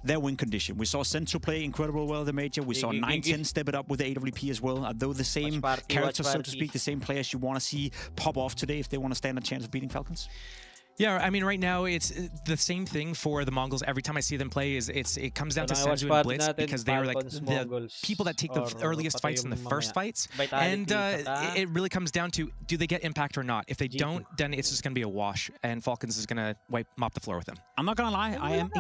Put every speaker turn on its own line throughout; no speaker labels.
their win condition. We saw Centro play incredible well in the major. We saw 9-10 step it up with the AWP as well. Though the same characters, so to speak, the same players you want to see pop off today if they want to stand a chance of beating Falcons.
Yeah, I mean, right now it's the same thing for the Mongols. Every time I see them play, it comes down to Senzu and Blitz because they are like the people that take the earliest fights in the first fights, and it really comes down to do they get impact or not. If they don't, then it's just going to be a wash, and Falcons is going to mop the floor with them.
I'm not gonna lie, I am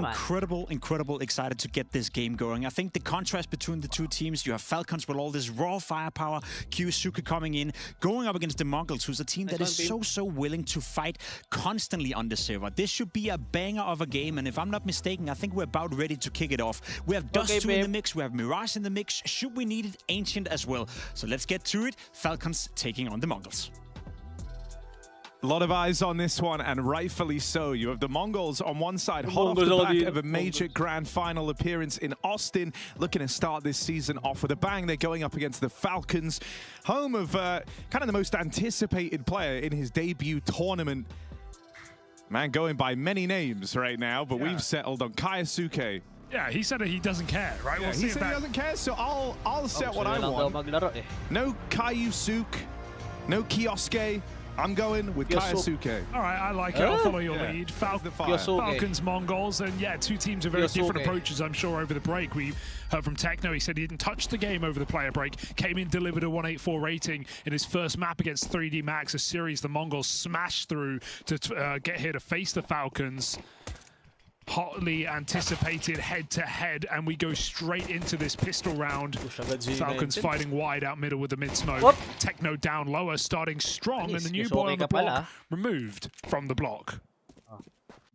incredible excited to get this game going. I think the contrast between the two teams, you have Falcons with all this raw firepower, Kyosuke coming in, going up against the Mongols, who's a team that is so willing to fight constantly on the server. This should be a banger of a game, and if I'm not mistaken, I think we're about ready to kick it off. We have Dust 2 in the mix, we have Mirage in the mix, should we need it, Ancient as well. So let's get to it. Falcons taking on the Mongols.
A lot of eyes on this one, and rightfully so. You have the Mongols on one side, hot off the back of a major grand final appearance in Austin, looking to start this season off with a bang. They're going up against the Falcons, home of kind of the most anticipated player in his debut tournament. Man going by many names right now, but we've settled on Kyosuke.
Yeah, he said that he doesn't care, right?
Yeah, he said he doesn't care, so I'll set what I want. No Kyosuke, no Kioske. I'm going with Kyosuke.
All right, I like it. I'll follow your lead. Falcons, Mongols, and yeah, two teams with very different approaches, I'm sure, over the break. We heard from Techno. He said he didn't touch the game over the player break. Came in, delivered a 184 rating in his first map against 3D Max, a series the Mongols smashed through to get here to face the Falcons. Hotly anticipated head-to-head, and we go straight into this pistol round. Falcons fighting wide out middle with the mid-smoke. Techno down lower, starting strong, and the new boy on the block removed from the block.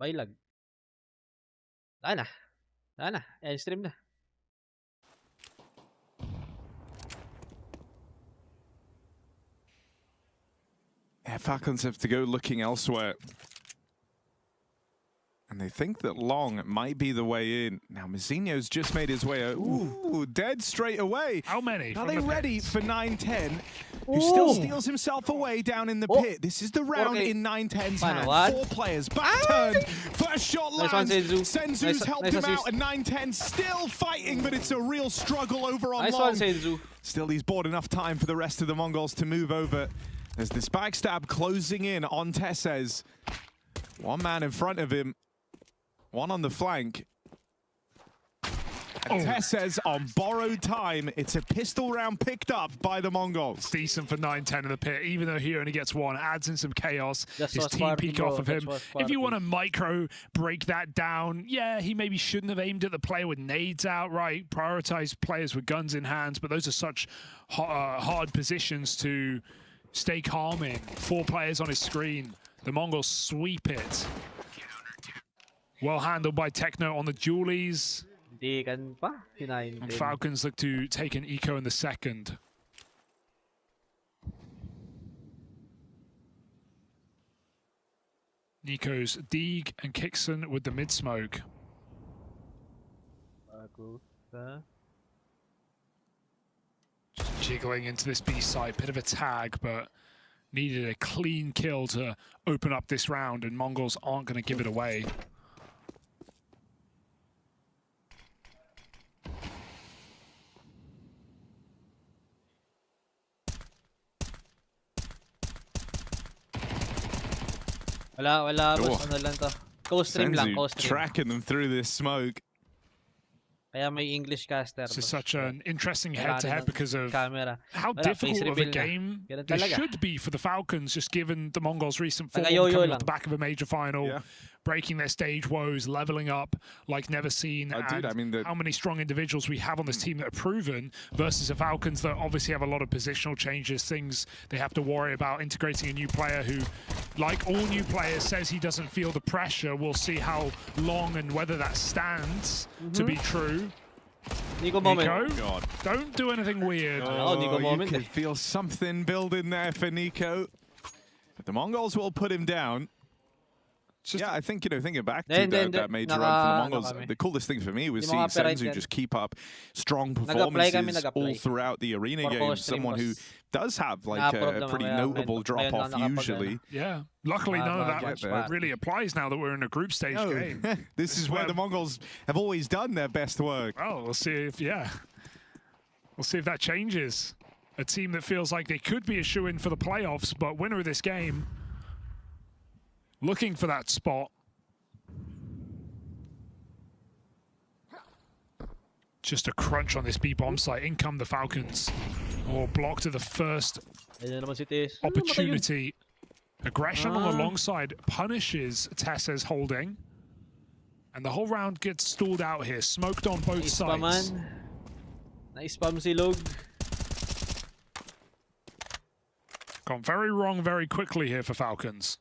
Bailag. Dana. Stream na.
Yeah, Falcons have to go looking elsewhere. And they think that long might be the way in. Now, Mazzinho's just made his way out. Ooh, dead straight away.
How many?
Are they ready for 9-10? Who still steals himself away down in the pit. This is the round in 9-10's hand. 4 players, back turned. First shot lands. Senzu's helped him out, and 9-10 still fighting, but it's a real struggle over on long. Still, he's bought enough time for the rest of the Mongols to move over. There's this backstab closing in on Tesses. One man in front of him. One on the flank. And Tesses on borrowed time. It's a pistol round picked up by the Mongols.
Decent for 9-10 in the pit, even though he only gets one. Adds in some chaos. His team peek off of him. If you want to micro break that down, yeah, he maybe shouldn't have aimed at the player with nades out, right? Prioritize players with guns in hands, but those are such hard positions to stay calm in. 4 players on his screen. The Mongols sweep it. Well handled by Techno on the dualies. And Falcons look to take an eco in the second. Nico's Deeg and Kixon with the mid-smoke. Just jiggling into this B site, bit of a tag, but needed a clean kill to open up this round, and Mongols aren't going to give it away.
Wala, boss. Ano lang to? Co-stream lang, co-stream.
Tracking them through this smoke.
Kaya may English caster.
This is such an interesting head-to-head because of how difficult of a game this should be for the Falcons, just given the Mongols' recent form coming off the back of a major final, breaking their stage woes, leveling up like never seen. How many strong individuals we have on this team that are proven versus the Falcons that obviously have a lot of positional changes, things they have to worry about, integrating a new player who, like all new players, says he doesn't feel the pressure. We'll see how long and whether that stands to be true.
Nico,
God. Don't do anything weird.
You can feel something building there for Nico. But the Mongols will put him down. Yeah, I think, thinking back to that major run for the Mongols, the coolest thing for me was seeing Senzu just keep up strong performances all throughout the arena games. Someone who does have like a pretty notable drop-off usually.
Yeah, luckily none of that really applies now that we're in a group stage game.
This is where the Mongols have always done their best work.
Oh, we'll see if, we'll see if that changes. A team that feels like they could be a shoo-in for the playoffs, but winner of this game, looking for that spot. Just a crunch on this B-bomb site. In come the Falcons. Or blocked to the first opportunity. Aggression on the long side punishes Tessa's holding. And the whole round gets stalled out here. Smoked on both sides.
Na-spam si Log.
Gone very wrong very quickly here for Falcons.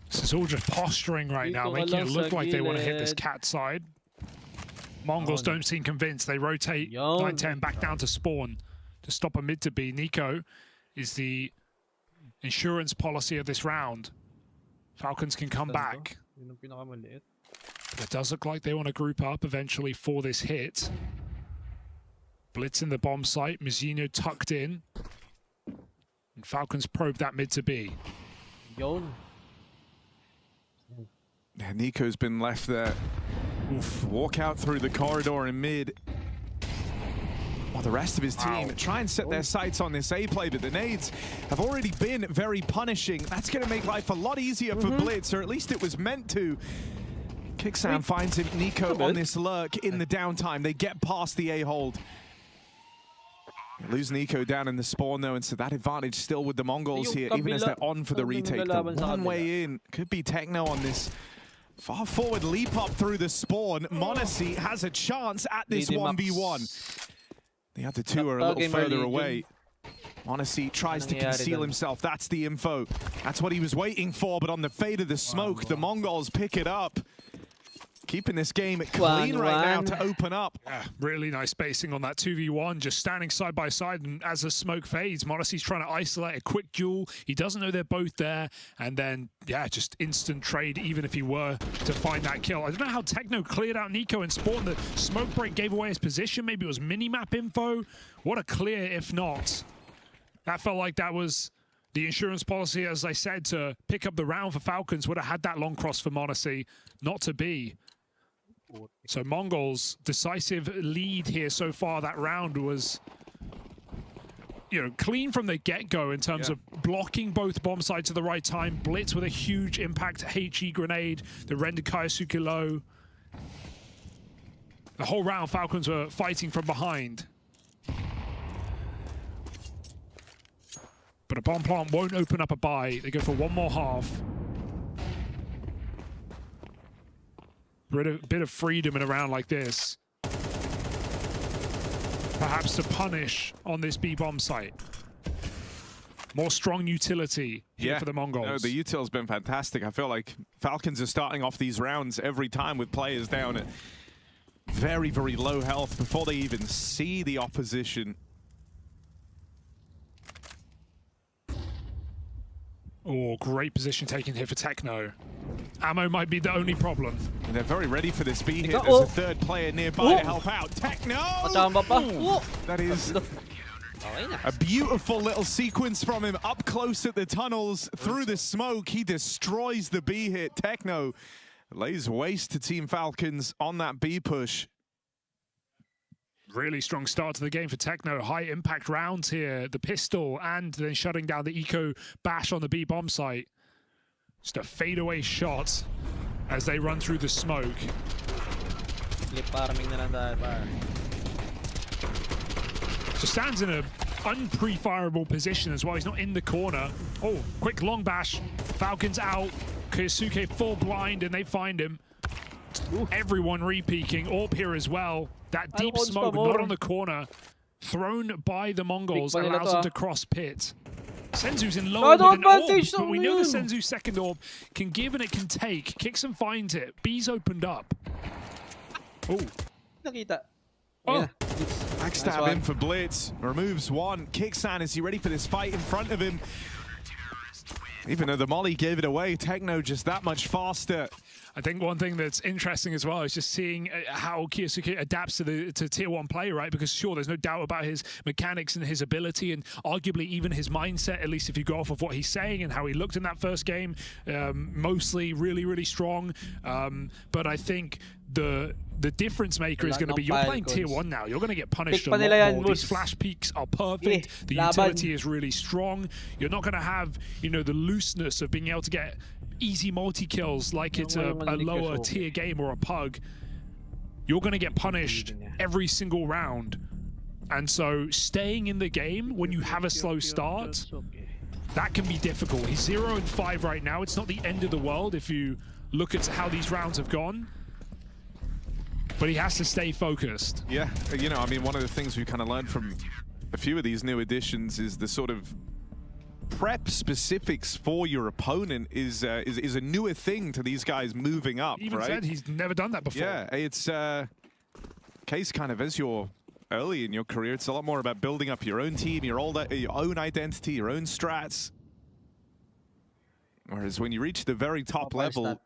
This is all just posturing right now, making it look like they want to hit this cat side. Mongols don't seem convinced. They rotate 9-10 back down to spawn to stop a mid to B. Nico is the insurance policy of this round. Falcons can come back. But it does look like they want to group up eventually for this hit. Blitz in the bomb site. Mizzino tucked in. And Falcons probe that mid to B.
Yeah, Nico's been left there. Oof, walk out through the corridor in mid. While the rest of his team try and set their sights on this A play, but the nades have already been very punishing. That's going to make life a lot easier for Blitz, or at least it was meant to. Kicksam finds him, Nico on this lurk in the downtime. They get past the A hold. They lose Nico down in the spawn though, and so that advantage still with the Mongols here, even as they're on for the retake. The one way in could be Techno on this far forward leap up through the spawn. m0NESY has a chance at this 1v1. The other two are a little further away. m0NESY tries to conceal himself. That's the info. That's what he was waiting for, but on the fade of the smoke, the Mongols pick it up. Keeping this game clean right now to open up.
Yeah, really nice spacing on that 2v1, just standing side by side, and as the smoke fades, m0NESY's trying to isolate a quick duel. He doesn't know they're both there, and then, yeah, just instant trade, even if he were to find that kill. I don't know how Techno cleared out Nico and spawned. The smoke break gave away his position. Maybe it was minimap info. What a clear if not. That felt like that was the insurance policy, as I said, to pick up the round for Falcons. Would have had that long cross for m0NESY, not to be. So Mongols' decisive lead here so far. That round was, clean from the get-go in terms of blocking both bomb sites at the right time. Blitz with a huge impact HE grenade, the rendered Kaisuke low. The whole round, Falcons were fighting from behind. But a bomb plant won't open up a buy. They go for one more half. Bit of freedom in a round like this. Perhaps to punish on this B-bomb site. More strong utility here for the Mongols.
No, the util's been fantastic. I feel like Falcons are starting off these rounds every time with players down at very, very low health before they even see the opposition.
Oh, great position taken here for Techno. Ammo might be the only problem.
And they're very ready for this B hit. There's a third player nearby to help out. Techno! That is a beautiful little sequence from him. Up close at the tunnels, through the smoke. He destroys the B hit. Techno lays waste to Team Falcons on that B push.
Really strong start to the game for Techno. High impact rounds here. The pistol and then shutting down the eco bash on the B bomb site. Just a fadeaway shot as they run through the smoke. So stands in an unpre-fireable position as well. He's not in the corner. Oh, quick long bash. Falcons out. Kaisuke full blind and they find him. Everyone re-peeking. Orb here as well. That deep smoke, not on the corner, thrown by the Mongols, allows them to cross pit. Senzu's in low with an orb, but we know the Senzu's second orb can give and it can take. Kixan finds it. B's opened up. Oh.
Nakita.
Oh.
Backstab in for Blitz. Removes one. Kixan, is he ready for this fight in front of him? Even though the Molly gave it away, Techno just that much faster.
I think one thing that's interesting as well is just seeing how Kyosuke adapts to tier 1 play, right? Because sure, there's no doubt about his mechanics and his ability, and arguably even his mindset, at least if you go off of what he's saying and how he looked in that first game. Mostly really, really strong. But I think the difference maker is going to be you're playing tier 1 now. You're going to get punished a lot more. These flash peaks are perfect. The utility is really strong. You're not going to have, you know, the looseness of being able to get easy multi-kills like it's a lower tier game or a pug. You're going to get punished every single round. And so staying in the game when you have a slow start, that can be difficult. He's 0-5 right now. It's not the end of the world if you look at how these rounds have gone. But he has to stay focused.
Yeah, you know, I mean, one of the things we kind of learned from a few of these new additions is the sort of prep specifics for your opponent is a newer thing to these guys moving up,
He even
right?
said he's never done that before.
Yeah, it's case kind of as you're early in your career, it's a lot more about building up your own team, your own identity, your own strats. Whereas when you reach the very top level,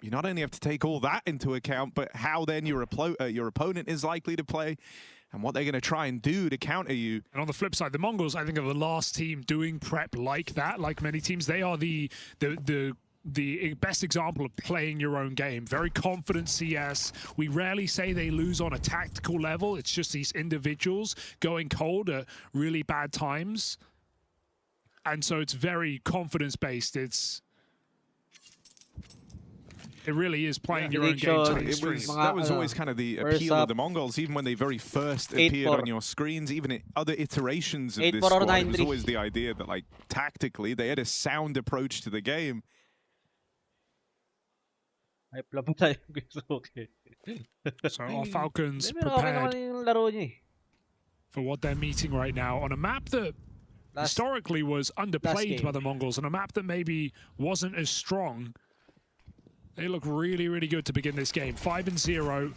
you not only have to take all that into account, but how then your opponent is likely to play and what they're going to try and do to counter you.
And on the flip side, the Mongols, I think, are the last team doing prep like that. Like many teams, they are the best example of playing your own game. Very confident CS. We rarely say they lose on a tactical level. It's just these individuals going cold at really bad times. And so it's very confidence-based. It really is playing your own game to the extreme.
That was always kind of the appeal of the Mongols, even when they very first appeared on your screens, even in other iterations of this squad, it was always the idea that, like, tactically, they had a sound approach to the game.
So our Falcons prepared for what they're meeting right now on a map that historically was underplayed by the Mongols, on a map that maybe wasn't as strong. They look really, really good to begin this game. 5-0.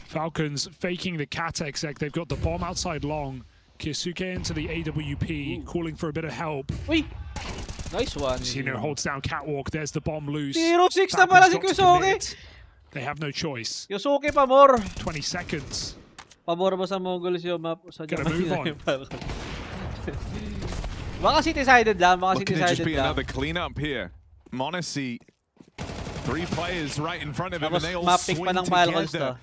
Falcons faking the cat exec. They've got the bomb outside long. Kyosuke into the AWP, calling for a bit of help.
Nice one.
Sino holds down catwalk. There's the bomb loose.
0-6 na pala si Kyosuke.
They have no choice.
Kyosuke, pamor.
20 seconds.
Pamor ba sa Mongols yung map?
Gotta move on.
Baka city-sided lang. Baka
Could it just be another cleanup here? Monacy, 3 players right in front of him, and they all swing together.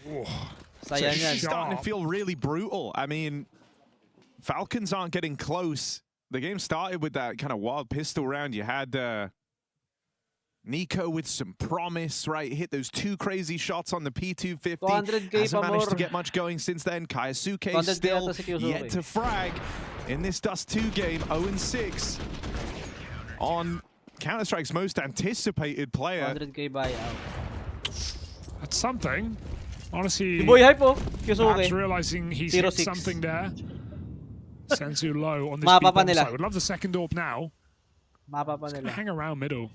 It's starting to feel really brutal. I mean, Falcons aren't getting close. The game started with that kind of wild pistol round. You had Nico with some promise, right? Hit those 2 crazy shots on the P250. Hasn't managed to get much going since then. Kyosuke still yet to frag in this Dust 2 game, 0-6 on Counter-Strike's most anticipated player.
100K buyout.
That's something. Honestly,
perhaps
realizing he's hit something there. Senzu low on this B bomb side. Would love the second orb now. Hang around middle.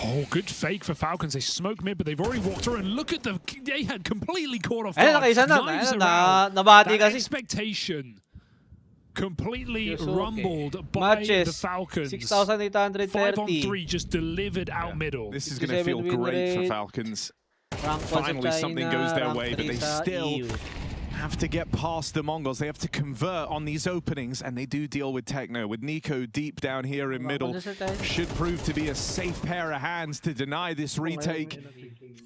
Oh, good fake for Falcons. They smoke mid, but they've already walked through. And look at them. They had completely caught off guard. That expectation completely rumbled by the Falcons.
6,830.
5-on-3 just delivered out middle.
This is going to feel great for Falcons. Finally something goes their way, but they still have to get past the Mongols. They have to convert on these openings, and they do deal with Techno. With Nico deep down here in middle, should prove to be a safe pair of hands to deny this retake.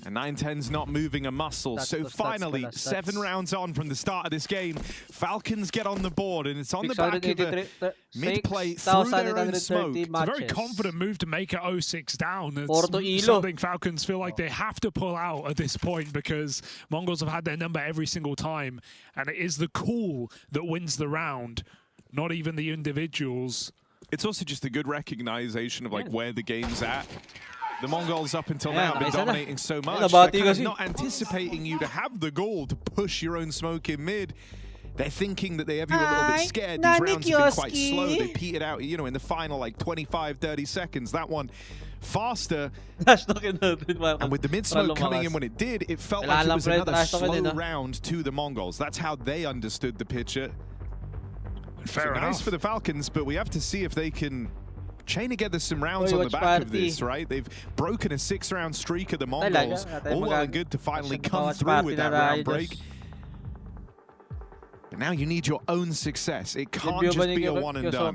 And 910's not moving a muscle. So finally, 7 rounds on from the start of this game, Falcons get on the board, and it's on the back of a mid-play through their own smoke.
It's a very confident move to make it 0-6 down. It's something Falcons feel like they have to pull out at this point, because Mongols have had their number every single time, and it is the call that wins the round, not even the individuals.
It's also just a good recognition of, like, where the game's at. The Mongols up until now have been dominating so much. They're kind of not anticipating you to have the goal to push your own smoke in mid. They're thinking that they have you a little bit scared. These rounds have been quite slow. They petered out, you know, in the final like 25, 30 seconds. That one faster. And with the mid smoke coming in when it did, it felt like it was another slow round to the Mongols. That's how they understood the picture.
Fair enough.
Nice for the Falcons, but we have to see if they can chain together some rounds on the back of this, right? They've broken a 6-round streak of the Mongols. All well and good to finally come through with that round break. But now you need your own success. It can't just be a one and done.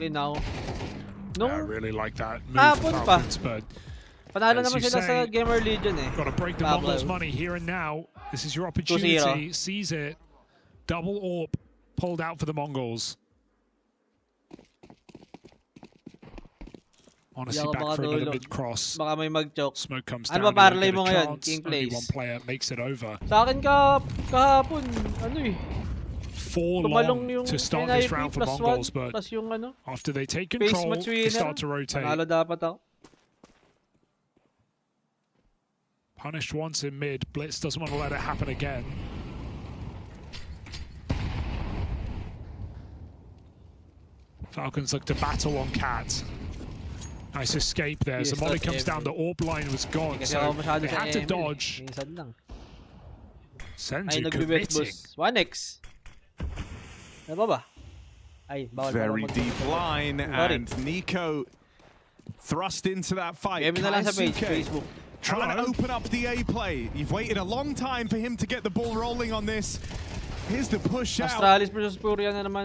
I really like that move for Falcons, but as you say, got to break the Mongols' money here and now. This is your opportunity. Seize it. Double AWP pulled out for the Mongols. Honestly, back for another mid-cross. Smoke comes down. Only one player makes it over. 4 long to start this round for Mongols, but after they take control, they start to rotate. Punished once in mid. Blitz doesn't want to let it happen again. Falcons look to battle on Cat. Nice escape there. Zamoli comes down, the AWP line was gone, so they had to dodge. Senzu committing.
1x.
Very deep line, and Nico thrust into that fight. Trying to open up the A play. You've waited a long time for him to get the ball rolling on this. Here's the push out.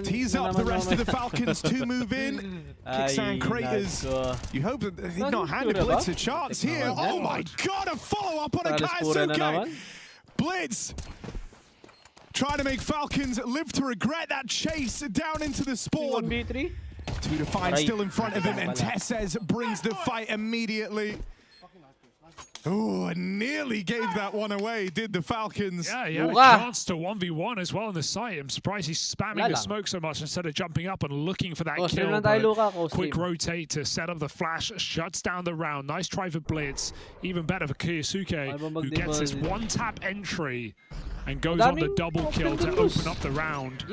Tease up the rest of the Falcons to move in. Kickstand Craters. You hope that they've not handed Blitz a chance here. Oh my god, a follow-up on a Kaisuke. Blitz trying to make Falcons live to regret that chase down into the spawn. 2 to 5 still in front of him, and Tesses brings the fight immediately. Oh, nearly gave that one away, did the Falcons.
Yeah, he had a chance to 1v1 as well on the site. I'm surprised he's spamming the smoke so much instead of jumping up and looking for that kill. Quick rotate to set up the flash, shuts down the round. Nice try for Blitz. Even better for Kaisuke, who gets his one-tap entry and goes on the double kill to open up the round.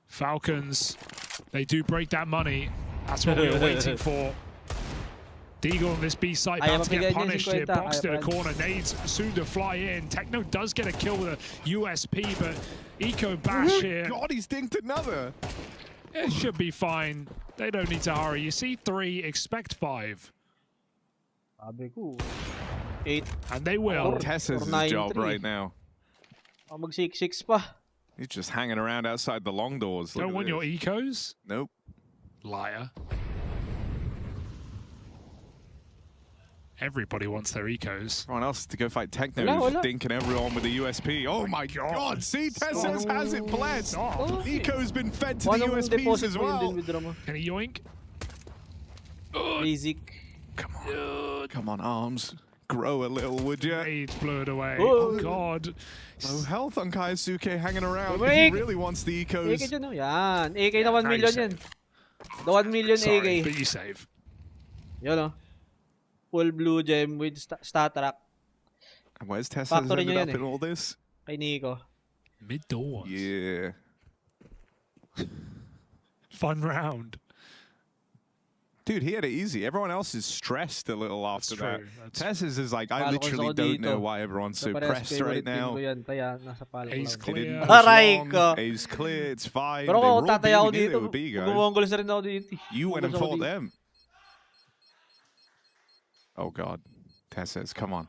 Falcons, they do break that money. That's what we were waiting for. Deagle on this B site, about to get punished here. Boxed in a corner, nades soon to fly in. Techno does get a kill with a USP, but Eco Bash here.
God, he's dinked another.
It should be fine. They don't need to hurry. You see 3, expect 5.
8.
And they will.
Tessa's job right now. He's just hanging around outside the long doors.
Don't want your ecos?
Nope.
Liar. Everybody wants their ecos.
Everyone else to go fight Techno, dinking everyone with a USP. Oh my god, see, Tesses has it blessed. Eco's been fed to the USPs as well.
Can he yoink?
Come on. Come on, arms. Grow a little, would ya?
Rage blew it away. Oh god.
Low health on Kaisuke hanging around. He really wants the ecos.
AK na 1 million yan. The 1 million
Sorry,
AK.
But you save.
Yun o. Full blue gem with stat track.
And where's Tessa ended up in all this?
Kay Nico.
Mid-doors.
Yeah.
Fun round.
Dude, he had it easy. Everyone else is stressed a little after that. Tessa's is like, I literally don't know why everyone's so pressed right now.
A's clear.
A's clear, it's fine. They were all being they were B, guys. You went and fought them. Oh god. Tessa's, come on.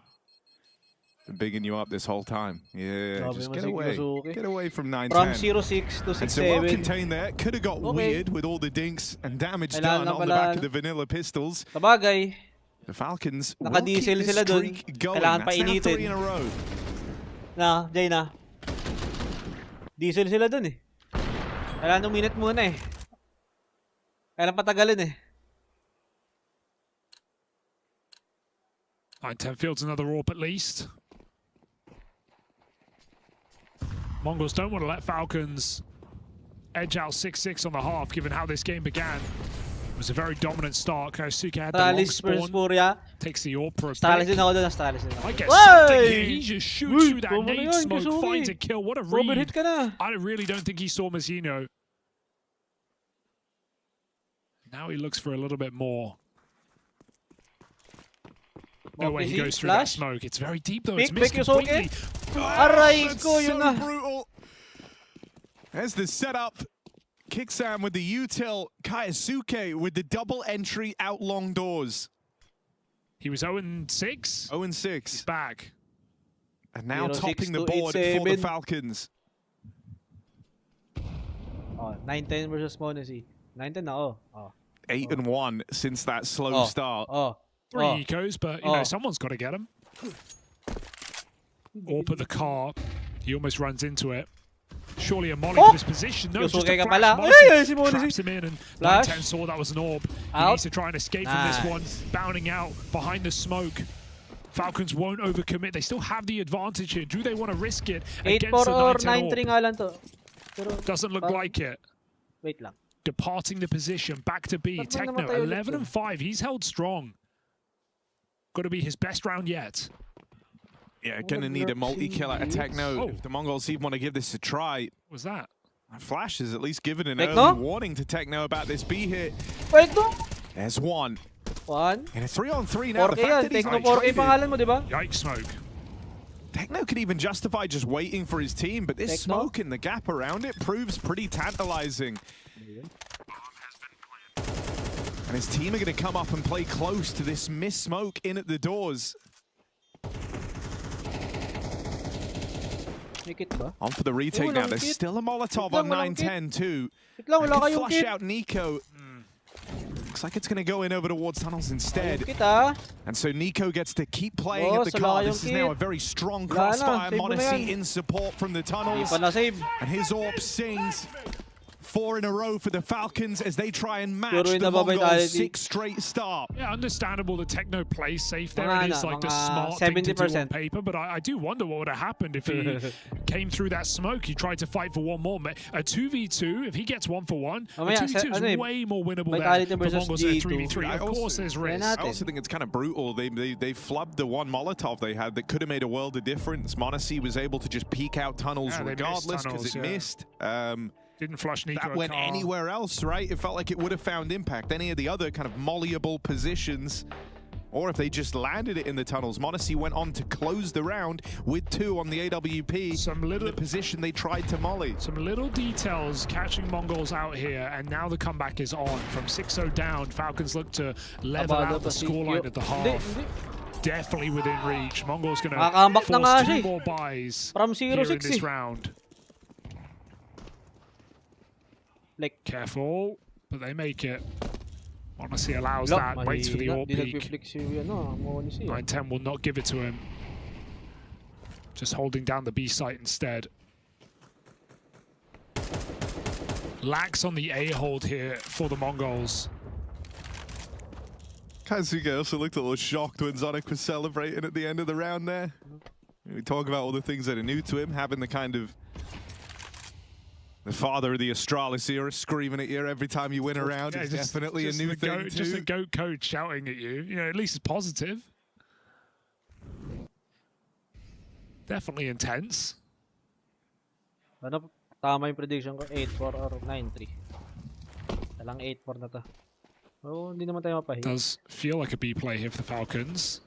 Been bigging you up this whole time. Yeah, just get away. Get away from 9-10.
From 0-6 to 6-7.
And so well contained there. Could have got weird with all the dinks and damage done on the back of the vanilla pistols.
Sabagay.
The Falcons will keep this streak going. That's now 3 in a row.
Jay na. Diesel sila dun eh. Kailangan uminit muna eh. Kailangan patagalin eh.
9-10 fields another AWP at least. Mongols don't want to let Falcons edge out 6-6 on the half, given how this game began. was a very dominant start. Kosuke had the long spawn. Takes the AWP for a pick. I get something here. He just shoots through that nade smoke, finds a kill. What a read. I really don't think he saw Mazzino. Now he looks for a little bit more. No way he goes through that smoke. It's very deep though. It's missed completely.
That's so brutal. There's the setup. Kicksam with the util. Kaisuke with the double entry out long doors.
He was 0-6.
0-6.
He's back.
And now topping the board for the Falcons.
Oh, 9-10 versus Monacy. 9-10 na,
8-1 since that slow start.
3 ecos, but you know, someone's got to get him. AWP at the car. He almost runs into it. Surely a molly to his position. No, it's just a flash. Traps him in, and 9-10 saw that was an AWP. He needs to try and escape from this one. Bounding out behind the smoke. Falcons won't overcommit. They still have the advantage here. Do they want to risk it against the 9-10 AWP? Doesn't look like it.
Wait lang.
Departing the position. Back to B. Techno, 11-5. He's held strong. Got to be his best round yet.
Yeah, gonna need a multi-kill at Techno if the Mongols even want to give this a try.
What's that?
Flash has at least given an early warning to Techno about this B hit. There's one. And a 3-on-3 now. The fact that he's not traded.
Yikes smoke.
Techno could even justify just waiting for his team, but this smoke and the gap around it proves pretty tantalizing. And his team are going to come up and play close to this missed smoke in at the doors. On for the retake now. There's still a Molotov on 9-10 too. Flush out Nico. Looks like it's going to go in over towards tunnels instead. And so Nico gets to keep playing at the car. This is now a very strong crossfire. Monacy in support from the tunnels. And his AWP sings. 4 in a row for the Falcons as they try and match the Mongols' 6 straight start.
Yeah, understandable the Techno plays safe there. It is like the smart thing to do on paper, but I do wonder what would have happened if he came through that smoke. He tried to fight for one more. A 2v2, if he gets 1 for 1, a 2v2 is way more winnable there for Mongols than a 3v3. Of course there's risk.
I also think it's kind of brutal. They flubbed the one Molotov they had that could have made a world of difference. Monacy was able to just peek out tunnels regardless because it missed.
Didn't flush Nico.
That went anywhere else, right? It felt like it would have found impact. Any of the other kind of mollyable positions, or if they just landed it in the tunnels. Monacy went on to close the round with 2 on the AWP. The position they tried to molly.
Some little details catching Mongols out here, and now the comeback is on. From 6-0 down, Falcons look to level out the scoreline at the half. Definitely within reach. Mongols going to force 2 more buys here in this round. Careful, but they make it. Honestly allows that, waits for the AWP peak. 9-10 will not give it to him. Just holding down the B site instead. Lax on the A hold here for the Mongols.
Kazuke also looked a little shocked when Zonic was celebrating at the end of the round there. We talk about all the things that are new to him, having the kind of the father of the Astralis era screaming at you every time you win a round is definitely a new thing too.
Just a GOAT coach shouting at you. You know, at least it's positive. Definitely intense.
Ano, tama yung prediction ko, 8-4 or 9-3. Talang 8-4 na to. Oh, hindi naman tayo mapahiya.
Does feel like a B play here for the Falcons.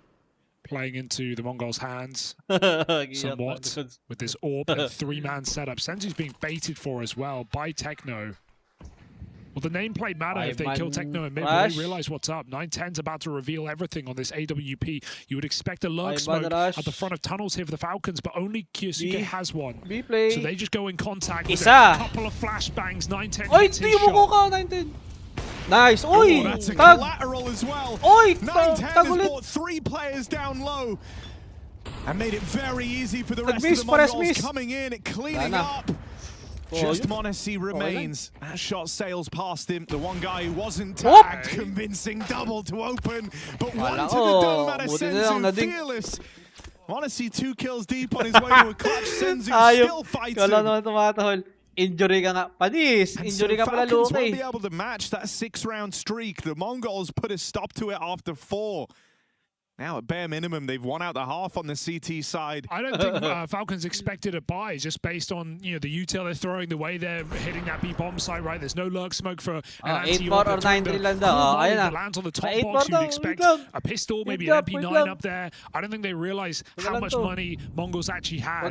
Playing into the Mongols' hands somewhat with this AWP and 3-man setup. Senzu's being baited for as well by Techno. Will the nameplate matter if they kill Techno in mid? Will they realize what's up? 9-10's about to reveal everything on this AWP. You would expect a lurk smoke at the front of tunnels here for the Falcons, but only Kyosuke has one. So they just go in contact with a couple of flashbangs. 9-10 hits his shot.
9-10. Nice.
Oh, that's a collateral as well. 9-10 has brought 3 players down low and made it very easy for the rest of the Mongols coming in and cleaning up. Just Monacy remains. That shot sails past him. The one guy who wasn't tagged, convincing double to open, but one to the dome at a Senzu, fearless. Monacy 2 kills deep on his way to a clutch. Senzu still fighting.
Injury ka nga. Panis! Injury ka pala,
Falcons
Luke.
won't be able to match that 6-round streak. The Mongols put a stop to it after 4. Now, at bare minimum, they've won out the half on the CT side.
I don't think Falcons expected a buy just based on the util they're throwing, the way they're hitting that B-bomb site, right? There's no lurk smoke for an
8-4 or 9-3 lang daw. Ayan na.
Lands on the top box, you'd expect a pistol, maybe an MP9 up there. I don't think they realize how much money Mongols actually had.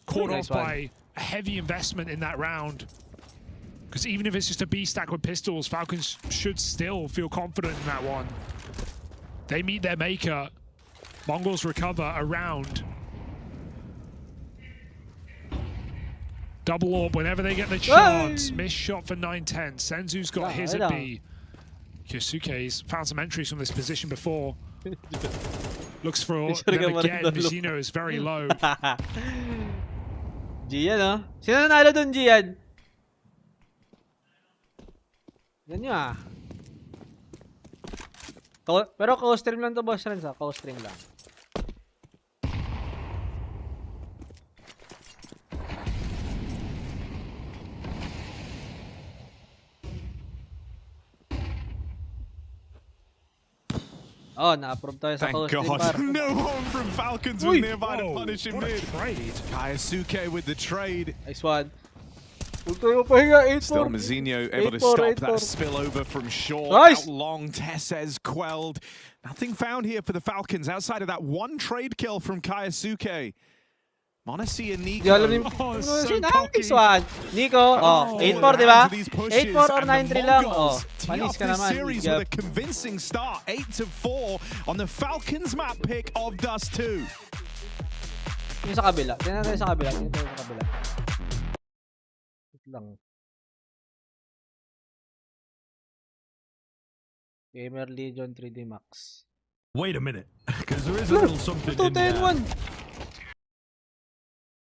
Caught off by a heavy investment in that round. Because even if it's just a B stack with pistols, Falcons should still feel confident in that one. They meet their maker. Mongols recover a round. Double orb whenever they get the chance. Missed shot for 9-10. Senzu's got his at B. Kyosuke's found some entries from this position before. Looks for them again. Mizuno is very low.
Gian, oh. Sino nanalo dun, Gian? Yan nyo, ah. Pero co-stream lang to, boss friends, ah. Co-stream lang. Oh, na-approve tayo sa co-stream, par.
No one from Falcons was nearby to punish him mid. Kaisuke with the trade.
Nice one.
Still Mizuno able to stop that spillover from short. Nice. Out long, Tessez quelled. Nothing found here for the Falcons outside of that one trade kill from Kaisuke. Monesi and Nico.
Nice one. Nico, 8-4, di ba? 8-4 or 9-3 lang. Panis ka naman.
Series with a convincing start, 8-4 on the Falcons map pick of Dust 2.
Yung sa kabila. Tingnan tayo sa kabila. Lang. Gamer Legion 3D Max.
Wait a minute, because there is a little something in there.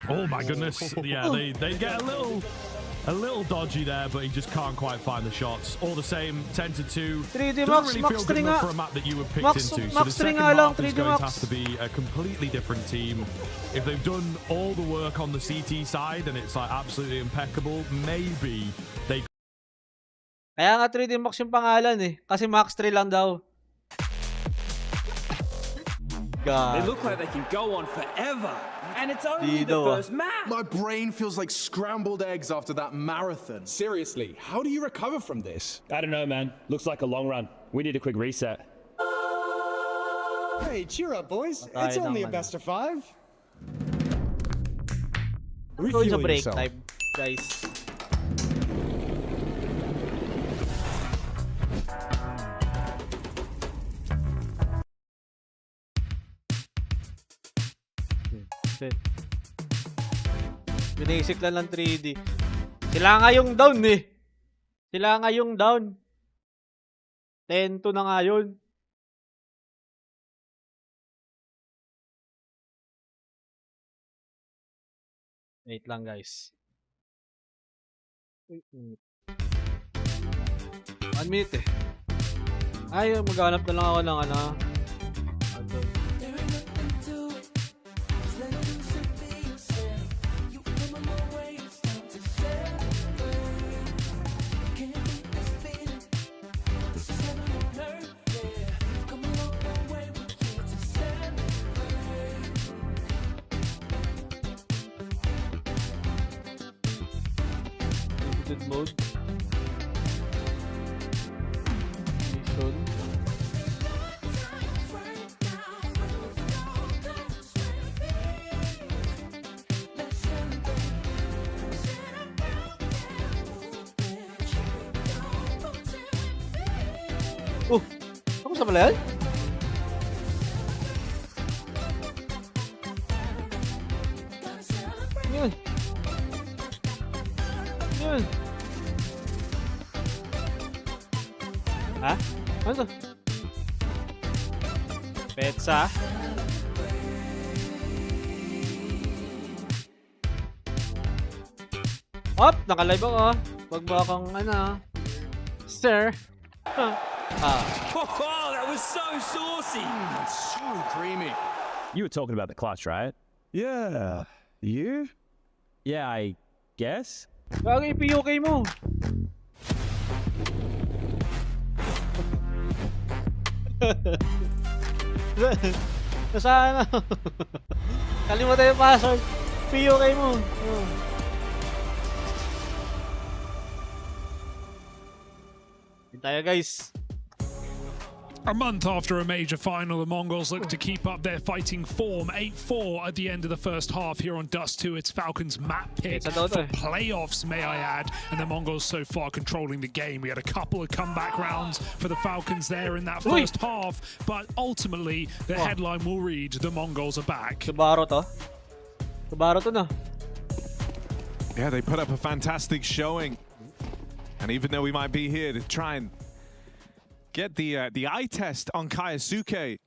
Oh my goodness! Yeah, they get a little dodgy there, but he just can't quite find the shots. All the same, 10-2.
3D
Max,
really feel good
for a map that you were picked into. So the second half is going to have to be a completely different team. If they've done all the work on the CT side and it's like absolutely impeccable, maybe they.
Kaya nga 3D Max yung pangalan eh, kasi Max 3 lang daw. God.
They look like they can go on forever. And it's only the first map.
My brain feels like scrambled eggs after that marathon. Seriously, how do you recover from this?
I don't know, man. Looks like a long run. We need a quick reset.
Hey, cheer up, boys. It's only a best of 5.
Going to break time, guys. Basic lang ng 3D. Sila nga yung down eh. Sila nga yung down. 10-2 na nga yun. Wait lang guys. 1 minute eh. Ay, maghanap na lang ako ng ano. Mode. Ako sa pala yan? Yun. Yun. Ha? Ano to? Petsa. Op! Naka-live ako. Wag mo akong ano. Sir.
Oh, that was so saucy.
So creamy.
You were talking about the clutch, right?
Yeah. You?
Yeah, I guess.
Gagi, PUK mo. Nasaan na? Kalimutan yung password. PUK mo. Tayo guys.
A month after a major final, the Mongols look to keep up their fighting form. 8-4 at the end of the first half here on Dust 2. It's Falcons' map pick for playoffs, may I add. And the Mongols so far controlling the game. We had a couple of comeback rounds for the Falcons there in that first half. But ultimately, the headline will read, the Mongols are back.
Kabaro to. Kabaro to na.
Yeah, they put up a fantastic showing. And even though we might be here to try and get the eye test on Kaisuke,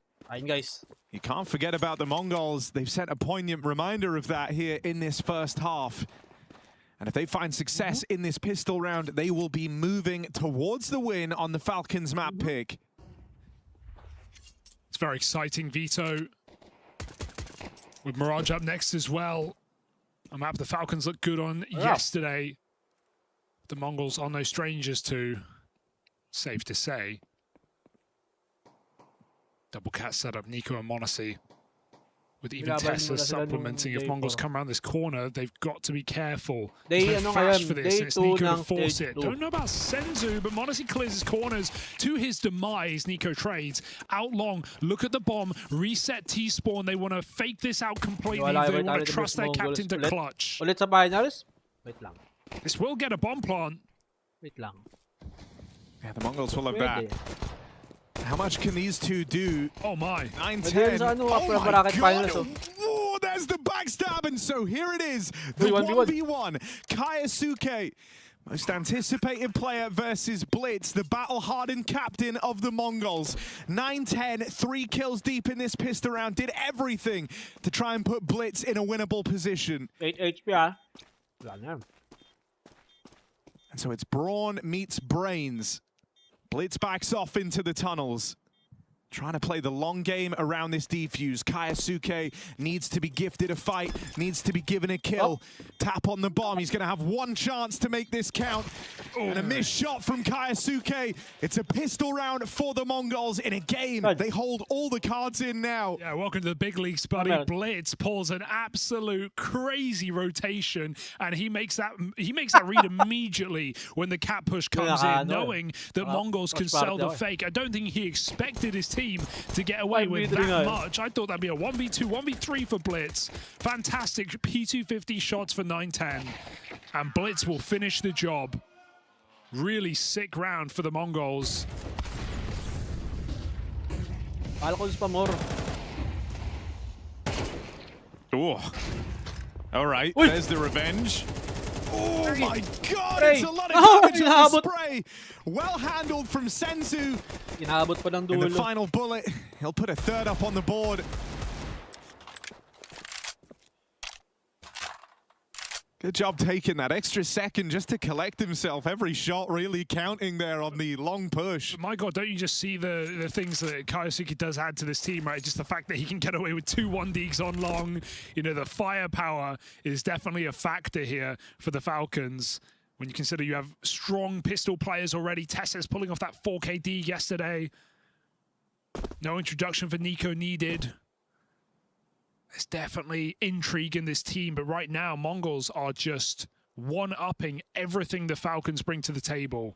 guys,
you can't forget about the Mongols. They've sent a poignant reminder of that here in this first half. And if they find success in this pistol round, they will be moving towards the win on the Falcons map pick.
It's very exciting, Vito. With Mirage up next as well. A map the Falcons looked good on yesterday. The Mongols are no strangers to, safe to say. Double cat setup, Nico and Monacy. With even Tessa supplementing. If Mongols come around this corner, they've got to be careful. There's no flash for this, and it's Nico to force it. Don't know about Senzu, but Monacy clears his corners to his demise. Nico trades out long. Look at the bomb. Reset T-spawn. They want to fake this out completely. They want to trust their captain to clutch.
Ulit sa bahay naris? Wait lang.
This will get a bomb plant.
Wait lang.
Yeah, the Mongols will have that. How much can these two do?
Oh my.
9-10. Oh my God. Oh, there's the backstab. And so here it is. The 1v1. Kaisuke, most anticipated player versus Blitz, the battle-hardened captain of the Mongols. 9-10, 3 kills deep in this pistol round. Did everything to try and put Blitz in a winnable position.
8 HP,
And so it's Brawn meets Brains. Blitz backs off into the tunnels. Trying to play the long game around this defuse. Kaisuke needs to be gifted a fight, needs to be given a kill. Tap on the bomb. He's going to have one chance to make this count. And a missed shot from Kaisuke. It's a pistol round for the Mongols in a game. They hold all the cards in now.
Yeah, welcome to the big leagues, buddy. Blitz pulls an absolute crazy rotation, and he makes that read immediately when the cat push comes in, knowing that Mongols can sell the fake. I don't think he expected his team to get away with that much. I thought that'd be a 1v2, 1v3 for Blitz. Fantastic P250 shots for 9-10. And Blitz will finish the job. Really sick round for the Mongols.
Oh. All right, there's the revenge. Oh my God, it's a lot of damage on the spray. Well handled from Senzu. In the final bullet, he'll put a third up on the board. Good job taking that extra second just to collect himself. Every shot really counting there on the long push.
My God, don't you just see the things that Kaisuke does add to this team, right? Just the fact that he can get away with 2 1-digs on long. You know, the firepower is definitely a factor here for the Falcons. When you consider you have strong pistol players already. Tessa's pulling off that 4KD yesterday. No introduction for Nico needed. There's definitely intrigue in this team, but right now, Mongols are just one-upping everything the Falcons bring to the table.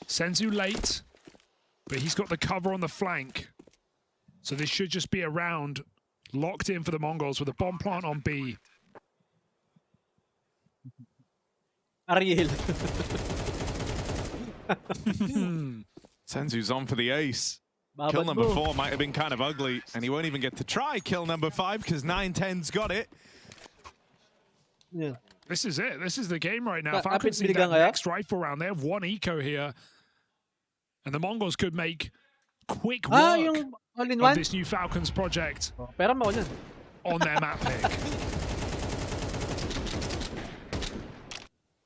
Senzu late, but he's got the cover on the flank. So this should just be a round locked in for the Mongols with a bomb plant on B.
Ariel.
Senzu's on for the ace. Kill number 4 might have been kind of ugly, and he won't even get to try kill number 5 because 9-10's got it.
Yeah.
This is it. This is the game right now. Falcons need that next rifle round. They have 1 eco here. And the Mongols could make quick work of this new Falcons project on their map pick.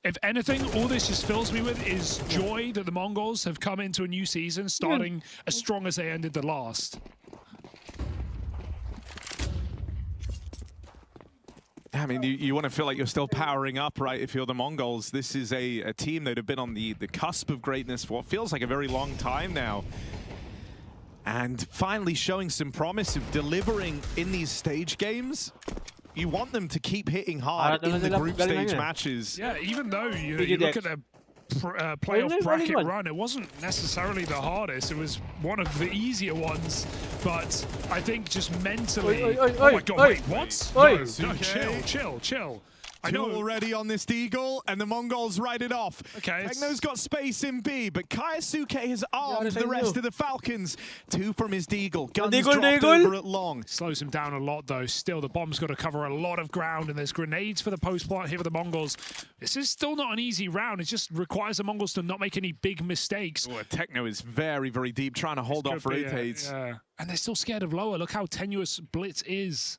If anything, all this just fills me with is joy that the Mongols have come into a new season starting as strong as they ended the last.
Yeah, I mean, you want to feel like you're still powering up, right? If you're the Mongols, this is a team that have been on the cusp of greatness for what feels like a very long time now. And finally showing some promise of delivering in these stage games. You want them to keep hitting hard in the group stage matches.
Yeah, even though you look at their playoff bracket run, it wasn't necessarily the hardest. It was one of the easier ones, but I think just mentally... Oh my god, wait, what? No, chill. I know
already on this Deagle, and the Mongols ride it off.
Okay.
Techno's got space in B, but Kaisuke has armed the rest of the Falcons. 2 from his Deagle. Guns dropped over at long.
Slows him down a lot, though. Still, the bomb's got to cover a lot of ground, and there's grenades for the post plant here for the Mongols. This is still not an easy round. It just requires the Mongols to not make any big mistakes.
Oh, Techno is very, very deep, trying to hold off rotates.
Yeah. And they're still scared of lower. Look how tenuous Blitz is.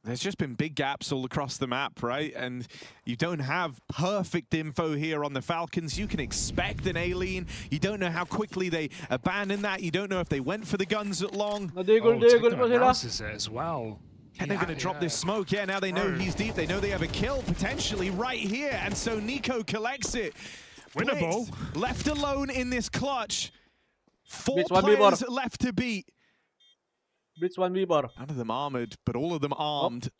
There's just been big gaps all across the map, right? And you don't have perfect info here on the Falcons. You can expect an A-lean. You don't know how quickly they abandon that. You don't know if they went for the guns at long.
Techno announces it as well.
And they're going to drop this smoke. Yeah, now they know he's deep. They know they have a kill potentially right here. And so Nico collects it.
Winnable.
Blitz left alone in this clutch. 4 players left to beat.
Blitz 1v bar.
None of them armored, but all of them armed.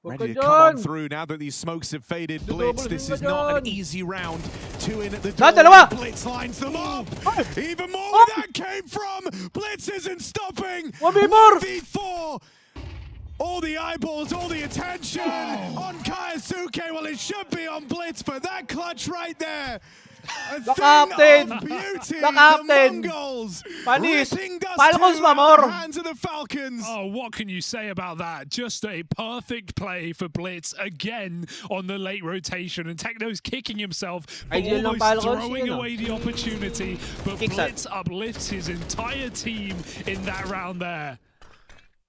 Ready to come on through now that these smokes have faded. Blitz, this is not an easy round. 2 in at the door. Blitz lines them up. Even more where that came from. Blitz isn't stopping. 1v4. All the eyeballs, all the attention on Kaisuke. Well, it should be on Blitz for that clutch right there. The captain! The captain! Panis! Falcons
mamor!
Hands of the Falcons!
Oh, what can you say about that? Just a perfect play for Blitz again on the late rotation. And Techno's kicking himself for almost throwing away the opportunity. But Blitz uplifts his entire team in that round there.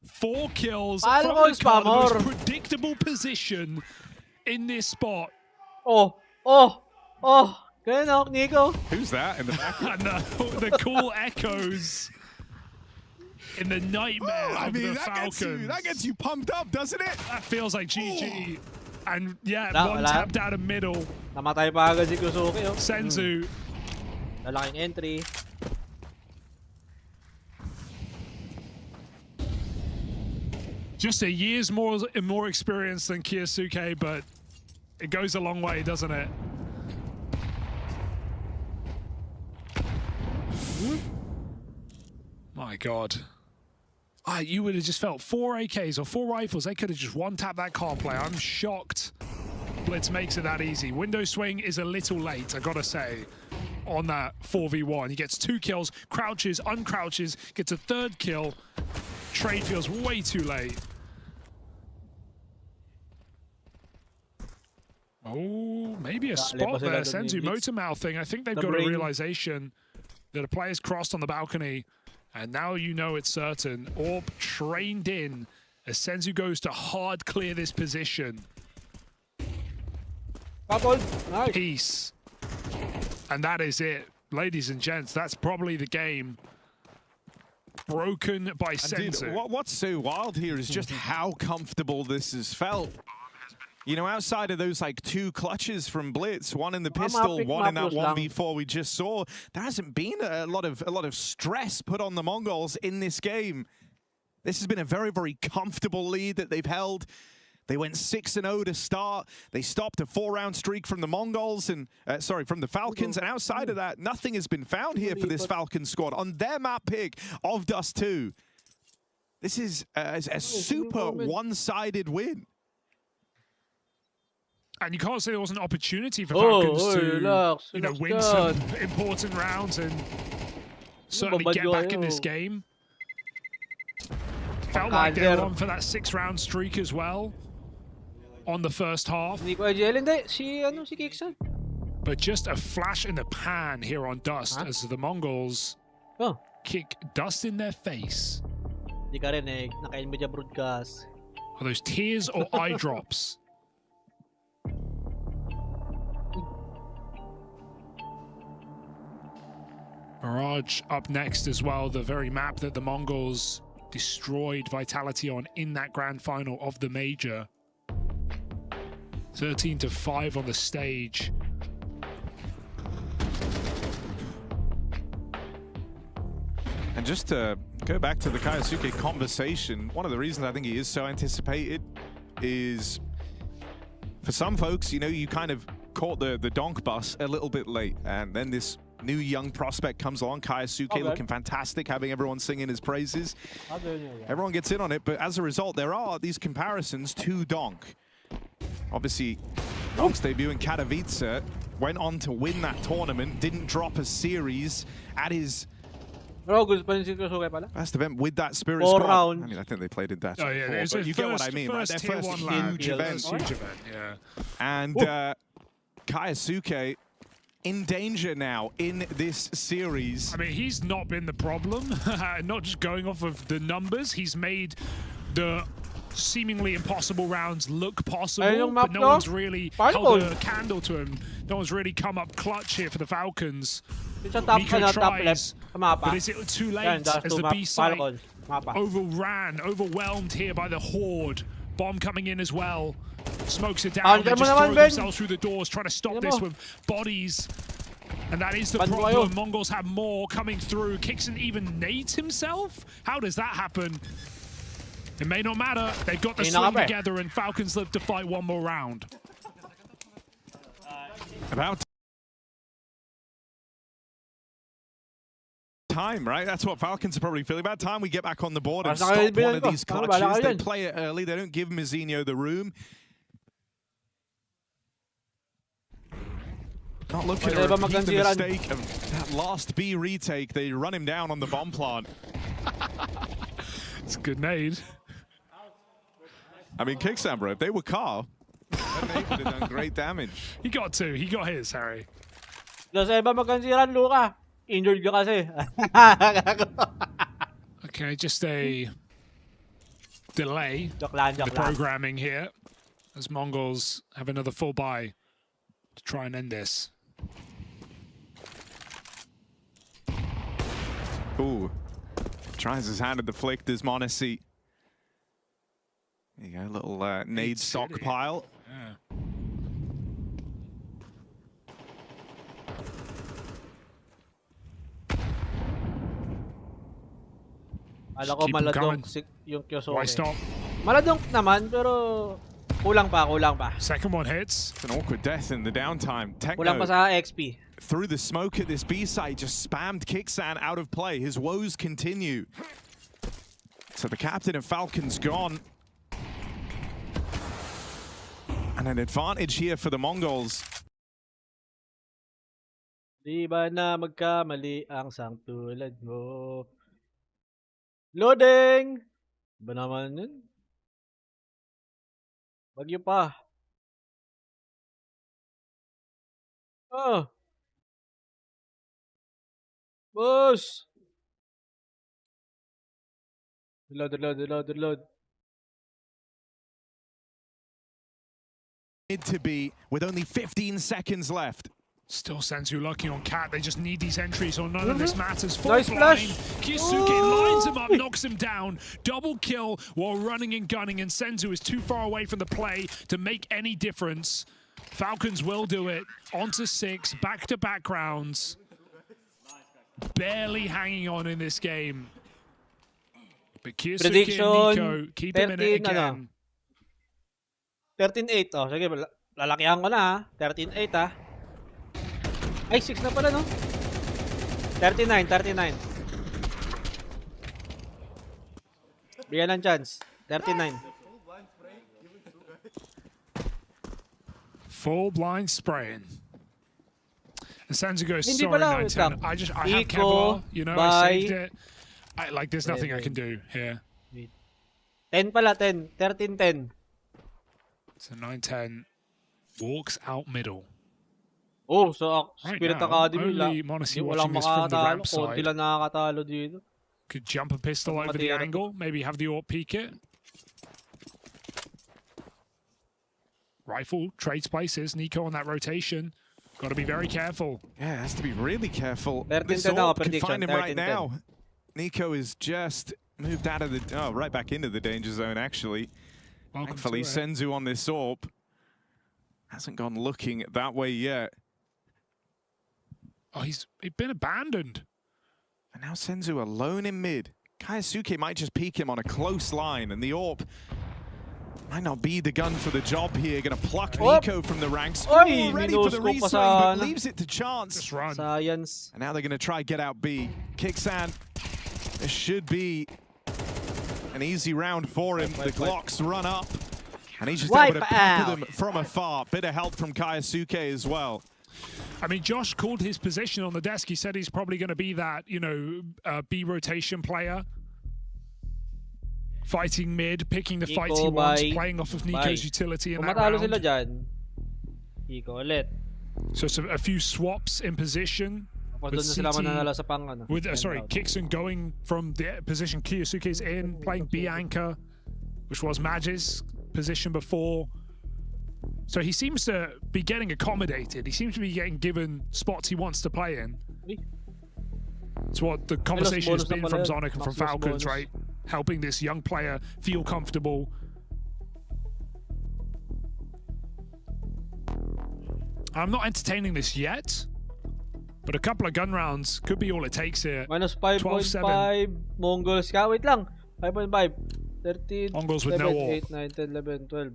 4 kills from the most predictable position in this spot.
Oh. Good knock, Nico.
Who's that in the background?
The cool echoes in the nightmare of the Falcons.
That gets you pumped up, doesn't it?
That feels like GG. And yeah, one tap down the middle.
Namatay pa agad si Kusuke.
Senzu.
Lalaking entry.
Just a year's more experience than Kiyosuke, but it goes a long way, doesn't it? My God. You would have just felt 4 AKs or 4 rifles. They could have just one-tapped that car player. I'm shocked Blitz makes it that easy. Window swing is a little late, I gotta say, on that 4v1. He gets 2 kills, crouches, uncrouches, gets a 3rd kill. Trade feels way too late. Oh, maybe a spot there. Senzu motor mouthing. I think they've got a realization that a player's crossed on the balcony, and now you know it's certain. Orb trained in as Senzu goes to hard clear this position.
Nice.
Peace. And that is it. Ladies and gents, that's probably the game. Broken by Senzu.
What's so wild here is just how comfortable this has felt. You know, outside of those like 2 clutches from Blitz, 1 in the pistol, 1 in that 1v4 we just saw, there hasn't been a lot of stress put on the Mongols in this game. This has been a very, very comfortable lead that they've held. They went 6-0 to start. They stopped a 4-round streak from the Mongols and from the Falcons. And outside of that, nothing has been found here for this Falcon squad on their map pick of Dust 2. This is a super one-sided win.
And you can't say there was an opportunity for Falcons to win some important rounds and certainly get back in this game. Felt like they were on for that 6-round streak as well on the first half. But just a flash in the pan here on Dust as the Mongols kick dust in their face. Are those tears or eye drops? Mirage up next as well, the very map that the Mongols destroyed Vitality on in that grand final of the major. 13-5 on the stage.
And just to go back to the Kaisuke conversation, one of the reasons I think he is so anticipated is, for some folks, you know, you kind of caught the donk bus a little bit late, and then this new young prospect comes along, Kaisuke, looking fantastic, having everyone singing his praises. Everyone gets in on it, but as a result, there are these comparisons to Donk. Obviously, Donk's debut in Katowice went on to win that tournament, didn't drop a series at his first event with that Spirit squad. I mean, I think they played in that before, but you get what I mean, right? Their first huge event.
Yeah.
And Kaisuke in danger now in this series.
I mean, he's not been the problem. Not just going off of the numbers, he's made the seemingly impossible rounds look possible, but no one's really held a candle to him. No one's really come up clutch here for the Falcons. Nico tries, but is it too late as the B site overwhelmed here by the Horde? Bomb coming in as well. Smokes it down, they just throw themselves through the doors, trying to stop this with bodies. And that is the problem. Mongols have more coming through. Kixon even nades himself? How does that happen? It may not matter. They've got the swing together, and Falcons live to fight one more round.
About time, right? That's what Falcons are probably feeling. About time we get back on the board and stop one of these clutches. They play it early. They don't give Mizinho the room. Not looking to repeat the mistake of that last B retake. They run him down on the bomb plant.
It's a good nade.
I mean, Kicksambra, if they were Carl, then they would have done great damage.
He got two. He got his, Harry.
Injured ka kasi.
Okay, just a delay in the programming here as Mongols have another full buy to try and end this.
Ooh. Tries his hand at the flick, does Monacy. There you go, a little nade stockpile.
Yeah.
Alam ko maladong yung Kyosuke.
Why stop?
Maladong naman, pero kulang pa.
Second one hits.
It's an awkward death in the downtime. Techno,
kulang pa sa XP.
Through the smoke at this B site, just spammed Kixan out of play. His woes continue. So the captain of Falcons gone. And an advantage here for the Mongols.
Di ba na magkamali ang sang tulad mo? Loading! Ba naman yun? Bagyo pa. Oh! Boss! Reload.
To be with only 15 seconds left.
Still Senzu lucky on Cat. They just need these entries or none of this matters.
Nice flash.
Kisuke lines him up, knocks him down. Double kill while running and gunning, and Senzu is too far away from the play to make any difference. Falcons will do it. On to 6, back-to-back rounds. Barely hanging on in this game. But Kisuke and Nico keep him in it again.
13-8. Oh, sige, lalakihan ko na ha. 13-8 ha. Ay, 6 na pala, no? 39. Bigyan ng chance. 39.
Full blind spraying. And Sanzu goes, sorry, 9-10. I have Kevlar, you know, I saved it. There's nothing I can do here.
10 pala, 10. 13-10.
So 9-10 walks out middle.
Oh, so Spirit Academy
only Monacy watching this from the ramp side.
Konti lang nakakatalo dito.
Could jump a pistol over the angle, maybe have the AWP peek it. Rifle, trades places, Nico on that rotation. Got to be very careful.
Yeah, has to be really careful. This AWP could find him right now. Nico is just moved out of the... right back into the danger zone, actually. Thankfully, Senzu on this AWP hasn't gone looking that way yet.
Oh, he's been abandoned.
And now Senzu alone in mid. Kaisuke might just peek him on a close line, and the AWP might not be the gun for the job here. Gonna pluck Nico from the ranks. Ready for the reswing, but leaves it to chance.
Just run.
Science.
And now they're gonna try get out B. Kixan, this should be an easy round for him. The Glocks run up, and he's just able to peek them from afar. Bit of help from Kaisuke as well.
I mean, Josh called his position on the desk. He said he's probably going to be that, you know, B rotation player. Fighting mid, picking the fights he wants, playing off of Nico's utility in that round.
Sila dyan, Nico ulit.
So it's a few swaps in position. With Kixan going from the position Kiyosuke's in, playing B anchor, which was Magic's position before. So he seems to be getting accommodated. He seems to be getting given spots he wants to play in. It's what the conversation has been from Zonic and from Falcons, right? Helping this young player feel comfortable. I'm not entertaining this yet, but a couple of gun rounds could be all it takes here.
Minus 5.5. Mongols ka. Wait lang. 5.5. 13.
Mongols with
7,
no
8, 9, 10, 11, 12.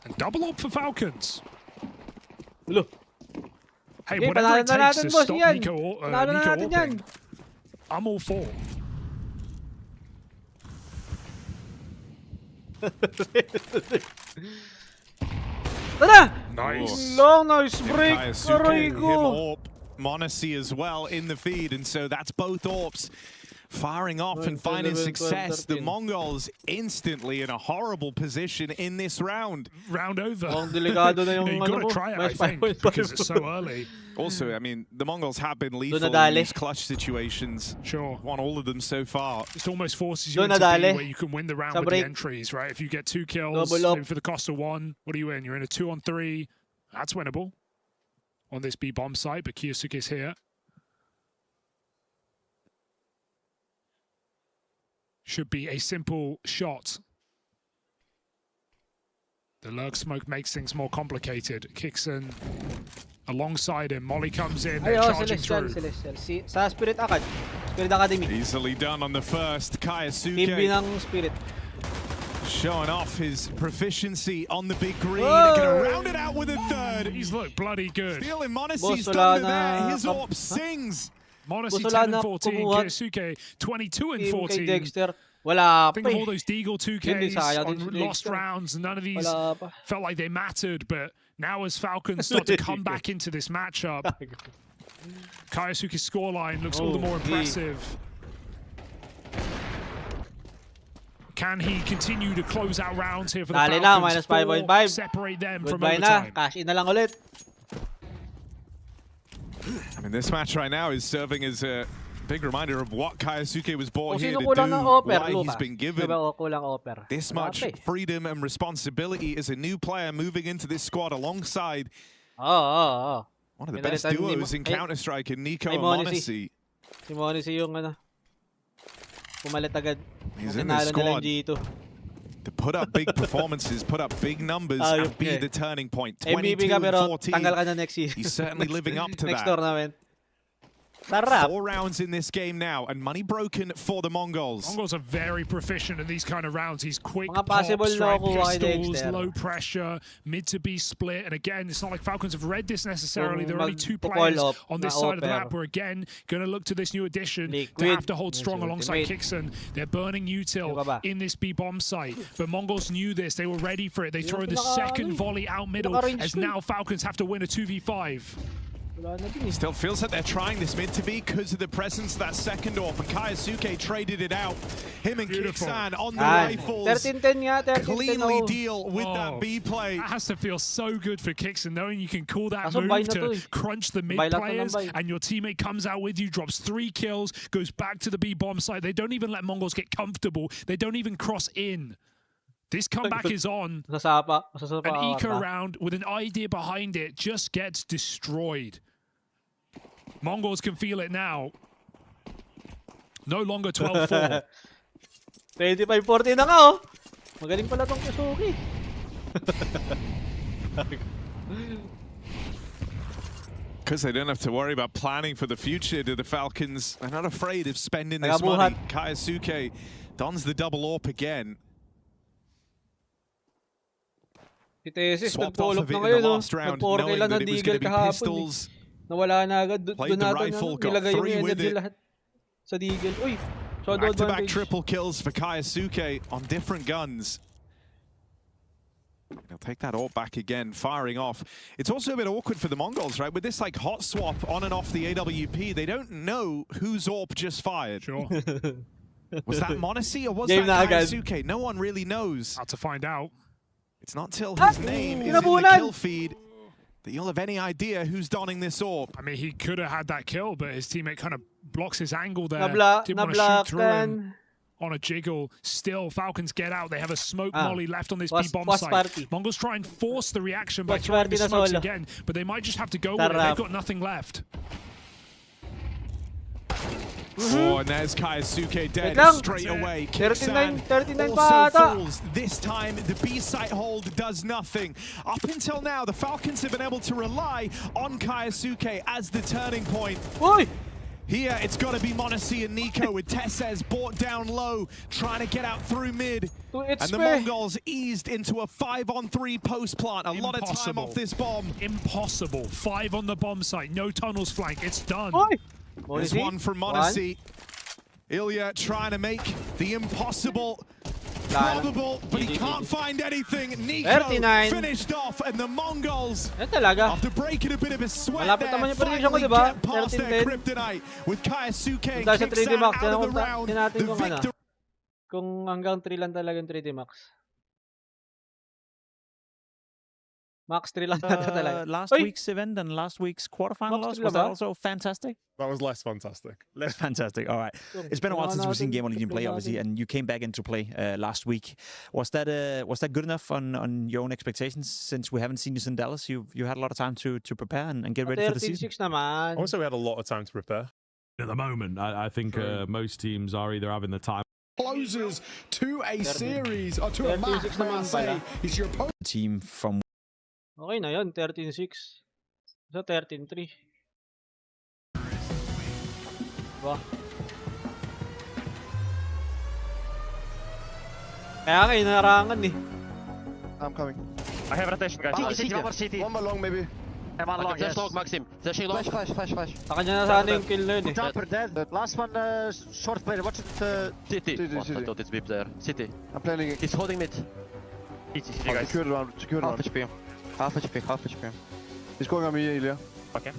And double up for Falcons.
Look.
Hey, whatever it takes to stop Nico AWPing, I'm all for. Nice.
Long nice break. Aray ko.
Monacy as well in the feed, and so that's both AWPs firing off and finding success. The Mongols instantly in a horrible position in this round.
Round over.
You've got
to try it, I think, because it's so early.
Also, I mean, the Mongols have been lethal in these clutch situations.
Sure.
Won all of them so far.
It almost forces you into B where you can win the round with the entries, right? If you get 2 kills, maybe for the cost of 1, what are you in? You're in a 2-on-3. That's winnable on this B bomb site, but Kiyosuke's here. Should be a simple shot. The lurk smoke makes things more complicated. Kixan alongside him. Molly comes in. They're charging through.
Sa Spirit Acad. Spirit Academy.
Easily done on the first. Kaisuke.
Team B ng Spirit.
Showing off his proficiency on the big green. Gonna round it out with a third.
He's looked bloody good.
Feeling Monacy's thunder there. His AWP sings.
Monacy 10-14, Kiyosuke 22-14.
Wala
Think of all those Deagle 2Ks on lost rounds. None of these felt like they mattered, but now as Falcons start to come back into this matchup, Kiyosuke's scoreline looks all the more impressive. Can he continue to close out rounds here for the Falcons?
Minus 5.5.
Separate them from overtime.
Cash in na lang ulit.
I mean, this match right now is serving as a big reminder of what Kaisuke was brought here to do, why he's been given this much freedom and responsibility as a new player moving into this squad alongside one of the best duos in Counter-Strike, and Nico and Monacy.
Si Monacy yung pumalit agad.
He's in the squad to put up big performances, put up big numbers, and be the turning point. 22-14. He's certainly living up to that.
Tournament.
4 rounds in this game now, and money broken for the Mongols.
Mongols are very proficient in these kind of rounds. He's quick pops, right, pistols, low pressure, mid to B split. And again, it's not like Falcons have read this necessarily. There are only 2 players on this side of the map. We're again going to look to this new addition to have to hold strong alongside Kixan. They're burning util in this B bomb site. But Mongols knew this. They were ready for it. They throw the second volley out middle as now Falcons have to win a 2v5.
Still feels like they're trying this mid to be because of the presence of that second AWP, and Kaisuke traded it out. Him and Kixan on the rifles. Cleanly deal with that B play.
That has to feel so good for Kixan, knowing you can call that move to crunch the mid players, and your teammate comes out with you, drops 3 kills, goes back to the B bomb site. They don't even let Mongols get comfortable. They don't even cross in. This comeback is on. An eco round with an idea behind it just gets destroyed. Mongols can feel it now. No longer 12-4.
25-40 na nga, oh. Magaling pala tong Yasuki.
Because they don't have to worry about planning for the future, do the Falcons? They're not afraid of spending this money. Kaisuke dons the double AWP again.
Swapped off of it in the last round, knowing that it was going to be pistols. Nawala na agad.
Played the rifle, got 3 with it.
Sa Deagle. Uy,
back-to-back triple kills for Kaisuke on different guns. He'll take that AWP back again, firing off. It's also a bit awkward for the Mongols, right? With this like hot swap on and off the AWP, they don't know whose AWP just fired.
Sure.
Was that Monacy or was that Kaisuke? No one really knows.
How to find out.
It's not till his name is in the kill feed that you'll have any idea who's donning this AWP.
I mean, he could have had that kill, but his teammate kind of blocks his angle there. Didn't want to shoot through him. On a jiggle, still Falcons get out. They have a smoke molly left on this B bomb site. Mongols try and force the reaction by throwing the smokes again, but they might just have to go with it. They've got nothing left.
Oh, and there's Kaisuke dead straight away.
39
also falls. This time, the B site hold does nothing. Up until now, the Falcons have been able to rely on Kaisuke as the turning point.
Oi!
Here, it's got to be Monacy and Nico with Tesses brought down low, trying to get out through mid. And the Mongols eased into a 5-on-3 post plant. A lot of time off this bomb.
Impossible. 5 on the bomb site. No tunnels flank. It's done.
There's one from Monacy. Ilya trying to make the impossible probable, but he can't find anything. Nico finished off, and the Mongols, after breaking a bit of a sweat there, finally get past their kryptonite with Kaisuke and kicks out of the round. The victory.
Kung hanggang 3 lang talaga yung 3D Max. Max 3 lang talaga.
Last week's event and last week's quarterfinal loss, was that also fantastic?
That was less fantastic.
Less fantastic, all right. It's been a while since we've seen Game On Legion play, obviously, and you came back into play last week. Was that good enough on your own expectations, since we haven't seen you since Dallas? You had a lot of time to prepare and get ready for the season.
Also, we had a lot of time to prepare.
At the moment, I think most teams are either having the time.
Closes to a series, or to a match, may I say. Is your opponent.
Team from.
Okay na yun, 13-6. So 13-3. Diba? Kaya nga inarangan eh.
I'm coming.
I have rotation, guys.
CT. One more long, maybe.
One long, yes. Maxim.
Flash.
Sa kanya na sana yung kill na yun eh.
Jumper dead. Last one, short player. Watch it. CT. I thought it's beep there. CT.
I'm planning it.
He's holding mid. CT, guys.
Secure round.
Half HP.
He's going on me, Ilya.
Okay.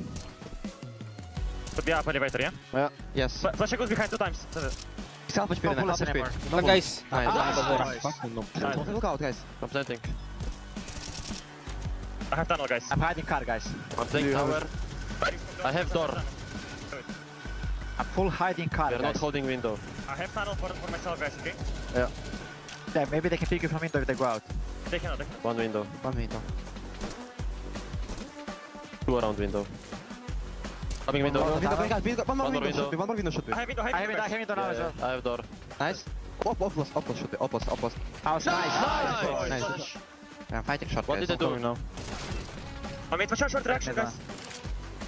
Could be up elevator, yeah?
Yeah.
Yes. Flash goes behind 2 times.
He's half HP.
Half HP.
Lang guys.
Nice.
Look out, guys.
I'm planting. I have tunnel, guys.
I'm hiding car, guys.
I'm playing tower. I have door.
I'm full hiding car,
They're not holding window. I have tunnel for myself, guys, okay?
Yeah, maybe they can pick you from window if they go out.
They cannot. One window. 2 around window. Coming window.
One more window should be.
I have window now as well. I have door.
Nice. Opposite should be. Opposite. House, nice. I'm fighting short.
What did they do?
Now.
I'm in short reaction, guys.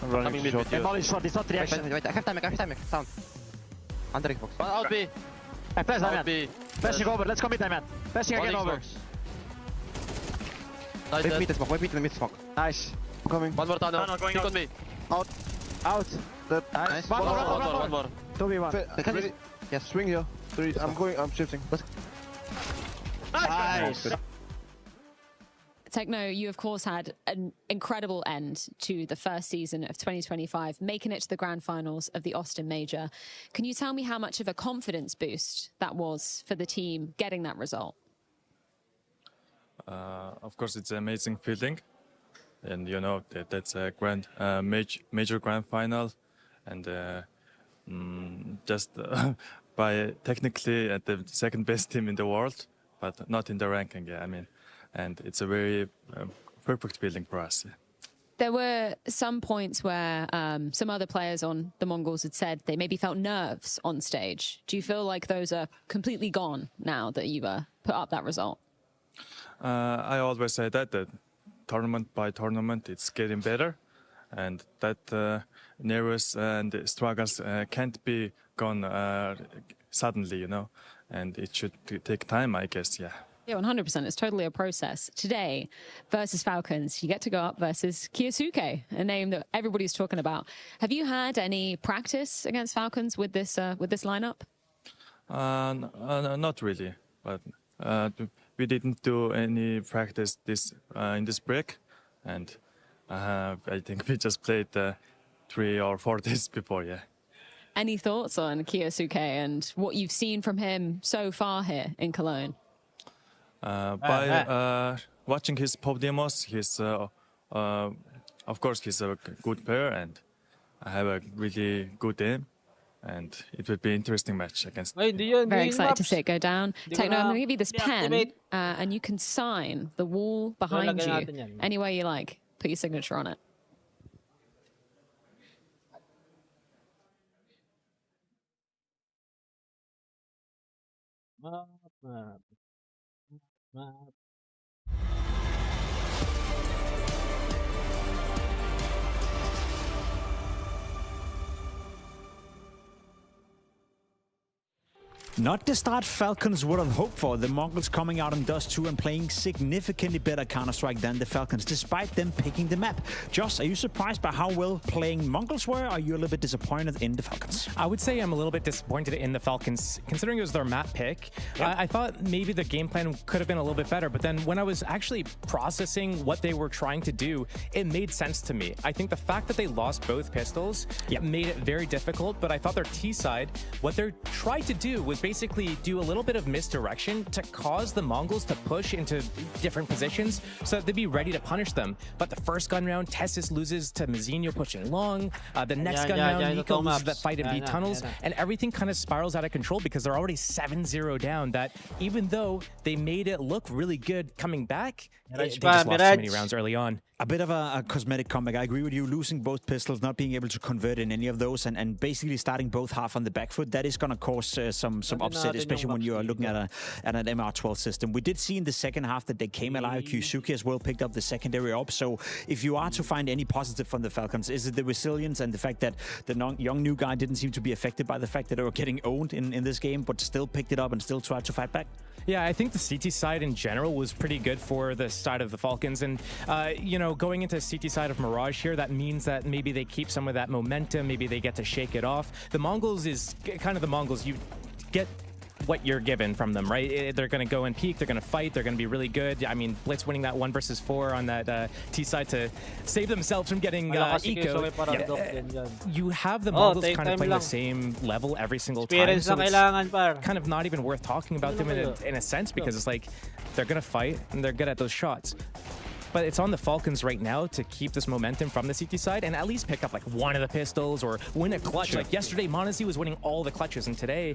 I'm running
mid.
Molly short, it's not reaction. Wait, I have time. Sound. Under Xbox.
One out B.
Hey, flash Damian. Flashing over, let's commit Damian. Flashing again over. Wait mid smoke. Nice. I'm coming.
One more tunnel. Going on me.
Out.
Nice. One more.
2v1. Yes. Swing here. 3. I'm shifting.
Nice.
Techno, you of course had an incredible end to the first season of 2025, making it to the grand finals of the Austin Major. Can you tell me how much of a confidence boost that was for the team getting that result?
Of course, it's an amazing feeling, and you know that's a major grand final, and just by technically at the second best team in the world, but not in the ranking. Yeah, I mean. And it's a very perfect feeling for us.
There were some points where some other players on the Mongols had said they maybe felt nerves on stage. Do you feel like those are completely gone now that you put up that result?
I always say that tournament by tournament, it's getting better, and that nervous and struggles can't be gone suddenly, you know, and it should take time, I guess, yeah.
Yeah, 100%. It's totally a process. Today, versus Falcons, you get to go up versus Kyosuke, a name that everybody's talking about. Have you had any practice against Falcons with this lineup?
Not really, but we didn't do any practice in this break, and I think we just played 3 or 4 days before, yeah.
Any thoughts on Kyosuke and what you've seen from him so far here in Cologne?
By watching his pop demos, of course he's a good player and I have a really good aim, and it would be an interesting match against.
Very excited to see it go down. Techno, I'm going to give you this pen, and you can sign the wall behind you any way you like. Put your signature on it.
Not the start Falcons would have hoped for. The Mongols coming out in Dust 2 and playing significantly better Counter-Strike than the Falcons, despite them picking the map. Josh, are you surprised by how well playing Mongols were, or are you a little bit disappointed in the Falcons?
I would say I'm a little bit disappointed in the Falcons, considering it was their map pick. Yep. I thought maybe the game plan could have been a little bit better, but then when I was actually processing what they were trying to do, it made sense to me. I think the fact that they lost both pistols made it very difficult, but I thought their T side, what they tried to do was basically do a little bit of misdirection to cause the Mongols to push into different positions so that they'd be ready to punish them. But the first gun round, Tessis loses to Mizinho pushing long. The next gun round, Nico loses that fight in B tunnels, and everything kind of spirals out of control because they're already 7-0 down. That even though they made it look really good coming back, they just lost too many rounds early on.
A bit of a cosmetic comeback. I agree with you. Losing both pistols, not being able to convert in any of those, and basically starting both half on the back foot, that is going to cause some upset, especially when you are looking at an MR12 system. We did see in the second half that they came alive. Kyosuke as well picked up the secondary op. So if you are to find any positive from the Falcons, is it the resilience and the fact that the young new guy didn't seem to be affected by the fact that they were getting owned in this game, but still picked it up and still tried to fight back?
Yeah, I think the CT side in general was pretty good for the side of the Falcons. And, you know, going into the CT side of Mirage here, that means that maybe they keep some of that momentum. Maybe they get to shake it off. The Mongols is kind of the Mongols. You get what you're given from them, right? They're going to go and peak. They're going to fight. They're going to be really good. I mean, Blitz winning that 1 versus 4 on that T side to save themselves from getting eco. You have the Mongols kind of playing the same level every single time. So it's kind of not even worth talking about them in a sense, because it's like they're going to fight and they're good at those shots. But it's on the Falcons right now to keep this momentum from the CT side and at least pick up like one of the pistols or win a clutch. Like yesterday, Monesi was winning all the clutches, and today,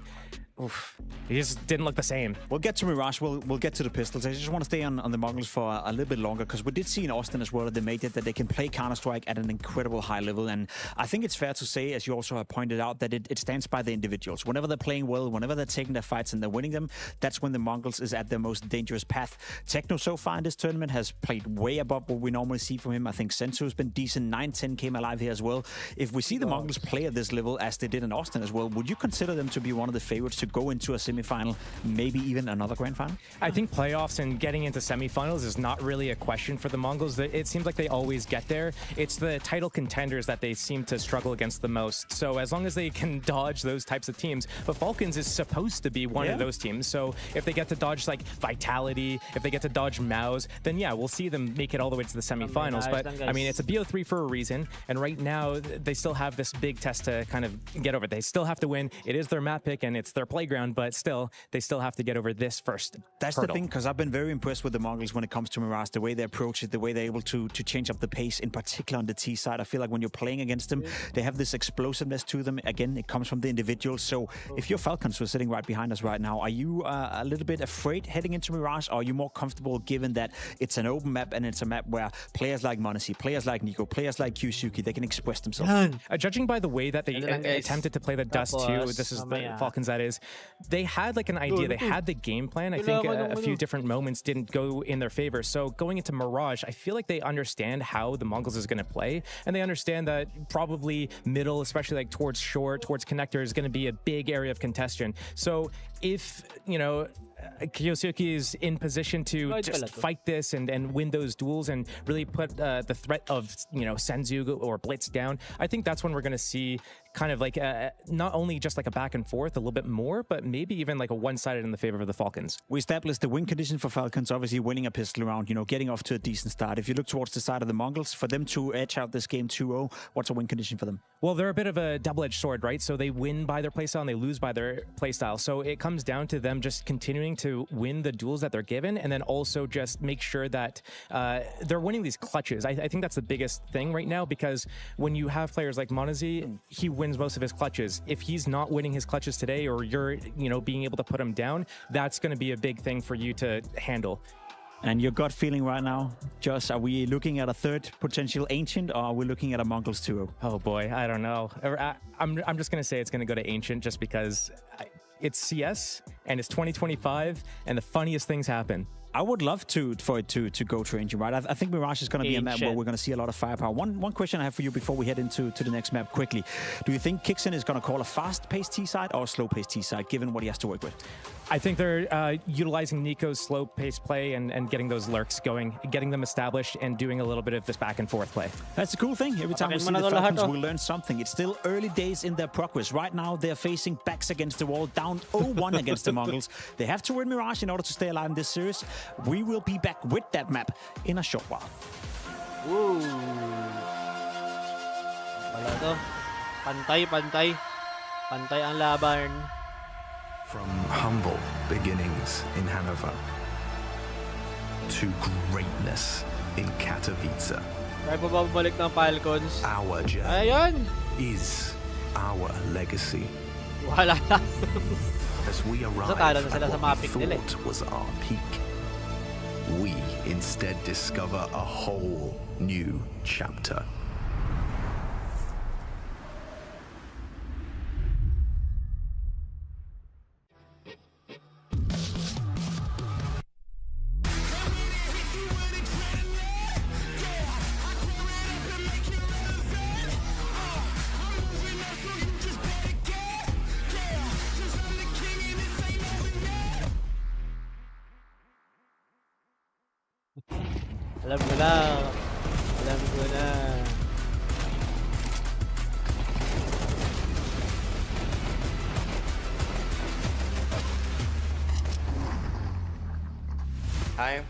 oof, he just didn't look the same.
We'll get to Mirage. We'll get to the pistols. I just want to stay on the Mongols for a little bit longer, because we did see in Austin as well that they made it that they can play Counter-Strike at an incredible high level. And I think it's fair to say, as you also have pointed out, that it stands by the individuals. Whenever they're playing well, whenever they're taking their fights and they're winning them, that's when the Mongols is at their most dangerous path. Techno so far in this tournament has played way above what we normally see from him. I think Sensu has been decent. 9-10 came alive here as well. If we see the Mongols play at this level as they did in Austin as well, would you consider them to be one of the favorites to go into a semifinal, maybe even another grand final?
I think playoffs and getting into semifinals is not really a question for the Mongols. It seems like they always get there. It's the title contenders that they seem to struggle against the most. So as long as they can dodge those types of teams, but Falcons is supposed to be one of those teams. So if they get to dodge like Vitality, if they get to dodge Maus, then yeah, we'll see them make it all the way to the semifinals. But I mean, it's a BO3 for a reason, and right now they still have this big test to kind of get over. They still have to win. It is their map pick and it's their playground, but still, they still have to get over this first
That's
hurdle.
The thing, because I've been very impressed with the Mongols when it comes to Mirage, the way they approach it, the way they're able to change up the pace, in particular on the T side. I feel like when you're playing against them, they have this explosiveness to them. Again, it comes from the individuals. So if you're Falcons, who are sitting right behind us right now, are you a little bit afraid heading into Mirage, or are you more comfortable given that it's an open map and and it's a map where players like m0NESY, players like Nico, players like QSuki, they can express themselves.
Judging by the way that they attempted to play the Dust too, this is the Falcons that is, they had like an idea, they had the game plan. I think a few different moments didn't go in their favor. So going into Mirage, I feel like they understand how the Mongols is going to play, and they understand that probably middle, especially like towards short, towards connector, is going to be a big area of contention. So if, you know, Kyosuke is in position to just fight this and win those duels and really put the threat of, you know, Senzu or Blitz down, I think that's when we're going to see kind of like not only just like a back and forth a little bit more, but maybe even like a one-sided in the favor of the Falcons.
We established the win condition for Falcons, obviously winning a pistol round, you know, getting off to a decent start. If you look towards the side of the Mongols, for them to edge out this game 2-0, what's a win condition for them?
Well, they're a bit of a double-edged sword, right? So they win by their playstyle and they lose by their playstyle. So it comes down to them just continuing to win the duels that they're given, and then also just make sure that they're winning these clutches. I think that's the biggest thing right now, because when you have players like m0NESY, he wins most of his clutches. If he's not winning his clutches today, or you're, you know, being able to put him down, that's going to be a big thing for you to handle.
And your gut feeling right now, Josh, are we looking at a third potential Ancient, or are we looking at a Mongols 2-0?
Oh boy, I don't know. I'm just going to say it's going to go to Ancient, just because it's CS and it's 2025 and the funniest things happen.
I would love for it to go to Ancient, right? I think Mirage is going to be a map where we're going to see a lot of firepower. One question I have for you before we head into the next map quickly. Do you think Kixen is going to call a fast-paced T-side or a slow-paced T-side, given what he has to work with?
I think they're utilizing Nico's slow-paced play and getting those lurks going, getting them established, and doing a little bit of this back-and-forth play.
That's the cool thing. Every time we see the Falcons, we learn something. It's still early days in their progress. Right now, they're facing backs against the wall, down 0-1 against the Mongols. They have to win Mirage in order to stay alive in this series. We will be back with that map in a short while.
Woo! Wala to. Pantay ang laban.
From humble beginnings in Hanover to greatness in Katowice,
Kaya pa babalik ng Falcons.
our journey
Ayun!
is our legacy.
Wala na.
As we arrive
Natalo na
at
sila sa
what we
mapping nila
thought was our peak, we instead discover a whole new chapter.
Alam ko lang. Alam ko na.
Hi,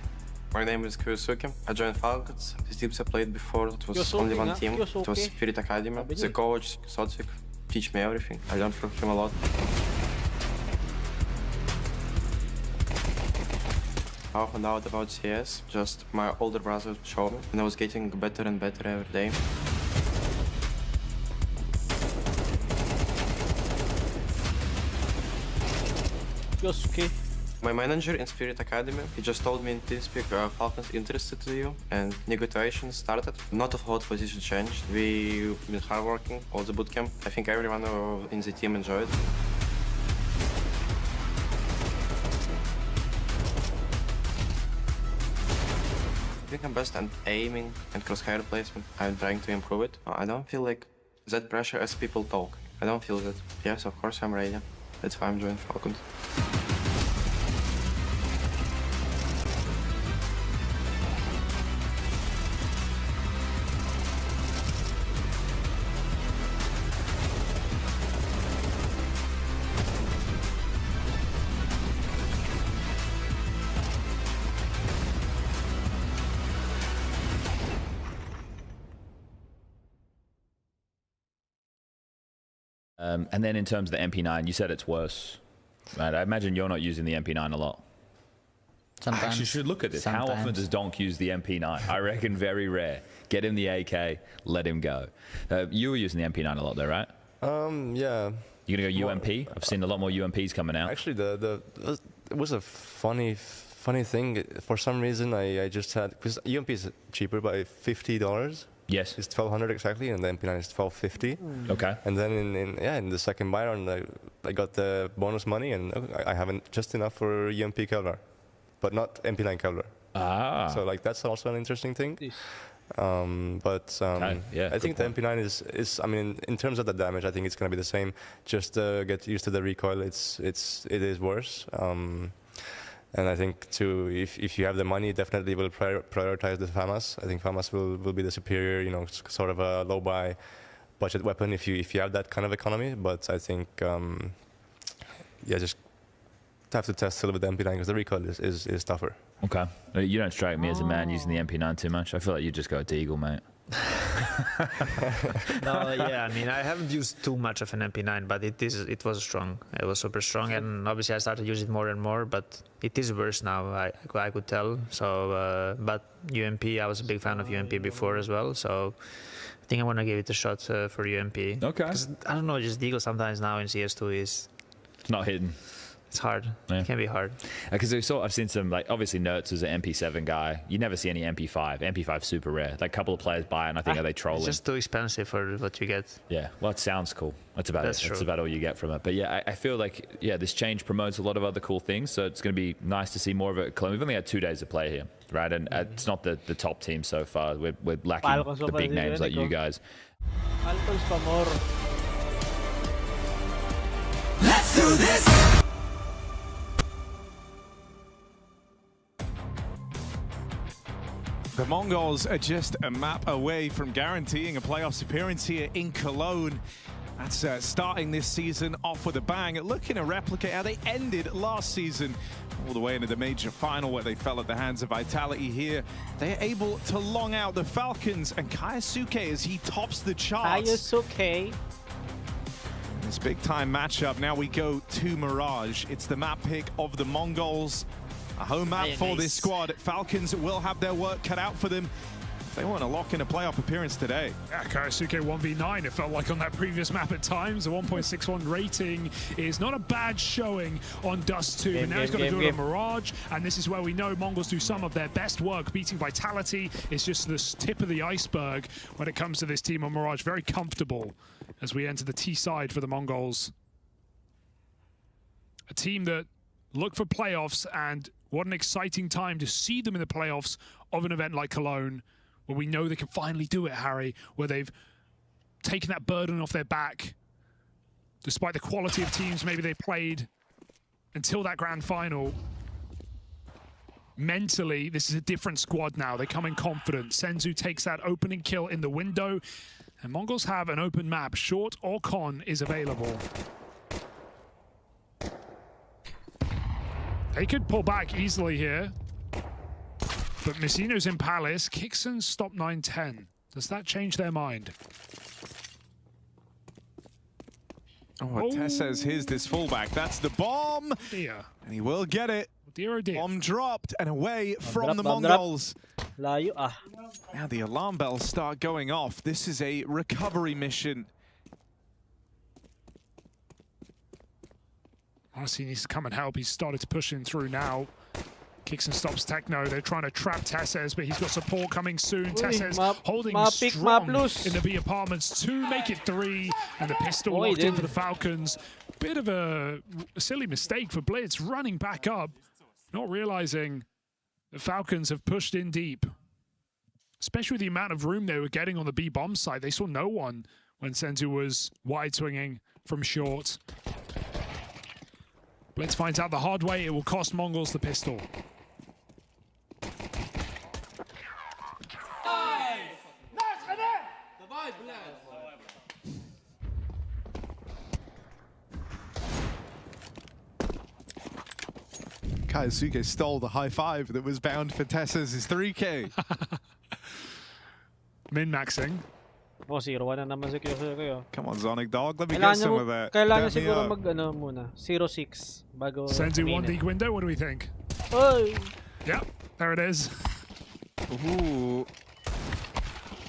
my name is Kyosuke. I joined Falcons. These teams I played before, it was only one team. It was Spirit Academy. The coach, Sotsik, teach me everything. I learned from him a lot. How I found out about CS, just my older brother showed me, and I was getting better and better every day.
Yosuke.
My manager in Spirit Academy, he just told me in TeamSpeak Falcons interested in you, and negotiations started. Not of what position changed. We've been hardworking all the bootcamp. I think everyone in the team enjoyed. I think I'm best at aiming and crosshair placement. I'm trying to improve it. I don't feel like that pressure as people talk. I don't feel that. Yes, of course I'm ready. That's why I'm joining Falcons.
And then in terms of the MP9, you said it's worse. Right? I imagine you're not using the MP9 a lot.
Sometimes.
Actually, you should look at this. Sometimes. How often does Donk use the MP9? I reckon very rare. Get him the AK, let him go. You were using the MP9 a lot though, right?
Yeah.
You're gonna go UMP? I've seen a lot more UMPs coming out.
Actually, it was a funny
funny thing, for some reason I just had, because EMP is cheaper by $50.
Yes.
It's 1,200 exactly, and the MP9 is 1,250.
Okay.
And then in the second buy round, I got the bonus money, and I haven't just enough for EMP Kevlar, but not MP9 Kevlar.
Ah.
So like that's also an interesting thing.
Yeah,
I think the MP9 is I mean, in terms of the damage, I think it's gonna be the same. Just get used to the recoil. It is worse. And I think too, if you have the money, definitely will prioritize the FAMAS. I think FAMAS will be the superior, you know, sort of a low buy budget weapon if you have that kind of economy. But I think yeah, just have to test a little bit the MP9 because the recoil is tougher.
Okay. You don't strike me as a man using the MP9 too much. I feel like you just go Deagle, mate.
No, yeah, I mean, I haven't used too much of an MP9, but it was strong. It was super strong, and obviously I started to use it more and more, but it is worse now, I could tell. So, but UMP, I was a big fan of UMP before as well, so I think I want to give it a shot for UMP.
Okay.
Because, I don't know, just Deagle sometimes now in CS2 is...
It's not hidden.
It's hard.
Yeah.
It can be hard.
Because I've seen some, like, obviously Nertz was an MP7 guy. You never see any MP5. MP5's super rare. Like, a couple of players buy it, and I think are they trolling?
It's just too expensive for what you get.
Yeah, well, it sounds cool. That's about it.
True.
That's about all you get from it. But yeah, I feel like, yeah, this change promotes a lot of other cool things, so it's going to be nice to see more of it. We've only had 2 days to play here, right? And it's not the top team so far. We're lacking the big names like you guys.
Let's do this!
The Mongols are just a map away from guaranteeing a playoffs appearance here in Cologne. That's starting this season off with a bang, looking to replicate how they ended last season, all the way into the major final where they fell at the hands of Vitality. Here they're able to long out the Falcons and Kaisuke as he tops the charts.
Kaisuke.
This big time matchup, now we go to Mirage. It's the map pick of the Mongols. A home map for this squad. Falcons will have their work cut out for them if they want to lock in a playoff appearance today.
Yeah, Kaisuke 1v9, it felt like on that previous map at times. A 1.61 rating is not a bad showing on Dust 2, but now he's got to do it on Mirage, and this is where we know Mongols do some of their best work. Beating Vitality is just the tip of the iceberg when it comes to this team on Mirage. Very comfortable as we enter the T side for the Mongols. A team that look for playoffs, and what an exciting time to see them in the playoffs of an event like Cologne, where we know they can finally do it, Harry, where they've taken that burden off their back, despite the quality of teams maybe they played until that grand final. Mentally, this is a different squad now. They come in confident. Senzu takes that opening kill in the window, and Mongols have an open map. Short or con is available. They could pull back easily here, but Messino's in Palace. Kixon stopped 9-10. Does that change their mind?
Oh, Tess says here's this fullback. That's the bomb.
Dear.
And he will get it.
Dear, oh dear.
Bomb dropped and away from the Mongols. Now the alarm bells start going off. This is a recovery mission.
Honestly, he needs to come and help. He's started to push in through now. Kicks and stops Techno. They're trying to trap Tesses, but he's got support coming soon. Tesses holding strong in the B apartments. 2, make it 3, and the pistol locked in for the Falcons. Bit of a silly mistake for Blitz, running back up, not realizing the Falcons have pushed in deep. Especially with the amount of room they were getting on the B bomb side. They saw no one when Senzu was wide swinging from short. Blitz finds out the hard way. It will cost Mongols the pistol.
Kaisuke stole the high five that was bound for Tessa's 3K.
Min-maxing.
Oh, 0-1 na naman si Kyosuke.
Come on, Zonic Dog. Let me get some of that.
Kailangan siguro mag-ano muna. 0-6 bago.
Senzu 1D window. What do we think?
Oh.
Yep, there it is.
Ooh.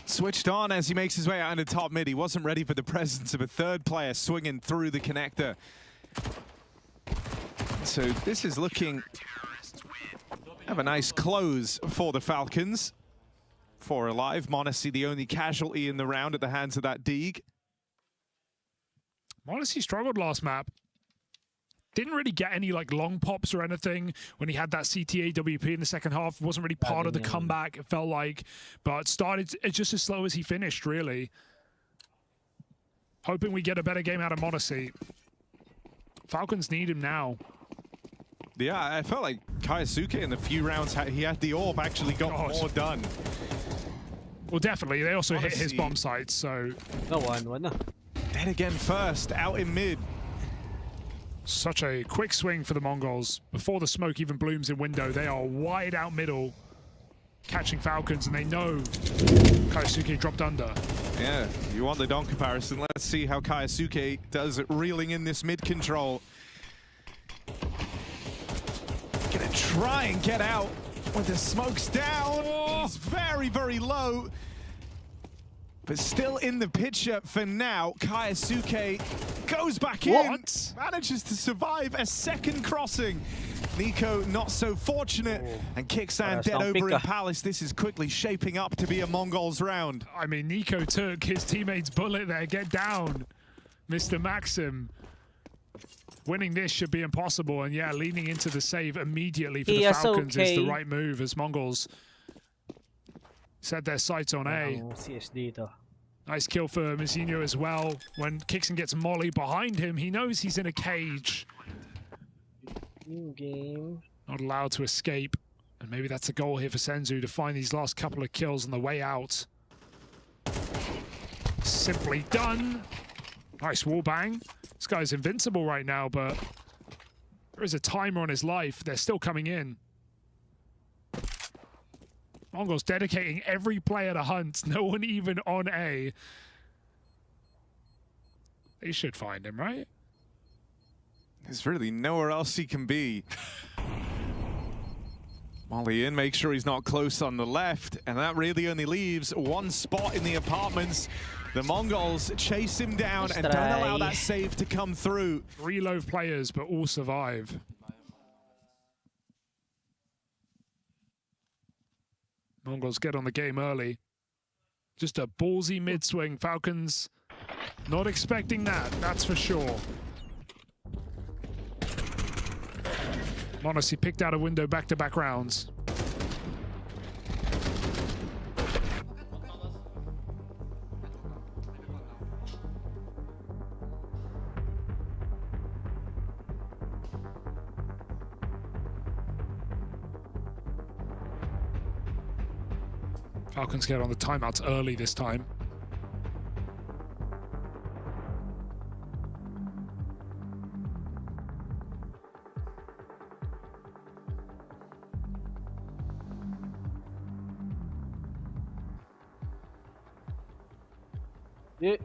Switched on as he makes his way out into top mid. He wasn't ready for the presence of a third player swinging through the connector. So this is looking Have a nice close for the Falcons. 4 alive. m0NESY the only casualty in the round at the hands of that Deeg.
m0NESY struggled last map. Didn't really get any like long pops or anything when he had that CTA WP in the second half. Wasn't really part of the comeback, it felt like. But started just as slow as he finished, really. Hoping we get a better game out of m0NESY. Falcons need him now.
Yeah, I felt like Kaisuke in the few rounds he had the AWP actually got more done.
Well, definitely. They also hit his bomb sites, so...
Dead again first, out in mid.
Such a quick swing for the Mongols. Before the smoke even blooms in window, they are wide out middle, catching Falcons, and they know Kaisuke dropped under.
Yeah, you want the Don comparison. Let's see how Kaisuke does it, reeling in this mid control. Gonna try and get out with the smokes down. He's very, very low. But still in the picture for now. Kaisuke goes back in. Manages to survive a second crossing. Nico not so fortunate. And Kicksan dead over in Palace. This is quickly shaping up to be a Mongols round.
I mean, Nico took his teammate's bullet there. Get down, Mr. Maxim. Winning this should be impossible. And yeah, leaning into the save immediately for the Falcons is the right move as Mongols set their sights on A. Nice kill for Mizinho as well. When Kicksan gets Molly behind him, he knows he's in a cage. Not allowed to escape. And maybe that's a goal here for Senzu to find these last couple of kills on the way out. Simply done. Nice wallbang. This guy's invincible right now, but there is a timer on his life. They're still coming in. Mongols dedicating every player to hunt. No one even on A. They should find him, right?
There's really nowhere else he can be. Molly in, make sure he's not close on the left. And that really only leaves one spot in the apartments. The Mongols chase him down and don't allow that save to come through.
3 low players, but all survive. Mongols get on the game early. Just a ballsy mid-swing. Falcons not expecting that, that's for sure. m0NESY picked out a window back-to-back rounds. Falcons get on the timeouts early this time.
Yeah.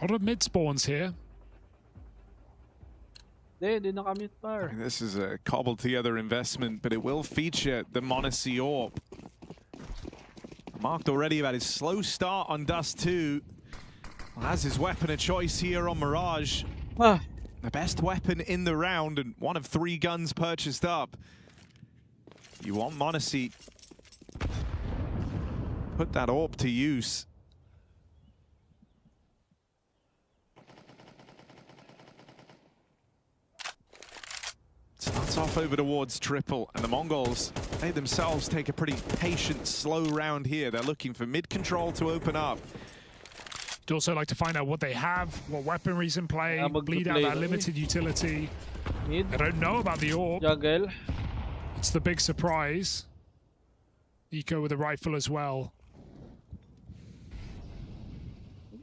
A lot of mid spawns here.
This is a cobbled together investment, but it will feature the m0NESY AWP. Marked already about his slow start on Dust 2. Has his weapon of choice here on Mirage. The best weapon in the round and one of 3 guns purchased up. You want m0NESY. Put that AWP to use. Starts off over towards triple, and the Mongols, they themselves take a pretty patient, slow round here. They're looking for mid-control to open up.
I'd also like to find out what they have, what weaponry's in play, bleed out that limited utility. I don't know about the AWP. It's the big surprise. Eco with a rifle as well.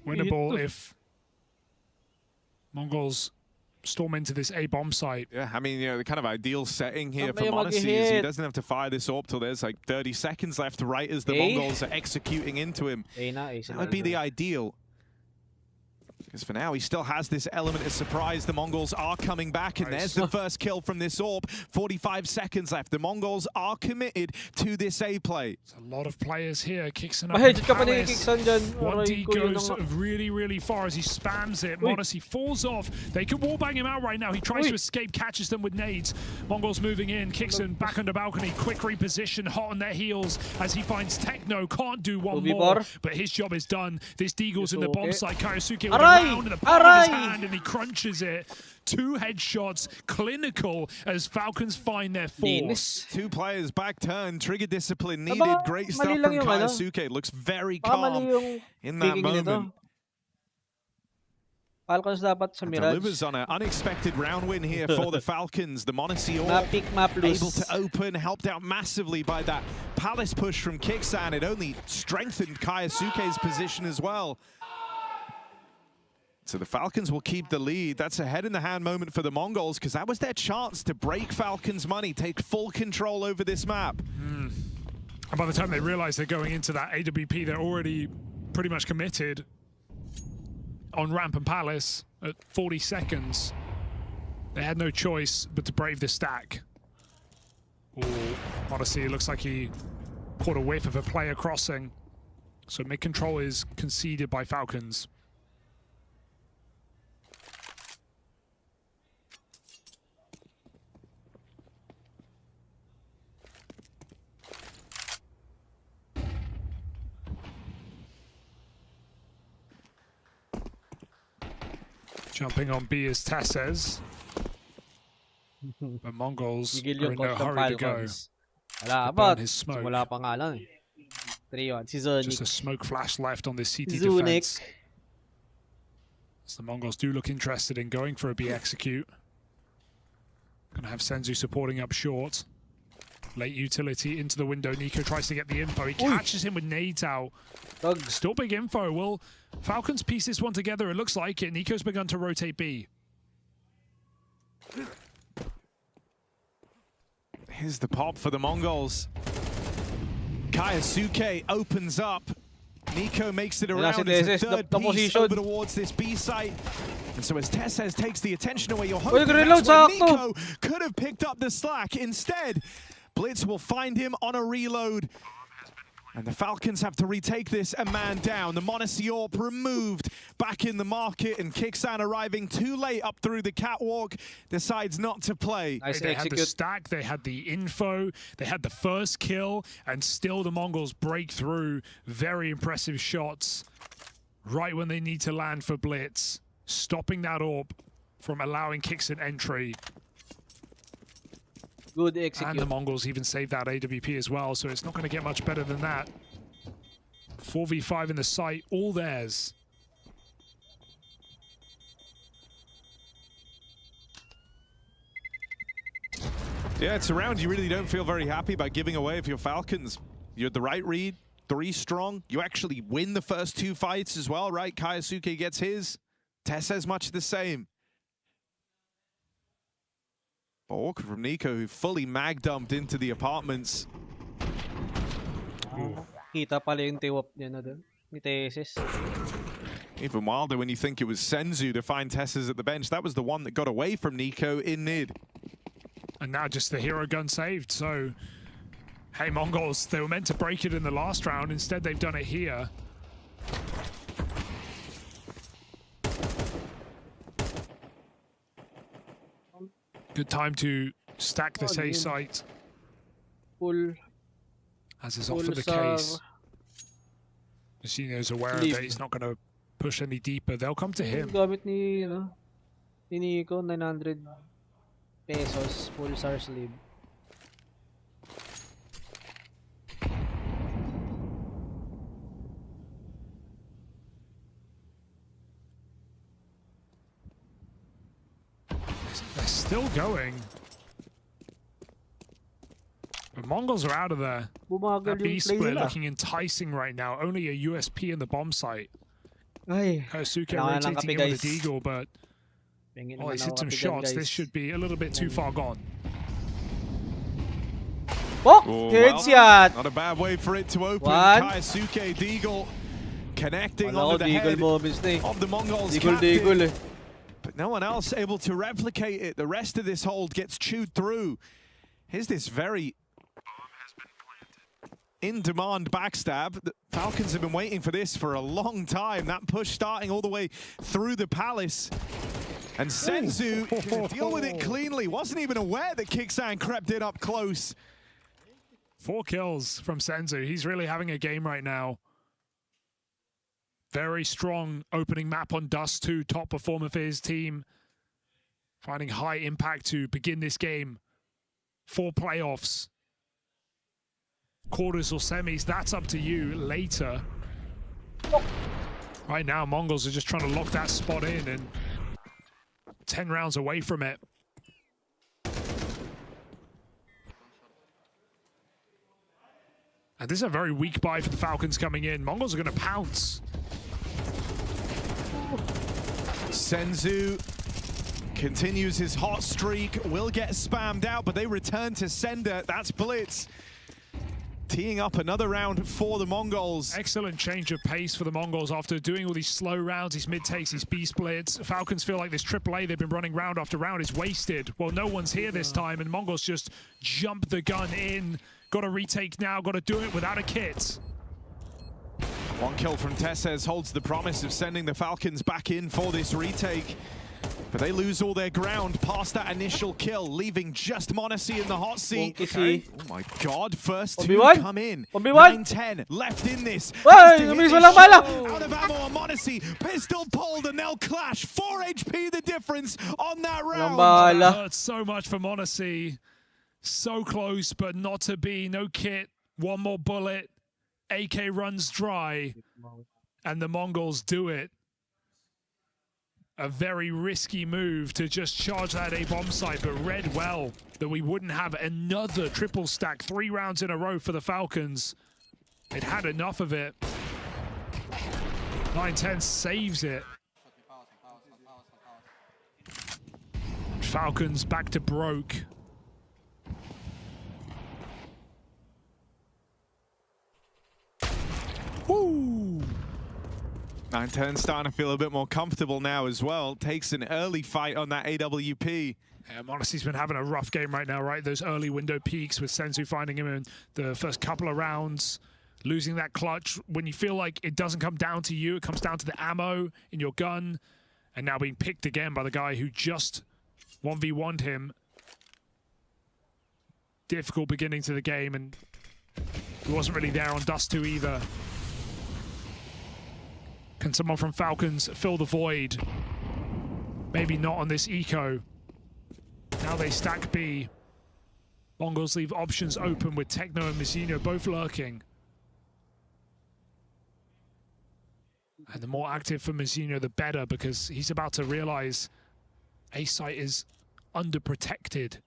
Winnable if Mongols storm into this A bomb site.
Yeah, I mean, you know, the kind of ideal setting here for m0NESY is he doesn't have to fire this AWP till there's like 30 seconds left, right as the Mongols are executing into him. That would be the ideal. Because for now, he still has this element of surprise. The Mongols are coming back, and there's the first kill from this AWP. 45 seconds left. The Mongols are committed to this A play.
There's a lot of players here. Kixon up in Palace. 1D goes really, really far as he spams it. m0NESY falls off. They can wallbang him out right now. He tries to escape, catches them with nades. Mongols moving in. Kixon back under balcony. Quick reposition, hot on their heels as he finds Techno. Can't do one more, but his job is done. This Deagle's in the bomb site. Kaiosuke with a round in the palm of his hand, and he crunches it. 2 headshots, clinical as Falcons find their force.
2 players back turn, trigger discipline needed. Great stuff from Kaiosuke. Looks very calm in that moment.
Falcons dapat sa Mirage.
Delivers on an unexpected round win here for the Falcons. The m0NESY able to open, helped out massively by that Palace push from Kixan. It only strengthened Kaiosuke's position as well. So the Falcons will keep the lead. That's a head-in-the-hand moment for the Mongols, because that was their chance to break Falcons' money, take full control over this map.
And by the time they realize they're going into that AWP, they're already pretty much committed on Ramp and Palace at 40 seconds. They had no choice but to brave the stack. Honestly, it looks like he caught a whiff of a player crossing. So mid-control is conceded by Falcons. Jumping on B is Tesses. The Mongols are in no hurry to go. Burn his smoke.
Wala pa nga lang. 3-1. Si Zunic.
Just a smoke flash left on this CT defense. So the Mongols do look interested in going for a B execute. Gonna have Senzu supporting up short. Late utility into the window. Nico tries to get the info. He catches him with nades out. Still big info. Will Falcons piece this one together? It looks like it. Nico's begun to rotate B.
Here's the pop for the Mongols. Kaiosuke opens up. Nico makes it around. It's a third piece over towards this B site. And so as Tesses takes the attention away, you're hoping that's where Nico could have picked up the slack. Instead, Blitz will find him on a reload. And the Falcons have to retake this a man down. The m0NESY AWP removed back in the market, and Kixan arriving too late up through the catwalk decides not to play.
They had the stack, they had the info, they had the first kill, and still the Mongols break through. Very impressive shots right when they need to land for Blitz, stopping that AWP from allowing Kixan entry.
Good execute.
And the Mongols even saved that AWP as well, so it's not going to get much better than that. 4v5 in the site, all theirs.
Yeah, it's a round you really don't feel very happy about giving away if you're Falcons. You had the right read, 3 strong. You actually win the first 2 fights as well, right? Kaiosuke gets his. Tesses much the same. Awkward from Nico, who fully mag dumped into the apartments.
Kita pala yung tiwap niya na dun. Ni Tesses.
Even wilder when you think it was Senzu to find Tesses at the bench. That was the one that got away from Nico in mid.
And now just the hero gun saved. So, hey, Mongols, they were meant to break it in the last round. Instead, they've done it here. Good time to stack this A site. As is often the case. Messino's aware of it. He's not going to push any deeper. They'll come to him.
Gamit ni Nico, 900 pesos, full SAR sleeve.
They're still going. The Mongols are out of there. That B split looking enticing right now. Only a USP in the bomb site. Kaiosuke rotating in with the Deagle, but he's hit some shots. This should be a little bit too far gone.
Oh, headshot!
Not a bad way for it to open. Kaiosuke, Deagle connecting on the head of the Mongols captain. But no one else able to replicate it. The rest of this hold gets chewed through. Here's this very in-demand backstab. The Falcons have been waiting for this for a long time. That push starting all the way through the palace. And Senzu can deal with it cleanly. Wasn't even aware that Kixan crept it up close.
4 kills from Senzu. He's really having a game right now. Very strong opening map on Dust 2, top performer for his team. Finding high impact to begin this game. 4 playoffs. Quarters or semis, that's up to you later. Right now, Mongols are just trying to lock that spot in and 10 rounds away from it. And this is a very weak buy for the Falcons coming in. Mongols are going to pounce.
Senzu continues his hot streak, will get spammed out, but they return to sender. That's Blitz. Teeing up another round for the Mongols.
Excellent change of pace for the Mongols after doing all these slow rounds, these mid-takes, these B-splits. Falcons feel like this AAA they've been running round after round is wasted. Well, no one's here this time, and Mongols just jump the gun in. Got to retake now, got to do it without a kit.
1 kill from Tesses holds the promise of sending the Falcons back in for this retake. But they lose all their ground past that initial kill, leaving just Monacy in the hot seat. Okay. Oh my god, first 2 come in. 9-10 left in this. Out of ammo on Monacy, pistol pulled and they'll clash. 4 HP the difference on that round.
That hurts so much for Monacy. So close, but not to be. No kit, 1 more bullet. AK runs dry, and the Mongols do it. A very risky move to just charge that A bomb site, but read well that we wouldn't have another triple stack 3 rounds in a row for the Falcons. It had enough of it. 9-10 saves it. Falcons back to broke.
Woo! 9-10 starting to feel a bit more comfortable now as well. Takes an early fight on that AWP.
Yeah, Monacy's been having a rough game right now, right? Those early window peaks with Senzu finding him in the first couple of rounds. Losing that clutch when you feel like it doesn't come down to you. It comes down to the ammo in your gun. And now being picked again by the guy who just 1v1'd him. Difficult beginning to the game, and he wasn't really there on Dust 2 either. Can someone from Falcons fill the void? Maybe not on this eco. Now they stack B. Mongols leave options open with Techno and Mizzino both lurking. And the more active for Mizzino, the better, because he's about to realize A site is underprotected.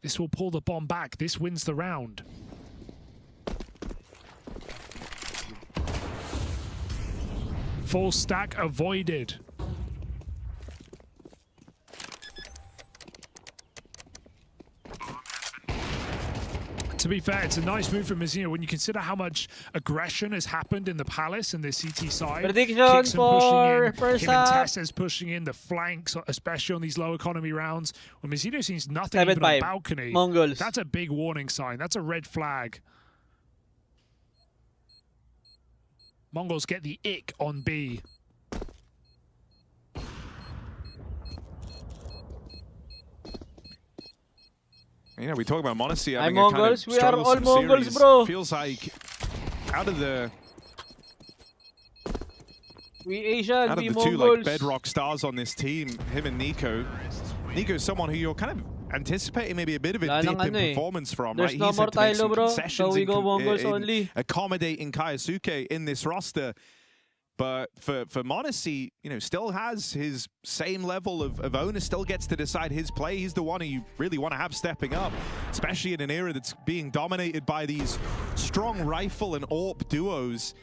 This will pull the bomb back. This wins the round. Full stack avoided. To be fair, it's a nice move from Mizzino when you consider how much aggression has happened in the Palace and the CT side.
Prediction for first half.
Tesses pushing in the flanks, especially on these low economy rounds. When Mizzino sees nothing even on balcony,
Mongols.
That's a big warning sign. That's a red flag. Mongols get the ick on B.
You know, we talk about Monacy
having Mongols. We are all Mongols, bro.
Feels like out of the
Asian,
out of the
Mongols.
2 like bedrock stars on this team, him and Nico. Nico's someone who you're kind of anticipating maybe a bit of a dip in performance from,
There's
right?
no
He's
more
had to make
Tylo,
some
bro.
concessions
So we go Mongols only.
accommodating Kaisuke in this roster. But for Monacy, you know, still has his same level of owner, still gets to decide his play. He's the one who you really want to have stepping up, especially in an era that's being dominated by these strong rifle and AWP duos.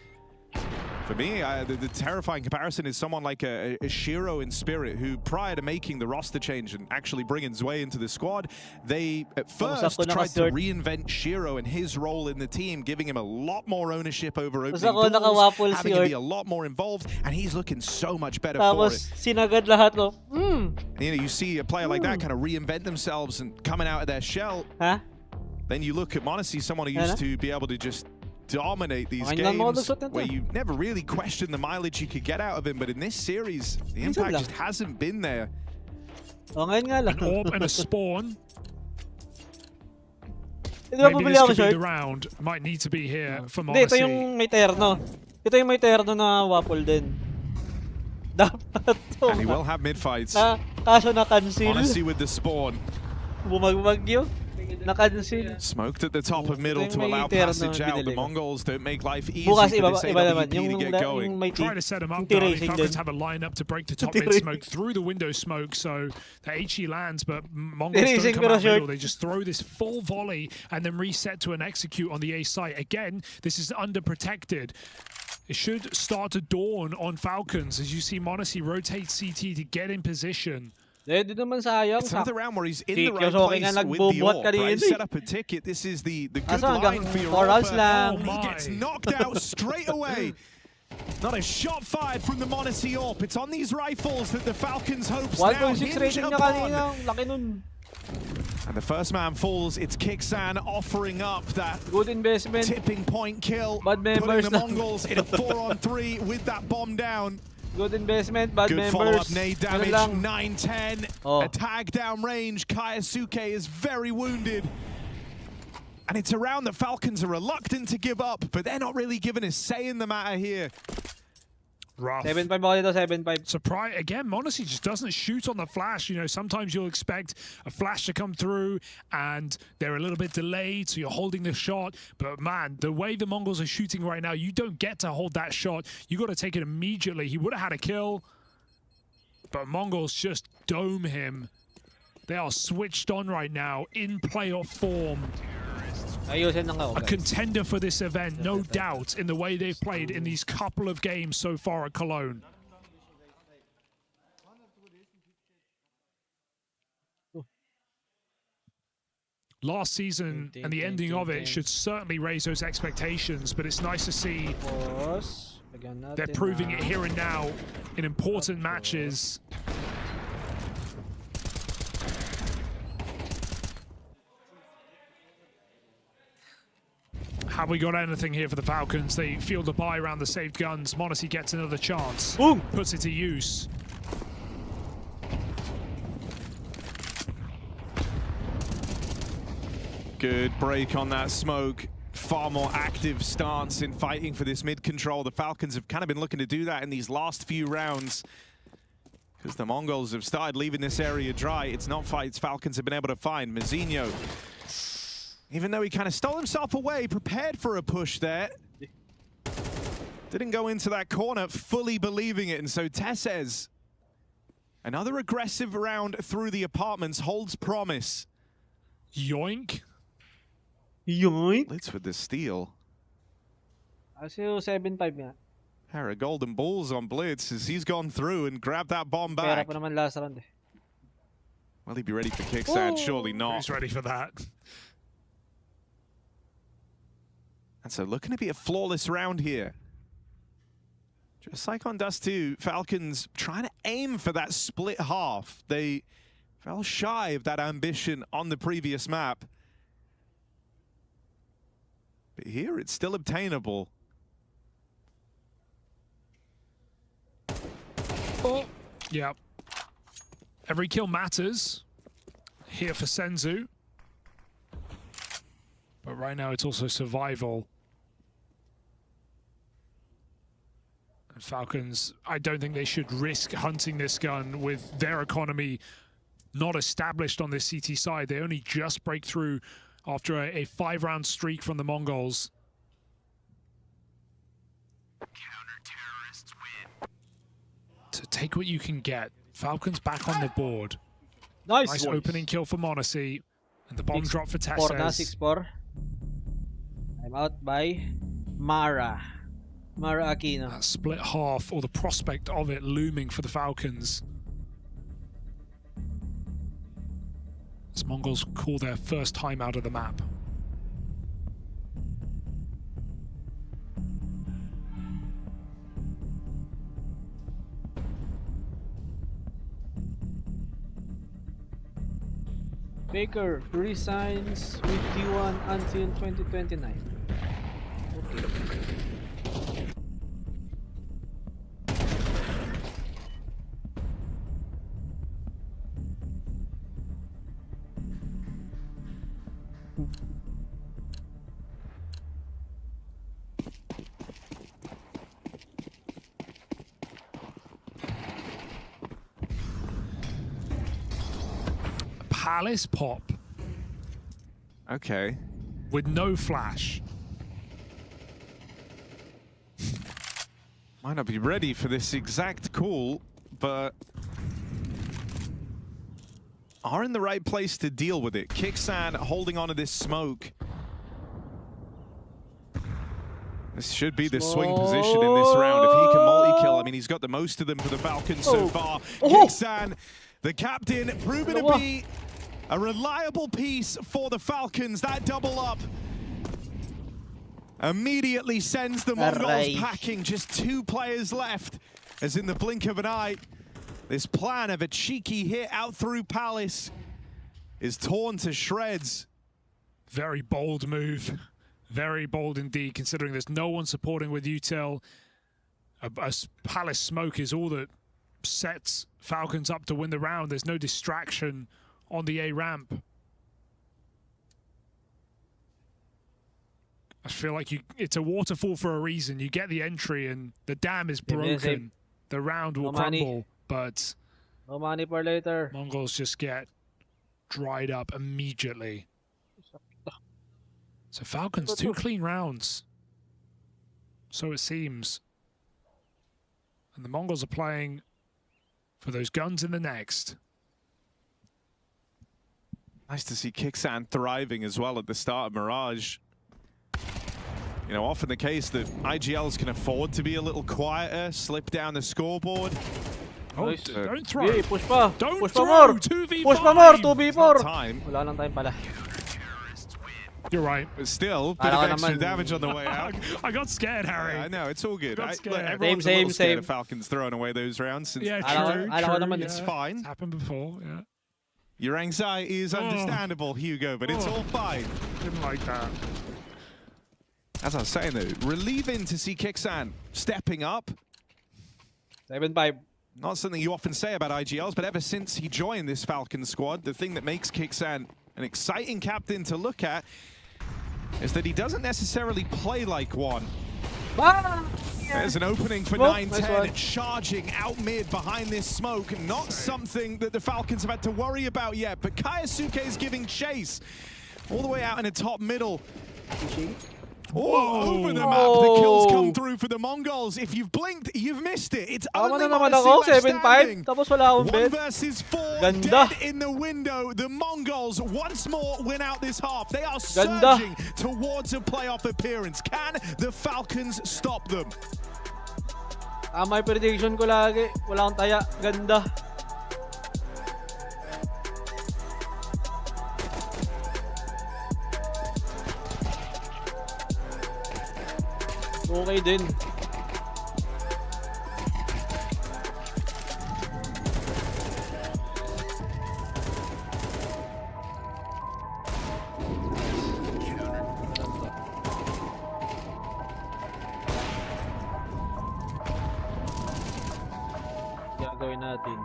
For me, the terrifying comparison is someone like a Shiro in Spirit, who prior to making the roster change and actually bringing Zwei into the squad, they at first tried to reinvent Shiro and his role in the team, giving him a lot more ownership over opening doors, having him be a lot more involved, and he's looking so much better for it.
Sinagad lahat, no?
You know, you see a player like that kind of reinvent themselves and coming out of their shell. Then you look at m0NESY, someone who used to be able to just dominate these games, where you never really question the mileage you could get out of him, but in this series, the impact just hasn't been there.
An orb and a spawn. Maybe this could be the round. Might need to be here for m0NESY.
Ito yung may terno. Ito yung may terno na waffle din. Dapat to.
And he will have mid fights.
Kaso na-cancel.
m0NESY with the spawn.
Bumagmag yun.
Smoked at the top of middle to allow passage out. The Mongols don't make life easy for this AWP to get going.
Trying to set him up, Falcons have a lineup to break the top mid smoke through the window smoke, so the HE lands, but Mongols don't come out middle. They just throw this full volley and then reset to an execute on the A site. Again, this is underprotected. It should start to dawn on Falcons as you see m0NESY rotate CT to get in position.
It's another round where he's in the right place with the AWP, right? Set up a ticket. This is the good line for your AWP. He gets knocked out straight away. Not a shot fired from the m0NESY AWP. It's on these rifles that the Falcons' hopes now hinge upon. And the first man falls. It's Kixan offering up that
good investment
tipping point kill,
bad members,
putting the Mongols in a 4-on-3 with that bomb down.
Good investment, bad members.
Good follow-up nade damage, 9-10. A tag down range. Kaisuke is very wounded. And it's a round that Falcons are reluctant to give up, but they're not really given a say in the matter here.
Rough.
7-5.
Surprise again, m0NESY just doesn't shoot on the flash. You know, sometimes you'll expect a flash to come through and they're a little bit delayed, so you're holding the shot. But man, the way the Mongols are shooting right now, you don't get to hold that shot. You got to take it immediately. He would have had a kill, but Mongols just dome him. They are switched on right now in playoff form. A contender for this event, no doubt, in the way they've played in these couple of games so far at Cologne. Last season and the ending of it should certainly raise those expectations, but it's nice to see they're proving it here and now in important matches. Have we got anything here for the Falcons? They field a buy around the saved guns. m0NESY gets another chance.
Boom.
Puts it to use.
Good break on that smoke. Far more active stance in fighting for this mid control. The Falcons have kind of been looking to do that in these last few rounds, because the Mongols have started leaving this area dry. It's not fights Falcons have been able to find. Mazinho, even though he kind of stole himself away, prepared for a push there, didn't go into that corner fully believing it. And so Tesses, another aggressive round through the apartments, holds promise.
Yoink.
Yoink.
Blitz with the steal.
I see 7-5 nga.
Pair of golden balls on Blitz as he's gone through and grabbed that bomb back.
Pera pa naman last round eh.
Will he be ready for Kickstand? Surely not.
He's ready for that.
And so looking to be a flawless round here. Just like on Dust 2, Falcons trying to aim for that split half. They fell shy of that ambition on the previous map. But here it's still obtainable.
Oh, yeah. Every kill matters here for Senzu. But right now it's also survival. And Falcons, I don't think they should risk hunting this gun with their economy not established on this CT side. They only just break through after a 5-round streak from the Mongols. Counter-terrorists win. To take what you can get. Falcons back on the board. Nice opening kill for m0NESY. And the bomb drop for Tesses.
6-4. I'm out by Mara. Mara Aquino.
That split half, or the prospect of it, looming for the Falcons. As Mongols call their first time out of the map.
Baker resigns with T1 until 2029. Okay.
Palace pop.
Okay.
With no flash.
Might not be ready for this exact call, but are in the right place to deal with it. Kixan holding on to this smoke. This should be the swing position in this round. If he can multi-kill, I mean, he's got the most of them for the Falcons so far. Kixan, the captain, proven to be a reliable piece for the Falcons. That double up immediately sends the Mongols packing. Just 2 players left, as in the blink of an eye, this plan of a cheeky hit out through Palace is torn to shreds.
Very bold move. Very bold indeed, considering there's no one supporting with util. A Palace smoke is all that sets Falcons up to win the round. There's no distraction on the A ramp. I feel like it's a waterfall for a reason. You get the entry and the dam is broken. The round will crumble, but
no money for later.
Mongols just get dried up immediately. So Falcons, 2 clean rounds. So it seems. And the Mongols are playing for those guns in the next.
Nice to see Kixan thriving as well at the start of Mirage. You know, often the case that IGLs can afford to be a little quieter, slip down the scoreboard.
Oh,
nice.
Don't throw.
Hey, push pa.
Don't
push
throw.
Pa more.
2v5.
Push pa more. 2v4.
Time.
Wala lang time pala.
You're right.
But still, bit of extra damage on the way out.
I got scared, Harry.
Yeah, I know, it's all good.
Look,
everyone's a little scared of Falcons throwing away those rounds. Since
yeah, true.
It's fine.
It's happened before, yeah.
Your anxiety is understandable, Hugo, but it's all fine.
Didn't like that.
As I was saying, though, relieving to see Kixan stepping up.
7-5.
Not something you often say about IGLs, but ever since he joined this Falcon squad, the thing that makes Kixan an exciting captain to look at is that he doesn't necessarily play like one. There's an opening for 9-10, charging out mid behind this smoke. Not something that the Falcons have had to worry about yet, but Kaisuke is giving chase all the way out in the top middle. Oh, over the map, the kills come through for the Mongols. If you've blinked, you've missed it. It's only standing. 1 versus 4, dead in the window. The Mongols once more win out this half. They are surging towards a playoff appearance. Can the Falcons stop them?
Tama yung prediction ko lagi. Wala akong taya. Ganda. Okay din. Gagawin natin.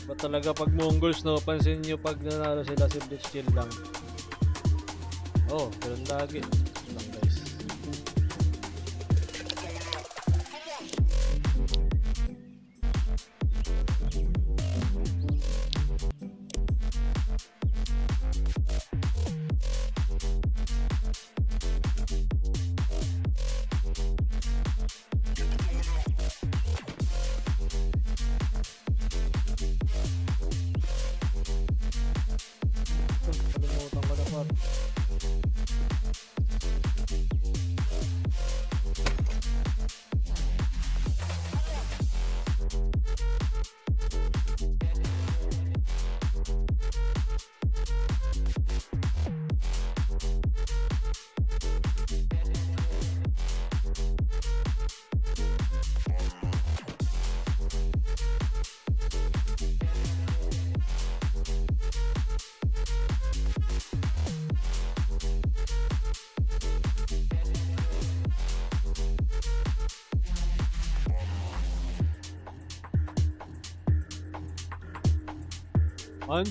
Ba talaga pag Mongols, no? Pansin nyo pag nanalo sila si Blitz chill lang. Oh, ganun lagi. Lang guys. On.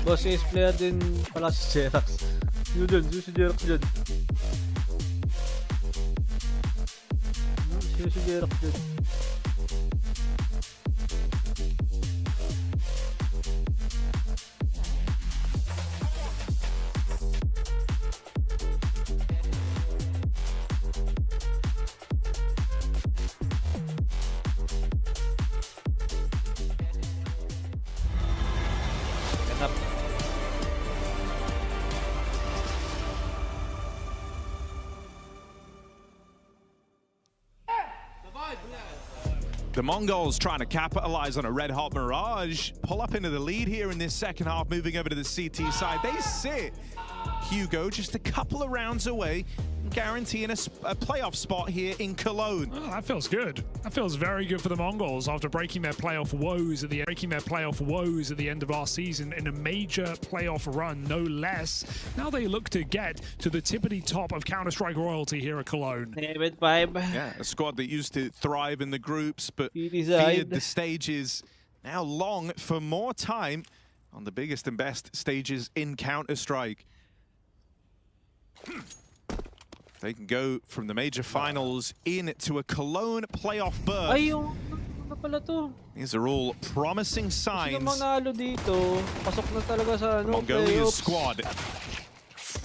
Boss ace player din pala si Jerax. Sino dyan? Sino si Jerax dyan? Sino si Jerax dyan?
The Mongols trying to capitalize on a red-hot Mirage. Pull up into the lead here in this second half, moving over to the CT side. They sit Hugo just a couple of rounds away, guaranteeing a playoff spot here in Cologne.
Oh, that feels good. That feels very good for the Mongols after breaking their playoff woes at the end of last season in a major playoff run, no less. Now they look to get to the tippity top of Counter-Strike royalty here at Cologne.
Yeah, a squad that used to thrive in the groups, but feared the stages. Now long for more time on the biggest and best stages in Counter-Strike. They can go from the major finals into a Cologne playoff berth. These are all promising signs. Mongolia's squad.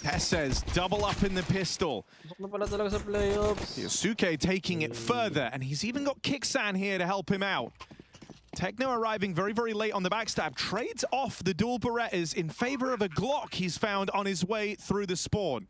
Tesses double up in the pistol. Yosuke taking it further, and he's even got Kixan here to help him out. Techno arriving very, very late on the backstab. Trades off the dual Berettas in favor of a Glock he's found on his way through the spawn.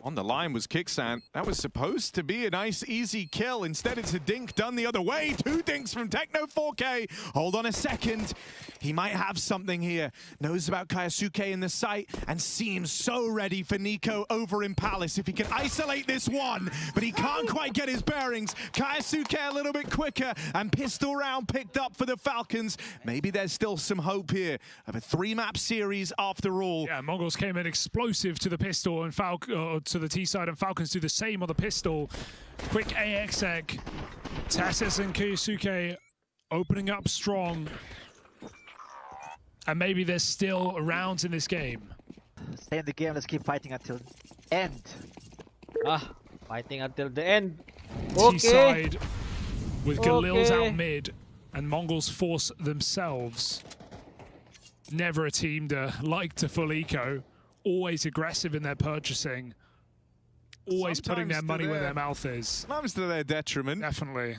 On the line was Kixan. That was supposed to be a nice, easy kill. Instead, it's a dink done the other way. 2 dinks from Techno 4K. Hold on a second. He might have something here. Knows about Kaisuke in the site and seems so ready for Nico over in Palace. If he can isolate this one, but he can't quite get his bearings. Kaisuke a little bit quicker and pistol round picked up for the Falcons. Maybe there's still some hope here of a 3-map series after all.
Yeah, Mongols came in explosive to the pistol and to the T side, and Falcons do the same on the pistol. Quick AX egg. Tassis and Kaisuke opening up strong. And maybe there's still rounds in this game.
Stay in the game, let's keep fighting until the end.
Fighting until the end.
T side with Galil's out mid, and Mongols force themselves. Never a team to like to full eco. Always aggressive in their purchasing. Always sometimes putting their money where their mouth is.
Sometimes to their detriment.
Definitely.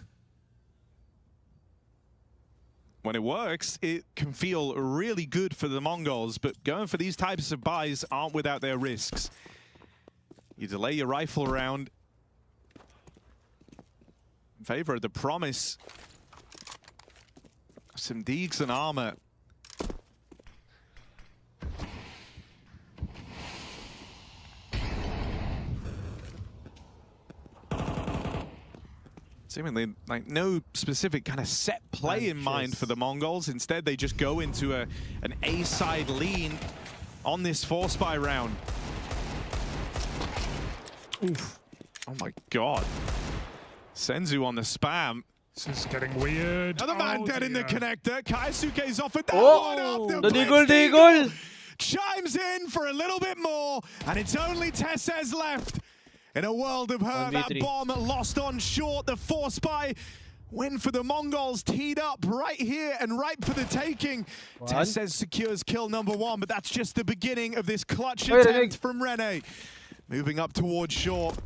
When it works, it can feel really good for the Mongols, but going for these types of buys aren't without their risks. You delay your rifle round in favor of the promise of some Deegs and armor. Seemingly like no specific kind of set play in mind for the Mongols. Instead, they just go into an A-side lean on this FocusFire round. Oof. Oh my god. Senzu on the spam.
This is getting weird.
Another man dead in the connector. Kaisuke's offered that one up.
The Deagle.
Chimes in for a little bit more, and it's only Tesses left. In a world of hurt, that bomb lost on short. The FocusFire win for the Mongols, teed up right here and ripe for the taking. Tesses secures kill number 1, but that's just the beginning of this clutch attempt from Rene. Moving up towards short.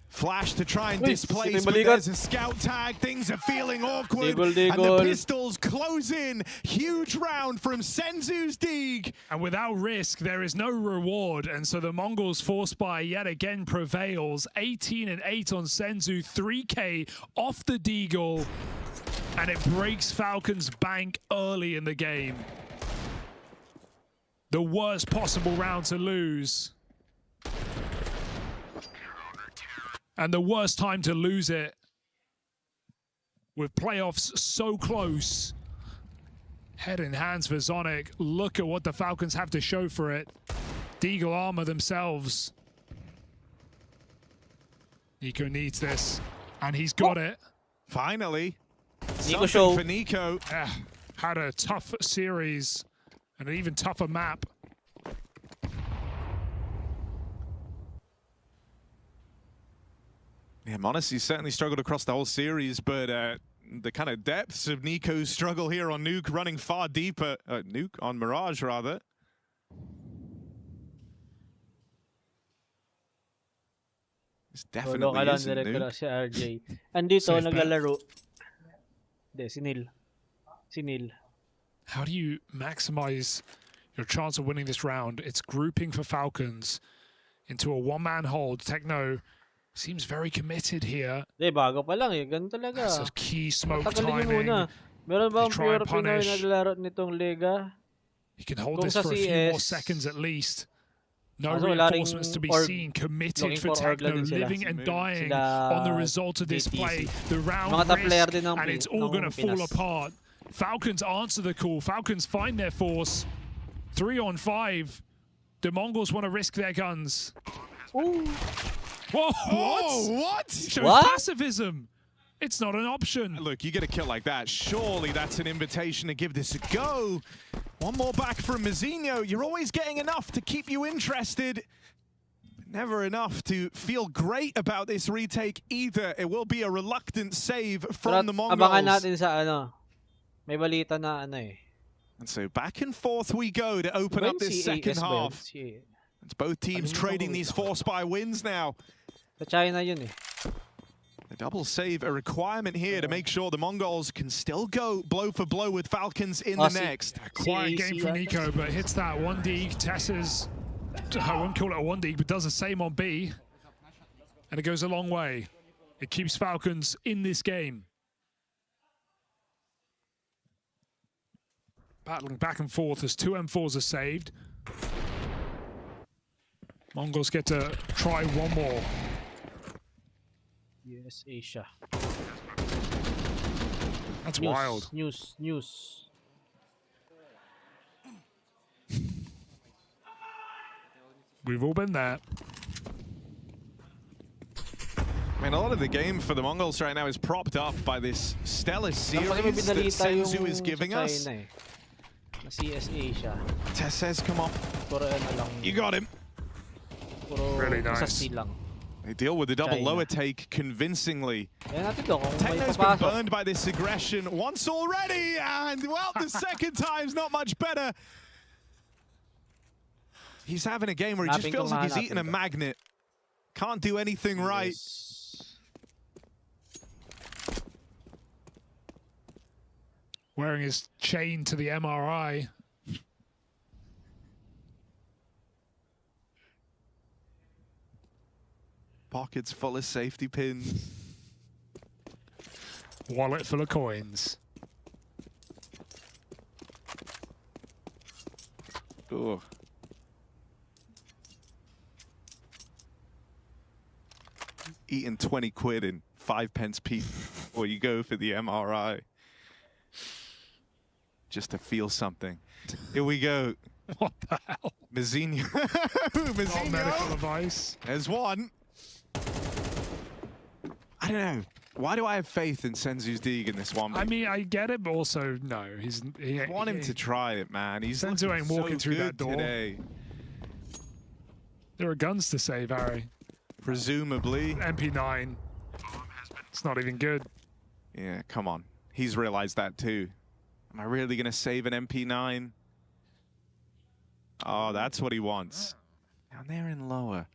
Flash to try and displace, but there's a scout tag. Things are feeling awkward, and the pistols close in. Huge round from Senzu's Deeg.
And without risk, there is no reward, and so the Mongols FocusFire yet again prevails. 18 and 8 on Senzu, 3K off the Deagle, and it breaks Falcons' bank early in the game. The worst possible round to lose. And the worst time to lose it, with playoffs so close. Head in hands for Zonic. Look at what the Falcons have to show for it. Deagle armor themselves. Nico needs this, and he's got it.
Finally.
Nico show.
For Nico.
Had a tough series, and an even tougher map.
Yeah, Monacy certainly struggled across the whole series, but the kind of depths of Nico's struggle here on Nuke running far deeper. Nuke on Mirage, rather. This definitely isn't Nuke.
Si RJ. Andito, naglalaro. Si Nil.
How do you maximize your chance of winning this round? It's grouping for Falcons into a one-man hold. Techno seems very committed here.
Bago pa lang eh. Ganun talaga.
That's a key smoke
timing.
Muna.
Meron bang pure Pinoy na naglalaro nitong Liga?
He can hold this for a few more seconds at least. No reinforcements to be seen. Committed for Techno, living and dying on the result of this play. The round risk, and it's all going to fall apart. Falcons answer the call. Falcons find their force. 3 on 5. The Mongols want to risk their guns.
Ooh.
Whoa,
what?
Shows pacifism. It's not an option.
Look, you get a kill like that. Surely that's an invitation to give this a go. One more back from Mazinho. You're always getting enough to keep you interested. Never enough to feel great about this retake either. It will be a reluctant save from the Mongols.
Abangan natin sa may balita na eh.
And so back and forth we go to open up this second half. It's both teams trading these FocusFire wins now.
Sa China yun eh.
A double save, a requirement here to make sure the Mongols can still go blow for blow with Falcons in the next.
A quiet game for Nico, but hits that 1D. Tessa's, I won't call it a 1D, but does the same on B. And it goes a long way. It keeps Falcons in this game. Battling back and forth as 2 M4s are saved. Mongols get to try one more.
Yes, Asia.
That's wild.
News.
We've all been there.
I mean, a lot of the game for the Mongols right now is propped up by this stellar series that Senzu is giving us.
CS Asia.
Tess, come on. You got him.
Really nice.
They deal with the double lower take convincingly. Techno's been burned by this aggression once already, and well, the second time's not much better. He's having a game where he just feels like he's eating a magnet. Can't do anything right.
Wearing his chain to the MRI.
Pockets full of safety pins.
Wallet full of coins.
Oh. Eating 20 quid in 5 pence piece before you go for the MRI. Just to feel something. Here we go.
What the hell?
Mazinho. Mazinho.
Medical advice.
There's one. I don't know. Why do I have faith in Senzu's Deeg in this one?
I mean, I get it, but also, no.
I want him to try it, man.
Senzu ain't walking through that door.
Today.
There are guns to save, Harry.
Presumably.
MP9. It's not even good.
Yeah, come on. He's realized that too. Am I really going to save an MP9? Oh, that's what he wants. Down there in lower.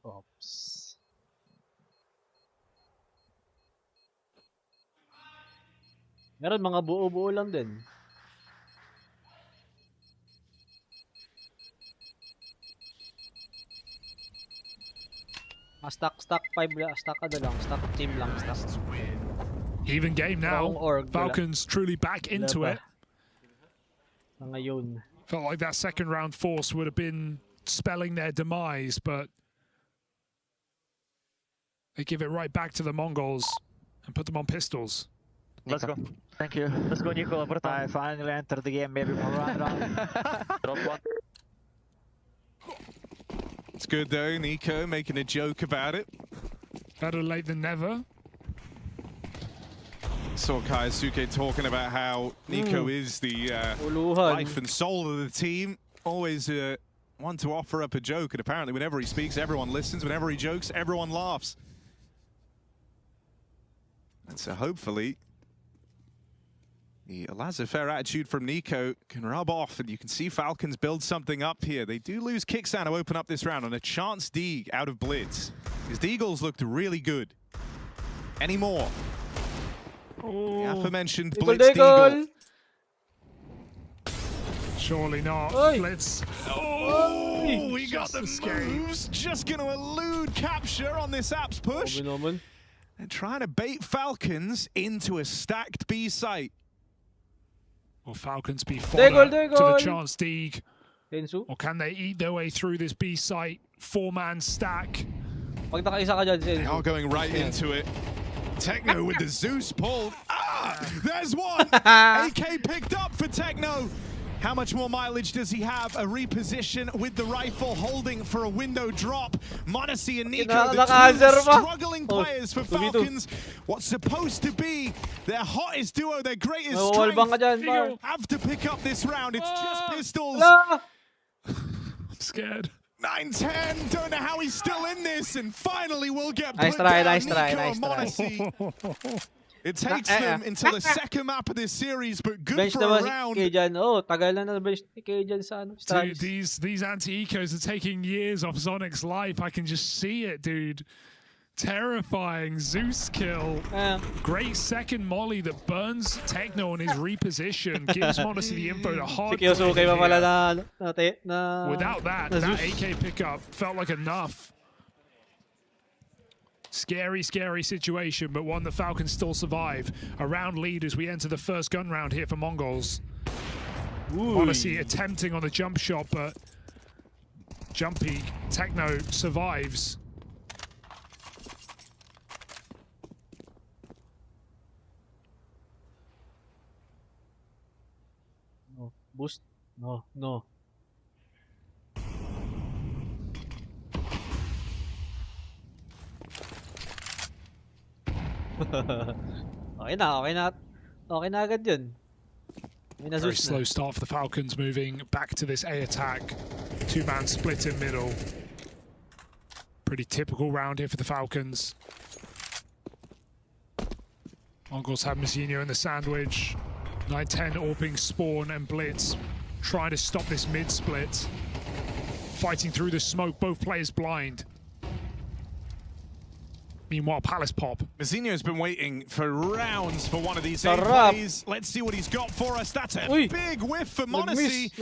Oops. Meron mga buo-buo lang din. Stack 5 stack lang, stack team lang, stack.
Even game now. Falcons truly back into it.
Ngayon.
Felt like that second round force would have been spelling their demise, but they give it right back to the Mongols and put them on pistols.
Let's go.
Thank you.
Let's go, Nico.
I finally entered the game, baby.
Drop one.
It's good though, Nico making a joke about it.
Better late than never.
Saw Kaisuke talking about how Nico is the life and soul of the team. Always one to offer up a joke, and apparently whenever he speaks, everyone listens. Whenever he jokes, everyone laughs. And so hopefully the laissez-faire attitude from Nico can rub off, and you can see Falcons build something up here. They do lose Kicksan to open up this round on a chance Deeg out of Blitz. His Deagles looked really good. Any more? The aforementioned Blitz Deagle.
Surely not.
Oi.
Blitz.
Oh, we got the moves. Just going to elude capture on this Apps push. And trying to bait Falcons into a stacked B site.
Will Falcons be fodder to the chance Deeg? Or can they eat their way through this B site? 4-man stack.
They are going right into it. Techno with the Zeus pulled. There's one! AK picked up for Techno. How much more mileage does he have? A reposition with the rifle, holding for a window drop. m0NESY and Nico, the two struggling players for Falcons. What's supposed to be their hottest duo, their greatest strength, have to pick up this round. It's just pistols.
I'm scared.
9-10, don't know how he's still in this, and finally we'll get put
nice try.
m0NESY. It takes them into the second map of this series, but good
bench
for a round.
Tagal na bench ni Kay dyan sa
dude, these anti-ecos are taking years off Zonic's life. I can just see it, dude. Terrifying Zeus kill. Great second molly that burns Techno on his reposition. Gives m0NESY the info to hard. Without that AK pickup felt like enough. Scary, scary situation, but one that Falcons still survive. A round lead as we enter the first gun round here for Mongols. m0NESY attempting on the jump shot, but Jumpy Techno survives.
No. Boost? No. Okay na agad yun.
Very slow start for the Falcons, moving back to this A attack. 2-man split in middle. Pretty typical round here for the Falcons. Mongols have Mizinho in the sandwich. 9-10 AWPing Spawn and Blitz trying to stop this mid split. Fighting through the smoke, both players blind. Meanwhile, Palace pop.
Mizinho's been waiting for rounds for one of these plays. Let's see what he's got for us. That's a big whiff for m0NESY.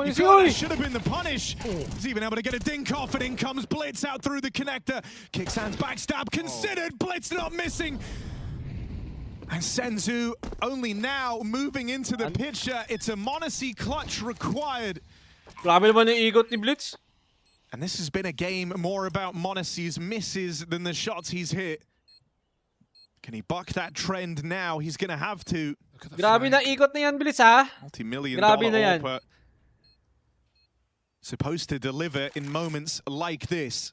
He thought that should have been the punish. He's even able to get a dink off, and in comes Blitz out through the connector. Kicksan's backstab considered. Blitz not missing. And Senzu only now moving into the picture. It's a m0NESY clutch required.
Grabe naman yung igot ni Blitz.
And this has been a game more about m0NESY's misses than the shots he's hit. Can he buck that trend now? He's going to have to.
Grabe na ikot na yan, Blitz, ha?
Multi-million-dollar AWP. Supposed to deliver in moments like this.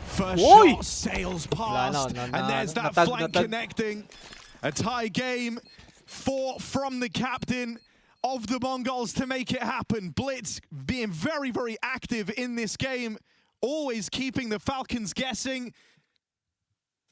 First shot sails past. And there's that flank connecting. A tie game. 4 from the captain of the Mongols to make it happen. Blitz being very, very active in this game, always keeping the Falcons guessing.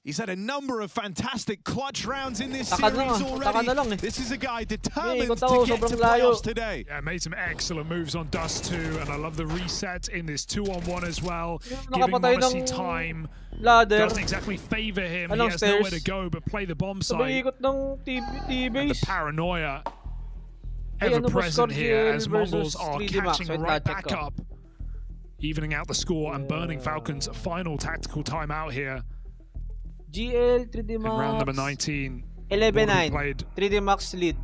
He's had a number of fantastic clutch rounds in this series already. This is a guy determined to get to playoffs today.
Yeah, made some excellent moves on Dust too, and I love the reset in this 2-on-1 as well. Giving Monacy time. Doesn't exactly favor him. He has nowhere to go but play the bomb site. And the paranoia ever present here as Mongols are catching right back up, evening out the score and burning Falcons' final tactical timeout here.
GL, 3D Max.
In round number 19.
11-9. 3D Max lead.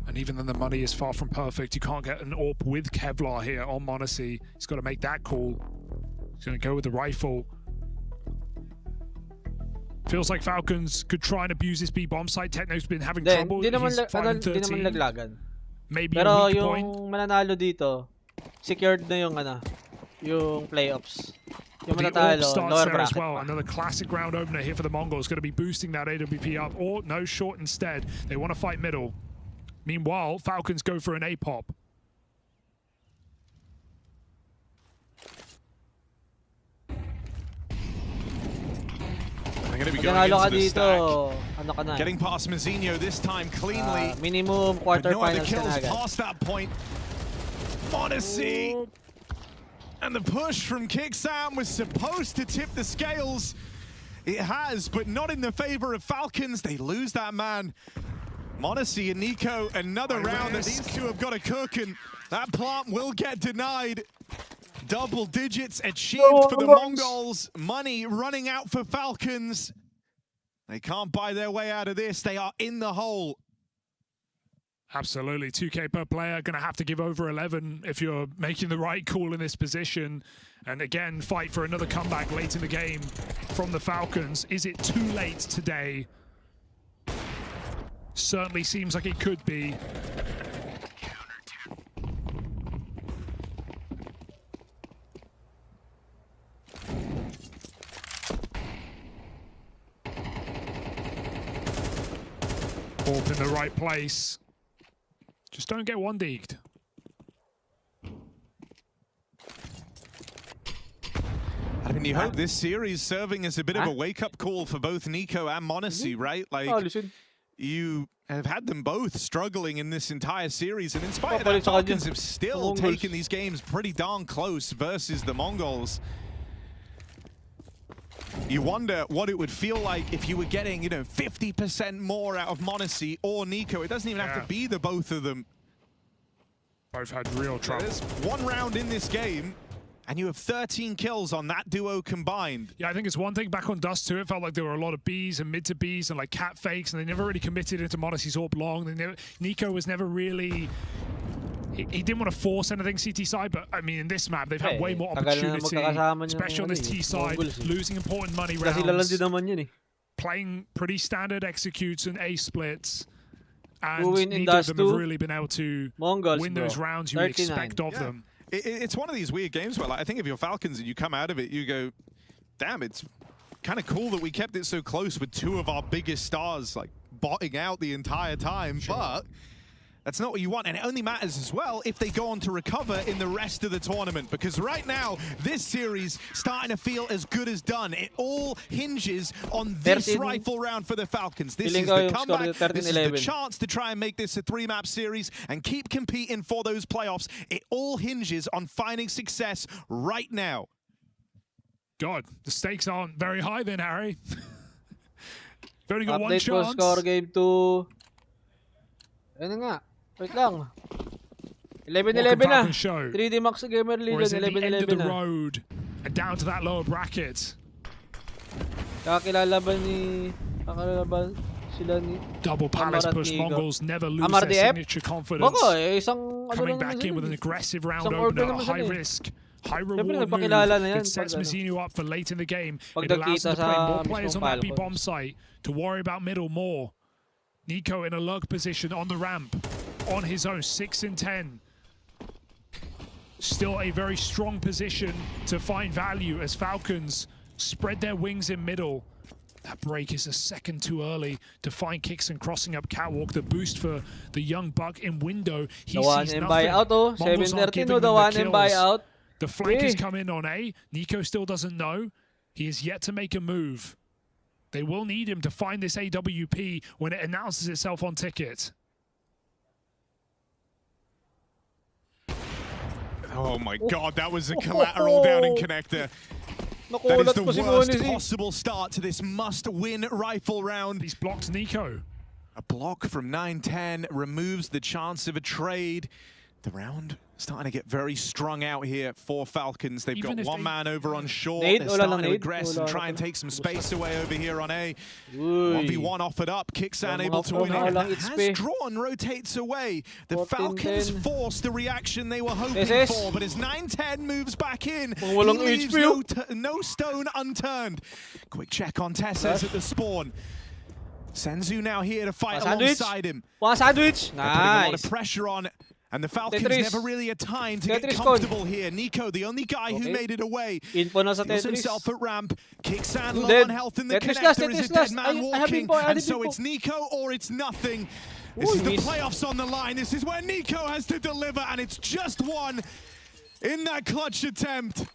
And even then the money is far from perfect. You can't get an AWP with Kevlar here on Monacy. He's got to make that call. He's going to go with the rifle. Feels like Falcons could try and abuse this B bomb site. Techno's been having trouble. He's 5-13. Maybe
pero
a weak
yung
point.
mananalo dito, secured na yung playoffs.
The AWP starts there as well. Another classic round opener here for the Mongols. Going to be boosting that AWP up. Or no, short instead. They want to fight middle. Meanwhile, Falcons go for an A-pop.
They're going to be going into the stack. Getting past Mazinho this time cleanly.
Minimum quarter
no other
finals
kills past that point. Monacy. And the push from Kicksam was supposed to tip the scales. It has, but not in the favor of Falcons. They lose that man. Monacy and Nico, another round that these two have got to cook, and that plant will get denied. Double digits achieved for the Mongols. Money running out for Falcons. They can't buy their way out of this. They are in the hole.
Absolutely, 2K per player, going to have to give over 11 if you're making the right call in this position. And again, fight for another comeback late in the game from the Falcons. Is it too late today? Certainly seems like it could be. Orp in the right place. Just don't get one deeked.
I mean, you hope this series serving as a bit of a wake-up call for both Nico and Monacy, right? Like, you have had them both struggling in this entire series, and in spite of that, Falcons have still taken these games pretty darn close versus the Mongols. You wonder what it would feel like if you were getting, 50% more out of Monacy or Nico. It doesn't even have to be the both of them.
Both had real trouble.
There's one round in this game, and you have 13 kills on that duo combined.
Yeah, I think it's one thing back on Dust too. It felt like there were a lot of Bs and mid to Bs and like cat fakes, and they never really committed into Monacy's AWP long. Nico was never really... He didn't want to force anything CT side, but I mean, in this map, they've had way more opportunity, especially on this T side, losing important money rounds, playing pretty standard executes and A splits, and neither of them have really been able to win those rounds you expect of them.
It's one of these weird games where, like, I think if you're Falcons and you come out of it, you go, damn, it's kind of cool that we kept it so close with two of our biggest stars, like, botting out the entire time, but... That's not what you want, and it only matters as well if they go on to recover in the rest of the tournament, because right now, this series starting to feel as good as done. It all hinges on this rifle round for the Falcons. This is the comeback, this is the chance to try and make this a 3-map series and keep competing for those playoffs. It all hinges on finding success right now.
God, the stakes aren't very high then, Harry. You've only got one chance.
Update score game 2. Ano nga? Wait lang. 11-11 na. 3D Max Gamer lead. 11-11 na.
Road and down to that lower bracket.
Kakilala ba ni... Kakilala sila ni...
Double palace push. Mongols never lose their signature confidence. Coming back in with an aggressive round opener. High risk. High reward move that sets Mazinho up for late in the game. It allows them to play more players on that B bomb site to worry about middle more. Nico in a lurk position on the ramp, on his own, 6 and 10. Still a very strong position to find value as Falcons spread their wings in middle. That break is a second too early to find Kixon crossing up catwalk. The boost for the young buck in window. He sees nothing. Mongols aren't giving them the kills. The flank has come in on A. Nico still doesn't know. He is yet to make a move. They will need him to find this AWP when it announces itself on ticket.
Oh my God, that was a collateral down in connector. That is the worst possible start to this must-win rifle round.
He's blocked Nico.
A block from 9-10 removes the chance of a trade. The round starting to get very strung out here for Falcons. They've got one man over on short. They're starting to aggress and try and take some space away over here on A. 1v1 offered up. Kixan able to win it. Has drawn, rotates away. The Falcons force the reaction they were hoping for, but as 9-10 moves back in, he leaves no stone unturned. Quick check on Tessers at the spawn. Senzu now here to fight alongside him.
One sandwich.
Nice. Putting a lot of pressure on. And the Falcons never really had time to get comfortable here. Nico, the only guy who made it away, steals himself at ramp. Kixan low on health in the connector. Is a dead man walking. And so it's Nico or it's nothing. This is the playoffs on the line. This is where Nico has to deliver, and it's just one in that clutch attempt.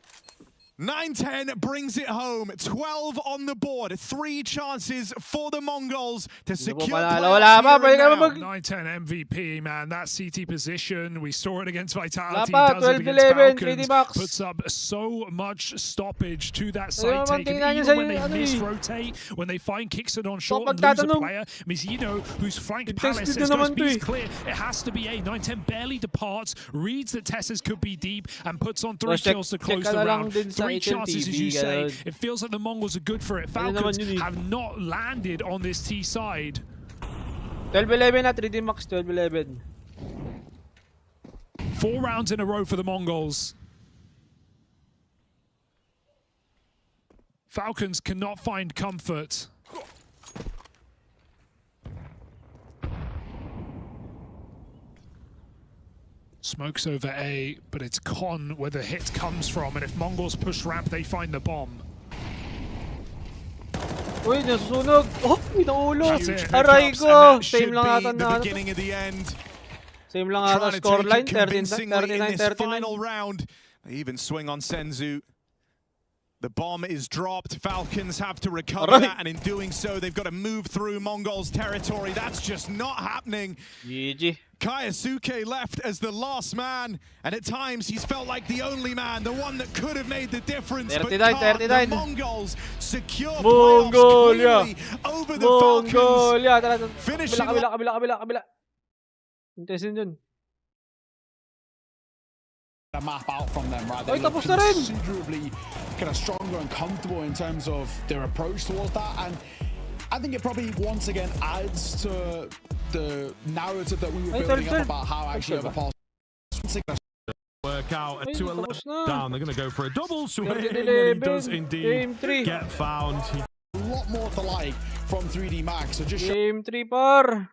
9-10 brings it home. 12 on the board. 3 chances for the Mongols to secure playoffs here and now.
9-10 MVP, man. That CT position, we saw it against Vitality. Does it against Falcons. Puts up so much stoppage to that side taken. Even when they misrotate, when they find Kixan on short and lose a player. Mizino, who's flanked Palace, says, guys, B's clear. It has to be A. 9-10 barely departs, reads that Tessers could be deep, and puts on 3 kills to close the round. 3 chances, as you say. It feels like the Mongols are good for it. Falcons have not landed on this T side.
12-11 at 3D Max, 12-11.
4 rounds in a row for the Mongols. Falcons cannot find comfort. Smokes over A, but it's Con where the hit comes from, and if Mongols push ramp, they find the bomb.
Uy, nasusunog! Oh, pinaulo! Aray ko! Same lang ata na.
The beginning of the end.
Same lang ata scoreline, 39-39.
Final round. They even swing on Senzu. The bomb is dropped. Falcons have to recover that, and in doing so, they've got to move through Mongols' territory. That's just not happening.
GG.
Kaisuke left as the last man, and at times he's felt like the only man, the one that could have made the difference.
39.
The Mongols secure playoffs clearly over the Falcons. Finishing
kabila. Interesting dun.
A map out from them, right? They look considerably kind of stronger and comfortable in terms of their approach towards that, and I think it probably once again adds to the narrative that we were building up about how actually overpowered.
Work out at 2-11 down. They're going to go for a double swing, and he does indeed get found.
A lot more to like from 3D Max. So just
Game 3 par.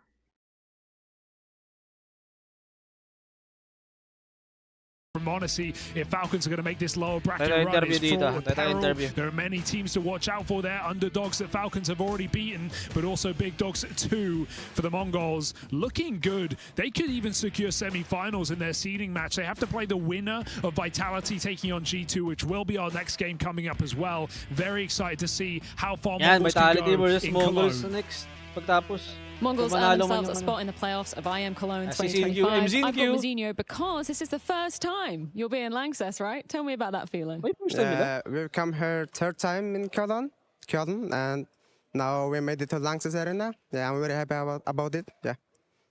From Honesty, if Falcons are going to make this lower bracket run, it's fraught with peril. There are many teams to watch out for there. Underdogs that Falcons have already beaten, but also big dogs too for the Mongols. Looking good. They could even secure semi-finals in their seeding match. They have to play the winner of Vitality taking on G2, which will be our next game coming up as well. Very excited to see how far Mongols can go in Cologne.
Next. Pagtapos.
Mongols earn themselves a spot in the playoffs of IEM Cologne 2025. I've got Mousinho because this is the first time you'll be in Lanxess, right? Tell me about that feeling.
We've come here 3rd time in Cologne, and now we made it to Lanxess Arena. Yeah, I'm very happy about it. Yeah.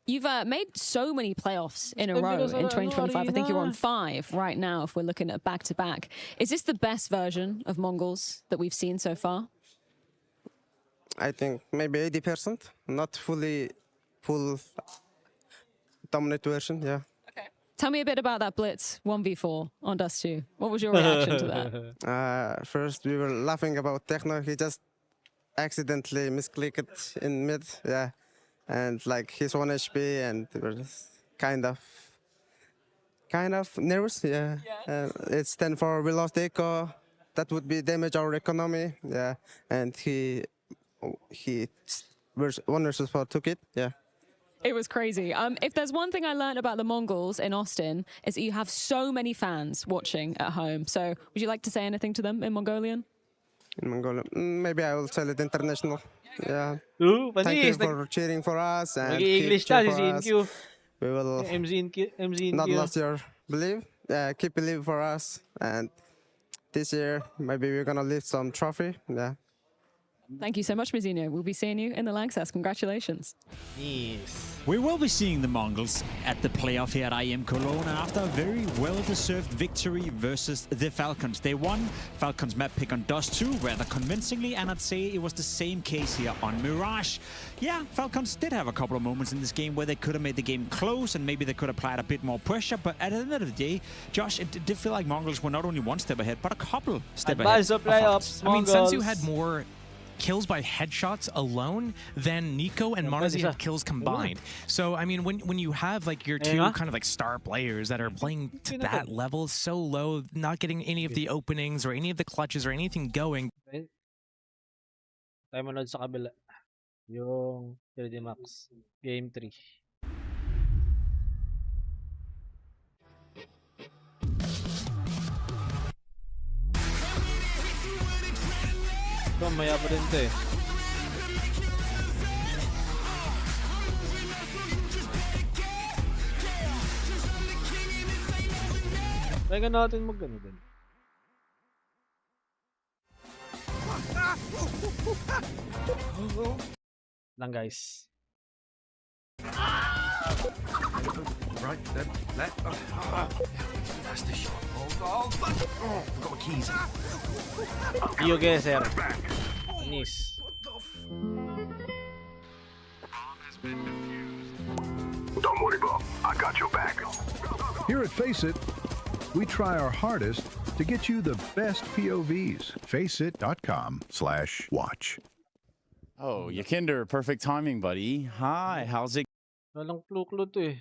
You've made so many playoffs in a row in 2025. I think you're on 5 right now if we're looking at back-to-back. Is this the best version of Mongols that we've seen so far?
I think maybe 80%, not full dominant version, yeah.
Okay. Tell me a bit about that Blitz 1v4 on Dust 2. What was your reaction to
that? First, we were laughing about Techno. He just accidentally misclicked in mid, yeah. And like he's 1 HP, and we were just kind of nervous, yeah. It's 10-4, we lost Echo. That would be damage our economy, yeah. And he 1 versus 4 took it, yeah.
It was crazy. If there's one thing I learned about the Mongols in Austin, is that you have so many fans watching at home. So would you like to say anything to them in Mongolian?
In Mongolia. Maybe I will tell it international. Yeah.
Ooh,
Thank you for cheering for us and keep cheering for us. We will not lose your belief. Keep believe for us. And this year, maybe we're gonna lift some trophy. Yeah.
Thank you so much, Mizinho. We'll be seeing you in the Langsess. Congratulations.
Yes.
We will be seeing the Mongols at the playoff here at IEM Cologne after a very well-deserved victory versus the Falcons. They won Falcons map pick on Dust 2 rather convincingly, and I'd say it was the same case here on Mirage. Yeah, Falcons did have a couple of moments in this game where they could have made the game close and maybe they could have applied a bit more pressure, but at the end of the day, Josh, it did feel like Mongols were not only one step ahead, but a couple step ahead.
Playoffs,
I mean, Senzu had more kills by headshots alone than Nico and Marzi had kills combined. So I mean, when you have like your two kind of like star players that are playing to that level so low, not getting any of the openings or any of the clutches or anything going.
Tayo manood sa kabila. Yung 3D Max Game 3. Ito, maya pa rin ito eh. Try natin mag-ano din. Lang guys.
Right, then, left. That's the shot. Oh, got my keys.
Dio Gesser. Nice.
Don't worry, Bob. I got your back.
Here at Face It, we try our hardest to get you the best POVs. Faceit.com/watch.
Oh, Yakinder, perfect timing, buddy. Hi, how's it?
Walang clue to eh.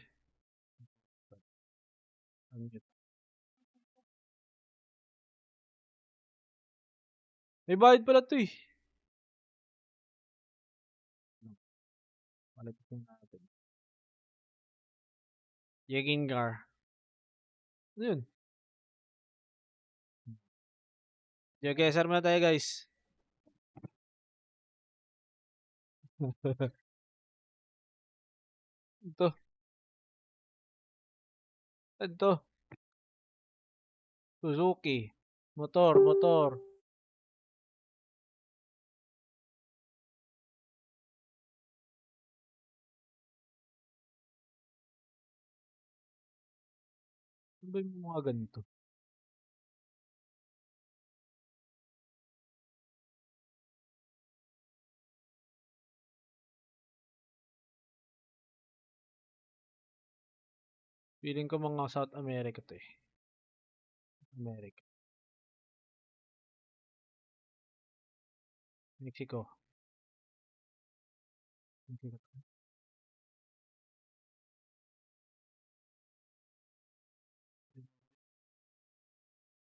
May bayad pala to eh. Malipitin natin. Yegingar. Ano yun? Geoguessr muna tayo guys. Ito. Ito. Suzuki. Motor. Ano ba yung mga ganito? Feeling ko mga South America to eh. America. Mexico.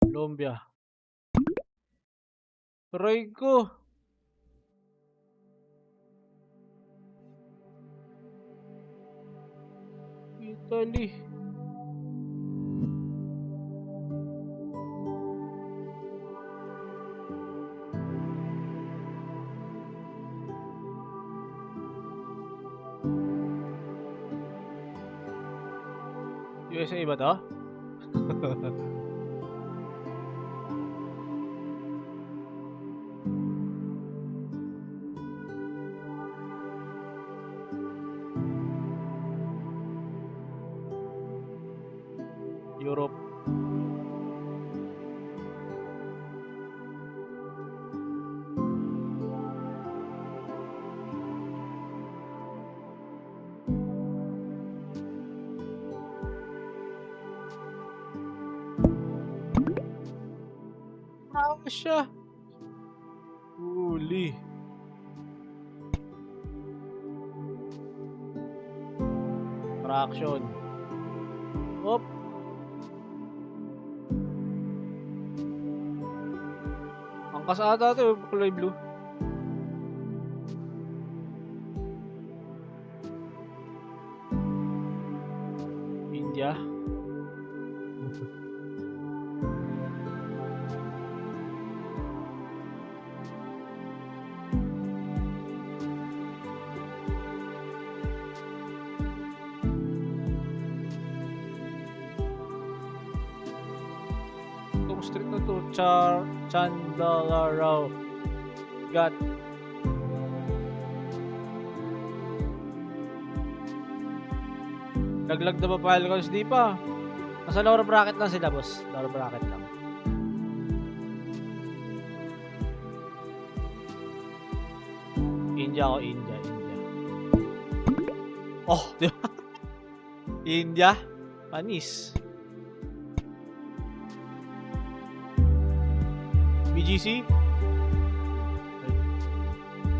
Colombia. Try ko. Italy. USA ba to? Europe. Siya. Huli. Fraction. Op. Angkas ata ito, kulay blue. India. street na to. Chandalaro. Got. Laglag na ba Falcons? Di pa. Nasa lower bracket lang sila, boss. Lower bracket lang. India ako, India. Oh, di ba? India. Panis. BGC.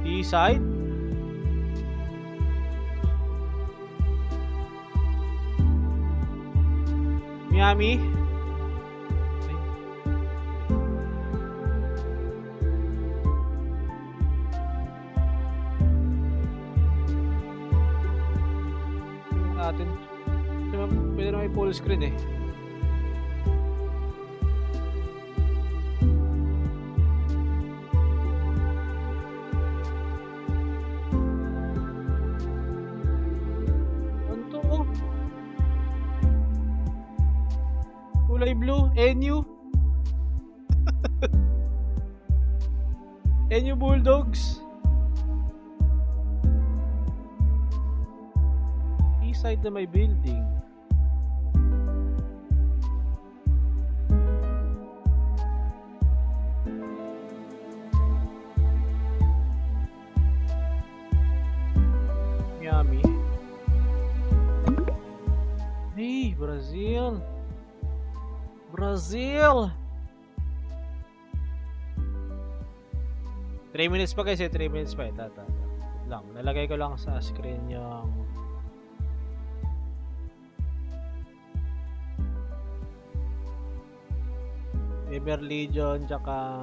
T-side. Miami. Natin. Pwede na may full screen eh. Ano to? Oh. Kulay blue. NU. NU Bulldogs. Side na may building. Miami. Hey, Brazil. Brazil. 3 minutes pa guys, 3 minutes pa. Tata. Lang, nalagay ko lang sa screen yung Ever Legion tsaka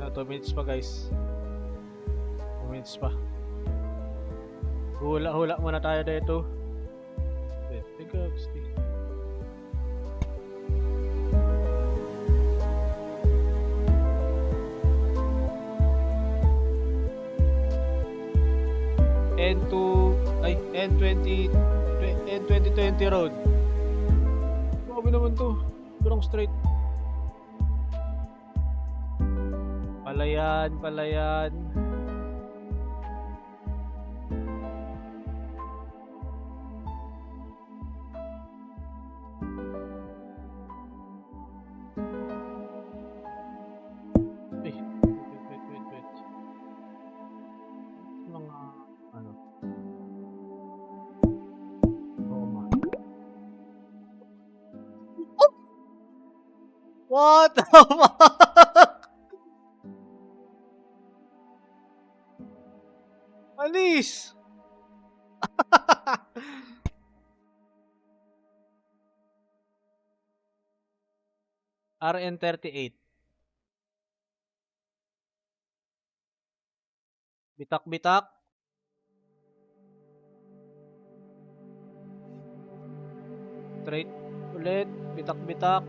na 2 minutes pa guys. 2 minutes pa. Hula muna tayo dito. Wait, gusti. N2020 road. Grabe naman to. Kurang straight. Palayan. Wait. Mga ano? Roma. Oh! What the fuck? Alis! RN38. Bitak-bitak. Straight ulit. Bitak-bitak.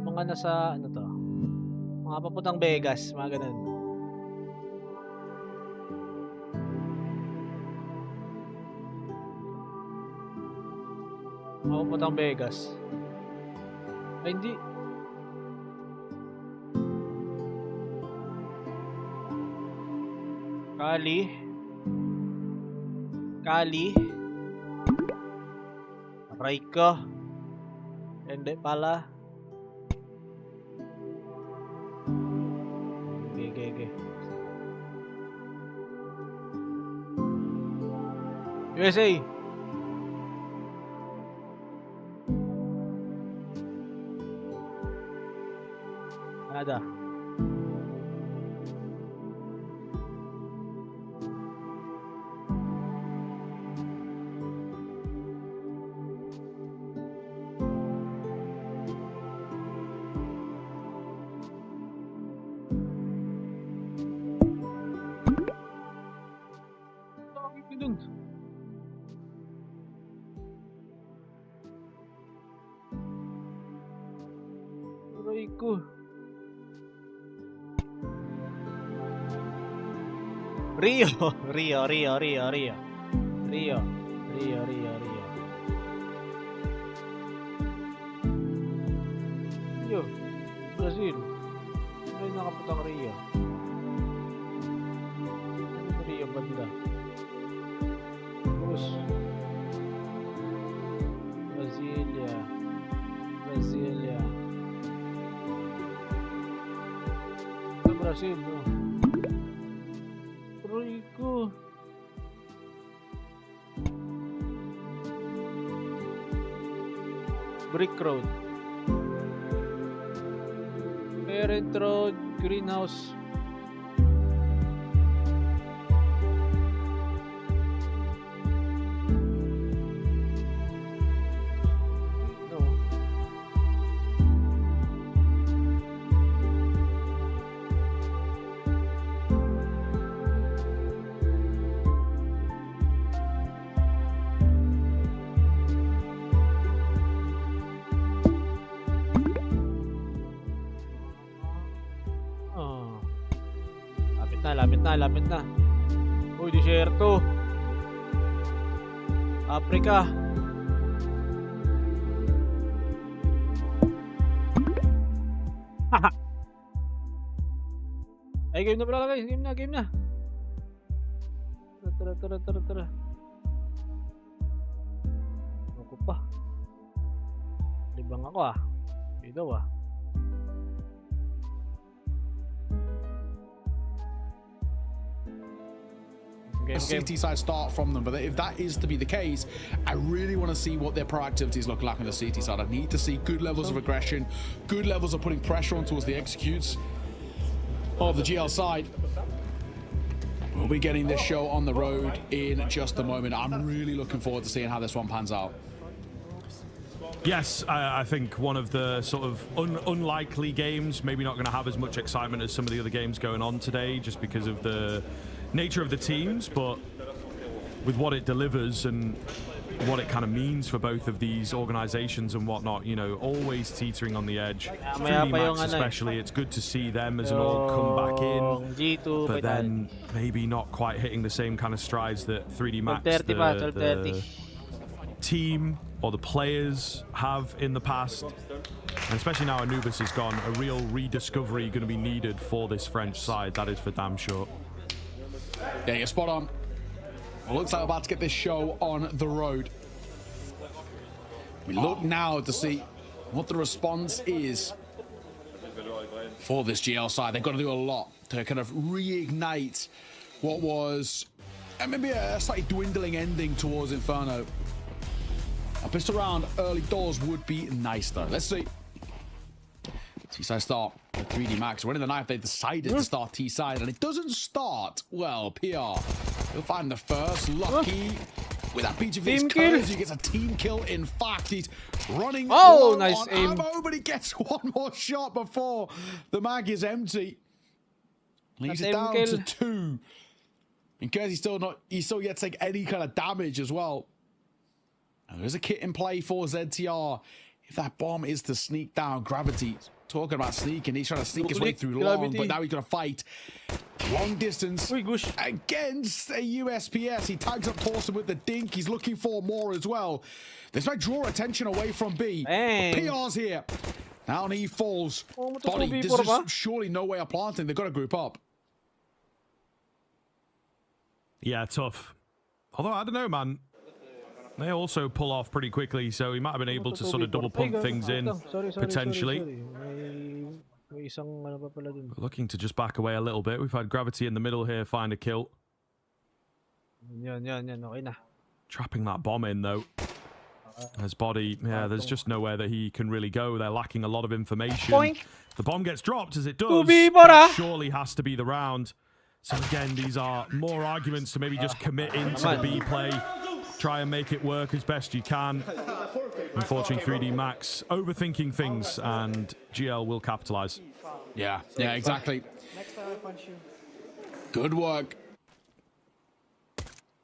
Mga nasa, ano to? Mga papuntang Vegas. Mga ganun. Mga papuntang Vegas. Ay, hindi. Kali. Aray ko. Hindi pala. Okay. USA. banda. Rio. Brazil. May nakaputang Rio. Rio banda. Tapos Brasilia. Brazil, no? Rico. Brick Road. Parent Road, Greenhouse. Lapit na. Uy, desierto. Africa. Ay, game na pala guys. Game na. Tara. Ako pa. Libang ako Ito
CT side start from them, but if that is to be the case, I really want to see what their proactivities look like on the CT side. I need to see good levels of aggression, good levels of putting pressure on towards the executes of the GL side. We'll be getting this show on the road in just a moment. I'm really looking forward to seeing how this one pans out.
Yes, I think one of the sort of unlikely games, maybe not going to have as much excitement as some of the other games going on today, just because of the nature of the teams, but with what it delivers and what it kind of means for both of these organizations and whatnot, you know, always teetering on the edge. 3D Max especially, it's good to see them as an org come back in, but then maybe not quite hitting the same kind of strides that 3D Max, the team or the players have in the past. And especially now Anubis is gone, a real rediscovery going to be needed for this French side, that is for damn sure.
Yeah, you're spot on. Well, looks like we're about to get this show on the road. We look now to see what the response is for this GL side. They've got to do a lot to kind of reignite what was maybe a slightly dwindling ending towards Inferno. A pistol round early doors would be nice, though. Let's see. T-side start with 3D Max. Running the knife, they decided to start T-side, and it doesn't start well. PR, he'll find the first. Lucky with that peach of his colors. He gets a team kill. In fact, he's running nice aim. Ammo, but he gets one more shot before the mag is empty. Leaves it down to 2. Because he's still yet to take any kind of damage as well. And there's a kit in play for ZTR. If that bomb is to sneak down, Gravity talking about sneaking. He's trying to sneak his way through long, but now he's going to fight long distance against a USPS. He tags up Torsten with the dink. He's looking for more as well. This might draw attention away from B. PR's here. Now he falls. Body. There's just surely no way of planting. They've got to group up.
Yeah, tough. Although, I don't know, man. They also pull off pretty quickly, so he might have been able to sort of double pump things in, potentially. Looking to just back away a little bit. We've had Gravity in the middle here find a kill. Trapping that bomb in, though. His body, yeah, there's just nowhere that he can really go. They're lacking a lot of information.
Boink.
The bomb gets dropped as it does. That surely has to be the round. So again, these are more arguments to maybe just commit into the B play. Try and make it work as best you can. Unfortunately, 3D Max overthinking things, and GL will capitalize.
Yeah, exactly. Good work.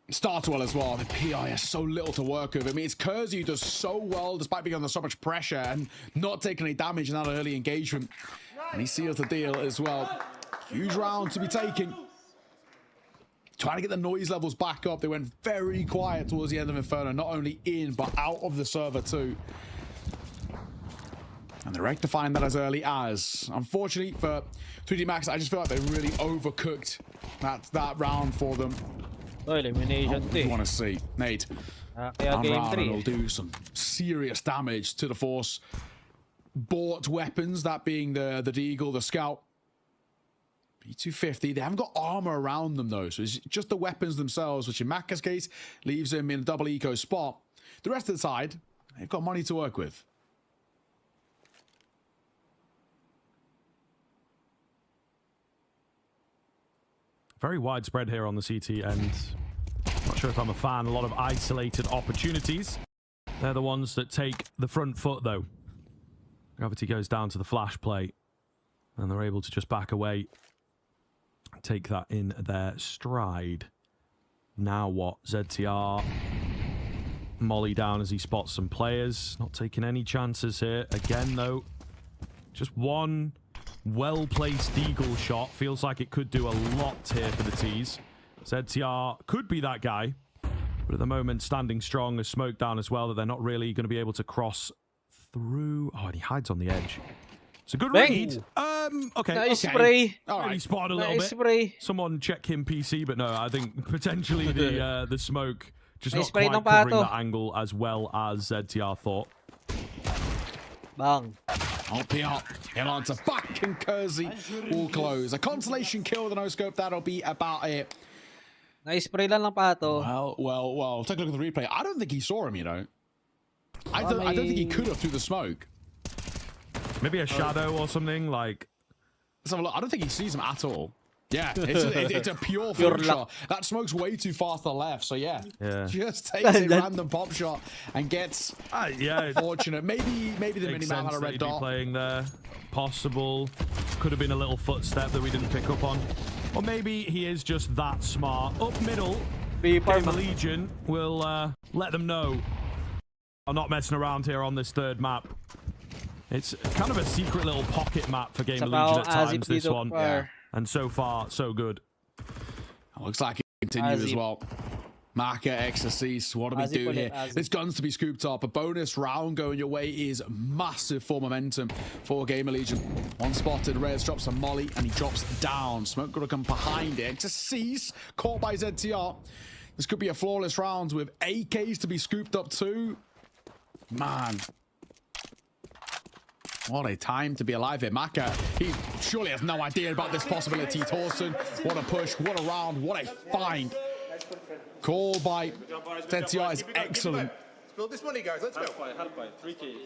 Starts well as well. The PI has so little to work with. I mean, it's Kersey who does so well despite being under so much pressure and not taking any damage in that early engagement. And he seals the deal as well. Huge round to be taken. Trying to get the noise levels back up. They went very quiet towards the end of Inferno, not only in, but out of the server too. And they're rectifying that as early as. Unfortunately for 3D Max, I just feel like they really overcooked that round for them.
Elimination
you want to see Nate Unravel will do some serious damage to the Force bought weapons, that being the Deagle, the Scout. P250, they haven't got armor around them though, so it's just the weapons themselves, which in Macca's case leaves him in a double eco spot. The rest of the side, they've got money to work with.
Very widespread here on the CT end. Not sure if I'm a fan. A lot of isolated opportunities. They're the ones that take the front foot, though. Gravity goes down to the flash play, and they're able to just back away, take that in their stride. Now what? ZTR. Molly down as he spots some players. Not taking any chances here. Again, though, just one well-placed Deagle shot. Feels like it could do a lot here for the T's. ZTR could be that guy, but at the moment standing strong as smoke down as well, that they're not really going to be able to cross through. Oh, and he hides on the edge. It's a good read. Okay.
Nice spray.
All right. He spotted a little bit.
Spray.
Someone check him PC, but no, I think potentially the smoke just not quite covering that angle as well as ZTR thought.
Bang.
LPR, he'll answer back, and Kersey will close. A consolation kill with a no-scope, that'll be about it.
Nice spray lang Pato.
Well, take a look at the replay. I don't think he saw him, you know. I don't think he could have through the smoke.
Maybe a shadow or something, like...
Let's have a look. I don't think he sees him at all. Yeah, it's a pure fluke shot. That smoke's way too far to the left, so yeah. Just takes a random pop shot and gets fortunate. Maybe the minimap had a red dot.
Playing there, possible. Could have been a little footstep that we didn't pick up on, or maybe he is just that smart. Up middle, Gamer Legion will let them know. I'm not messing around here on this third map. It's kind of a secret little pocket map for Gamer Legion at times. This one. And so far, so good.
Looks like it continues as well. Marker, Exorcist, what do we do here? There's guns to be scooped up. A bonus round going your way is massive for momentum for Gamer Legion. One spotted, Reyes drops a molly, and he drops down. Smoke gonna come behind it. Exorcist caught by ZTR. This could be a flawless round with AKs to be scooped up too. Man. What a time to be alive here. Maka, he surely has no idea about this possibility. Torsten, what a push, what a round, what a find. Call by ZTR is excellent.
Build this money, guys. Let's go.
3K.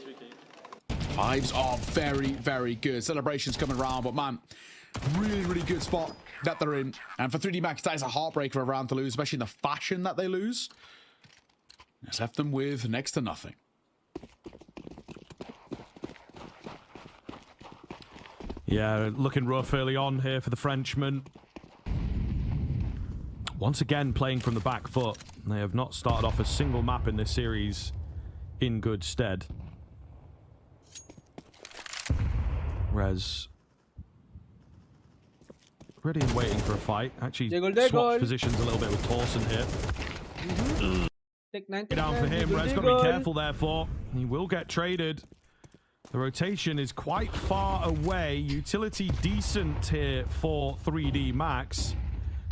Vibes are very, very good. Celebrations coming around, but man, really, really good spot that they're in. And for 3D Max, that is a heartbreaker of a round to lose, especially in the fashion that they lose. It's left them with next to nothing.
Yeah, looking rough early on here for the Frenchman. Once again, playing from the back foot. They have not started off a single map in this series in good stead. Rez ready and waiting for a fight. Actually swaps positions a little bit with Torsten here. Down for him. Rez got to be careful therefore. He will get traded. The rotation is quite far away. Utility decent here for 3D Max,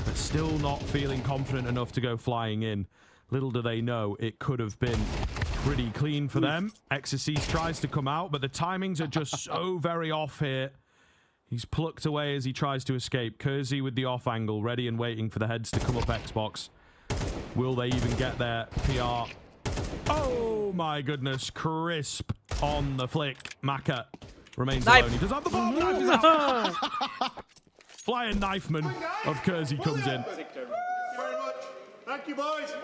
but still not feeling confident enough to go flying in. Little do they know, it could have been pretty clean for them. Exorcist tries to come out, but the timings are just so very off here. He's plucked away as he tries to escape. Kersey with the off angle, ready and waiting for the heads to come up Xbox. Will they even get their PR? Oh, my goodness. Crisp on the flick. Maka remains alone. He does have the bomb. Knife is out. Flying knifeman of Kersey comes in.
Thank you very much. Thank you, boys.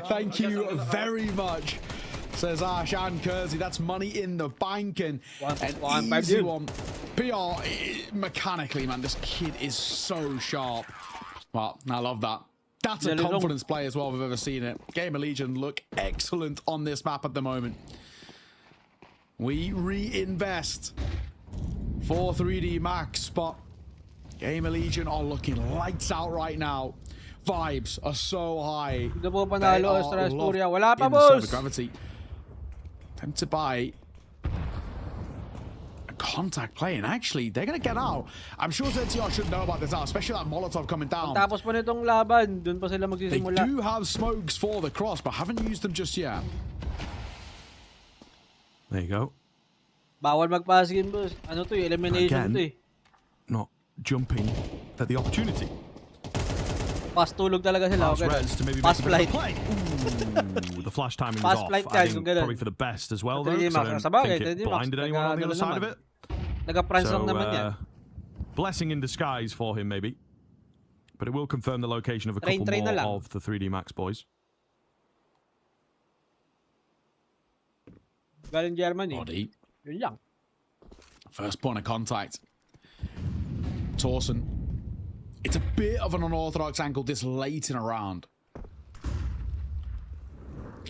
Thank you very much, says Ash and Kersey. That's money in the bank and an easy one. PR, mechanically, man, this kid is so sharp. Well, I love that. That's a confidence play as well if I've ever seen it. Gamer Legion look excellent on this map at the moment. We reinvest for 3D Max, but Gamer Legion are looking lights out right now. Vibes are so high.
Wala pa, boss.
Gravity. Tempted by a contact play, and actually, they're going to get out. I'm sure ZTR should know about this now, especially that Molotov coming down.
Tapos pa nitong laban, dun pa sila magsisimula.
They do have smokes for the cross, but haven't used them just yet.
There you go.
Bawal magpasigin, boss. Ano to, elimination to.
Not jumping at the opportunity.
Fast tulog talaga sila. Fast flight.
Ooh, the flash timing was off. I think probably for the best as well, though. I don't think it blinded anyone on the other side of it. So, blessing in disguise for him, maybe. But it will confirm the location of a couple more of the 3D Max boys.
Galing Germany.
Body.
Yun lang.
First point of contact. Torsen. It's a bit of an unorthodox angle this late in a round.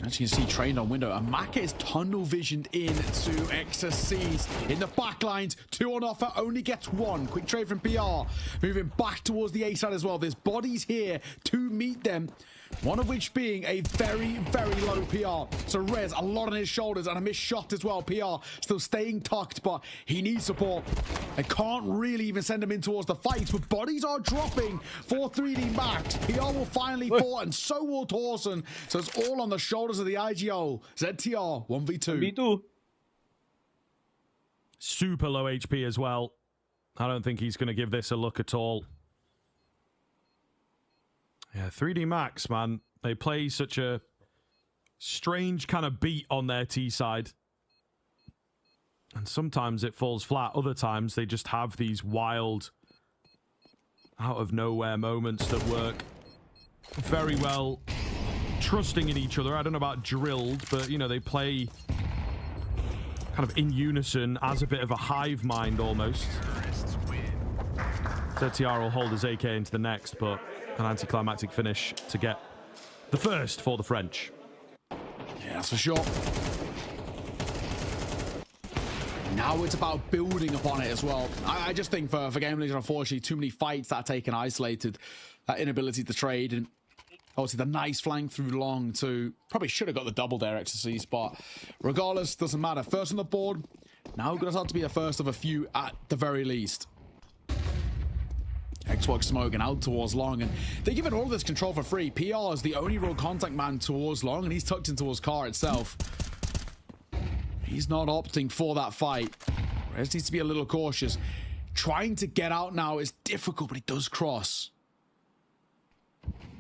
As you can see, trained on window. And Maka is tunnel visioned into XSCs in the back lines. 2 on offer, only gets 1. Quick trade from PR. Moving back towards the A side as well. There's bodies here to meet them. One of which being a very, very low PR. So Rez, a lot on his shoulders and a missed shot as well. PR still staying tucked, but he needs support. They can't really even send him in towards the fight, but bodies are dropping for 3D Max. PR will finally fall, and so will Torsen. So it's all on the shoulders of the IGO. ZTR 1v2.
1v2.
Super low HP as well. I don't think he's going to give this a look at all. Yeah, 3D Max, man. They play such a strange kind of beat on their T side. And sometimes it falls flat. Other times they just have these wild, out of nowhere moments that work very well. Trusting in each other. I don't know about drilled, but, you know, they play kind of in unison as a bit of a hive mind almost. ZTR will hold his AK into the next, but an anticlimactic finish to get the first for the French.
Yeah, that's for sure. Now it's about building upon it as well. I just think for Game Legion, unfortunately, too many fights that are taken isolated. That inability to trade, and obviously the nice flank through long too. Probably should have got the double there exercise, but regardless, doesn't matter. First on the board. Now we're going to have to be a first of a few at the very least. Xbox smoking out towards long, and they're giving all of this control for free. PR is the only real contact man towards long, and he's tucked in towards car itself. He's not opting for that fight. Rez needs to be a little cautious. Trying to get out now is difficult, but he does cross.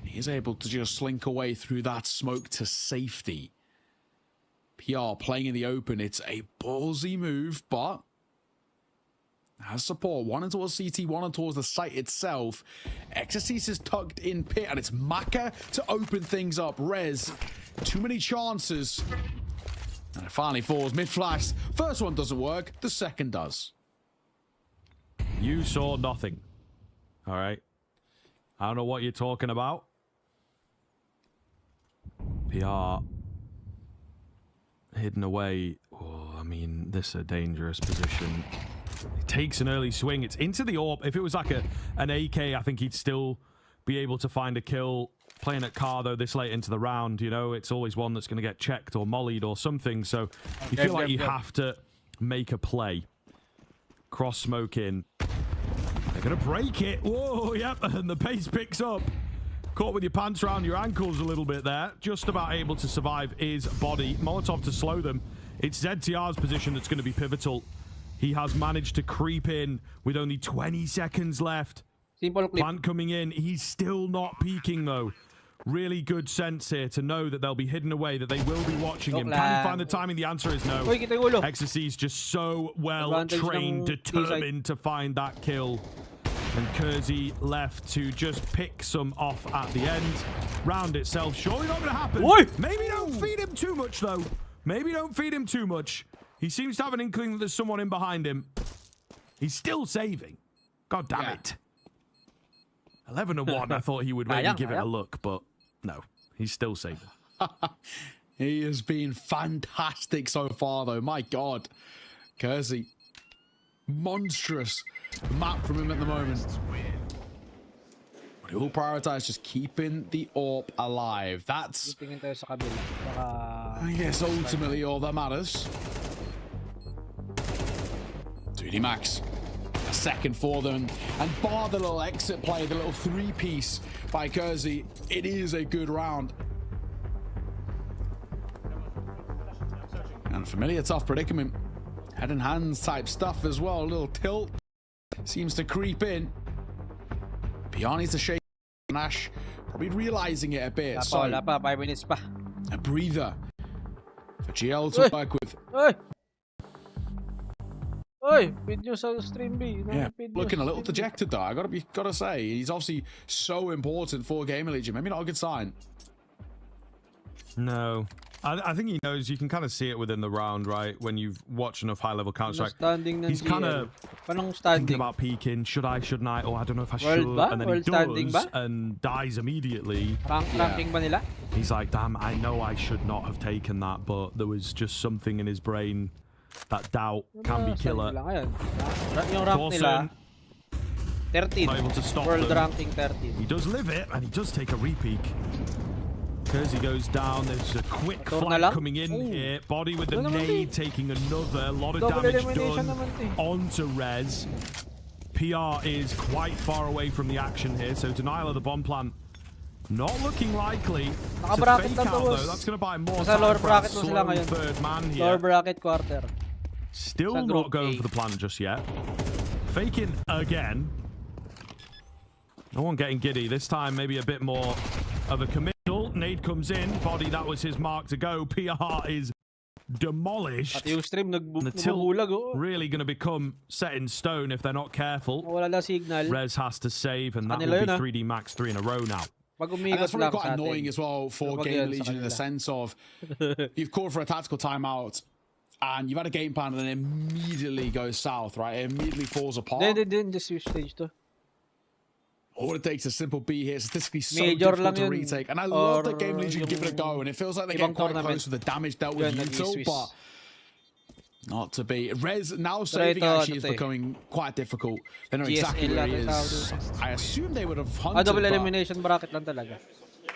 He is able to just slink away through that smoke to safety. PR playing in the open. It's a ballsy move, but has support. One in towards CT, one in towards the site itself. Exorcist is tucked in pit, and it's Maka to open things up. Rez, too many chances. And it finally falls mid-flash. First one doesn't work, the second does.
You saw nothing. All right. I don't know what you're talking about. PR hidden away. Oh, I mean, this is a dangerous position. He takes an early swing. It's into the AWP. If it was like an AK, I think he'd still be able to find a kill. Playing at car, though, this late into the round, you know, it's always one that's going to get checked or mollied or something. So you feel like you have to make a play. Cross smoke in. They're going to break it. Whoa, yep. And the pace picks up. Caught with your pants around your ankles a little bit there. Just about able to survive is body. Molotov to slow them. It's ZTR's position that's going to be pivotal. He has managed to creep in with only 20 seconds left. Plant coming in. He's still not peeking, though. really good sense here to know that they'll be hidden away, that they will be watching him. Can he find the timing? The answer is no. Exorcy's just so well trained, determined to find that kill. And Kersey left to just pick some off at the end. Round itself, surely not going to happen. Maybe don't feed him too much, though. Maybe don't feed him too much. He seems to have an inkling that there's someone in behind him. He's still saving. God damn it. 11-1, I thought he would maybe give it a look, but no, he's still saving.
He has been fantastic so far, though. My God. Kersey. Monstrous map from him at the moment. But he'll prioritize just keeping the AWP alive. That's, I guess, ultimately all that matters. 2D Max. A second for them. And bar the little exit play, the little three-piece by Kersey, it is a good round. And familiar tough predicament. Head and hands type stuff as well. A little tilt seems to creep in. PR needs to shake. Nash probably realizing it a bit. So,
5 minutes pa.
A breather for GL to work with.
Feed nyo sa stream B.
Yeah, looking a little dejected though. I gotta say, he's obviously so important for Gamer Legion. Maybe not a good sign.
No. I think he knows. You can kind of see it within the round, right? When you've watched enough high-level Counter-Strike. He's kind of thinking about peeking. Should I, shouldn't I? Oh, I don't know if I should. And then he does and dies immediately.
Ranking ba nila?
He's like, damn, I know I should not have taken that, but there was just something in his brain. That doubt can be killer.
Yung rank nila, 13.
Not able to stop
World
them.
ranking 13.
He does live it, and he does take a repeak. Kersey goes down. There's a quick flank coming in here. Body with the nade taking another. A lot of damage done onto Rez. PR is quite far away from the action here, so denial of the bomb plant not looking likely. To fake out, though. That's going to buy more time for our slow third man here.
Lower bracket quarter.
Still not going for the plan just yet. Faking again. No one getting giddy. This time maybe a bit more of a committal. Nade comes in. Body, that was his mark to go. PR is demolished. The tilt really going to become set in stone if they're not careful. Rez has to save, and that will be 3D Max 3 in a row now.
And that's probably quite annoying as well for Gamer Legion in the sense of you've called for a tactical timeout and you've had a game plan and then immediately goes south, right? It immediately falls apart.
Then just use stage 2.
All it takes is a simple B here. Statistically so difficult to retake. And I love that Gamer Legion give it a go. And it feels like they're getting quite close with the damage dealt with Util, but not to be. Rez now saving actually is becoming quite difficult. They know exactly where he is. I assume they would have hunted,
double elimination bracket lang talaga.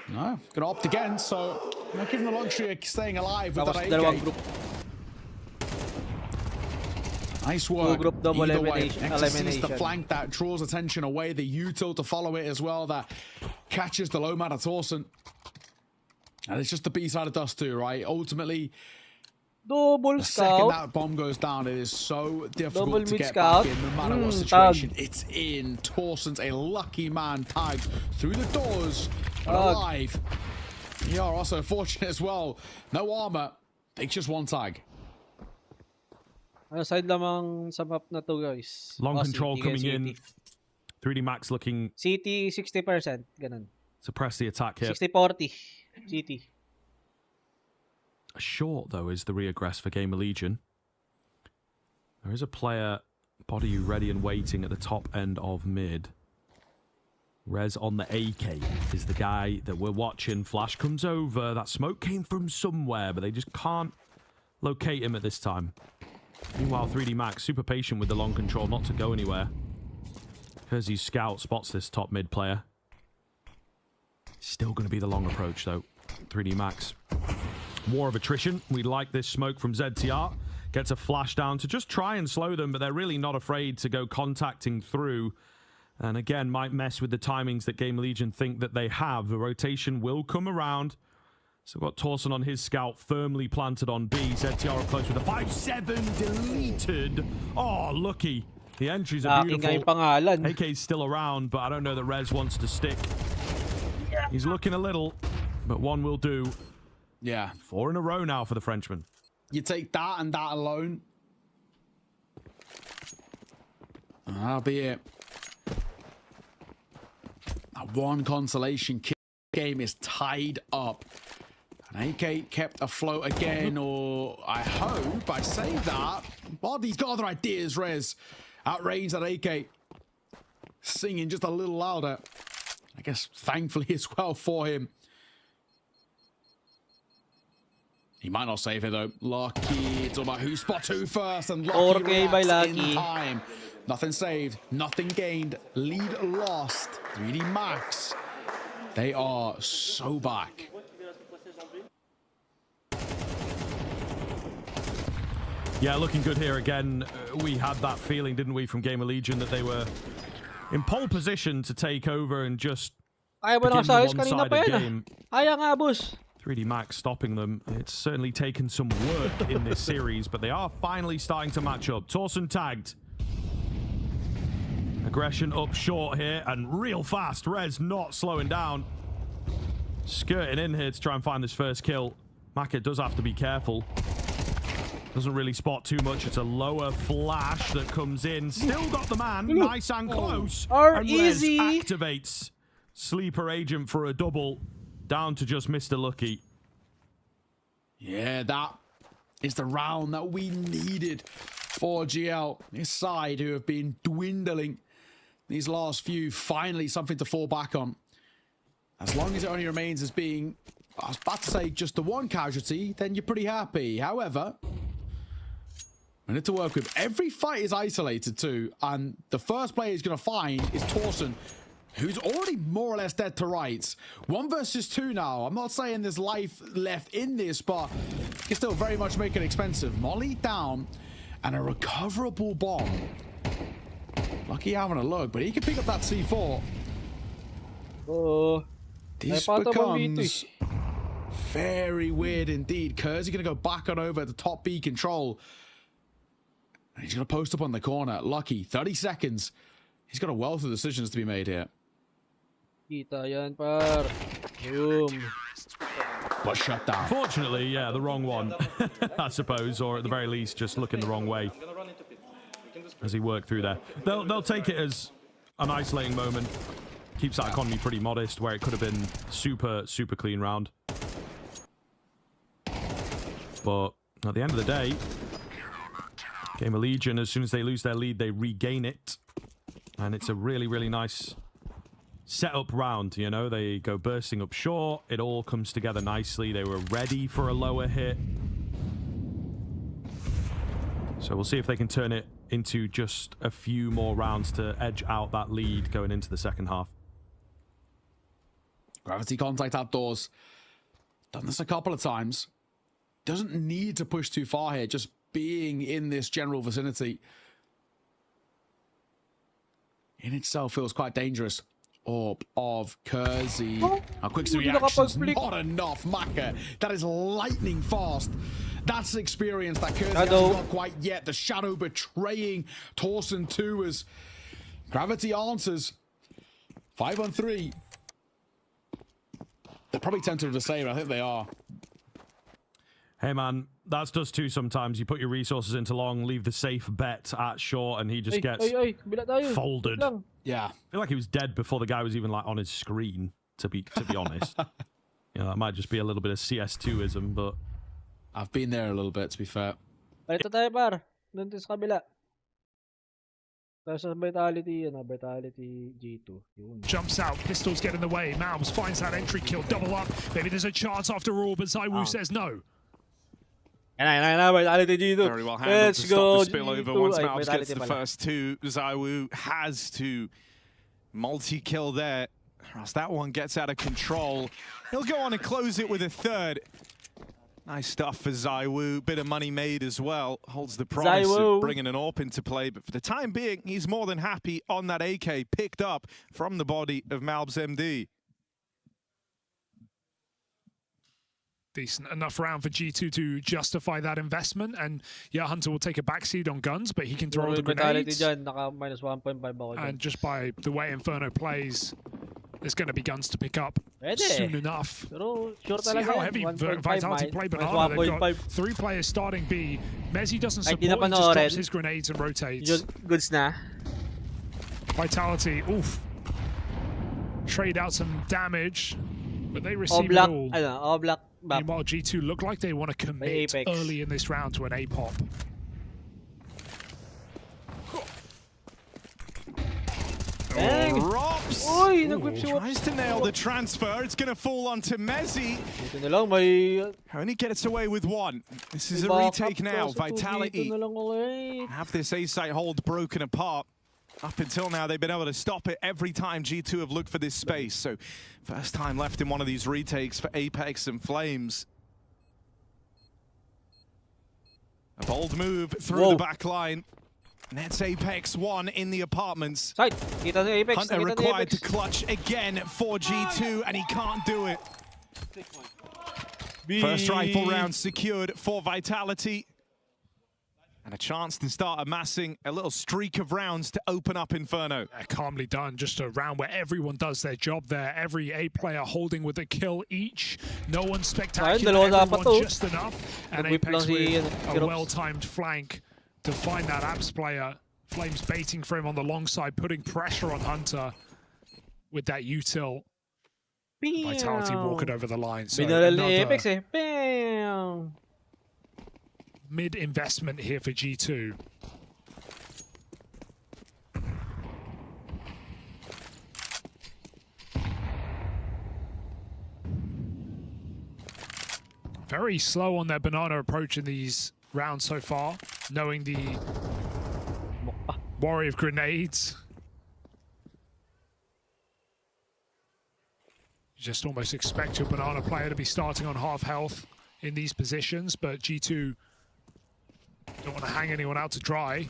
No, gonna opt again, so not given the luxury of staying alive with that AK. Nice work.
Group double elimination.
Exorcy's the flank that draws attention away. The util to follow it as well that catches the low man at Torsen. And it's just the B side of Dust 2, right? Ultimately, the second that bomb goes down, it is so difficult to get back in no matter what situation it's in. Torsen's a lucky man, tagged through the doors, alive. You are also fortunate as well. No armor, takes just one tag.
Side lamang sa map na to, guys.
Long control coming in. 3D Max looking.
CT 60%. Ganun.
Suppress the attack here.
60-40. CT.
Short, though, is the reaggress for Gamer Legion. There is a player, body ready and waiting at the top end of mid. Rez on the AK is the guy that we're watching. Flash comes over. That smoke came from somewhere, but they just can't locate him at this time. Meanwhile, 3D Max, super patient with the long control, not to go anywhere. Kersey's scout spots this top mid player. Still going to be the long approach, though. 3D Max. War of attrition. We like this smoke from ZTR. Gets a flash down to just try and slow them, but they're really not afraid to go contacting through. And again, might mess with the timings that Gamer Legion think that they have. The rotation will come around. So we've got Torsen on his scout, firmly planted on B. ZTR up close with a 5-7 deleted. Oh, lucky. The entries are beautiful. AK's still around, but I don't know that Rez wants to stick He's looking a little, but one will do.
Yeah.
4 in a row now for the Frenchman.
You take that and that alone. And that'll be it. That one consolation game is tied up. And AK kept afloat again, or I hope I say that. Well, he's got other ideas, Rez. Outrange that AK. Singing just a little louder. I guess thankfully as well for him. He might not save it though. Lucky. It's all about who spots who first, and Lucky reacts in time. Nothing saved, nothing gained. Lead lost. 3D Max. They are so back.
Yeah, looking good here again. We had that feeling, didn't we, from Game of Legion, that they were in pole position to take over and just begin the one-sided game.
3D
Max stopping them. It's certainly taken some work in this series, but they are finally starting to match up. Torsen tagged. Aggression up short here, and real fast. Rez not slowing down. Skirting in here to try and find this first kill. Maka does have to be careful. Doesn't really spot too much. It's a lower flash that comes in. Still got the man. Nice and close. And Rez activates Sleeper Agent for a double. Down to just Mr. Lucky.
Yeah, that is the round that we needed for GL. This side who have been dwindling these last few. Finally something to fall back on. As long as it only remains as being, I was about to say, just the one casualty, then you're pretty happy. However, we need to work with. Every fight is isolated too, and the first player he's going to find is Torsen, who's already more or less dead to rights. 1 versus 2 now. I'm not saying there's life left in this, but you can still very much make it expensive. Molly down, and a recoverable bomb. Lucky having a look, but he can pick up that C4. This becomes very weird indeed. Kersey going to go back on over the top B control. And he's going to post up on the corner. Lucky, 30 seconds. He's got a wealth of decisions to be made here.
But
shut down.
Fortunately, yeah, the wrong one, I suppose, or at the very least, just looking the wrong way as he worked through there. They'll take it as an isolating moment. Keeps that economy pretty modest, where it could have been super clean round. But at the end of the day, Game of Legion, as soon as they lose their lead, they regain it. And it's a really nice setup round, you know. They go bursting up short. It all comes together nicely. They were ready for a lower hit. So we'll see if they can turn it into just a few more rounds to edge out that lead going into the second half.
Gravity contact outdoors. Done this a couple of times. Doesn't need to push too far here. Just being in this general vicinity in itself feels quite dangerous. Orb of Kersey. How quick's the reactions? Not enough, Maka. That is lightning fast. That's experience that Kersey hasn't got quite yet. The shadow betraying Torsen 2 as Gravity answers. 5 on 3. They're probably tempted to save. I think they are.
Hey man, that's just too sometimes. You put your resources into long, leave the safe bet at short, and he just gets folded.
Yeah.
I feel like he was dead before the guy was even like on his screen, to be honest. You know, that might just be a little bit of CS2ism, but
I've been there a little bit, to be fair.
Ito tayo, par. Doon tayo sa kabila. There's a Vitality and a Vitality G2.
Jumps out, pistols get in the way. Malms finds that entry kill, double up. Maybe there's a chance after all, but Zaiwu says no.
Vitality G2.
Very well handled to stop the spillover. Once Malms gets the first 2, Zaiwu has to multi-kill there. Or else that one gets out of control. He'll go on and close it with a 3rd. Nice stuff for Zaiwu. Bit of money made as well. Holds the promise of bringing an AWP into play. But for the time being, he's more than happy on that AK picked up from the body of Malbs MD.
Decent enough round for G2 to justify that investment. And yeah, Hunter will take a backseat on guns, but he can throw the grenades.
Dyan, naka -1.5 ako dyan.
And just by the way Inferno plays, there's going to be guns to pick up soon enough. See how heavy Vitality play Banana. They've got 3 players starting B. Mezzi doesn't support, he just drops his grenades and rotates.
Goods na.
Vitality, oof. Trade out some damage, but they receive it all. Meanwhile, G2 look like they want to commit early in this round to an A-pop.
Rops tries to nail the transfer. It's going to fall onto Mezzi. Only gets away with 1. This is a retake now. Vitality have this A site hold broken apart. Up until now, they've been able to stop it every time G2 have looked for this space. So first time left in one of these retakes for Apex and Flames. A bold move through the back line. And that's Apex 1 in the apartments. Hunter required to clutch again for G2, and he can't do it. First rifle round secured for Vitality. And a chance to start amassing a little streak of rounds to open up Inferno.
Calmly done, just a round where everyone does their job there. Every A player holding with a kill each. No one spectacular, everyone just enough. And Apex with a well-timed flank to find that Apps player. Flames baiting for him on the long side, putting pressure on Hunter with that util. Vitality walking over the line. So another mid-investment here for G2. Very slow on their Banana approach in these rounds so far, knowing the worry of grenades. You just almost expect your Banana player to be starting on half health in these positions, but G2 don't want to hang anyone out to dry.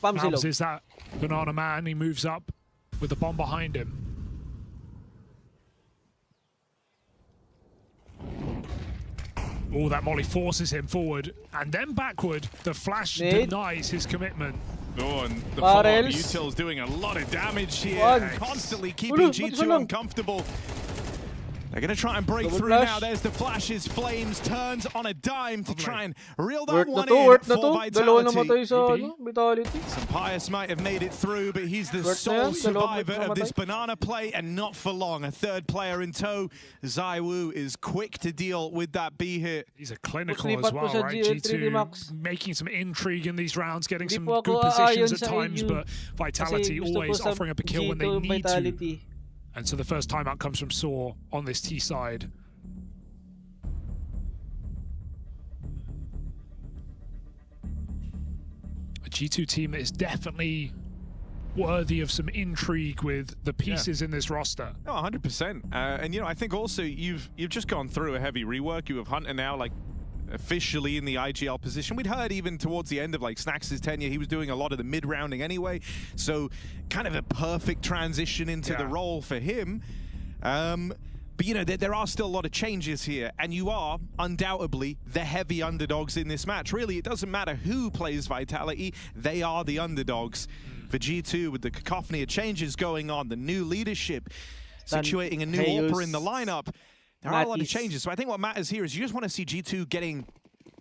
Bams is that Banana man. He moves up with the bomb behind him. Oh, that molly forces him forward and then backward. The flash denies his commitment.
Oh, and the follow-up util's doing a lot of damage here, constantly keeping G2 uncomfortable. They're going to try and break through now. There's the flashes. Flames turns on a dime to try and reel that one in for Vitality. Pius might have made it through, but he's the sole survivor of this Banana play, and not for long. A third player in tow. Zaiwu is quick to deal with that B hit.
He's a clinical as well, right? G2 making some intrigue in these rounds, getting some good positions at times, but Vitality always offering up a kill when they need to. And so the first timeout comes from Saw on this T side. A G2 team that is definitely worthy of some intrigue with the pieces in this roster.
Oh, 100%. And you know, I think also you've just gone through a heavy rework. You have Hunter now, like, officially in the IGL position. We'd heard even towards the end of like Snax' tenure, he was doing a lot of the mid-rounding anyway. So kind of a perfect transition into the role for him. But you know, there are still a lot of changes here, and you are undoubtedly the heavy underdogs in this match. Really, it doesn't matter who plays Vitality, they are the underdogs. For G2, with the cacophony of changes going on, the new leadership, situating a new AWPer in the lineup, there are a lot of changes. So I think what matters here is you just want to see G2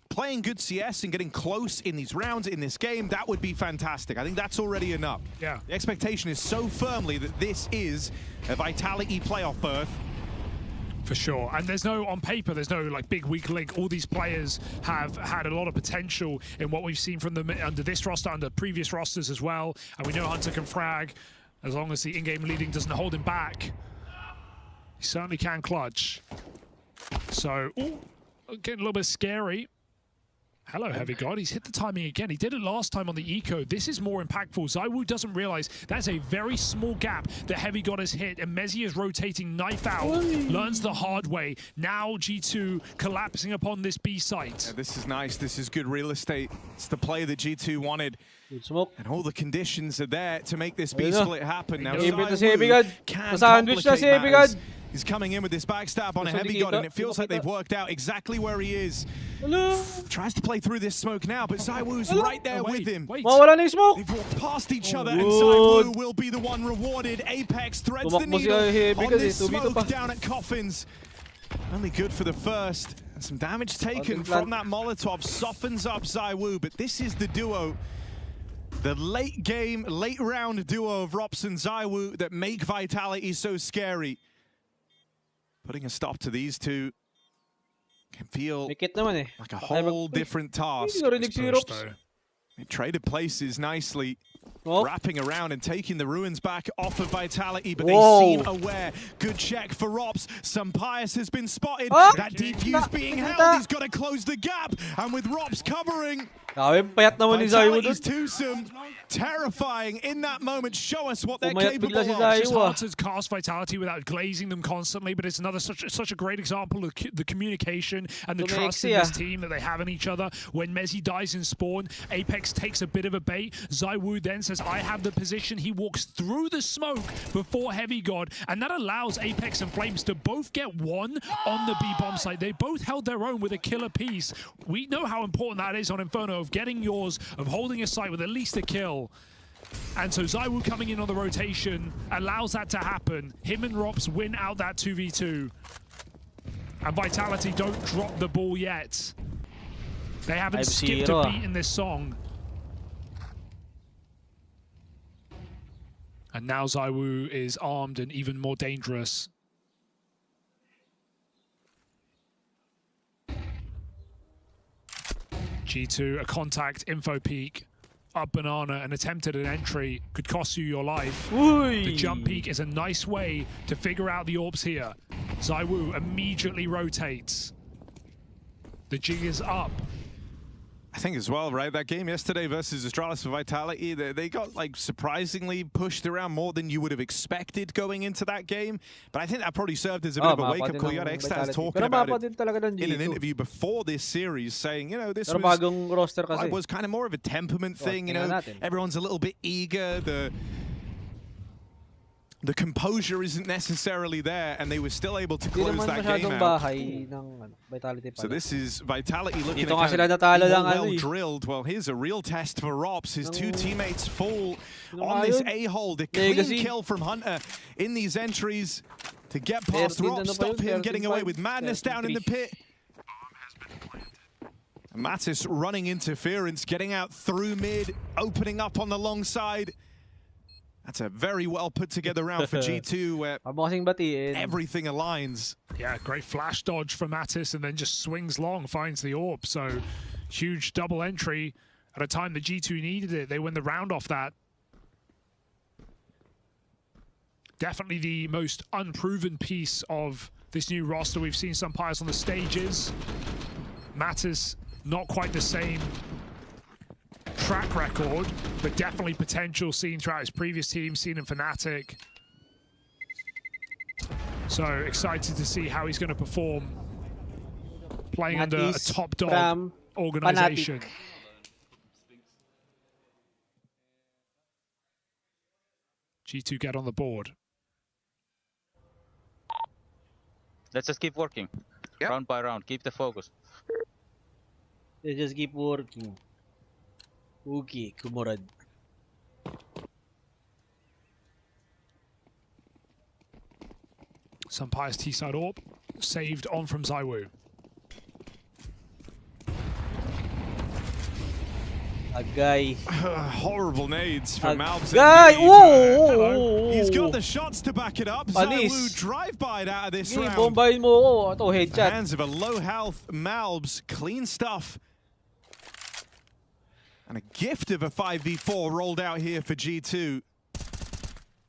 playing good CS and getting close in these rounds, in this game. That would be fantastic. I think that's already enough.
Yeah.
The expectation is so firmly that this is a Vitality playoff berth.
For sure. And there's no, on paper, there's no like big weak link. All these players have had a lot of potential in what we've seen from them under this roster, under previous rosters as well. And we know Hunter can frag as long as the in-game leading doesn't hold him back. He certainly can clutch. So, ooh, getting a little bit scary. Hello, Heavy God. He's hit the timing again. He did it last time on the eco. This is more impactful. Zaiwu doesn't realize that's a very small gap that Heavy God has hit, and Mezzi is rotating knife out. Learns the hard way. Now G2 collapsing upon this B site.
Yeah, this is nice. This is good real estate. It's the play that G2 wanted. And all the conditions are there to make this B split happen. Now, Zaiwu can complicate matters. He's coming in with this backstab on a heavy god, and it feels like they've worked out exactly where he is. Tries to play through this smoke now, but ZywOo's right there with him. They've walked past each other, and ZywOo will be the one rewarded. Apex threads the needle on this smoke down at Coffins. Only good for the first, and some damage taken from that Molotov softens up ZywOo, but this is the duo. The late game, late round duo of Rops and ZywOo that make Vitality so scary. Putting a stop to these two can feel like a whole different task. They traded places nicely, wrapping around and taking the ruins back off of Vitality, but they seem aware. Good check for Rops. Some Pius has been spotted. That defuse being held. He's got to close the gap, and with Rops covering, Vitality's twosome, terrifying in that moment. Show us what they're capable of.
It's hard to cast Vitality without glazing them constantly, but it's another such a great example of the communication and the trust in this team that they have in each other. When Mezzy dies in spawn, Apex takes a bit of a bait. ZywOo then says, I have the position. He walks through the smoke before Heavy God, and that allows Apex and Flames to both get one on the B-bomb site. They both held their own with a killer piece. We know how important that is on Inferno, of getting yours, of holding a site with at least a kill. And so ZywOo coming in on the rotation allows that to happen. Him and Rops win out that 2v2. And Vitality don't drop the ball yet. They haven't skipped a beat in this song. And now ZywOo is armed and even more dangerous. G2, a contact, info peek, up banana, and attempted an entry. Could cost you your life. The jump peek is a nice way to figure out the orbs here. ZywOo immediately rotates. The jig is up.
I think as well, right? That game yesterday versus Astralis for Vitality, they got like surprisingly pushed around more than you would have expected going into that game. But I think that probably served as a bit of a wake-up call. You had Extaz talking about it in an interview before this series, saying, you know, this was kind of more of a temperament thing. You know, everyone's a little bit eager. The composure isn't necessarily there, and they were still able to close that game out. So this is Vitality looking well drilled. Well, here's a real test for Rops. His two teammates fall on this A-hole. The clean kill from Hunter in these entries to get past Rops, stop him getting away with madness down in the pit. Mattis running interference, getting out through mid, opening up on the long side. That's a very well put together round for G2 where everything aligns.
Yeah, great flash dodge from Mattis and then just swings long, finds the orb. So huge double entry at a time that G2 needed it. They win the round off that. Definitely the most unproven piece of this new roster. We've seen some players on the stages. Mattis, not quite the same track record, but definitely potential seen throughout his previous team, seen in Fnatic. So excited to see how he's going to perform playing under a top dog organization. G2 get on the board.
Let's just keep working. Round by round, keep the focus.
Let's just keep working. Okay, kumurad.
Some Pius T-side orb saved on from ZywOo.
A guy.
Horrible nades from Malbs.
He's
got the shots to back it up. ZywOo drive-by'd out of this round. Hands of a low health Malbs. Clean stuff. And a gift of a 5v4 rolled out here for G2.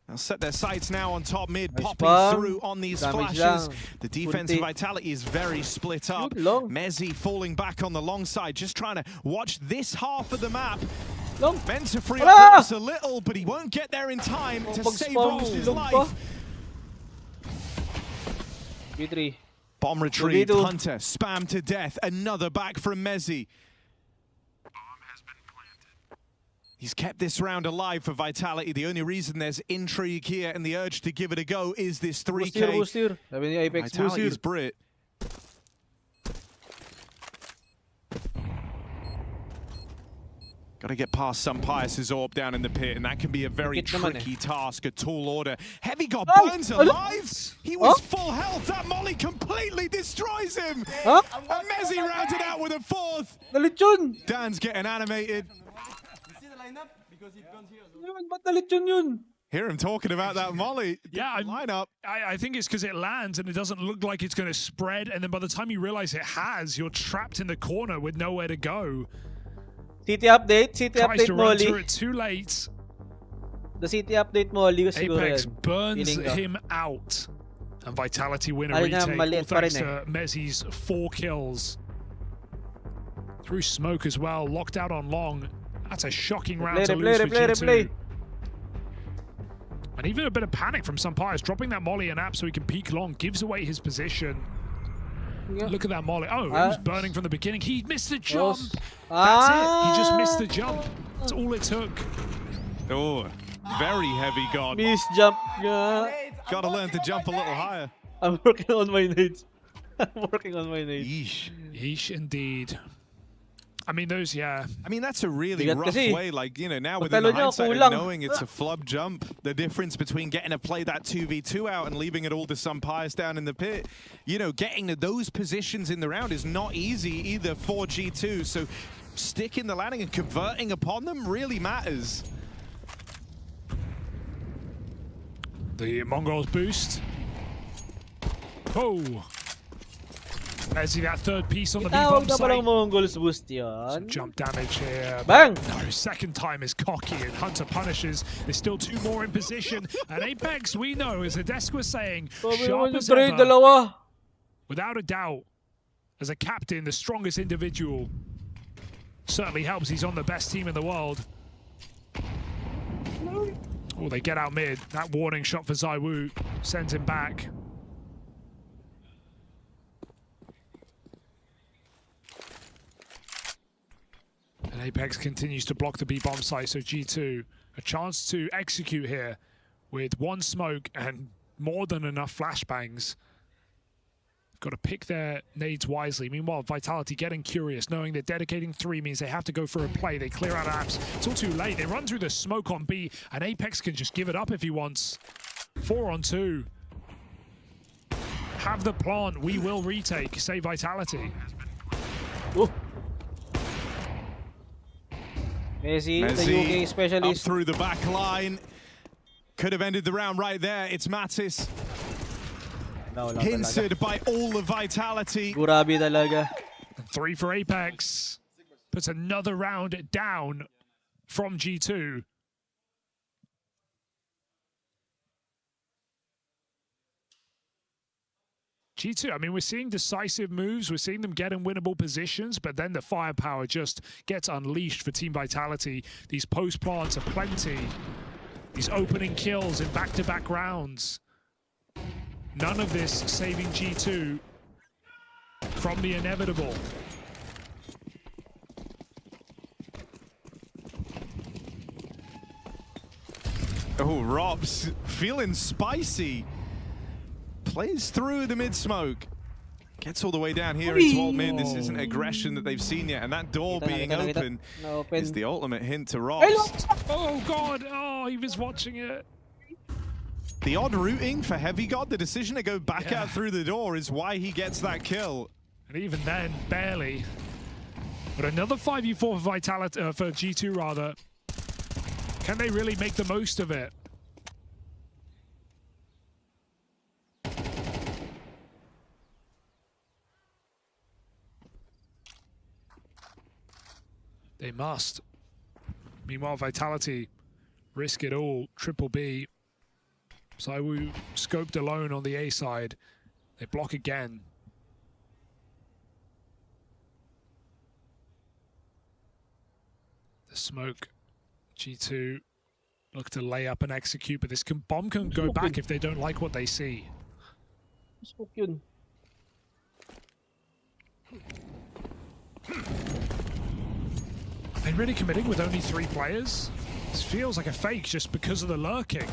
They'll set their sights now on top mid, popping through on these flashes. The defense of Vitality is very split up. Mezzy falling back on the long side, just trying to watch this half of the map. Meant to free up Rops a little, but he won't get there in time to save Rops' life. Bomb retrieved, Hunter spammed to death. Another back from Mezzy. He's kept this round alive for Vitality. The only reason there's intrigue here and the urge to give it a go is this 3K.
Boost here.
Vitality's Brit. Got to get past Sunpius's orb down in the pit, and that can be a very tricky task, a tall order. Heavy God burns alive! He was full health! That molly completely destroys him! And Mezzi rounded out with a fourth! Dan's getting animated. Hear him talking about that molly.
Yeah,
lineup.
I think it's because it lands and it doesn't look like it's going to spread, and then by the time you realize it has, you're trapped in the corner with nowhere to go.
City update
Tries to run
molly.
through it too late.
The city update molly.
Apex burns him out. And Vitality win a retake, all thanks to Mezzi's 4 kills. Through smoke as well, locked out on long. That's a shocking round to lose for G2. And even a bit of panic from Sunpius, dropping that molly and app so he can peek long, gives away his position. Look at that molly. Oh, he was burning from the beginning. He missed the jump. That's it. He just missed the jump. That's all it took.
Oh, very heavy God.
Miss jump.
Gotta learn to jump a little higher.
I'm working on my nades.
Yeesh, indeed. I mean, those, yeah.
I mean, that's a really rough way. Like, you know, now within the hindsight of knowing it's a flub jump, the difference between getting to play that 2v2 out and leaving it all to Sunpius down in the pit, you know, getting to those positions in the round is not easy either for G2. So sticking the landing and converting upon them really matters.
The Mongols boost. Oh. Mezzi, that third piece on the B-bomb site.
Mongols boost yun.
Some jump damage here.
Bang!
No, second time is cocky and Hunter punishes. There's still 2 more in position. And Apex, we know, as Adesk was saying, sharp as ever. Without a doubt, as a captain, the strongest individual. Certainly helps he's on the best team in the world. Oh, they get out mid. That warning shot for ZywOo sends him back. And Apex continues to block the B-bomb site, so G2, a chance to execute here with 1 smoke and more than enough flashbangs. Got to pick their nades wisely. Meanwhile, Vitality getting curious, knowing that dedicating 3 means they have to go for a play. They clear out apps. It's all too late. They run through the smoke on B, and Apex can just give it up if he wants. 4 on 2. Have the plant. We will retake. Say Vitality.
Ooh. Mezzi, the UK specialist.
Up through the back line. Could have ended the round right there. It's Mattis. Hinted by all of Vitality.
Gurabi talaga.
3 for Apex. Puts another round down from G2. G2, I mean, we're seeing decisive moves. We're seeing them get in winnable positions, but then the firepower just gets unleashed for Team Vitality. These post plants are plenty. These opening kills in back-to-back rounds. None of this saving G2 from the inevitable.
Oh, Robs feeling spicy. Plays through the mid-smoke. Gets all the way down here into alt mid. This isn't aggression that they've seen yet. And that door being open is the ultimate hint to Robs.
Oh, God. Oh, he was watching it.
The odd routing for Heavy God, the decision to go back out through the door is why he gets that kill.
And even then, barely. But another 5v4 for Vitality, for G2 rather. Can they really make the most of it? They must. Meanwhile, Vitality risk it all. Triple B. ZywOo scoped alone on the A side. They block again. The smoke. G2 look to lay up and execute, but this bomb can go back if they don't like what they see. they really committing with only 3 players? This feels like a fake just because of the lurking.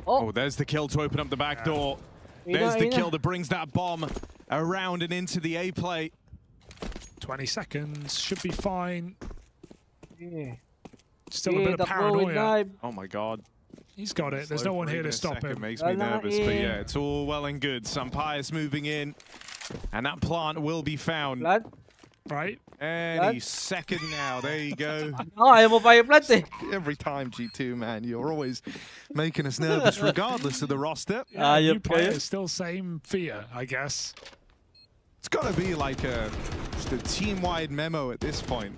Oh, there's the kill to open up the back door. There's the kill that brings that bomb around and into the A play.
20 seconds, should be fine.
Yeah.
Still a bit of paranoia.
Oh my god.
He's got it. There's no one here to stop him.
Makes me nervous, but yeah, it's all well and good. Some pious moving in, and that plant will be found.
Right?
Any second now. There you go.
Ayaw mo pa yung plant eh.
Every time, G2, man, you're always making us nervous, regardless of the roster.
New players, still same fear, I guess.
It's got to be like just a team-wide memo at this point.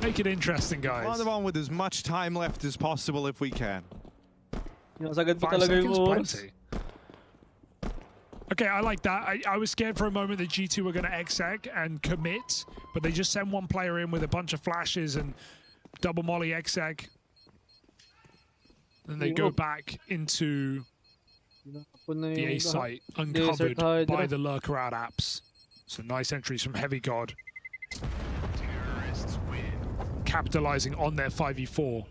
Make it interesting, guys.
Play them on with as much time left as possible if we can.
5 seconds, plenty. Okay, I like that. I was scared for a moment that G2 were going to exec and commit, but they just send one player in with a bunch of flashes and double molly exec. Then they go back into the A site, uncovered by the lurker out apps. So nice entries from Heavy God. Capitalizing on their 5v4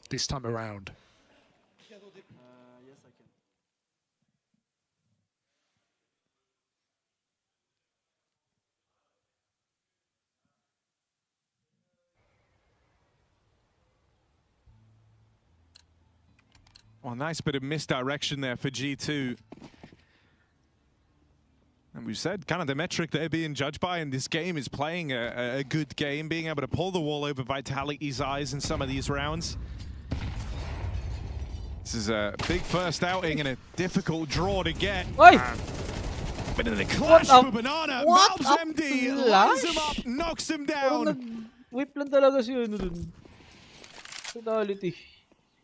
this time around.
Well, nice bit of misdirection there for G2. And we've said kind of the metric they're being judged by in this game is playing a good game, being able to pull the wall over Vitality's eyes in some of these rounds. This is a big first outing and a difficult draw to get. But in the clash for Banana, Malbs MD lines him up, knocks him down.
Whip lang talaga si ano dun. Vitality.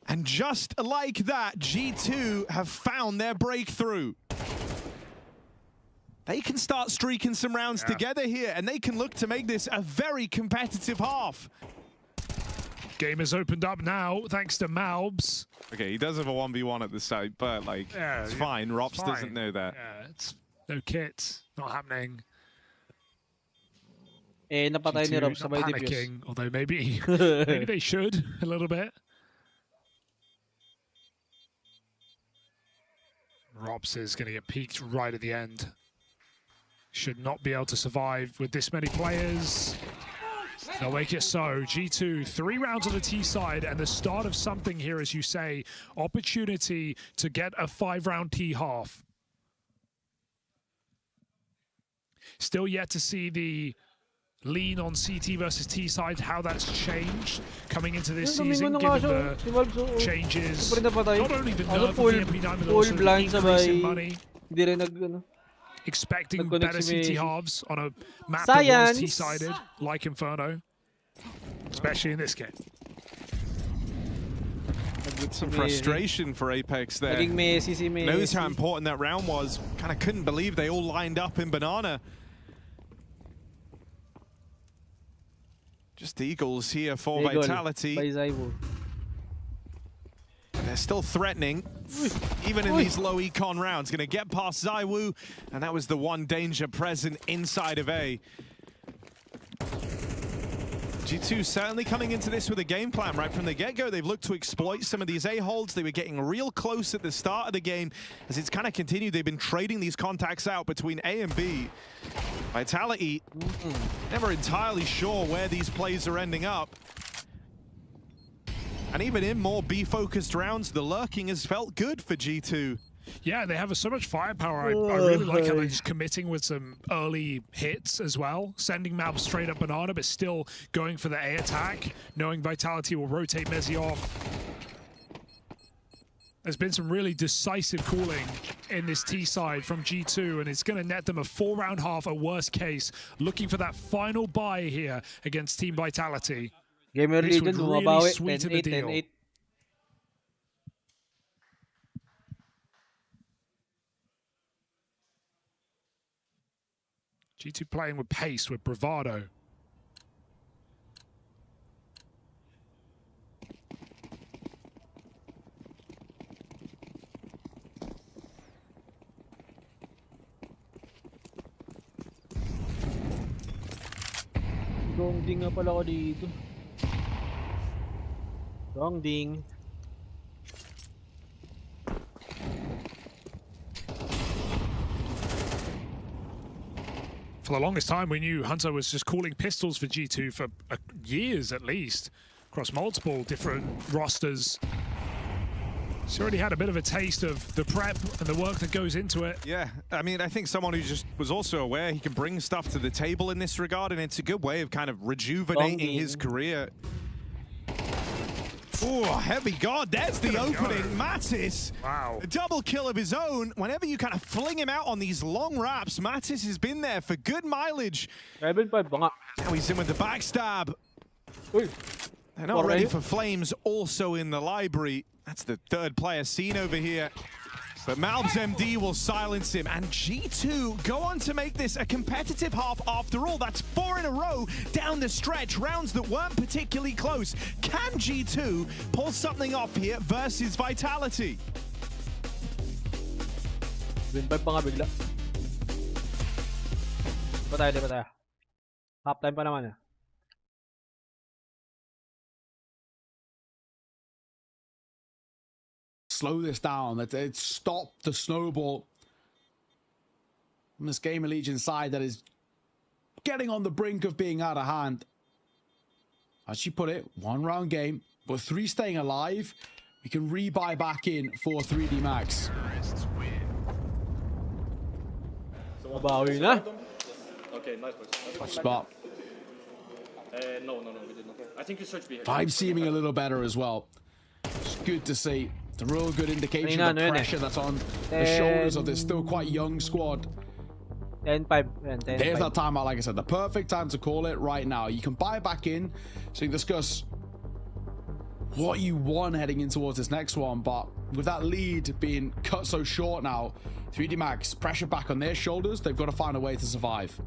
And just like that, G2 have found their breakthrough. They can start streaking some rounds together here, and they can look to make this a very competitive half.
Game has opened up now, thanks to Malbs.
Okay, he does have a 1v1 at the site, but like, it's fine. Rops doesn't know that.
Yeah, it's no kits, not happening.
Eh, napatay ni Rops sabay
panicking, although maybe they should a little bit. Rops is going to get peaked right at the end. Should not be able to survive with this many players. They'll make it so. G2, 3 rounds on the T side and the start of something here, as you say. Opportunity to get a 5-round T half. Still yet to see the lean on CT versus T side, how that's changed coming into this season, given the changes. Not only the nerf of the MP9, but also the increase in money. Expecting better CT halves on a map that was T-sided, like Inferno. Especially in this game.
With some frustration for Apex there. Knows how important that round was. Kind of couldn't believe they all lined up in Banana. Just Eagles here for Vitality. They're still threatening, even in these low econ rounds. Going to get past ZywOo, and that was the one danger present inside of A. G2 certainly coming into this with a game plan right from the get-go. They've looked to exploit some of these A-holds. They were getting real close at the start of the game. As it's kind of continued, they've been trading these contacts out between A and B. Vitality, never entirely sure where these plays are ending up. And even in more B-focused rounds, the lurking has felt good for G2.
Yeah, they have so much firepower. I really like how they're just committing with some early hits as well. Sending Malbs straight up Banana, but still going for the A attack, knowing Vitality will rotate Mezzi off. There's been some really decisive calling in this T side from G2, and it's going to net them a 4-round half at worst case, looking for that final buy here against Team Vitality.
Gamer
this
would
really sweeten the deal.
10-8.
G2 playing with pace, with bravado.
Wrong ding nga pala ako dito. Wrong ding.
For the longest time, we knew Hunter was just calling pistols for G2 for years at least, across multiple different rosters. He's already had a bit of a taste of the prep and the work that goes into it.
Yeah, I mean, I think someone who just was also aware he can bring stuff to the table in this regard, and it's a good way of kind of rejuvenating his career. Oh, heavy God, there's the opening. Mattis,
wow.
A double kill of his own. Whenever you kind of fling him out on these long wraps, Mattis has been there for good mileage. Now he's in with the backstab. They're not ready for Flames, also in the library. That's the third player seen over here. But Malb's MD will silence him, and G2 go on to make this a competitive half after all. That's 4 in a row down the stretch, rounds that weren't particularly close. Can G2 pull something off here versus Vitality?
Win 5 pa nga bigla. Di ba tayo? Half time pa naman eh.
Slow this down. Let's stop the snowball from this Game Allegiance side that is getting on the brink of being out of hand. As you put it, 1 round game, but 3 staying alive. We can rebuy back in for 3D Max.
Mabawi na.
Okay, nice boys.
Spot.
No, we did not. I think you searched behavior.
Vibe seeming a little better as well. It's good to see. It's a real good indication of the pressure that's on the shoulders of this still quite young squad.
10-5.
There's that timeout, like I said, the perfect time to call it right now. You can buy back in, so you can discuss what you want heading in towards this next one, but with that lead being cut so short now, 3D Max, pressure back on their shoulders, they've got to find a way to survive.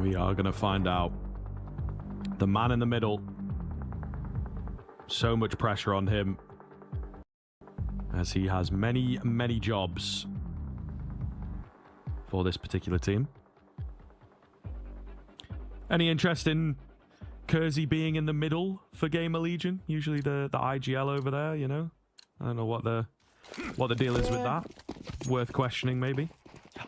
We are going to find out. The man in the middle. So much pressure on him, as he has many, many jobs for this particular team. Any interest in Kersey being in the middle for Game of Legion? Usually the IGL over there, you know? I don't know what the deal is with that. Worth questioning, maybe.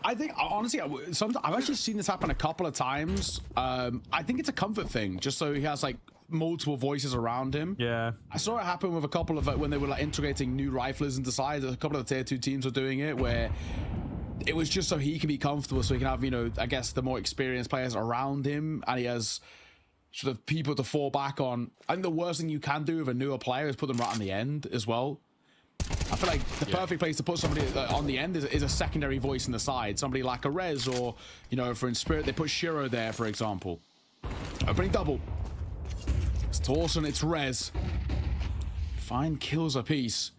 I think, honestly, I've actually seen this happen a couple of times. I think it's a comfort thing, just so he has, like, multiple voices around him.
Yeah.
I saw it happen with a couple of, when they were, like, integrating new riflers into sides. A couple of the tier 2 teams were doing it, where it was just so he can be comfortable, so he can have, you know, I guess the more experienced players around him, and he has sort of people to fall back on. I think the worst thing you can do with a newer player is put them right on the end as well. I feel like the perfect place to put somebody on the end is a secondary voice in the side. Somebody like a Rez, or, you know, for in Spirit, they put Shiro there, for example. Opening double. It's Torsen, it's Rez. 5 kills apiece.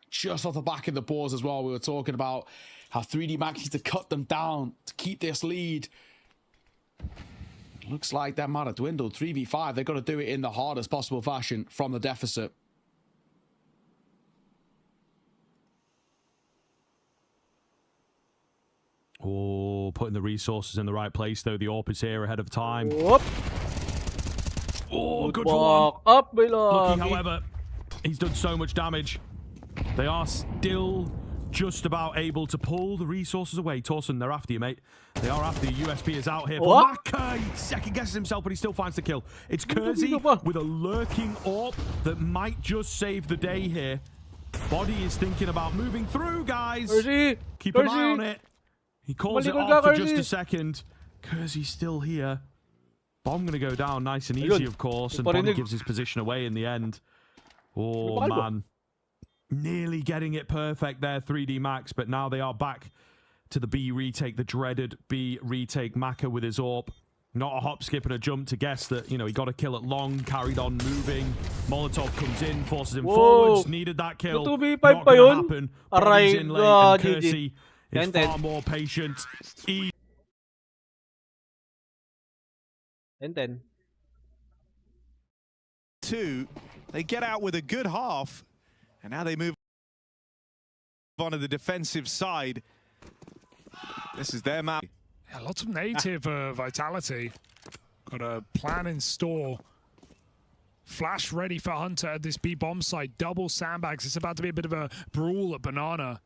Just off the back of the boards as well, we were talking about how 3D Max needs to cut them down to keep this lead. Looks like that might have dwindled. 3v5, they've got to do it in the hardest possible fashion from the deficit.
Oh, putting the resources in the right place, though. The AWP is here ahead of time.
Whoop.
Oh, good for one.
Up,
Lucky, however, he's done so much damage. They are still just about able to pull the resources away. Torsen, they're after you, mate. They are after you. USP is out here. For Maka, he second guesses himself, but he still finds the kill. It's Kersey with a lurking AWP that might just save the day here. Body is thinking about moving through, guys. Keep an eye on it. He calls it off for just a second. Kersey's still here. Bomb going to go down nice and easy, of course, and Body gives his position away in the end. Oh, man. Nearly getting it perfect there, 3D Max, but now they are back to the B retake, the dreaded B retake. Maka with his AWP. Not a hop, skip, and a jump to guess that, you know, he got a kill at long, carried on moving. Molotov comes in, forces him forwards, needed that kill. Not going to happen. Body's in late, and Kersey is far more patient.
And then
2, they get out with a good half. And now they move on the defensive side. This is their map.
Yeah, lots of native vitality. Got a plan in store. Flash ready for Hunter at this B bomb site. Double sandbags. It's about to be a bit of a brawl at Banana.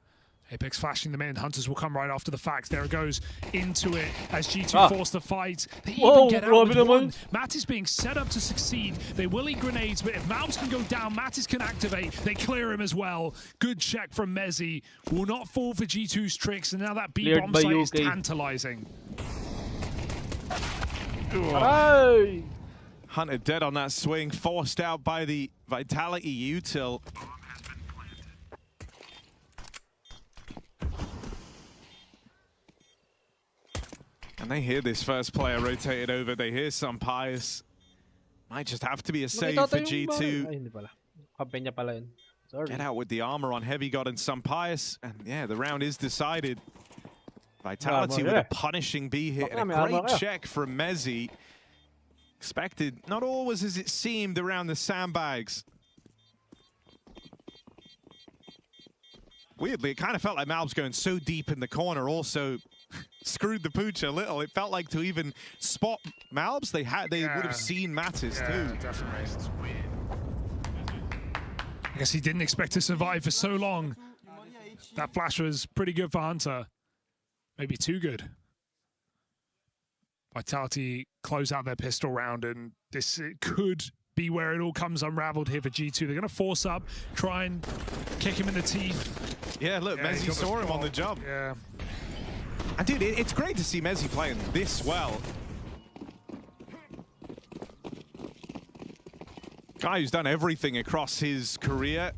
Apex flashing them in. Hunters will come right after the fact. There it goes into it as G2 force the fight. They even get out with one. Matt is being set up to succeed. They will eat grenades, but if Malbs can go down, Mattis can activate. They clear him as well. Good check from Mezzi. Will not fall for G2's tricks, and now that B bomb site is tantalizing.
Hunter dead on that swing, forced out by the Vitality util. And they hear this first player rotated over. They hear some Pius. Might just have to be a save for G2. Get out with the armor on Heavy God and some Pius. And yeah, the round is decided. Vitality with a punishing B hit and a great check from Mezzi. Expected, not always as it seemed around the sandbags. Weirdly, it kind of felt like Malbs going so deep in the corner also screwed the pooch a little. It felt like to even spot Malbs, they would have seen Mattis too.
Definitely. I guess he didn't expect to survive for so long. That flash was pretty good for Hunter. Maybe too good. Vitality close out their pistol round, and this could be where it all comes unraveled here for G2. They're going to force up, try and kick him in the teeth.
Yeah, look, Mezzi saw him on the job.
Yeah.
And dude, it's great to see Mezzi playing this well. Guy who's done everything across his career.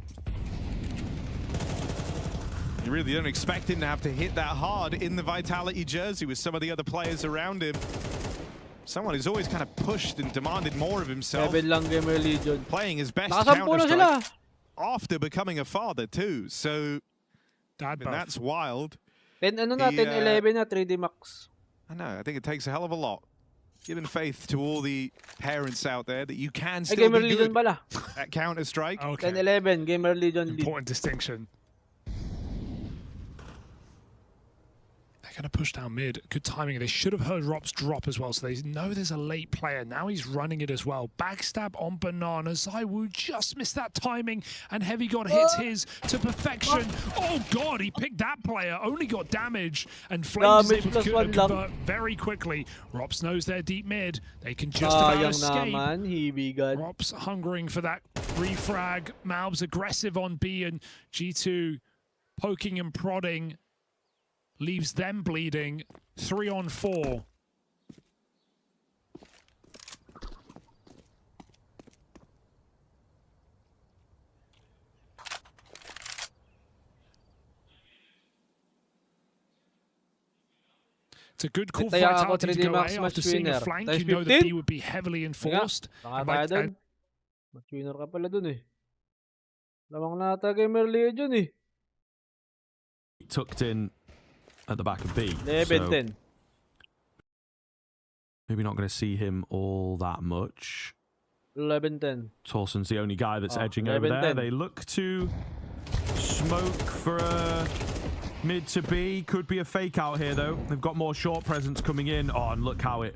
You really don't expect him to have to hit that hard in the Vitality jersey with some of the other players around him. Someone who's always kind of pushed and demanded more of himself. Playing his best Counter-Strike after becoming a father too. So that's wild.
11 na, 3D Max.
I know, I think it takes a hell of a lot. Giving faith to all the parents out there that you can still be good at Counter-Strike.
Okay.
10-11, Gamer Legion lead.
Important distinction. They're going to push down mid. Good timing. They should have heard Rop's drop as well, so they know there's a late player. Now he's running it as well. Backstab on Banana. Zywoo just missed that timing, and Heavy God hits his to perfection. Oh God, he picked that player. Only got damage, and Flames is able to convert very quickly. Rops knows they're deep mid. They can just about escape. Rops hungering for that refrag. Malbs aggressive on B, and G2 poking and prodding. Leaves them bleeding. 3-on-4. It's a good call for Vitality to go A after seeing a flank. You know that B would be heavily enforced.
Match winner ka pala dun eh. Lamang na ata Gamer Legion eh.
Tucked in at the back of B.
11-10.
So maybe not going to see him all that much.
11-10.
Torson's the only guy that's edging over there. They look to smoke for a mid to B. Could be a fake out here though. They've got more short presence coming in. Oh, and look how it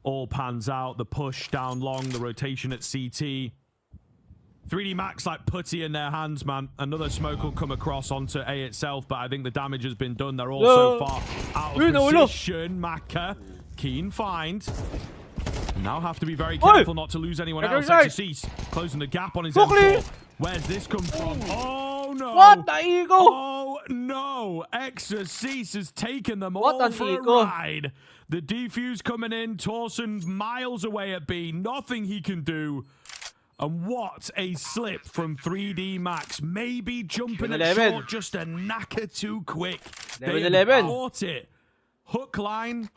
all pans out. The push down long, the rotation at CT. 3D Max like putty in their hands, man. Another smoke will come across onto A itself, but I think the damage has been done. They're all so far out of position. Maka, keen find. Now have to be very careful not to lose anyone else. Exorcise closing the gap on his M4. Where's this come from? Oh no!
What the ego?
Oh no! Exorcise has taken them all for a ride. The defuse coming in. Torson miles away at B. Nothing he can do. And what a slip from 3D Max. Maybe jumping it short just a knacker too quick. They caught it. Hook line,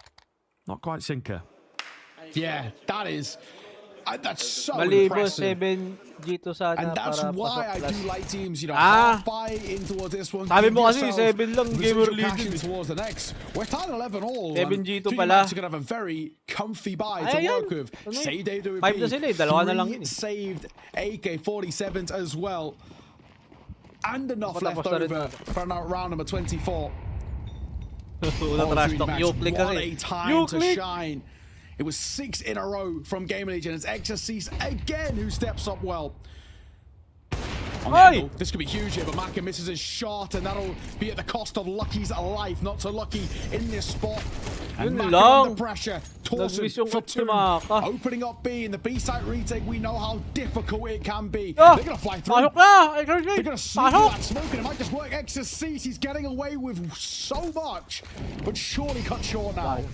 not quite sinker.
Yeah, that is. That's so impressive. And that's why I do like teams, you know, buy in towards this one.
Sabi mo kasi 7 lang Gamer Legion
towards the next. We're tied 11 all.
7 G2 pala.
Are going to have a very comfy buy to work with. Saved AWP.
5 na sila eh. Dalawa na lang yun.
Saved AK-47s as well. and enough left over for round number 24.
What
a time to shine. It was 6 in a row from Gamer Legion. It's Exercise again who steps up well. This could be huge here, but Maka misses his shot, and that'll be at the cost of Lucky's life. Not so lucky in this spot. And Maka under pressure. Torsen for 2. Opening up B in the B side retake. We know how difficult it can be. They're going to fly through. They're going to sneak that smoke, and it might just work. Exercise, he's getting away with so much, but surely cut short now.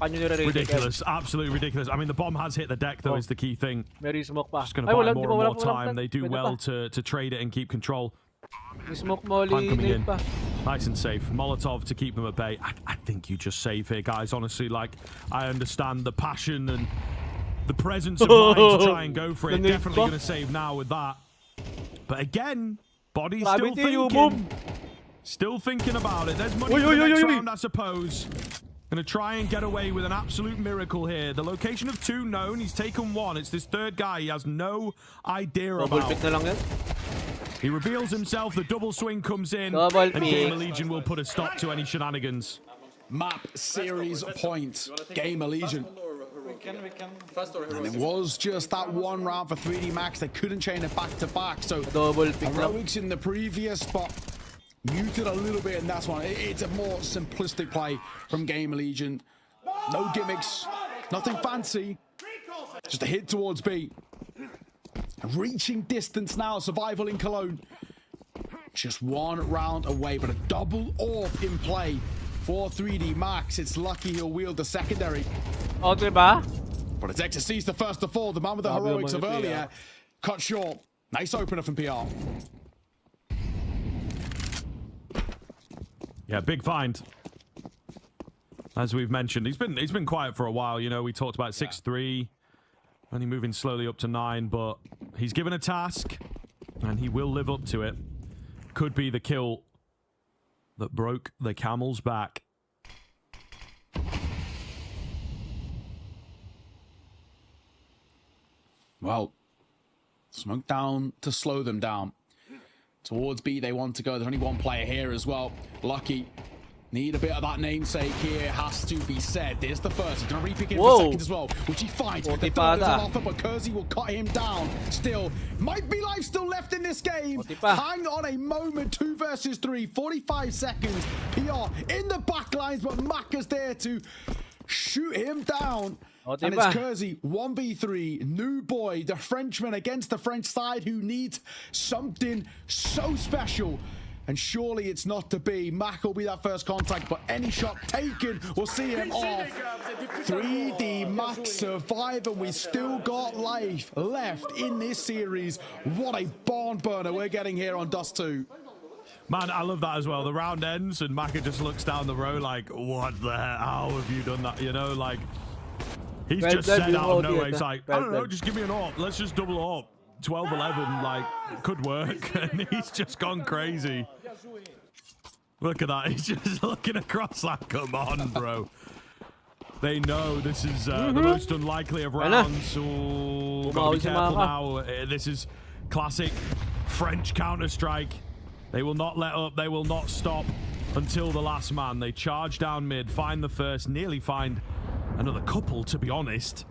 Ridiculous, absolutely ridiculous. I mean, the bomb has hit the deck, though, is the key thing. Just going to buy more and more time. They do well to trade it and keep control. Time coming in. Nice and safe. Molotov to keep them at bay. I think you just save here, guys. Honestly, like, I understand the passion and the presence of mind to try and go for it. Definitely going to save now with that. But again, Body's still thinking. Still thinking about it. There's money for the next round, I suppose. Going to try and get away with an absolute miracle here. The location of 2 known. He's taken 1. It's this third guy he has no idea about. He reveals himself. The double swing comes in. And Gamer Legion will put a stop to any shenanigans.
Map series point. Gamer Legion. And it was just that 1 round for 3D Max. They couldn't chain it back to back. So heroics in the previous spot muted a little bit, and that's one. It's a more simplistic play from Gamer Legion. No gimmicks, nothing fancy. Just a hit towards B. Reaching distance now, survival in Cologne. Just 1 round away, but a double AWP in play for 3D Max. It's lucky he'll wield the secondary. But it's Exercise the first to fall. The man with the heroics of earlier cut short. Nice opener from PR.
Yeah, big find. As we've mentioned, he's been quiet for a while. You know, we talked about 6-3, only moving slowly up to 9, but he's given a task, and he will live up to it. Could be the kill that broke the camel's back.
Well, smoke down to slow them down. Towards B they want to go. There's only 1 player here as well. Lucky. Need a bit of that namesake here. Has to be said. There's the first. He's going to re-pick in for second as well, which he finds. The third is an offer, but Kersey will cut him down. Still, might be life still left in this game. Hang on a moment. 2 versus 3. 45 seconds. PR in the back lines, but Maka's there to shoot him down. And it's Kersey, 1v3, new boy, the Frenchman against the French side who needs something so special. And surely it's not to be. Mac will be that first contact, but any shot taken will see him off. 3D Max survive, and we still got life left in this series. What a barn burner we're getting here on Dust 2.
Man, I love that as well. The round ends, and Maka just looks down the row like, what the hell? How have you done that? You know, like... He's just said out of nowhere, he's like, I don't know, just give me an AWP. Let's just double AWP. 12-11, like, could work. And he's just gone crazy. Look at that. He's just looking across like, come on, bro. They know this is the most unlikely of rounds. Oh, gotta be careful now. This is classic French Counter-Strike. They will not let up. They will not stop until the last man. They charge down mid, find the first, nearly find another couple, to be honest.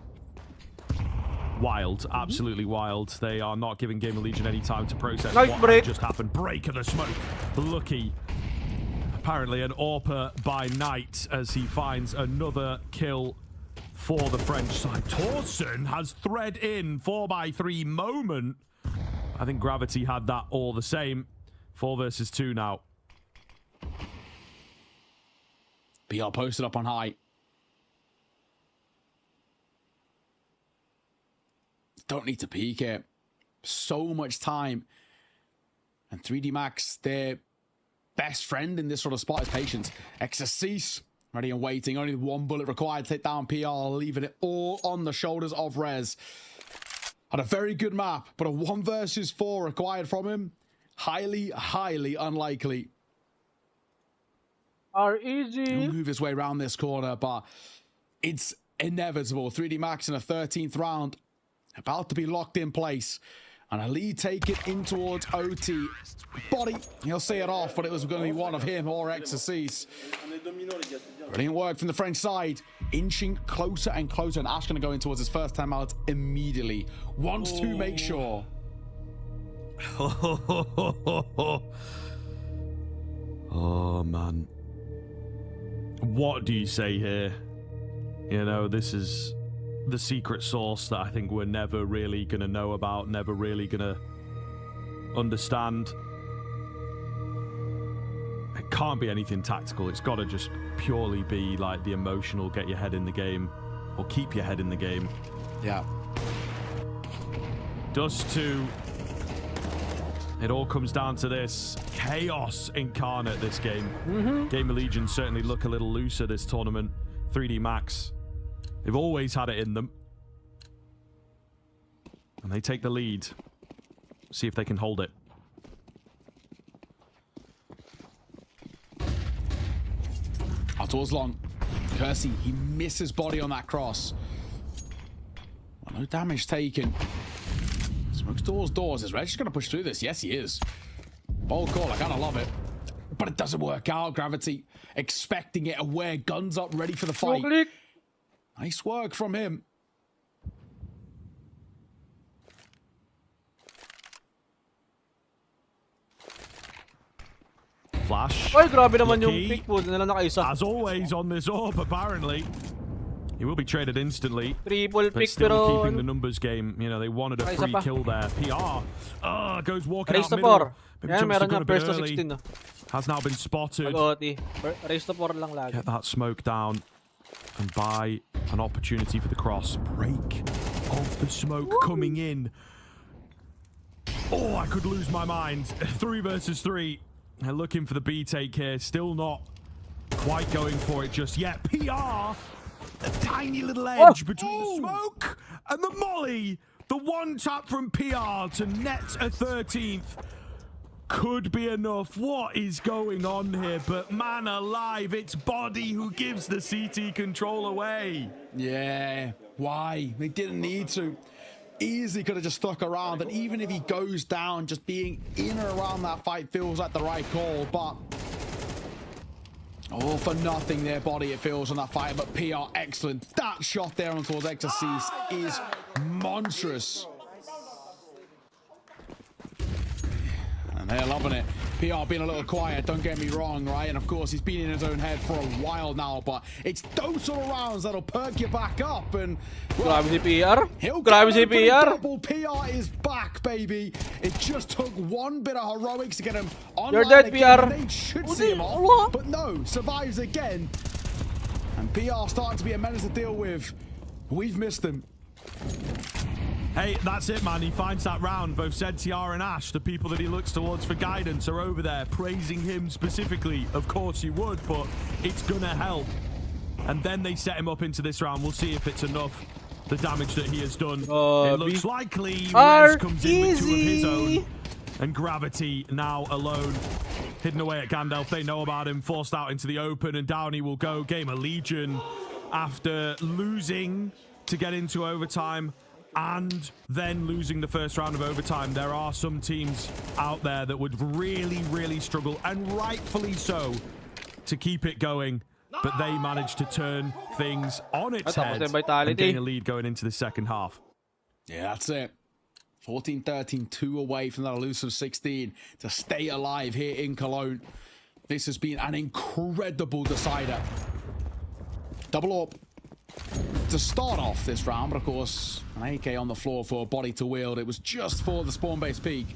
Wild, absolutely wild. They are not giving Gamer Legion any time to process what just happened. Break of the smoke. Lucky. Apparently an AWPer by night as he finds another kill for the French side. Torsen has thread in 4x3 moment. I think Gravity had that all the same. 4 versus 2 now.
BR posted up on high. Don't need to peek it. So much time. And 3D Max, their best friend in this sort of spot is patience. Exercise, ready and waiting. Only 1 bullet required to take down PR, leaving it all on the shoulders of Rez. Had a very good map, but a 1 versus 4 required from him. Highly, highly unlikely. He'll move his way around this corner, but it's inevitable. 3D Max in a 13th round. About to be locked in place. And a lead taken in towards OT. Body, he'll see it off, but it was going to be one of him or Exorcise. Brilliant work from the French side. Inching closer and closer, and Ash going to go in towards his first time out immediately. Wants to make sure.
Oh, man. What do you say here? You know, this is the secret sauce that I think we're never really going to know about, never really going to understand. It can't be anything tactical. It's got to just purely be like the emotional, get your head in the game, or keep your head in the game.
Yeah.
Dust 2. It all comes down to this. Chaos incarnate, this game. Game of Legion certainly look a little looser this tournament. 3D Max. They've always had it in them. And they take the lead. See if they can hold it.
Out towards long. Kersey, he misses body on that cross. Well, no damage taken. Smokes towards doors. Is Reg going to push through this? Yes, he is. Bold call. I kind of love it. But it doesn't work out. Gravity expecting it, aware, guns up, ready for the fight. Nice work from him.
Flash.
Ay, grabe naman yung pick po. Nila nakaisa.
As always on this orb, apparently. He will be traded instantly.
Triple pick,
still
pero
keeping the numbers game. You know, they wanted a free kill there. PR. Goes walking out middle.
Yan, meron na first to 16. No?
Has now been spotted.
Race to 4 lang lagi.
Get that smoke down and buy an opportunity for the cross. Break of the smoke coming in. Oh, I could lose my mind. 3 versus 3. They're looking for the B take here. Still not quite going for it just yet. PR. The tiny little edge between the smoke and the molly. The one tap from PR to net a 13th. Could be enough. What is going on here? But man alive, it's Body who gives the CT control away.
Yeah, why? They didn't need to. Easily could have just stuck around, and even if he goes down, just being in or around that fight feels like the right call, but all for nothing there, Body, it feels, on that fight. But PR, excellent. That shot there on towards Exorcise is monstrous. And they're loving it. PR being a little quiet, don't get me wrong, right? And of course, he's been in his own head for a while now, but it's those sort of rounds that'll perk you back up. And well,
grabe si PR.
He'll
grabe si PR.
Double. PR is back, baby. It just took one bit of heroics to get him online.
You're dead,
again.
PR.
They should see him off, but no, survives again. And PR starting to be a menace to deal with. We've missed him.
Hey, that's it, man. He finds that round. Both ZTR and Ash, the people that he looks towards for guidance, are over there praising him specifically. Of course you would, but it's gonna help. And then they set him up into this round. We'll see if it's enough. The damage that he has done. It looks likely. Rez comes in with 2 of his own. And Gravity now alone. Hidden away at Gandalf. They know about him. Forced out into the open. And down he will go. Game of Legion. After losing to get into overtime. And then losing the first round of overtime, there are some teams out there that would really, really struggle, and rightfully so, to keep it going. But they managed to turn things on its head and gain a lead going into the second half.
Yeah, that's it. 14-13, 2 away from that elusive 16 to stay alive here in Cologne. This has been an incredible decider. Double up to start off this round, but of course, an AK on the floor for Body to wield. It was just for the spawn-based peak.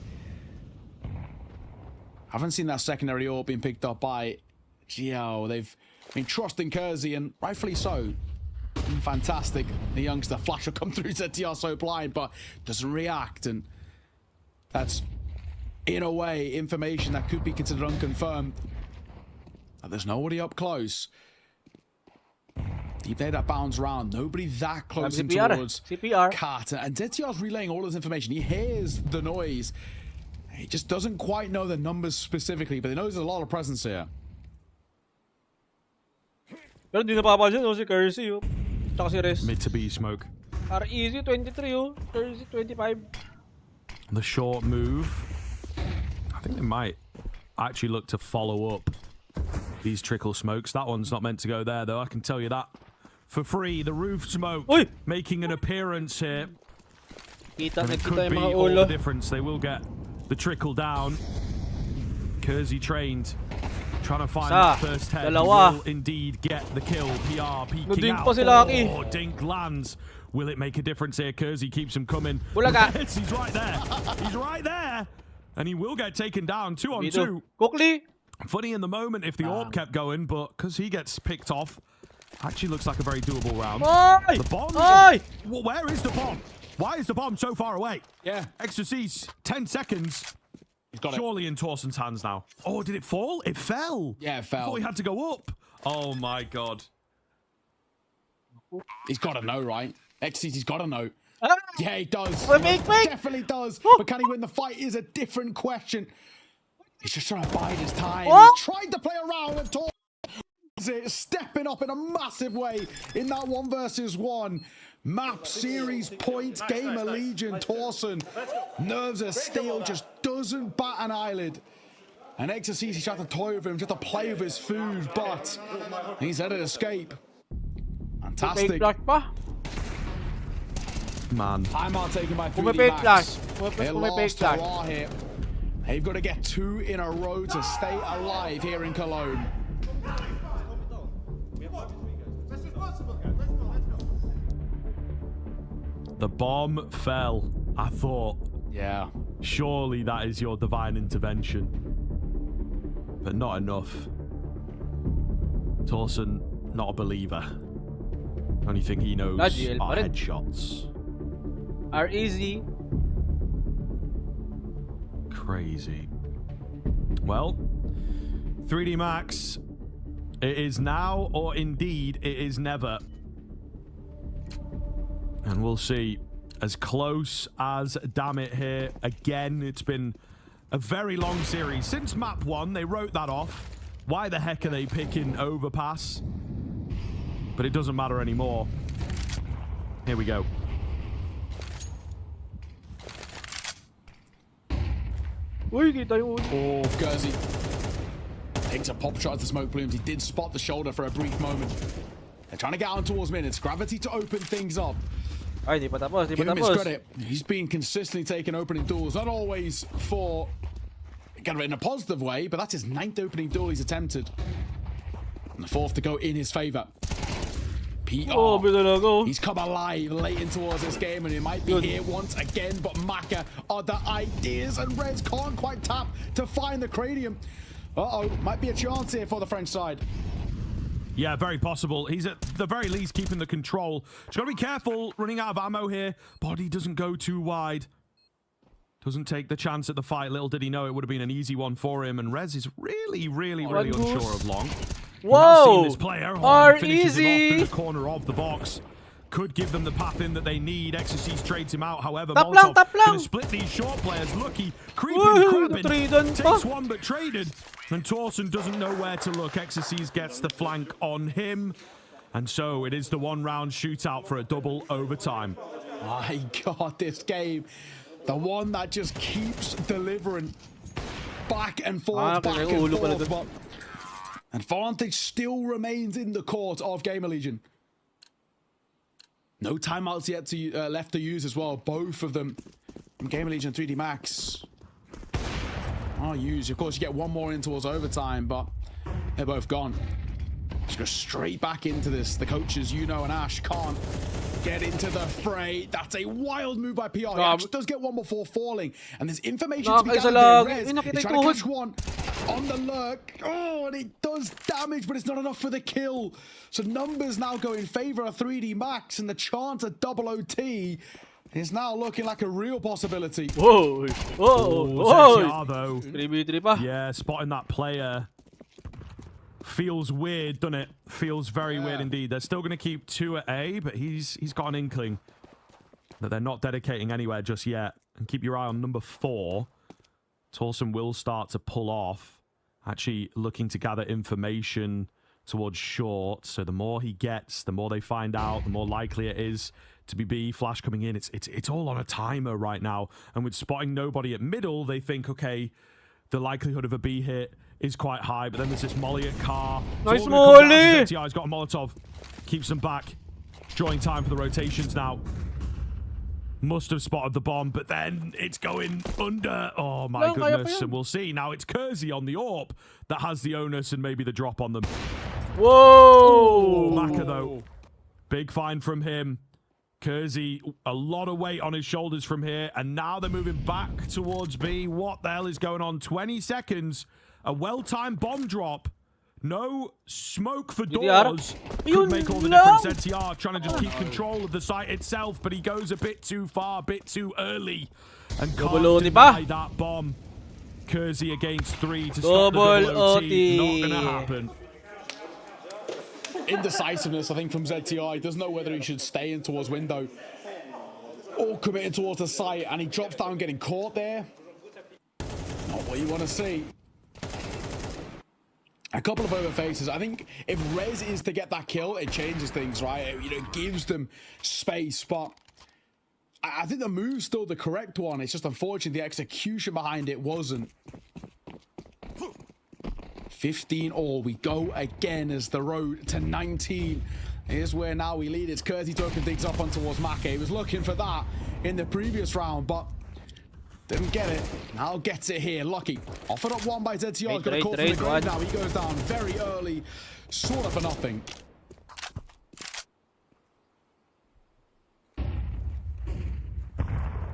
Haven't seen that secondary orb being picked up by Gio. They've been trusting Kersey, and rightfully so. Fantastic. The youngster Flash will come through ZTR so blind, but doesn't react, and that's, in a way, information that could be considered unconfirmed. But there's nobody up close. Deep there, that bounds round. Nobody that close in towards Carter. And ZTR's relaying all this information. He hears the noise. He just doesn't quite know the numbers specifically, but he knows there's a lot of presence here.
Pero di napapansin si Kersey, oh. Tsaka si Rez.
Mid to B smoke.
Easy 23, oh. Kersey 25.
the short move. I think they might actually look to follow up these trickle smokes. That one's not meant to go there, though. I can tell you that for free. The roof smoke making an appearance here. And it could be all the difference. They will get the trickle down. Kersey trained. Trying to find that first head. He will indeed get the kill. PR peeking out. Oh, Dink lands. Will it make a difference here? Kersey keeps him coming. He's right there. He's right there. And he will get taken down. 2 on 2. Funny in the moment if the AWP kept going, but because he gets picked off, actually looks like a very doable round. The bomb? Well, where is the bomb? Why is the bomb so far away?
Yeah.
Extrasees, 10 seconds.
He's got
Surely in Torsen's hands now. Oh, did it fall? It fell.
Yeah, it fell.
I thought he had to go up. Oh, my God.
He's got to know, right? Extrasees, he's got to know. Yeah, he does. Definitely does. But can he win the fight is a different question. He's just trying to bide his time. He's trying to play around and Torsen stepping up in a massive way in that 1 versus 1. Map series points, Gamer Legion, Torsen. Nerves of steel, just doesn't bat an eyelid. And Extrasees, he's trying to toy with him, just to play with his food, but he's had an escape. Fantastic.
Man.
Timeout taken by 3D Max. They lost hurrah here. They've got to get 2 in a row to stay alive here in Cologne.
The bomb fell. I thought,
yeah,
surely that is your divine intervention. But not enough. Torsen, not a believer. Only thing he knows are headshots.
Are easy.
Crazy. Well, 3D Max, it is now or indeed it is never. And we'll see. As close as damn it here. Again, it's been a very long series. Since map 1, they wrote that off. Why the heck are they picking Overpass? But it doesn't matter anymore. Here we go.
Oh, Kersey takes a pop shot at the smoke blooms. He did spot the shoulder for a brief moment. They're trying to get on towards minutes. Gravity to open things up. Give him his credit. He's been consistently taking opening duels, not always for kind of in a positive way, but that's his 9th opening duel he's attempted. And the 4th to go in his favor. PR. He's come alive late in towards this game, and he might be here once again, but Maka, other ideas, and Reds can't quite tap to find the cranium. Might be a chance here for the French side.
Yeah, very possible. He's at the very least keeping the control. Just got to be careful, running out of ammo here. Body doesn't go too wide. Doesn't take the chance at the fight. Little did he know it would have been an easy one for him, and Rez is really unsure of long.
Whoa!
This player
finishes him off
through the corner of the box. Could give them the path in that they need. Extrasees trades him out. However, Molotov going to split these short players. Lucky, creeping, crabbing. Takes one, but traded. And Torsen doesn't know where to look. Extrasees gets the flank on him. And so it is the 1-round shootout for a double overtime.
My God, this game. The one that just keeps delivering. Back and forth, back and forth. But advantage still remains in the court of Gamer Legion. No timeouts yet to left to use as well. Both of them from Gamer Legion 3D Max. Of course, you get one more in towards overtime, but they're both gone. Just go straight back into this. The coaches, and Ash can't get into the fray. That's a wild move by PR. He actually does get one before falling, and there's information to be gathered. He's trying to catch one on the lurk. Oh, and it does damage, but it's not enough for the kill. So numbers now go in favor of 3D Max, and the chance at double OT is now looking like a real possibility.
Whoa!
Yeah, spotting that player feels weird, doesn't it? Feels very weird indeed. They're still going to keep 2 at A, but he's got an inkling that they're not dedicating anywhere just yet. And keep your eye on number 4. Torsen will start to pull off, actually looking to gather information towards short. So the more he gets, the more they find out, the more likely it is to be B. Flash coming in. It's all on a timer right now. And with spotting nobody at middle, they think, okay, the likelihood of a B hit is quite high. But then there's this molly at car.
Nice molly!
ZTI's got a Molotov. Keeps them back. Drawing time for the rotations now. Must have spotted the bomb, but then it's going under. Oh, my goodness. And we'll see. Now it's Kersey on the AWP that has the onus and maybe the drop on them.
Whoa!
Oh, Maka, though. Big find from him. Kersey, a lot of weight on his shoulders from here. And now they're moving back towards B. What the hell is going on? 20 seconds. A well-timed bomb drop. No smoke for doors. Could make all the difference. ZTR trying to just keep control of the site itself, but he goes a bit too far, a bit too early. And can't deny that bomb. Kersey against 3 to stop the double OT. Not going to happen.
Indecisiveness, I think, from ZTR. He doesn't know whether he should stay in towards window or commit in towards the site, and he drops down getting caught there. Not what you want to see. A couple of overfaces. I think if Rez is to get that kill, it changes things, right? It gives them space, but I think the move's still the correct one. It's just unfortunate the execution behind it wasn't. 15 all. We go again as the road to 19. Here's where now we lead. It's Kersey Token digs up on towards Maka. He was looking for that in the previous round, but didn't get it. Now gets it here. Lucky. Offered up one by ZTR. Got a call from the grave now. He goes down very early. Sort of for nothing.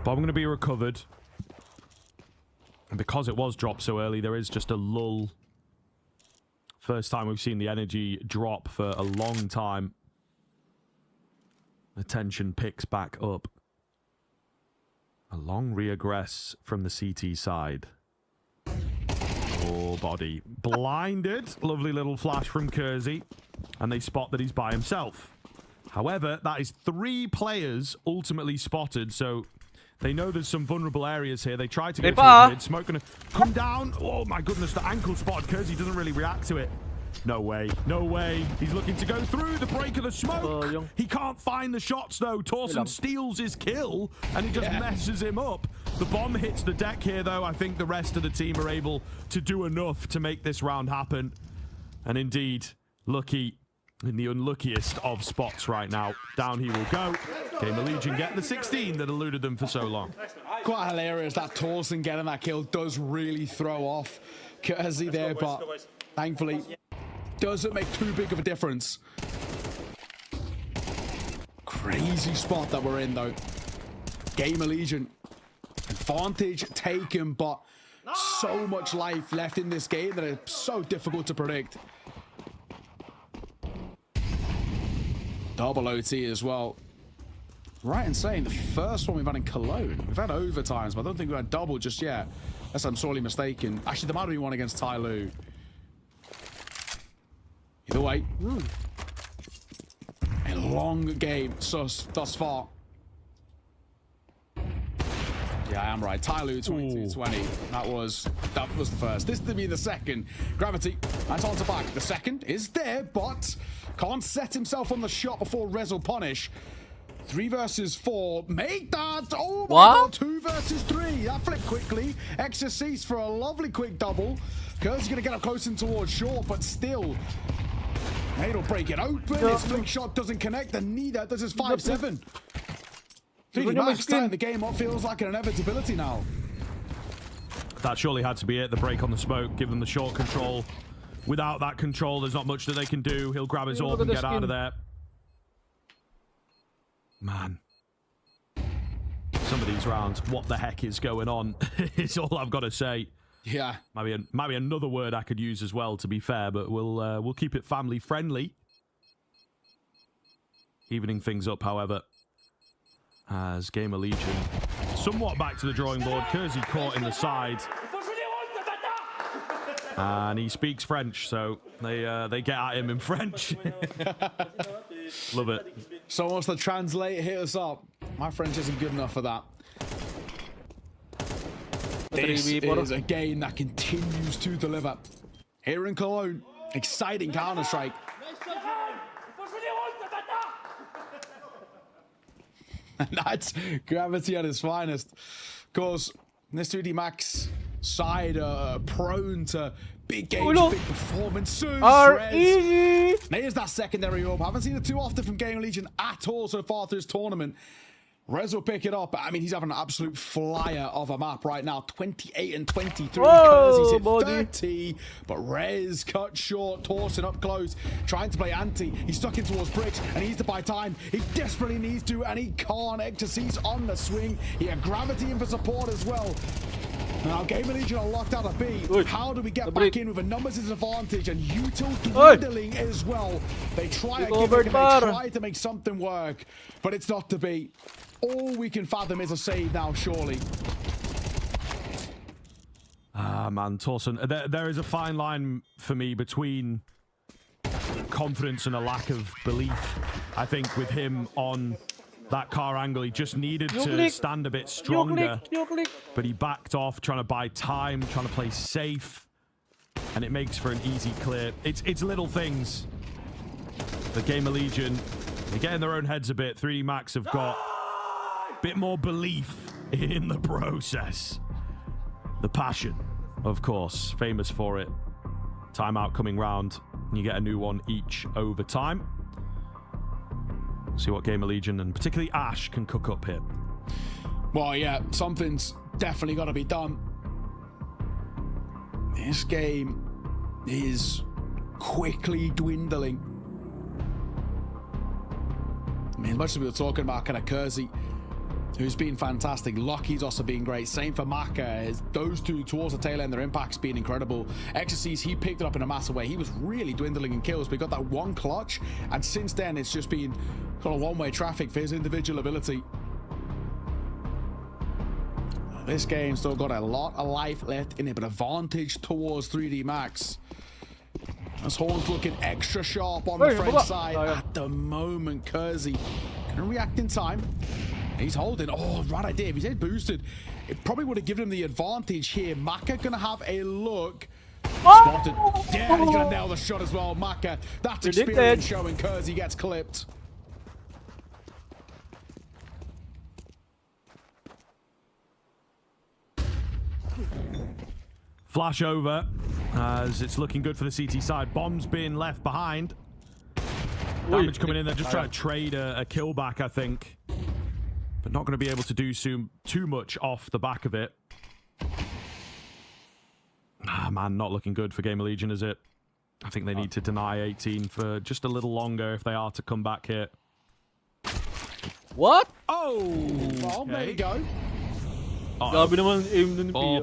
Bomb going to be recovered. And because it was dropped so early, there is just a lull. First time we've seen the energy drop for a long time. The tension picks back up. A long regress from the CT side. Oh, body. Blinded. Lovely little flash from Kersey. And they spot that he's by himself. However, that is 3 players ultimately spotted, so they know there's some vulnerable areas here. They try to go towards mid. Smoke gonna come down. Oh my goodness, the ankle spotted. Kersey doesn't really react to it. No way. No way. He's looking to go through the break of the smoke. He can't find the shots, though. Torsen steals his kill, and he just messes him up. The bomb hits the deck here, though. I think the rest of the team are able to do enough to make this round happen. And indeed, Lucky in the unluckiest of spots right now. Down he will go. Game of Legion get the 16 that eluded them for so long.
Quite hilarious that Torsen getting that kill does really throw off Kersey there, but thankfully doesn't make too big of a difference. Crazy spot that we're in, though. Game of Legion. Advantage taken, but so much life left in this game that it's so difficult to predict. Double OT as well. Right in saying the first one we've had in Cologne. We've had overtimes, but I don't think we've had double just yet. Unless I'm sorely mistaken. Actually, there might have been one against Tai Lu. Either way, a long game thus far. Yeah, I am right. Tai Lu 22-20. That was the first. This to be the second. Gravity. That's on to back. The second is there, but can't set himself on the shot before Rez will punish. 3 versus 4. Make that. Oh my God. 2 versus 3. That flipped quickly. Exorcise for a lovely quick double. Kersey's going to get up close and towards short, but still. It'll break it open. His flick shot doesn't connect, and neither does his 5-7. 3D Max starting the game up feels like an inevitability now.
That surely had to be it. The break on the smoke, give them the short control. Without that control, there's not much that they can do. He'll grab his AWP and get out of there. Man. Some of these rounds, what the heck is going on? It's all I've got to say.
Yeah.
Maybe another word I could use as well, to be fair, but we'll keep it family friendly. Evening things up, however, as Game of Legion somewhat back to the drawing board. Kersey caught in the side. And he speaks French, so they get at him in French. Love it.
Someone wants to translate, hit us up. My French isn't good enough for that. This is a game that continues to deliver. Here in Cologne, exciting Counter-Strike. That's Gravity at his finest. Of course, this 3D Max side prone to big games, big performances. There's that secondary orb. Haven't seen it too often from Game Legion at all so far through this tournament. Rez will pick it up. I mean, he's having an absolute flyer of a map right now. 28 and 23. Kersey's hit 30. But Rez cut short. Torsen up close. Trying to play anti. He's stuck in towards bricks. And he needs to buy time. He desperately needs to. And he can't. Ecstasy's on the swing. He had Gravity in for support as well. Now, Game Legion are locked out of B. How do we get back in with a numbers disadvantage and util dwindling as well? They try again, they try to make something work, but it's not to be. All we can fathom is a save now, surely.
Ah, man, Torsen. There is a fine line for me between confidence and a lack of belief. I think with him on that car angle, he just needed to stand a bit stronger, but he backed off, trying to buy time, trying to play safe, and it makes for an easy clear. It's little things. The Game of Legion, they get in their own heads a bit. 3D Max have got a bit more belief in the process. The passion, of course, famous for it. Timeout coming round. You get a new one each over time. See what Game of Legion and particularly Ash can cook up here.
Well, yeah, something's definitely got to be done. This game is quickly dwindling. I mean, as much as we were talking about kind of Kersey, who's been fantastic. Lucky's also been great. Same for Maka. Those two towards the tail end, their impact's been incredible. Ecstasy's, he picked it up in a massive way. He was really dwindling in kills, but he got that one clutch, and since then it's just been kind of one-way traffic for his individual ability. This game's still got a lot of life left in it, but advantage towards 3D Max. As Horn's looking extra sharp on the French side at the moment. Kersey gonna react in time. He's holding. Oh, right idea. If he's head boosted, it probably would have given him the advantage here. Maka gonna have a look. Spotted. Yeah, he's gonna nail the shot as well. Maka, that's experience showing. Kersey gets clipped.
Flash over as it's looking good for the CT side. Bombs being left behind. Damage coming in. They're just trying to trade a kill back, I think. But not going to be able to do too much off the back of it. Ah, man, not looking good for Game of Legion, is it? I think they need to deny 18 for just a little longer if they are to come back here.
What?
Oh, well, there you go.
Oh,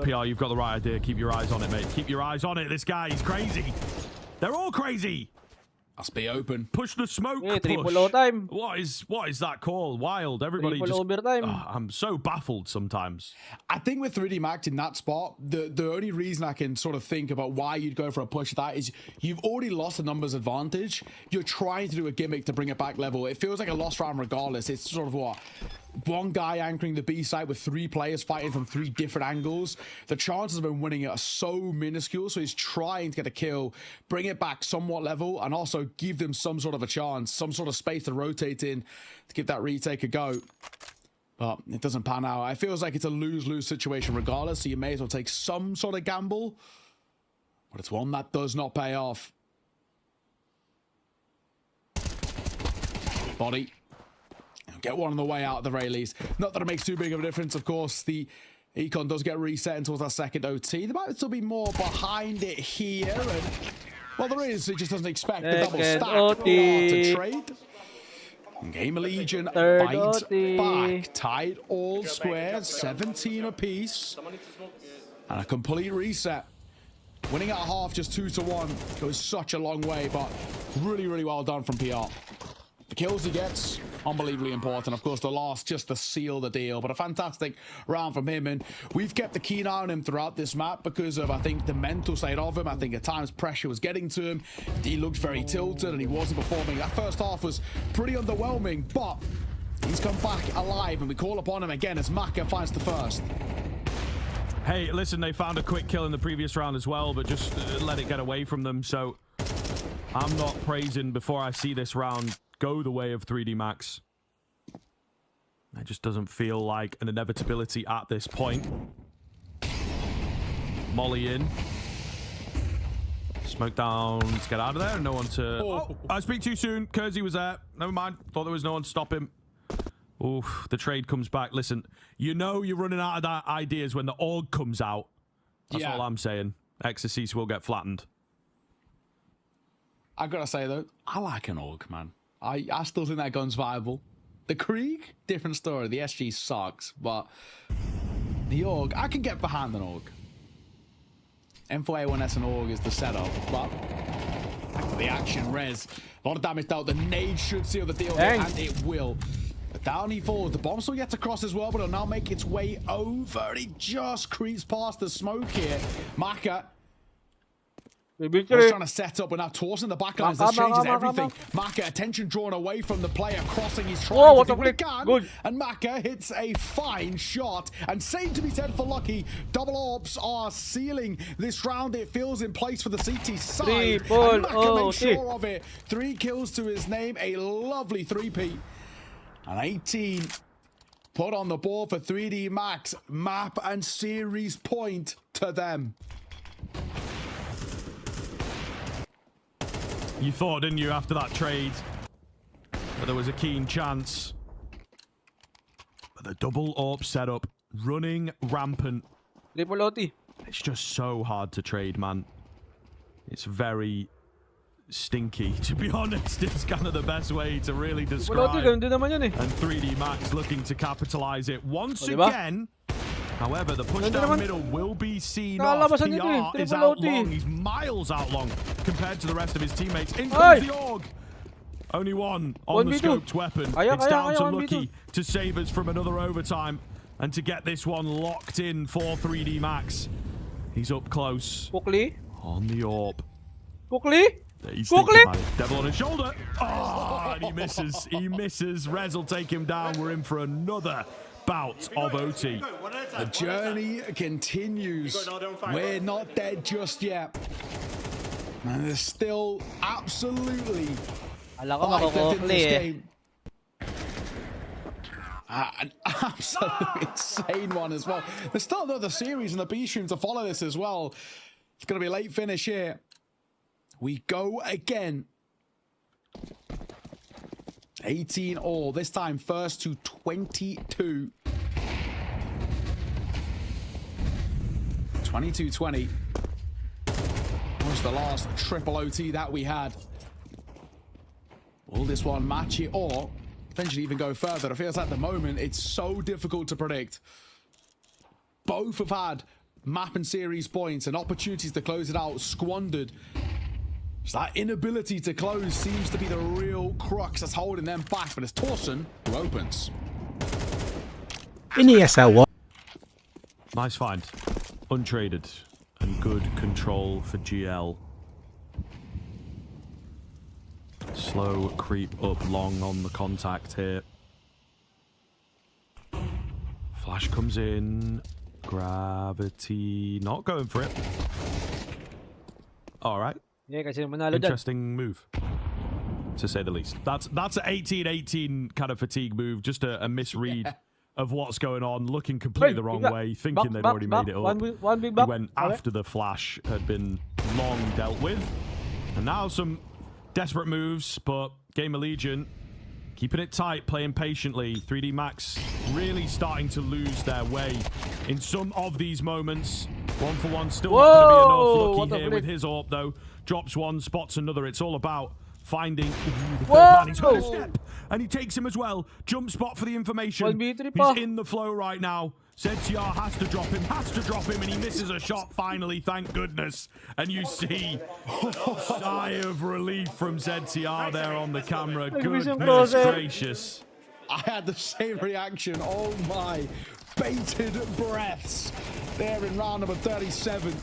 PR, you've got the right idea. Keep your eyes on it, mate. Keep your eyes on it. This guy, he's crazy. They're all crazy.
Must be open.
Push the smoke.
Yeah, triple overtime.
What is that call? Wild. Everybody
triple overtime.
I'm so baffled sometimes.
I think with 3D Max in that spot, the only reason I can sort of think about why you'd go for a push that is you've already lost a numbers advantage. You're trying to do a gimmick to bring it back level. It feels like a lost round regardless. It's sort of what? One guy anchoring the B side with 3 players fighting from 3 different angles. The chances of him winning it are so minuscule, so he's trying to get a kill, bring it back somewhat level, and also give them some sort of a chance, some sort of space to rotate in to give that retake a go. But it doesn't pan out. It feels like it's a lose-lose situation regardless, so you may as well take some sort of gamble, but it's one that does not pay off. Body. Get one on the way out at the very least. Not that it makes too big of a difference, of course. The Econ does get reset towards that second OT. There might still be more behind it here. And, well, there is. It just doesn't expect the double stack to trade. Game of Legion bite back. Tied all squares. 17 apiece. And a complete reset. Winning at half, just 2-1. Goes such a long way, but really, really well done from PR. The kills he gets, unbelievably important. Of course, the loss just to seal the deal, but a fantastic round from him. And we've kept a keen eye on him throughout this map because of, I think, the mental state of him. I think at times pressure was getting to him. He looked very tilted and he wasn't performing. That first half was pretty underwhelming, but he's come back alive and we call upon him again as Maka finds the first.
Hey, listen, they found a quick kill in the previous round as well, but just let it get away from them. So I'm not praising before I see this round go the way of 3D Max. It just doesn't feel like an inevitability at this point. Molly in. Smoke down to get out of there. No one to... Oh, I speak too soon. Kersey was there. Never mind. Thought there was no one to stop him. Oof, the trade comes back. Listen, you know you're running out of that ideas when the AUG comes out. That's all I'm saying. Exorcist will get flattened.
I gotta say, though, I like an AUG, man. I still think that gun's viable. The Krieg, different story. The SG sucks, but the AUG, I can get behind an AUG. M4A1S and AUG is the setup, but back to the action. Rez, a lot of damage dealt. The nade should seal the deal, and it will. Down he falls. The bomb still yet to cross as well, but it'll now make its way over. He just creeps past the smoke here. Maka was trying to set up, but now tossing the back lines. This changes everything. Maka, attention drawn away from the player crossing. He's trying to do what he can. Good. And Maka hits a fine shot. And same to be said for Lucky. Double orbs are sealing this round. It feels in place for the CT side. And Maka makes sure of it. 3 kills to his name. A lovely 3P. And 18 put on the board for 3D Max. Map and series point to them.
You thought, didn't you, after that trade, that there was a keen chance. But the double AWP setup, running rampant. It's just so hard to trade, man. It's very stinky, to be honest. It's kind of the best way to really describe. And 3D Max looking to capitalize it once again. However, the push down middle will be seen off. PR is out long. He's miles out long compared to the rest of his teammates. In comes the AUG. Only one on the scoped weapon. It's down to Lucky to save us from another overtime and to get this one locked in for 3D Max. He's up close on the AWP. He's thinking about it. Devil on his shoulder. Oh, and he misses. He misses. Rez will take him down. We're in for another bout of OT.
The journey continues. We're not dead just yet. And there's still absolutely life left in this game. An absolute insane one as well. There's still another series in the B stream to follow this as well. It's going to be a late finish here. We go again. 18 all. This time first to 22. 22-20 was the last triple OT that we had. Will this one match it or potentially even go further? It feels like at the moment it's so difficult to predict. Both have had map and series points and opportunities to close it out squandered. So that inability to close seems to be the real crux that's holding them back, but it's Torsen who opens.
In ESL 1.
Nice find. Untraded and good control for GL. Slow creep up long on the contact here. Flash comes in. Gravity not going for it. All right. Interesting move, to say the least. That's an 18-18 kind of fatigue move. Just a misread of what's going on. Looking completely the wrong way, thinking they'd already made it up. He went after the flash had been long dealt with. And now some desperate moves, but Game Allegiant keeping it tight, playing patiently. 3D Max really starting to lose their way in some of these moments. 1-for-1 still not going to be enough. Lucky here with his AWP though. Drops one, spots another. It's all about finding the third man. He's got a step, and he takes him as well. Jump spot for the information. He's in the flow right now. ZTR has to drop him, and he misses a shot finally, thank goodness. And you see a sigh of relief from ZTR there on the camera. Goodness gracious.
I had the same reaction. Oh my, bated breaths there in round number 37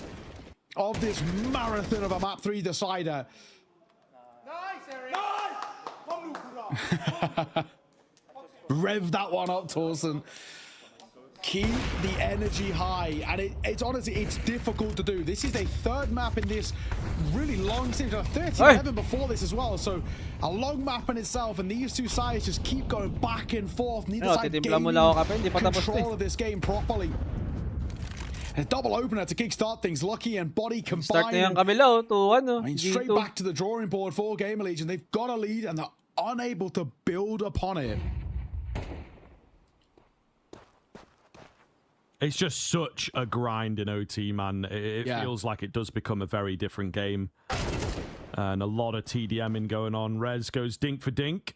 of this marathon of a map 3 decider. Rev that one up, Torsen. keep the energy high, and it's honestly, it's difficult to do. This is a third map in this really long series, 30-11 before this as well, so a long map in itself, and these two sides just keep going back and forth. Neither side gaining control of this game properly. A double opener to kickstart things. Lucky and Body combined. Straight back to the drawing board for Gamer Legion. They've got a lead and they're unable to build upon it.
It's just such a grind in OT, man. It feels like it does become a very different game. And a lot of TDMing going on. Rez goes dink for dink.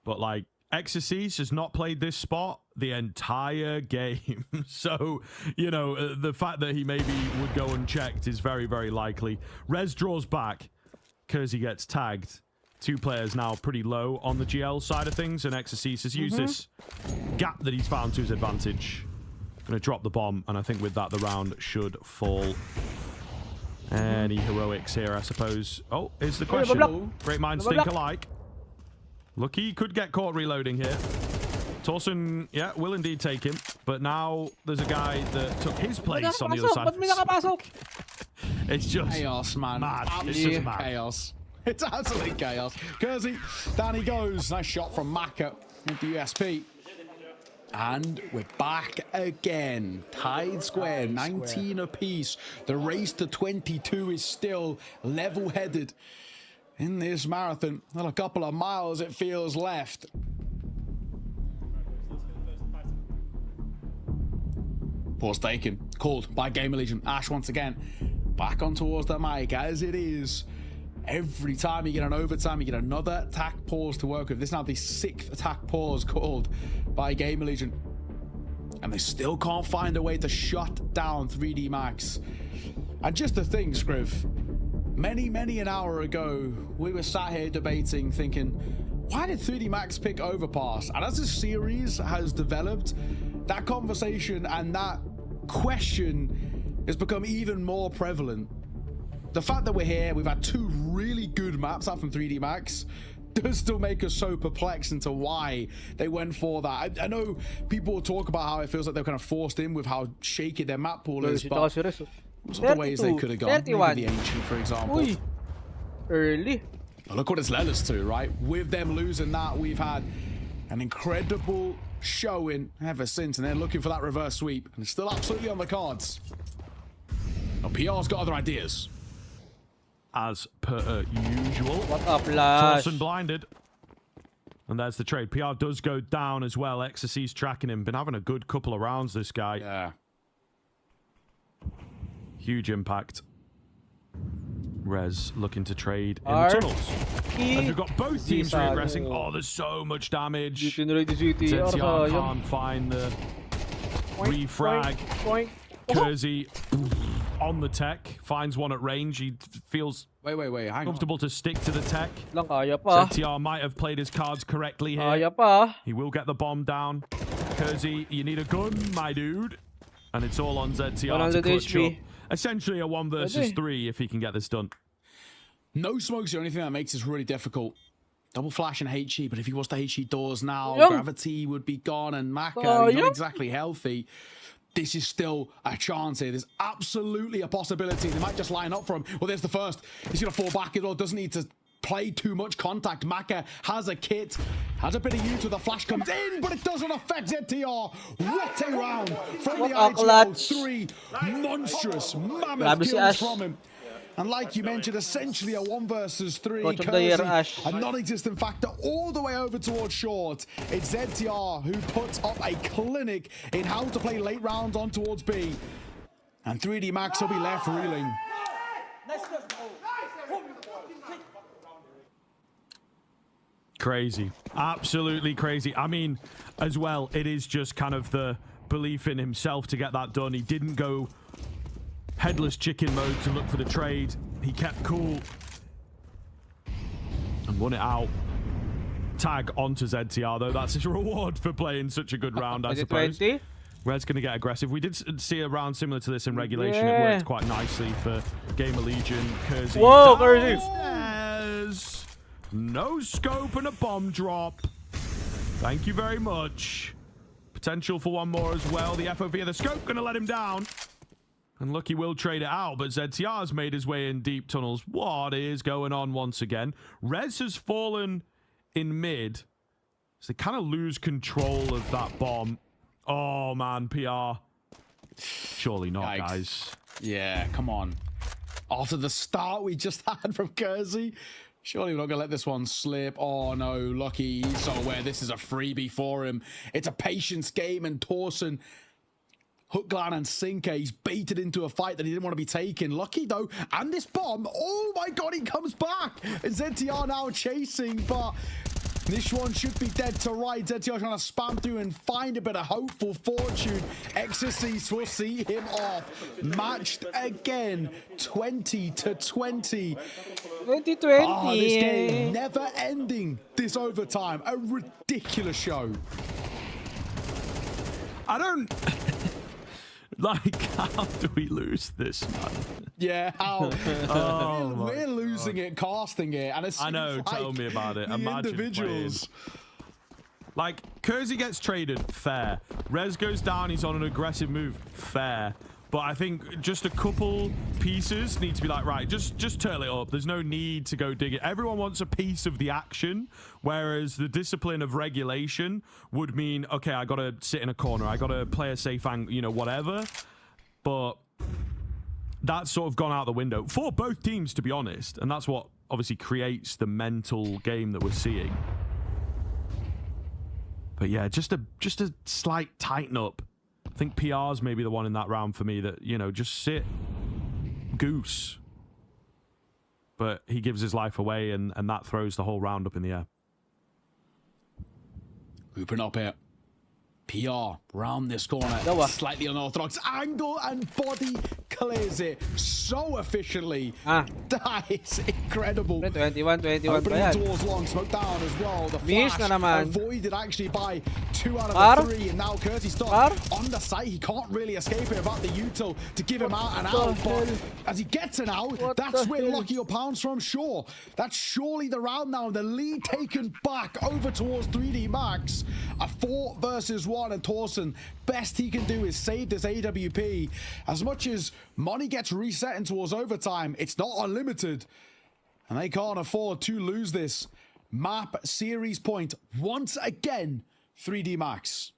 But, like, Exorcist has not played this spot the entire game. So, you know, the fact that he maybe would go unchecked is very, very likely. Rez draws back. Kersey gets tagged. Two players now pretty low on the GL side of things, and Exorcist has used this gap that he's found to his advantage. Going to drop the bomb, and I think with that the round should fall. Any heroics here, I suppose? Oh, is the question. Great minds think alike. Lucky could get caught reloading here. Torsen, yeah, will indeed take him, but now there's a guy that took his place on the other side. It's just
chaos, man.
Mad.
It's just mad. Chaos. It's absolute chaos. Kersey, down he goes. Nice shot from Maka into USP. And we're back again. Tied square, 19 apiece. The race to 22 is still level-headed in this marathon. Well, a couple of miles it feels left. Pause taken. Called by Gamer Legion. Ash once again. Back on towards the mic as it is. Every time you get an overtime, you get another attack pause to work with. This is now the 6th attack pause called by Gamer Legion. And they still can't find a way to shut down 3D Max. And just the thing, Scriv, many an hour ago, we were sat here debating, thinking, why did 3D Max pick Overpass? And as the series has developed, that conversation and that question has become even more prevalent. The fact that we're here, we've had two really good maps out from 3D Max, does still make us so perplexed into why they went for that. I know people will talk about how it feels like they're kind of forced in with how shaky their map pool is, but what's the ways they could have gone? Maybe the Ancient, for example.
Early.
But look what it's led us to, right? With them losing that, we've had an incredible showing ever since, and they're looking for that reverse sweep, and it's still absolutely on the cards. Now, PR's got other ideas.
As per usual.
What up, Lash?
Torsen blinded. And there's the trade. PR does go down as well. Exorcist tracking him. Been having a good couple of rounds, this guy.
Yeah.
Huge impact. Rez looking to trade in the tunnels. As we've got both teams regressing. Oh, there's so much damage. ZTR can't find the refrag. Kersey on the tech, finds one at range. He feels comfortable to stick to the tech. ZTR might have played his cards correctly here. He will get the bomb down. Kersey, you need a gun, my dude. And it's all on ZTR to clutch up. Essentially a 1 versus 3 if he can get this done.
No smoke's the only thing that makes this really difficult. Double flash and HE, but if he was to HE doors now, Gravity would be gone, and Maka, he's not exactly healthy. This is still a chance here. There's absolutely a possibility they might just line up for him. Well, there's the first. He's going to fall back. It all doesn't need to play too much contact. Maka has a kit, has a bit of use. The flash comes in, but it doesn't affect ZTR. What a round from the IGL. 3 monstrous, mammoth kills from him. And like you mentioned, essentially a 1 versus 3. Kersey, a non-existent factor all the way over towards short. It's ZTR who puts up a clinic in how to play late rounds on towards B. And 3D Max will be left reeling.
Crazy. Absolutely crazy. I mean, as well, it is just kind of the belief in himself to get that done. He didn't go headless chicken mode to look for the trade. He kept cool and won it out. Tag onto ZTR though. That's his reward for playing such a good round, I suppose. Red's going to get aggressive. We did see a round similar to this in regulation. It worked quite nicely for Gamer Legion. Kersey.
Whoa, Kersey.
No scope and a bomb drop. Thank you very much. Potential for one more as well. The FOV of the scope going to let him down. And Lucky will trade it out, but ZTR's made his way in deep tunnels. What is going on once again? Rez has fallen in mid. So they kind of lose control of that bomb. Oh, man, PR. Surely not, guys.
Yeah, come on. After the start we just had from Kersey, surely we're not going to let this one slip. Oh, no, Lucky. He's so aware this is a freebie for him. It's a patience game, and Torsen, Hookland and Sinker, he's baited into a fight that he didn't want to be taking. Lucky, though, and this bomb. Oh, my God, he comes back. And ZTR now chasing, but this one should be dead to right. ZTR trying to spam through and find a bit of hopeful fortune. Exorcist will see him off. Matched again, 20-20.
20-20.
Oh, this game never ending. This overtime, a ridiculous show.
I don't... Like, how do we lose this, man?
Yeah, how? We're losing it, casting it. And
I know, tell me about it. Imagine individuals. Like, Kersey gets traded, fair. Rez goes down, he's on an aggressive move, fair. But I think just a couple pieces need to be like, right, just turtle it up. There's no need to go dig it. Everyone wants a piece of the action, whereas the discipline of regulation would mean, okay, I got to sit in a corner. I got to play a safe angle, you know, whatever. But that's sort of gone out the window for both teams, to be honest. And that's what obviously creates the mental game that we're seeing. But yeah, just a slight tighten up. I think PR's maybe the one in that round for me that, you know, just sit goose. But he gives his life away, and that throws the whole round up in the air.
Grouping up here. PR round this corner. Slightly unorthodox angle, and body clears it so efficiently. That is incredible.
21-21
Opening towards long, smoke down as well. The flash avoided actually by 2 out of the 3, and now Kersey starts on the site. He can't really escape it about the util to give him out and out, but as he gets an out, that's where Lucky will pounce from. Sure, that's surely the round now. The lead taken back over towards 3D Max. A 4 versus 1. And Torsen, best he can do is save this AWP. As much as money gets reset in towards overtime, it's not unlimited. And they can't afford to lose this map series point once again. 3D Max.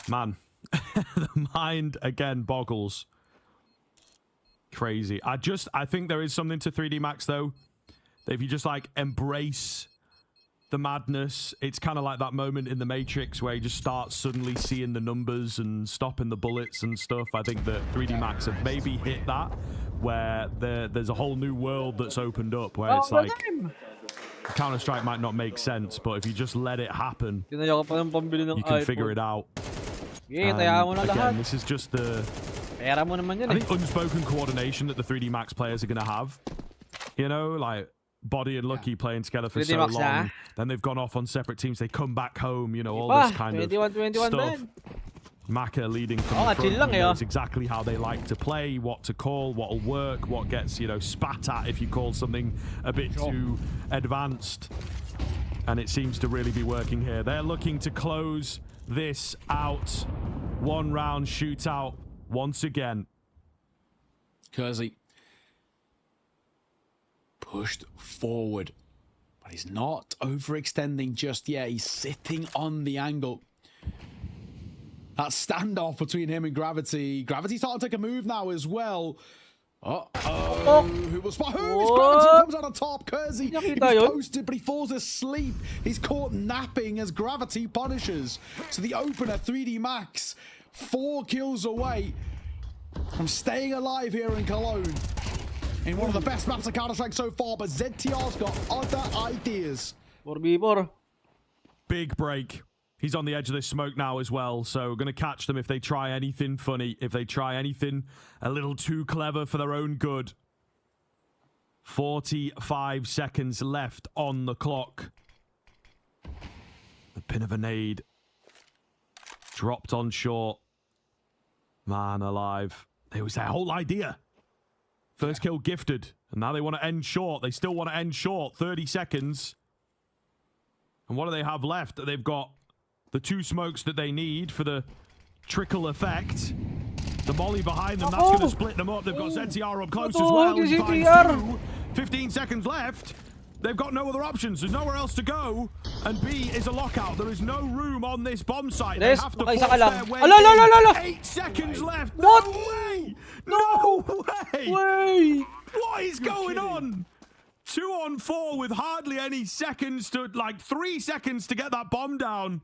Man, the mind again boggles. Crazy. I think there is something to 3D Max though. That if you just like embrace the madness, it's kind of like that moment in the Matrix where you just start suddenly seeing the numbers and stopping the bullets and stuff. I think that 3D Max have maybe hit that, where there's a whole new world that's opened up where it's like Counter-Strike might not make sense, but if you just let it happen, you can figure it out. Again, this is just the I think unspoken coordination that the 3D Max players are going to have. You know, like Body and Lucky playing together for so long. Then they've gone off on separate teams. They come back home, you know, all this kind of stuff. Maka leading from the front, knows exactly how they like to play, what to call, what'll work, what gets, you know, spat at if you call something a bit too advanced. And it seems to really be working here. They're looking to close this out. 1 round shootout once again.
Kersey pushed forward, but he's not overextending just yet. He's sitting on the angle. That standoff between him and Gravity. Gravity's starting to take a move now as well. Who will spot who? It's Gravity comes out on top. Kersey, he was posted, but he falls asleep. He's caught napping as Gravity punishes. So the opener, 3D Max, 4 kills away from staying alive here in Cologne. In one of the best maps of Counter-Strike so far, but ZTR's got other ideas.
Big break. He's on the edge of this smoke now as well, so we're going to catch them if they try anything funny, if they try anything a little too clever for their own good. 45 seconds left on the clock. The pin of a nade. Dropped on short. Man alive. It was their whole idea. First kill gifted, and now they want to end short. They still want to end short. 30 seconds. And what do they have left? They've got the 2 smokes that they need for the trickle effect. The molly behind them, that's going to split them up. They've got ZTR up close as well. 15 seconds left. They've got no other options. There's nowhere else to go. And B is a lockout. There is no room on this bomb site. They have to force their way in. 8 seconds left.
What?
No way! No way! What is going on? 2 on 4 with hardly any seconds to, like 3 seconds to get that bomb down.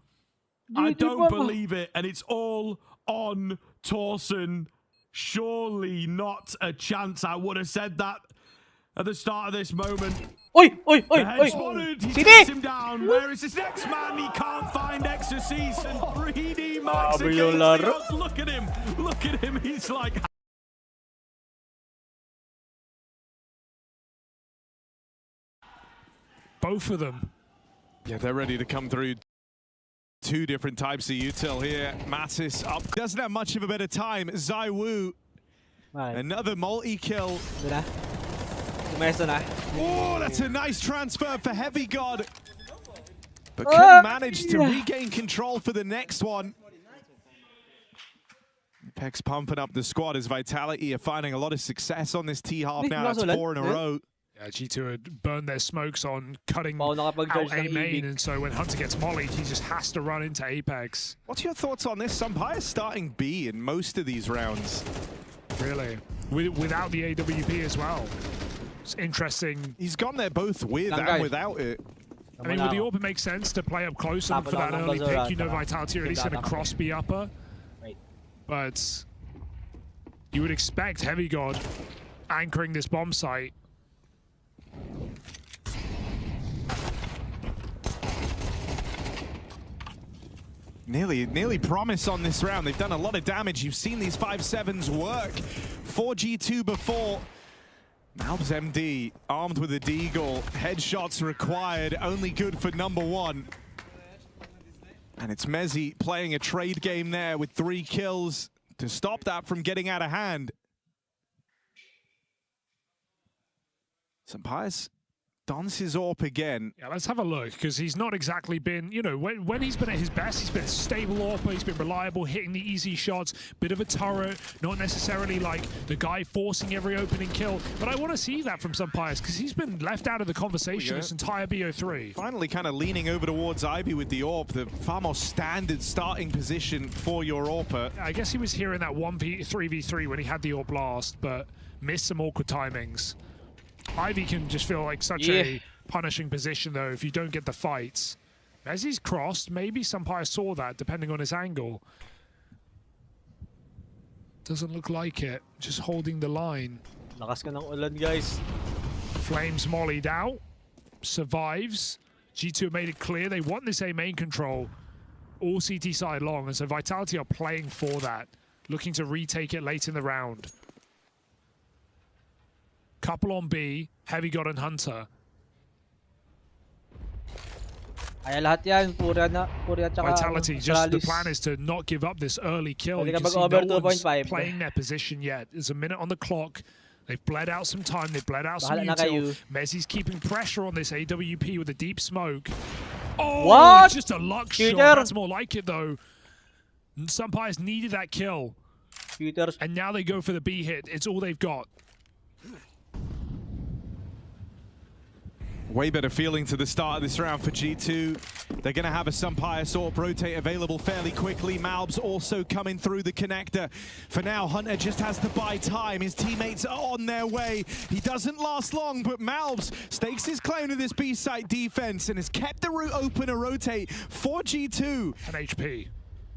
I don't believe it. And it's all on Torsen. Surely not a chance. I would have said that at the start of this moment.
Oi!
He takes him down. Where is this next man? He can't find Exorcist and 3D Max against the odds. Look at him. Look at him. He's like...
Both of them.
Yeah, they're ready to come through. 2 different types of util here. Mattis up. Doesn't have much of a better time. Zaiwu. Another multi-kill. Oh, that's a nice transfer for Heavy God. But couldn't manage to regain control for the next one. Apex pumping up the squad as Vitality are finding a lot of success on this T-half now. That's 4 in a row.
Yeah, G2 had burned their smokes on cutting out A main, and so when Hunter gets mollied, he just has to run into Apex.
What's your thoughts on this? Sumpire starting B in most of these rounds.
Really? Without the AWP as well. It's interesting.
He's gone there both with and without it.
I mean, with the AWP, it makes sense to play up close and for that early pick. You know Vitality are at least going to cross B upper. But you would expect Heavy God anchoring this bomb site.
Nearly promise on this round. They've done a lot of damage. You've seen these 5-7s work. 4G2 before. Malbs MD armed with a deagle. Headshots required. Only good for number 1. And it's Mezzi playing a trade game there with 3 kills to stop that from getting out of hand. Sampai's dons his AWP again.
Yeah, let's have a look, because he's not exactly been, you know, when he's been at his best, he's been a stable AWP, he's been reliable, hitting the easy shots, bit of a turret, not necessarily like the guy forcing every opening kill. But I want to see that from Sampai's, because he's been left out of the conversation this entire BO3.
Finally kind of leaning over towards Ivy with the AWP, the far more standard starting position for your AWPer.
I guess he was here in that 3v3 when he had the AWP last, but missed some awkward timings. Ivy can just feel like such a punishing position, though, if you don't get the fights. As he's crossed, maybe Sampire saw that, depending on his angle. Doesn't look like it. Just holding the line.
Lakas ka ng ulan, guys.
Flames mollied out. Survives. G2 made it clear they want this A main control. All CT side long, and so Vitality are playing for that. Looking to retake it late in the round. Couple on B, Heavy God and Hunter. Vitality, just the plan is to not give up this early kill. You can see no one's playing their position yet. There's a minute on the clock. They've bled out some time. They've bled out some util. Mezzi's keeping pressure on this AWP with a deep smoke. Oh, it's just a luck shot. That's more like it, though. Sumpire's needed that kill. And now they go for the B hit. It's all they've got.
Way better feeling to the start of this round for G2. They're going to have a Sumpire AWP rotate available fairly quickly. Malbs also coming through the connector. For now, Hunter just has to buy time. His teammates are on their way. He doesn't last long, but Malbs stakes his claim to this B-site defense and has kept the route open to rotate for G2.
And HP.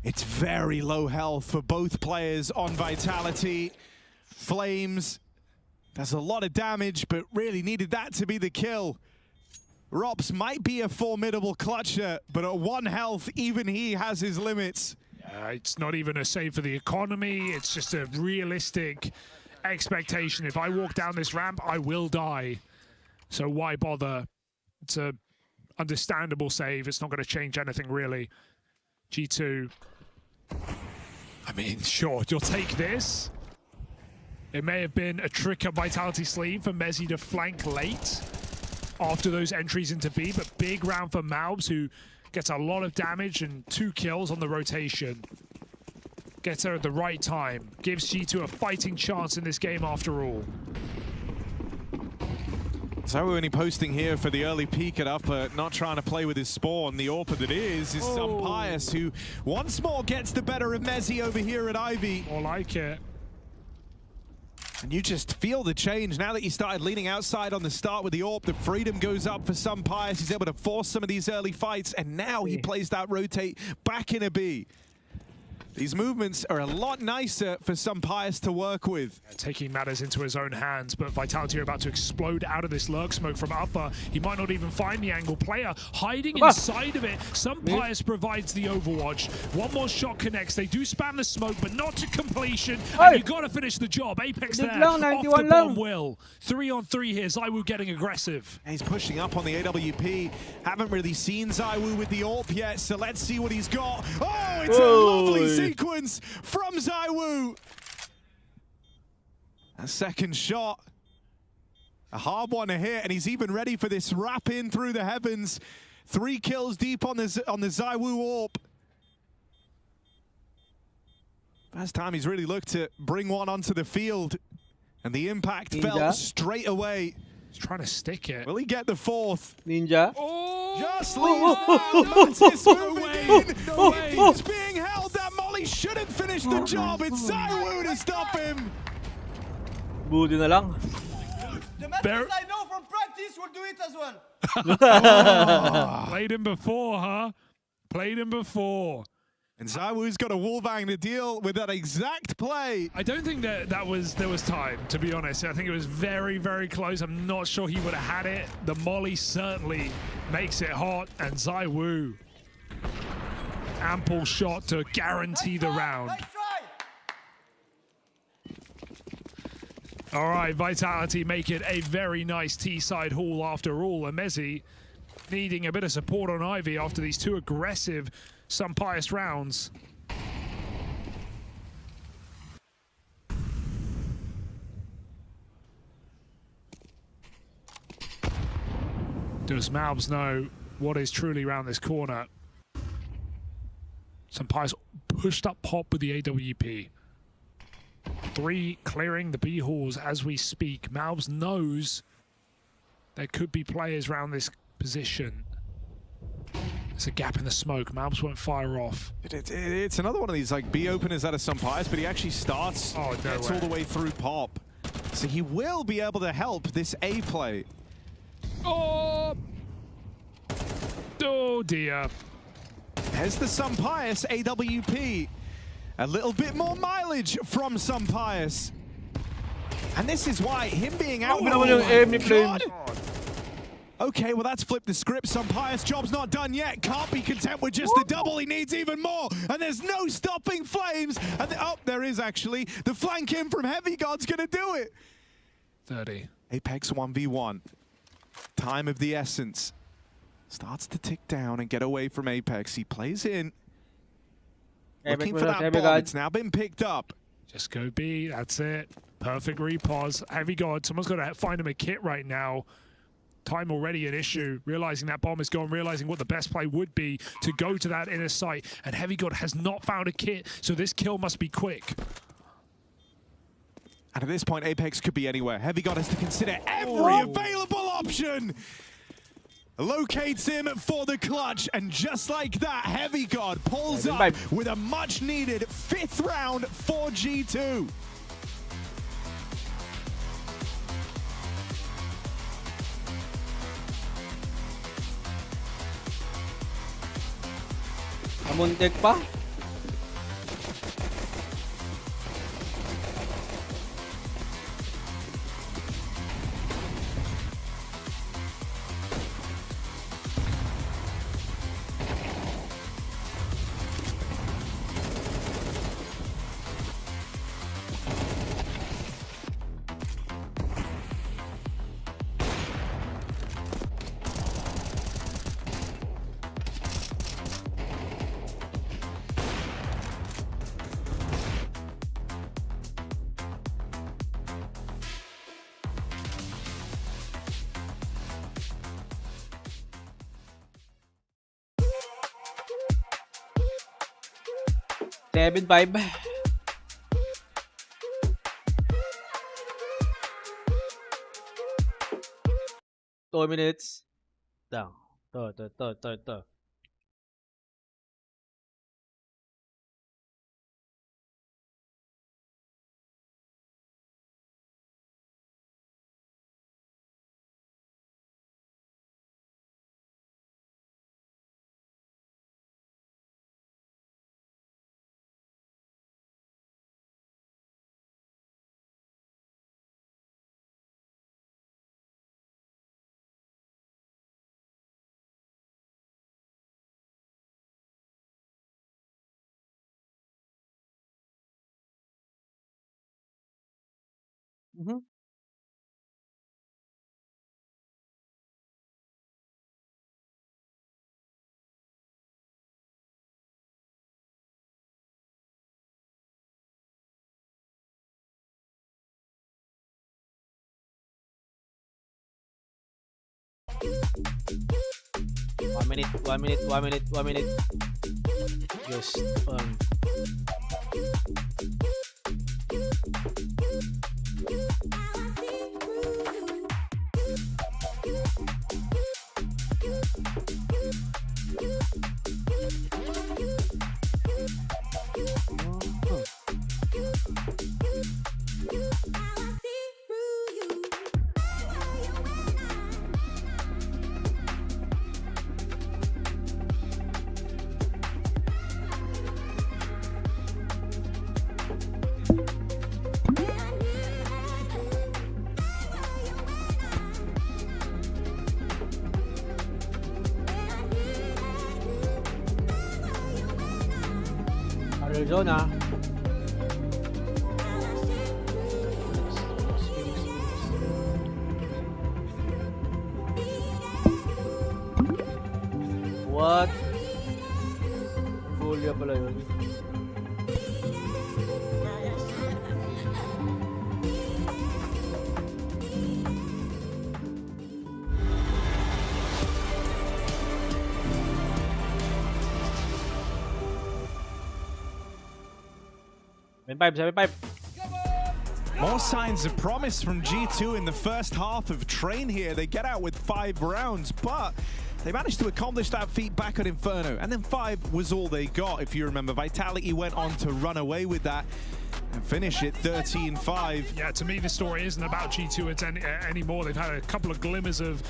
It's very low health for both players on Vitality. Flames does a lot of damage, but really needed that to be the kill. Rops might be a formidable clutcher, but at 1 health, even he has his limits.
It's not even a save for the economy. It's just a realistic expectation. If I walk down this ramp, I will die. So why bother? It's a understandable save. It's not going to change anything, really. G2. I mean, sure, you'll take this. It may have been a trick up Vitality's sleeve for Mezzi to flank late. after those entries into B, but big round for Malbs, who gets a lot of damage and 2 kills on the rotation. Gets her at the right time. Gives G2 a fighting chance in this game after all.
ZywOo only posting here for the early peek at upper, not trying to play with his spawn. The AWP that is Sampayus, who once more gets the better of Mezzy over here at Ivy.
More like it.
And you just feel the change now that he started leaning outside on the start with the AWP. The freedom goes up for Sampayus. He's able to force some of these early fights, and now he plays that rotate back in a B. These movements are a lot nicer for Sampayus to work with.
Taking matters into his own hands, but Vitality are about to explode out of this lurk smoke from upper. He might not even find the angle. Player hiding inside of it. Sampayus provides the overwatch. One more shot connects. They do spam the smoke, but not to completion. And you got to finish the job. Apex there, off the bomb will. 3-on-3 here. ZywOo getting aggressive.
And he's pushing up on the AWP. Haven't really seen ZywOo with the AWP yet, so let's see what he's got. Oh, it's a lovely sequence from ZywOo. A second shot. A hard one to hit, and he's even ready for this wrap in through the heavens. 3 kills deep on the ZywOo AWP. First time he's really looked to bring one onto the field, and the impact felt straight away.
He's trying to stick it.
Will he get the 4th?
Ninja.
Just leaves Mantis moving in. No way. He's being held. That molly shouldn't finish the job. It's ZywOo to stop him.
Budi na lang.
The methods I know from practice will do it as well.
Played him before, huh? Played him before.
And ZywOo's got a wallbang to deal with that exact play.
I don't think that there was time, to be honest. I think it was very, very close. I'm not sure he would have had it. The molly certainly makes it hot, and ZywOo, ample shot to guarantee the round. All right, Vitality make it a very nice T-side haul after all. And Mezzy needing a bit of support on Ivy after these 2 aggressive Sampayus rounds. Does Malbs know what is truly around this corner? Sampayus pushed up pop with the AWP. 3 clearing the B halls as we speak. Malbs knows there could be players around this position. There's a gap in the smoke. Malbs won't fire off.
It's another one of these like B openers out of Sampayus, but he actually starts, gets all the way through pop. So he will be able to help this A play.
Oh dear.
There's the Sampayus AWP. A little bit more mileage from Sampayus. And this is why him being out. Okay, well, that's flipped the script. Sampayus' job's not done yet. Can't be content with just the double. He needs even more. And there's no stopping Flames. And there is actually. The flank in from Heavy God's going to do it.
30.
Apex 1v1. Time of the essence. Starts to tick down and get away from Apex. He plays in. Looking for that bomb. It's now been picked up.
Just go B. That's it. Perfect repause. Heavy God. Someone's got to find him a kit right now. Time already an issue. Realizing that bomb is gone. Realizing what the best play would be to go to that inner sight. And Heavy God has not found a kit. So this kill must be quick.
And at this point, Apex could be anywhere. Heavy God has to consider every available option. Locates him for the clutch, and just like that, Heavy God pulls up with a much-needed 5th round for G2.
Amuntik pa. 7-5. Two minutes. Down. To. One minute. Just Arizona. What? Julia pala yun.
More signs of promise from G2 in the first half of Train here. They get out with 5 rounds, but they managed to accomplish that feat back at Inferno. And then 5 was all they got, if you remember. Vitality went on to run away with that and finish it 13-5.
Yeah, to me, the story isn't about G2 anymore. They've had a couple of glimmers of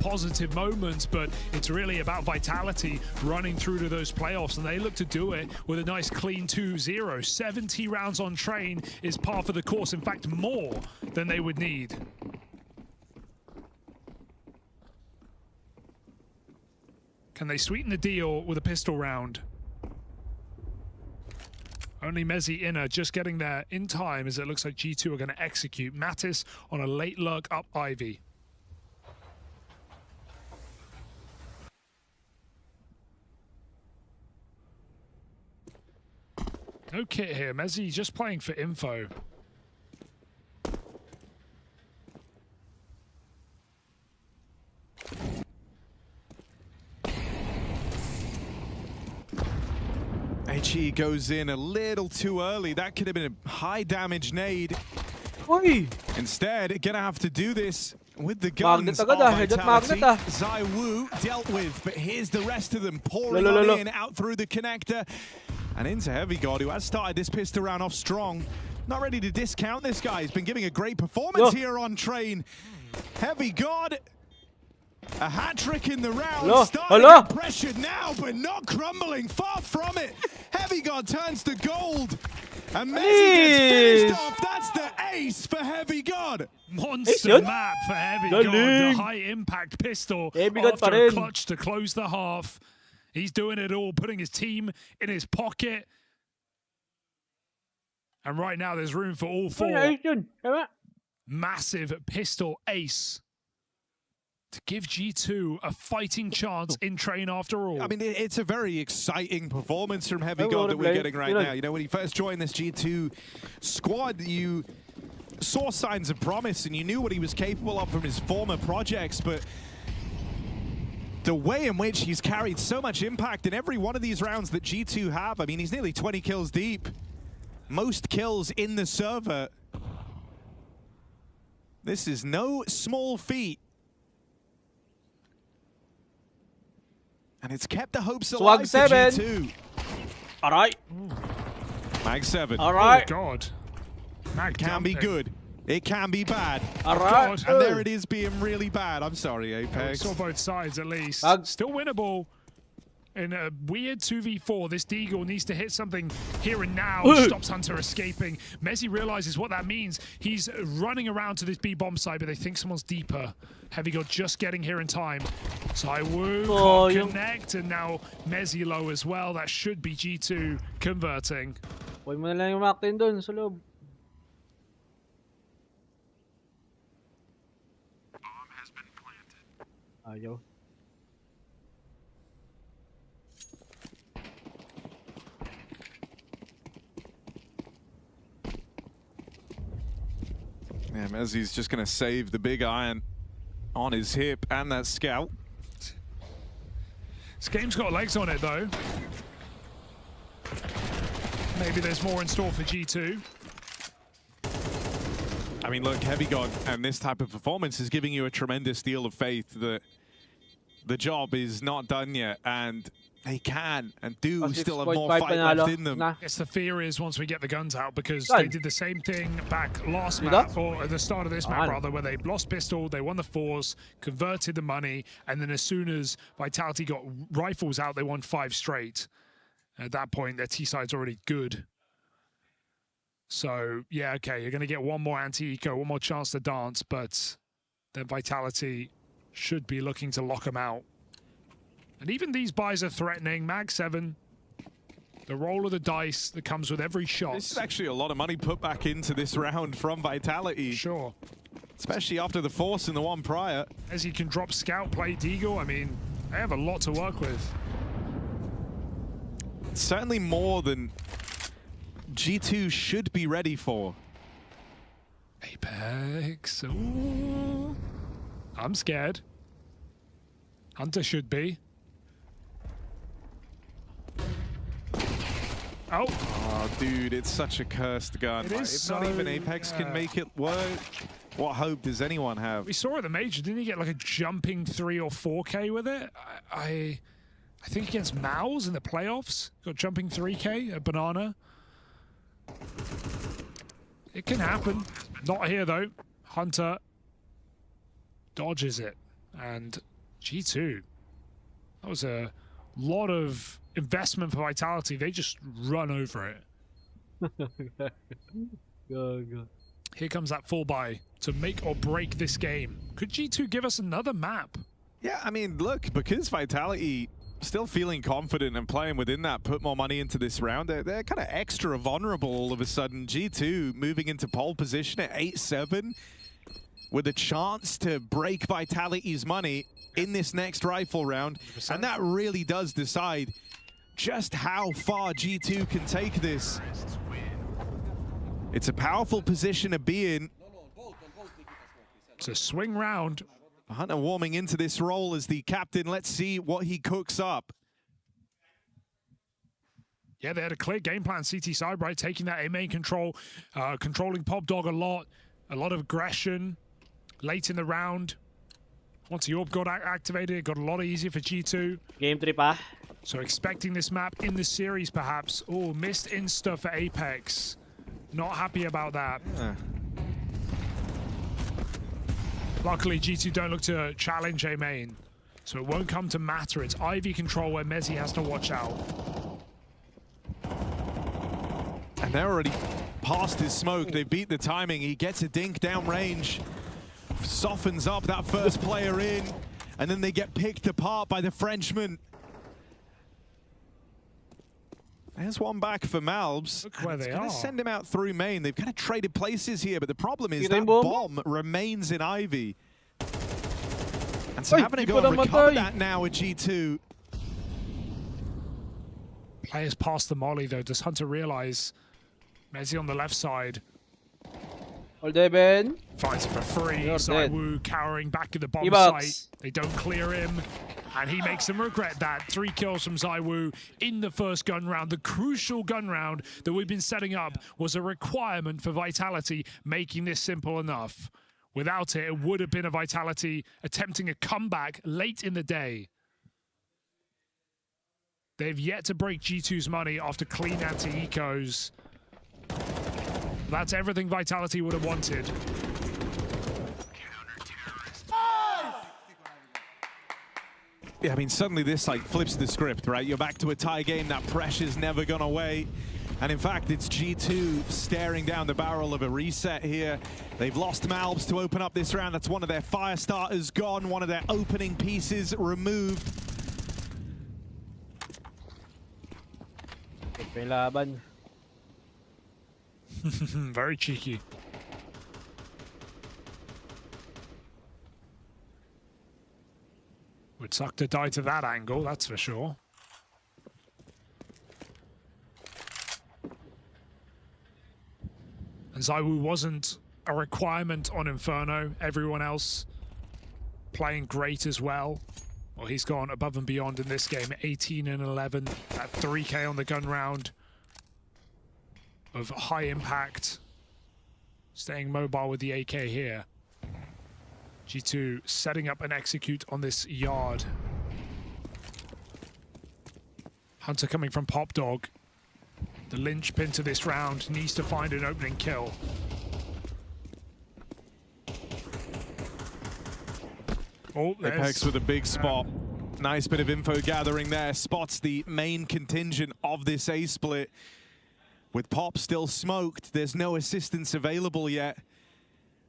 positive moments, but it's really about Vitality running through to those playoffs, and they look to do it with a nice clean 2-0. 70 rounds on Train is par for the course, in fact, more than they would need. Can they sweeten the deal with a pistol round? Only Mezzi Inner just getting there in time, as it looks like G2 are going to execute. Mattis on a late lurk up Ivy. No kit here. Mezzi just playing for info.
HE goes in a little too early. That could have been a high damage nade.
Oi.
Instead, gonna have to do this with the guns of Vitality. Zai Wu dealt with, but here's the rest of them pouring on in, out through the connector and into Heavy God, who has started this pistol round off strong. Not ready to discount this guy. He's been giving a great performance here on Train. Heavy God, a hat-trick in the round, starting to get pressured now, but not crumbling, far from it. Heavy God turns to gold, and Mezzi gets finished off. That's the ace for Heavy God.
Monster map for Heavy God, the high-impact pistol after a clutch to close the half. He's doing it all, putting his team in his pocket. And right now, there's room for all 4. Massive pistol ace to give G2 a fighting chance in Train after all.
I mean, it's a very exciting performance from Heavy God that we're getting right now. You know, when he first joined this G2 squad, you saw signs of promise and you knew what he was capable of from his former projects, but the way in which he's carried so much impact in every one of these rounds that G2 have. I mean, he's nearly 20 kills deep. Most kills in the server. This is no small feat. And it's kept the hopes alive for G2.
All right.
Mag 7.
All right.
Oh, God.
Mag can be good. It can be bad.
All right.
And there it is being really bad. I'm sorry, Apex.
We saw both sides at least. Still winnable. In a weird 2v4, this Deagle needs to hit something here and now. Stops Hunter escaping. Mezzi realizes what that means. He's running around to this B bomb site, but they think someone's deeper. Heavy God just getting here in time. Taiwu can't connect, and now Mezzi low as well. That should be G2 converting.
Huwag mo na lang yung Mactin dun sa loob. Ayaw.
Yeah, Mezzi's just going to save the big iron on his hip and that scout.
This game's got legs on it, though. Maybe there's more in store for G2.
I mean, look, Heavy God and this type of performance is giving you a tremendous deal of faith that the job is not done yet, and they can and do still have more fight left in them.
I guess the fear is once we get the guns out, because they did the same thing back last map, or at the start of this map rather, where they lost pistol, they won the fours, converted the money, and then as soon as Vitality got rifles out, they won 5 straight. At that point, their T-side's already good. So, yeah, okay, you're going to get one more anti-eco, one more chance to dance, but then Vitality should be looking to lock them out. And even these buys are threatening. Mag 7, the roll of the dice that comes with every shot.
This is actually a lot of money put back into this round from Vitality.
Sure.
Especially after the Force and the one prior.
As he can drop Scout, play Deagle, I mean, they have a lot to work with.
Certainly more than G2 should be ready for.
Apex. Ooh. I'm scared. Hunter should be.
Oh, dude, it's such a cursed gun. If not even Apex can make it work, what hope does anyone have?
We saw at the Major, didn't he get like a jumping 3 or 4K with it? I think against Mouse in the playoffs, got jumping 3K at Banana. It can happen. Not here though. Hunter dodges it, and G2. That was a lot of investment for Vitality. They just run over it.
Go.
Here comes that full buy to make or break this game. Could G2 give us another map?
Yeah, I mean, look, because Vitality still feeling confident and playing within that, put more money into this round, they're kind of extra vulnerable all of a sudden. G2 moving into pole position at 8-7 with a chance to break Vitality's money in this next rifle round. 100%. And that really does decide just how far G2 can take this. It's a powerful position to be in.
It's a swing round.
Hunter warming into this role as the captain. Let's see what he cooks up.
Yeah, they had a clear game plan. CT side, right? Taking that A main control, controlling Pop Dog a lot of aggression late in the round. Once the orb got activated, it got a lot easier for G2.
Game 3 pa.
So expecting this map in the series, perhaps. Oh, missed insta for Apex. Not happy about that.
Yeah.
Luckily, G2 don't look to challenge A main, so it won't come to matter. It's Ivy control where Mezzi has to watch out.
And they're already past his smoke. They beat the timing. He gets a dink down range, softens up that first player in, and then they get picked apart by the Frenchman. There's one back for Malbs.
Look where they are.
Send him out through main. They've kind of traded places here, but the problem is that bomb remains in Ivy. And so having to go and recover that now with G2.
Players past the molly though. Does Hunter realize Mezzi on the left side?
Hold heaven.
Fights for free. Zaiwu cowering back in the bomb site. They don't clear him. And he makes them regret that. 3 kills from Zaiwu in the first gun round. The crucial gun round that we've been setting up was a requirement for Vitality, making this simple enough. Without it, it would have been a Vitality attempting a comeback late in the day. They've yet to break G2's money after clean anti-ecos. That's everything Vitality would have wanted.
Yeah, I mean, suddenly this like flips the script, right? You're back to a tie game. That pressure's never gone away. And in fact, it's G2 staring down the barrel of a reset here. They've lost Malbs to open up this round. That's one of their fire starters gone, one of their opening pieces removed.
Very cheeky. Would suck to die to that angle, that's for sure. And Zaiwu wasn't a requirement on Inferno. Everyone else playing great as well. Well, he's gone above and beyond in this game. 18 and 11 at 3K on the gun round of high impact. Staying mobile with the AK here. G2 setting up an execute on this yard. Hunter coming from Pop Dog. The linchpin to this round needs to find an opening kill. Oh,
Apex with a big spot. Nice bit of info gathering there. Spots the main contingent of this A split. With Pop still smoked, there's no assistance available yet.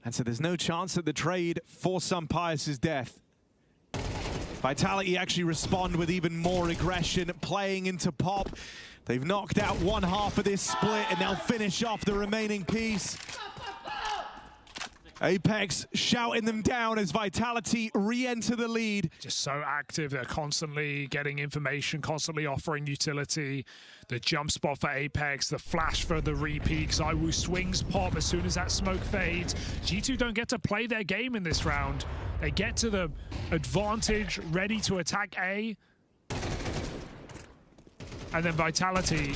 And so there's no chance at the trade for Pius's death. Vitality actually respond with even more aggression, playing into Pop. They've knocked out one half of this split, and they'll finish off the remaining piece. Apex shouting them down as Vitality re-enter the lead.
Just so active, they're constantly getting information, constantly offering utility. The jump spot for Apex, the flash for the repeat. Zaiwu swings Pop as soon as that smoke fades. G2 don't get to play their game in this round. They get to the advantage, ready to attack A. And then Vitality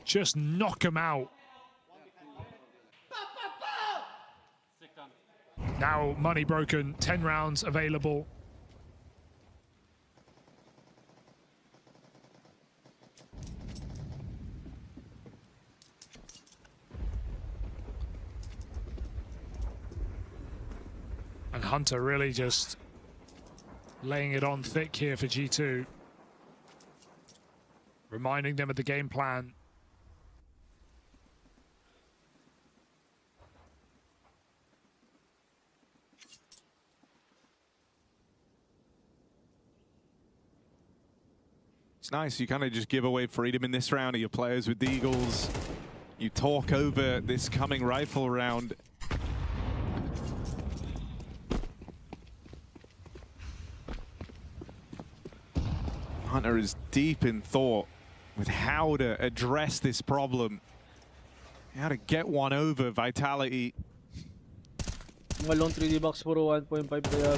just knock them out. Now money broken, 10 rounds available. And Hunter really just laying it on thick here for G2. Reminding them of the game plan.
It's nice, you kind of just give away freedom in this round of your players with Deagles. You talk over this coming rifle round. Hunter is deep in thought with how to address this problem. How to get one over Vitality.
Walong 3D box puro 1.5 kaya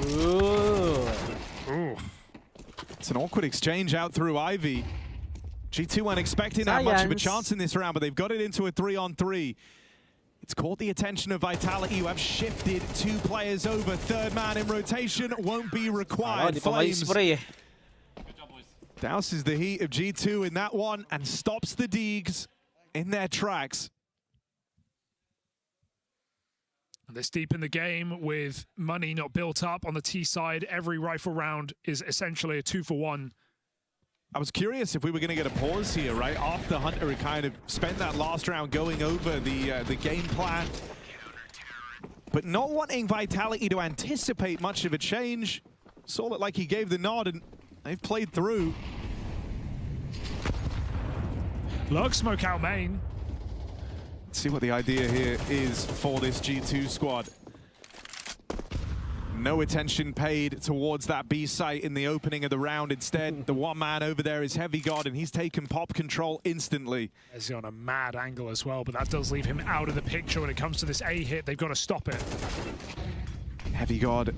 to.
Ooh. It's an awkward exchange out through Ivy. G2 weren't expecting that much of a chance in this round, but they've got it into a 3-on-3. It's caught the attention of Vitality, who have shifted 2 players over. Third man in rotation won't be required. Flames douses the heat of G2 in that one and stops the Deegs in their tracks.
This deep in the game with money not built up on the T side. Every rifle round is essentially a 2-for-1.
I was curious if we were going to get a pause here, right? After Hunter had kind of spent that last round going over the game plan. But not wanting Vitality to anticipate much of a change. Saw it like he gave the nod and they've played through.
Lurk smoke out main.
Let's see what the idea here is for this G2 squad. No attention paid towards that B site in the opening of the round. Instead, the one man over there is Heavy God, and he's taken pop control instantly.
He's on a mad angle as well, but that does leave him out of the picture when it comes to this A hit. They've got to stop it.
Heavy God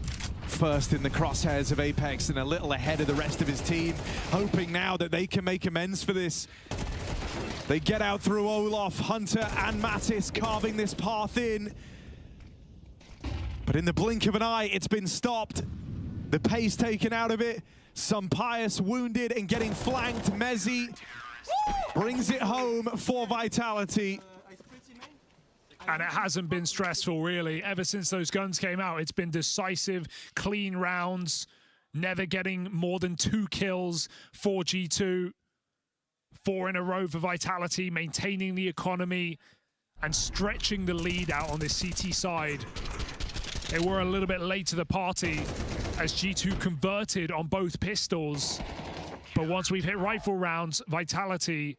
first in the crosshairs of Apex and a little ahead of the rest of his team, hoping now that they can make amends for this. They get out through Olaf, Hunter and Mattis carving this path in. But in the blink of an eye, it's been stopped. The pace taken out of it. Pius wounded and getting flanked. Mezzi brings it home for Vitality.
And it hasn't been stressful, really. Ever since those guns came out, it's been decisive, clean rounds, never getting more than 2 kills for G2. 4 in a row for Vitality, maintaining the economy and stretching the lead out on this CT side. They were a little bit late to the party as G2 converted on both pistols. But once we've hit rifle rounds, Vitality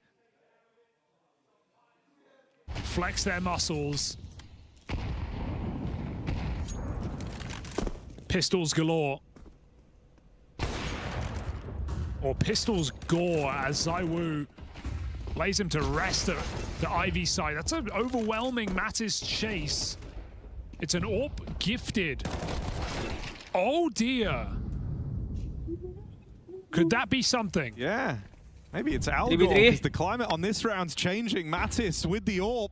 flex their muscles. Pistols galore. Or pistols gore as ZywOo lays him to rest at the Ivy side. That's an overwhelming Mattis chase. It's an AWP gifted. Oh dear. Could that be something?
Yeah. Maybe it's Algor, because the climate on this round's changing. Mattis with the AWP.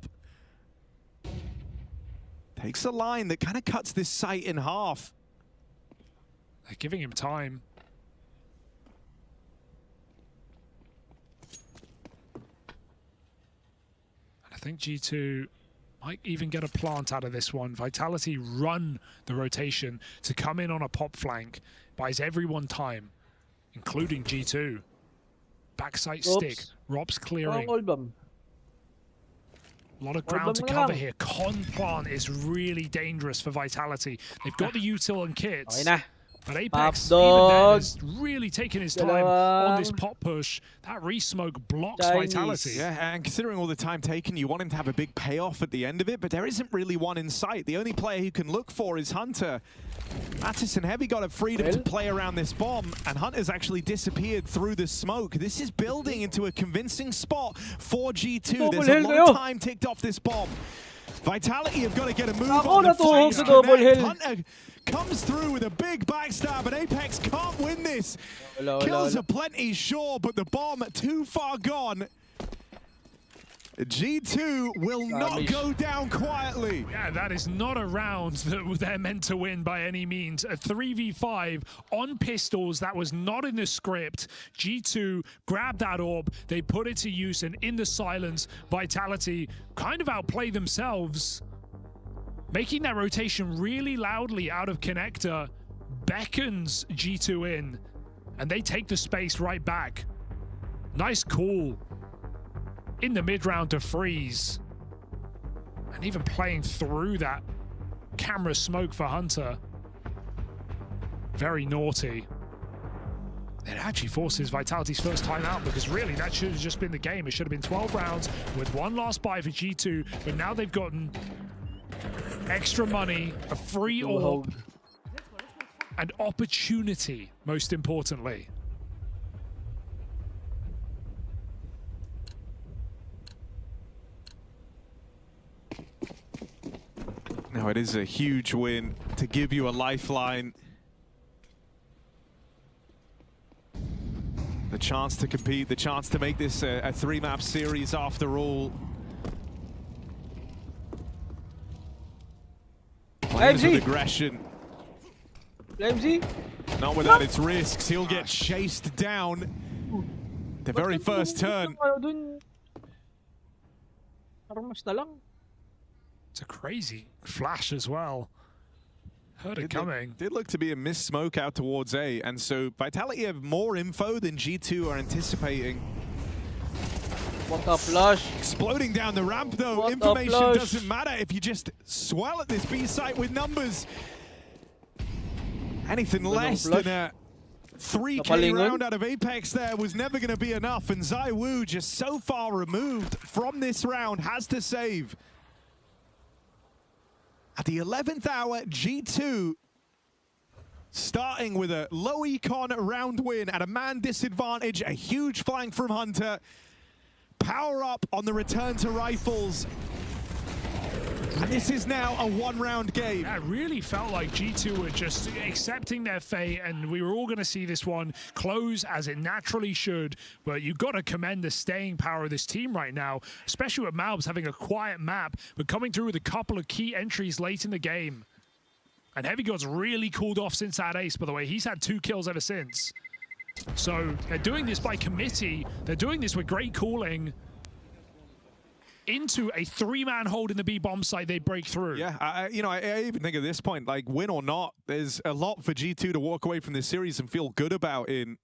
Takes a line that kind of cuts this site in half.
They're giving him time. And I think G2 might even get a plant out of this one. Vitality run the rotation to come in on a pop flank. Buys everyone time, including G2. Backside stick. Rob's clearing. A lot of ground to cover here. Con plant is really dangerous for Vitality. They've got the util and kits. But Apex, even then, is really taking his time on this pop push. That re-smoke blocks Vitality.
Yeah, and considering all the time taken, you want him to have a big payoff at the end of it, but there isn't really one in sight. The only player who can look for is Hunter. Mattis and Heavy got a freedom to play around this bomb, and Hunter's actually disappeared through the smoke. This is building into a convincing spot for G2. There's a lot of time ticked off this bomb. Vitality have got to get a move on the flanks. Hunter comes through with a big backstab, and Apex can't win this. Kills are plenty, sure, but the bomb too far gone. G2 will not go down quietly.
Yeah, that is not a round that they're meant to win by any means. A 3v5 on pistols, that was not in the script. G2 grabbed that AWP, they put it to use, and in the silence, Vitality kind of outplay themselves. Making that rotation really loudly out of connector beckons G2 in, and they take the space right back. Nice call in the mid-round to freeze. And even playing through that camera smoke for Hunter. Very naughty. It actually forces Vitality's first time out, because really that should have just been the game. It should have been 12 rounds with one last buy for G2, but now they've gotten extra money, a free AWP, and opportunity, most importantly.
Now it is a huge win to give you a lifeline. The chance to compete, the chance to make this a 3-map series after all. Players with aggression. Not without its risks. He'll get chased down. The very first turn.
It's a crazy flash as well. Heard it coming.
Did look to be a missed smoke out towards A, and so Vitality have more info than G2 are anticipating.
What a flush.
Exploding down the ramp though. What information doesn't matter if you just swell at this B site with numbers. Anything less than a 3K round out of Apex there was never going to be enough, and ZywOo just so far removed from this round has to save. At the 11th hour, G2 starting with a low econ round win at a man disadvantage, a huge flank from Hunter. Power up on the return to rifles. And this is now a one-round game.
Yeah, it really felt like G2 were just accepting their fate, and we were all going to see this one close as it naturally should. But you've got to commend the staying power of this team right now, especially with Malbs having a quiet map, but coming through with a couple of key entries late in the game. And Heavy God's really cooled off since that ace, by the way. He's had 2 kills ever since. So they're doing this by committee. They're doing this with great cooling. Into a 3-man hold in the B bomb site, they break through.
Yeah, I even think at this point, like, win or not, there's a lot for G2 to walk away from this series and feel good about in.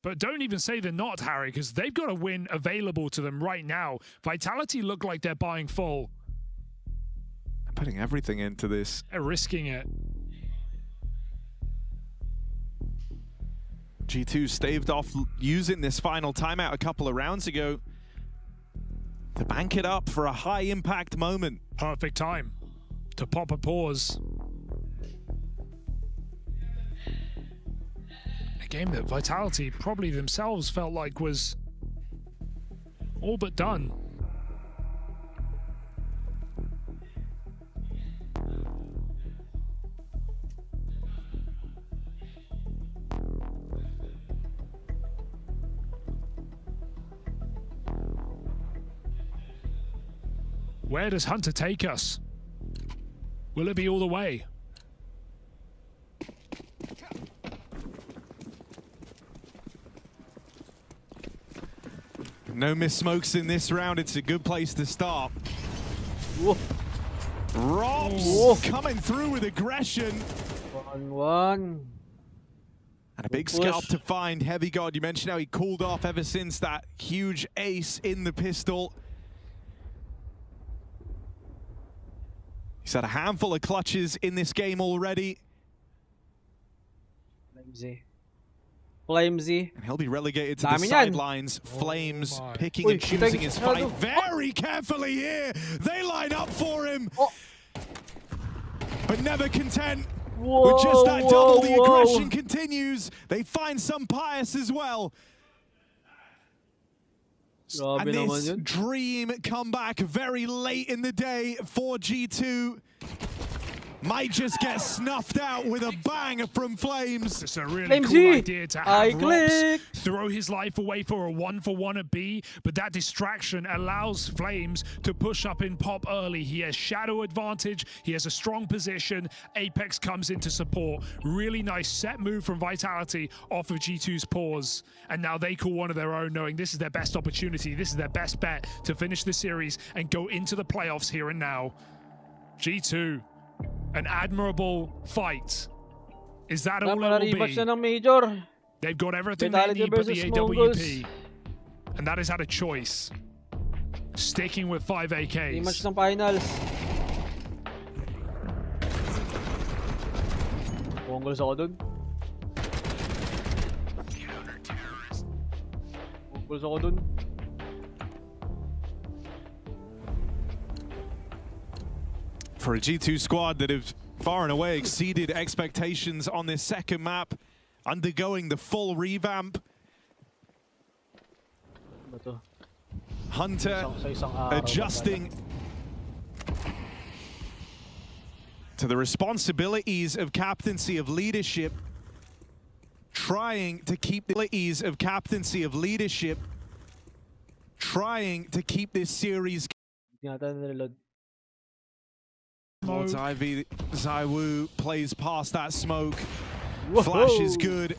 But don't even say they're not, Harry, because they've got a win available to them right now. Vitality look like they're buying full.
They're putting everything into this.
They're risking it.
G2 staved off using this final timeout a couple of rounds ago to bank it up for a high-impact moment.
Perfect time to pop a pause. A game that Vitality probably themselves felt like was all but done. Where does Hunter take us? Will it be all the way?
No miss smokes in this round. It's a good place to start.
Whoa.
Robs coming through with aggression.
1-1.
And a big scalp to find. Heavy God, you mentioned how he cooled off ever since that huge ace in the pistol. He's had a handful of clutches in this game already.
Flamesy.
And he'll be relegated to the sidelines. Flames picking and choosing his fight very carefully here. They line up for him. But never content. With just that double, the aggression continues. They find some Pius as well. And this dream comeback very late in the day for G2 might just get snuffed out with a bang from Flames.
It's a really cool idea to have Robs throw his life away for a 1-for-1 at B, but that distraction allows Flames to push up in pop early. He has shadow advantage, he has a strong position, Apex comes in to support. Really nice set move from Vitality off of G2's pause, and now they call one of their own, knowing this is their best opportunity, this is their best bet to finish the series and go into the playoffs here and now. G2. An admirable fight. Is that all it will be? They've got everything they need but the AWP. And that is at a choice. Sticking with 5 AKs.
Match ng finals. Mongols ako dun. Mongols ako dun.
For a G2 squad that have far and away exceeded expectations on this second map, undergoing the full revamp. Hunter adjusting to the responsibilities of captaincy of leadership, trying to keep the ease of captaincy of leadership, trying to keep this series. Towards Ivy, Zaiwu plays past that smoke. Flash is good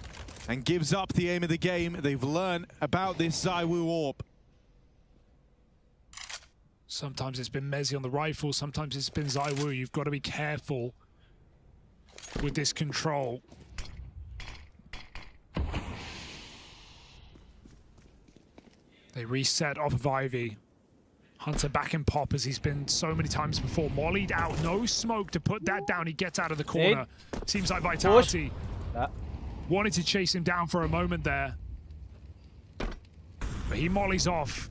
and gives up the aim of the game. They've learned about this Zaiwu AWP.
Sometimes it's been Mezzi on the rifle, sometimes it's been Zaiwu. You've got to be careful with this control. They reset off of Ivy. Hunter back in pop as he's been so many times before. Mollied out, no smoke to put that down. He gets out of the corner. Seems like Vitality wanted to chase him down for a moment there. But he mollies off.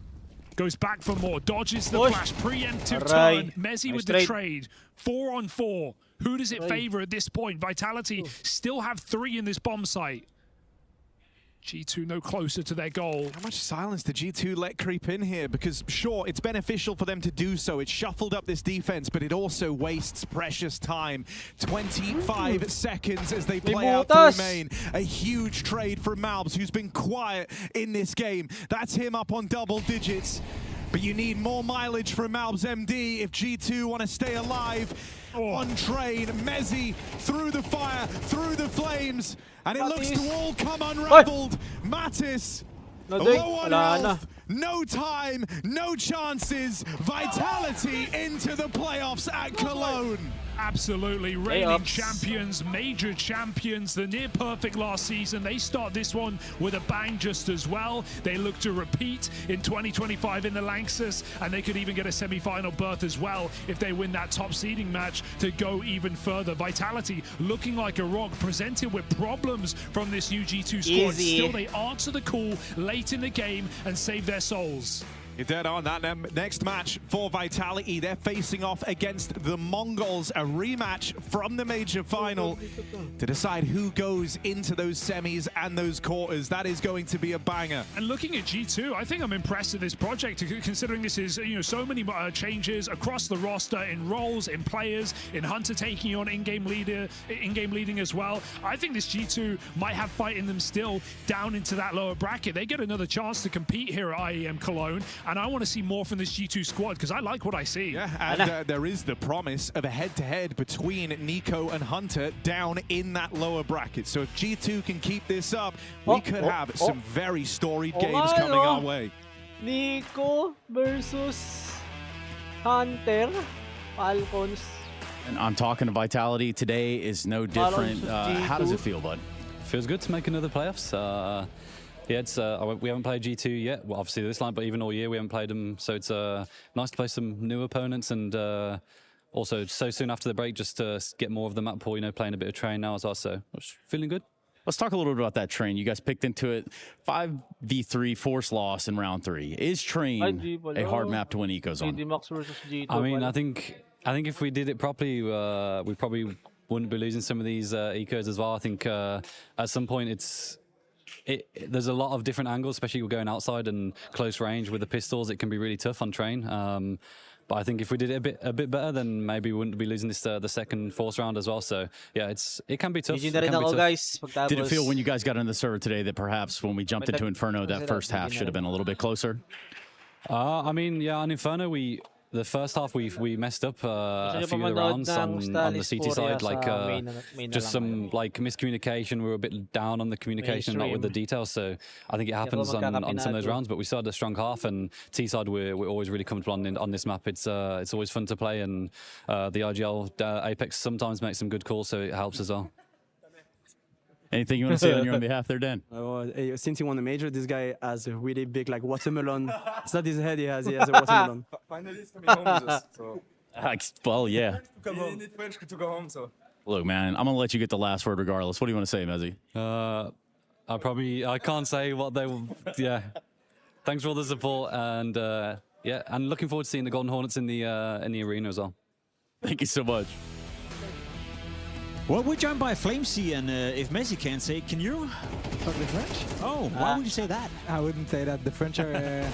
Goes back for more, dodges the flash, preemptive turn. Mezzi with the trade, 4-on-4. Who does it favor at this point? Vitality still have 3 in this bomb site. G2 no closer to their goal.
How much silence did G2 let creep in here? Because sure, it's beneficial for them to do so. It shuffled up this defense, but it also wastes precious time. 25 seconds as they play out through main. A huge trade from Malbs, who's been quiet in this game. That's him up on double digits. But you need more mileage from Malbs MD if G2 want to stay alive. On train, Mezzi through the fire, through the flames, and it looks to all come unraveled. Mattis, low on health, no time, no chances. Vitality into the playoffs at Cologne.
Absolutely, reigning champions, major champions, the near perfect last season. They start this one with a bang just as well. They look to repeat in 2025 in the Lanxess, and they could even get a semi-final berth as well if they win that top seeding match to go even further. Vitality looking like a rock, presented with problems from this new G2 squad. Still, they answer the call late in the game and save their souls.
You're dead on. That next match for Vitality, they're facing off against the Mongols, a rematch from the major final to decide who goes into those semis and those quarters. That is going to be a banger.
And looking at G2, I think I'm impressed with this project, considering this is, so many changes across the roster in roles, in players, in Hunter taking on in-game leading as well. I think this G2 might have fight in them still down into that lower bracket. They get another chance to compete here at IEM Cologne. And I want to see more from this G2 squad because I like what I see.
Yeah, and there is the promise of a head-to-head between Nico and Hunter down in that lower bracket. So if G2 can keep this up, we could have some very storied games coming our way.
Nico versus Hunter, Falcons.
And I'm talking to Vitality. Today is no different. How does it feel, bud?
Feels good to make another playoffs. Yeah, it's we haven't played G2 yet. Well, obviously this line, but even all year we haven't played them. So it's nice to play some new opponents, and also so soon after the break, just to get more of the map pool. Playing a bit of train now as well. So feeling good.
Let's talk a little bit about that train. You guys picked into it. 5v3 force loss in round 3. Is train a hard map to win ecos on?
I mean, I think if we did it properly, we probably wouldn't be losing some of these ecos as well. I think at some point there's a lot of different angles, especially going outside and close range with the pistols. It can be really tough on train. But I think if we did it a bit better, then maybe we wouldn't be losing this the second force round as well. So yeah, it can be tough.
Did it
feel when you guys got on the server today that perhaps when we jumped into Inferno, that first half should have been a little bit closer?
I mean, yeah, on Inferno the first half we messed up a few of the rounds on the CT side, just some miscommunication. We were a bit down on the communication, not with the details. So I think it happens on some of those rounds. But we still had a strong half, and T side we're always really comfortable on this map. It's always fun to play, and the IGL Apex sometimes makes some good calls, so it helps as well.
Anything you want to say on your own behalf there, Dan?
Since he won the major, this guy has a really big watermelon. It's not his head, he has a watermelon.
Finally, he's coming home with us. So.
Well, yeah.
To go home, so.
Look, man, I'm going to let you get the last word regardless. What do you want to say, Mezzi?
I can't say what they will. Yeah. Thanks for all the support, and yeah, and looking forward to seeing the Golden Hornets in the arena as well.
Thank you so much.
Well, we're joined by Flamesy, and if Messi can't say, can you?
Talk the French?
Oh, why would you say that?
I wouldn't say that. The French are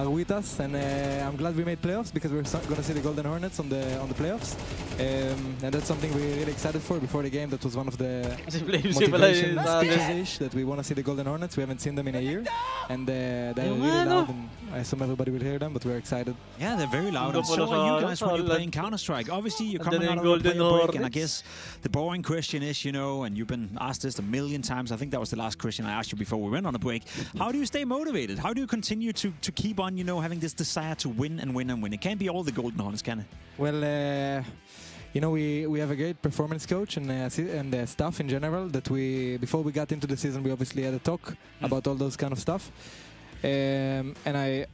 with us, and I'm glad we made playoffs because we're going to see the Golden Hornets on the playoffs, and that's something we're really excited for. Before the game, that was one of the motivation speeches that we want to see the Golden Hornets. We haven't seen them in a year, and they're really loud, and I assume everybody will hear them, but we're excited.
Yeah, they're very loud, and so are you guys when you're playing Counter-Strike. Obviously, you're coming out of the player break, and I guess the boring question is, and you've been asked this a million times. I think that was the last question I asked you before we went on a break. How do you stay motivated? How do you continue to keep on, having this desire to win and win and win? It can't be all the Golden Hornets, can it?
Well, we have a great performance coach and staff in general that before we got into the season, we obviously had a talk about all those kind of stuff. And I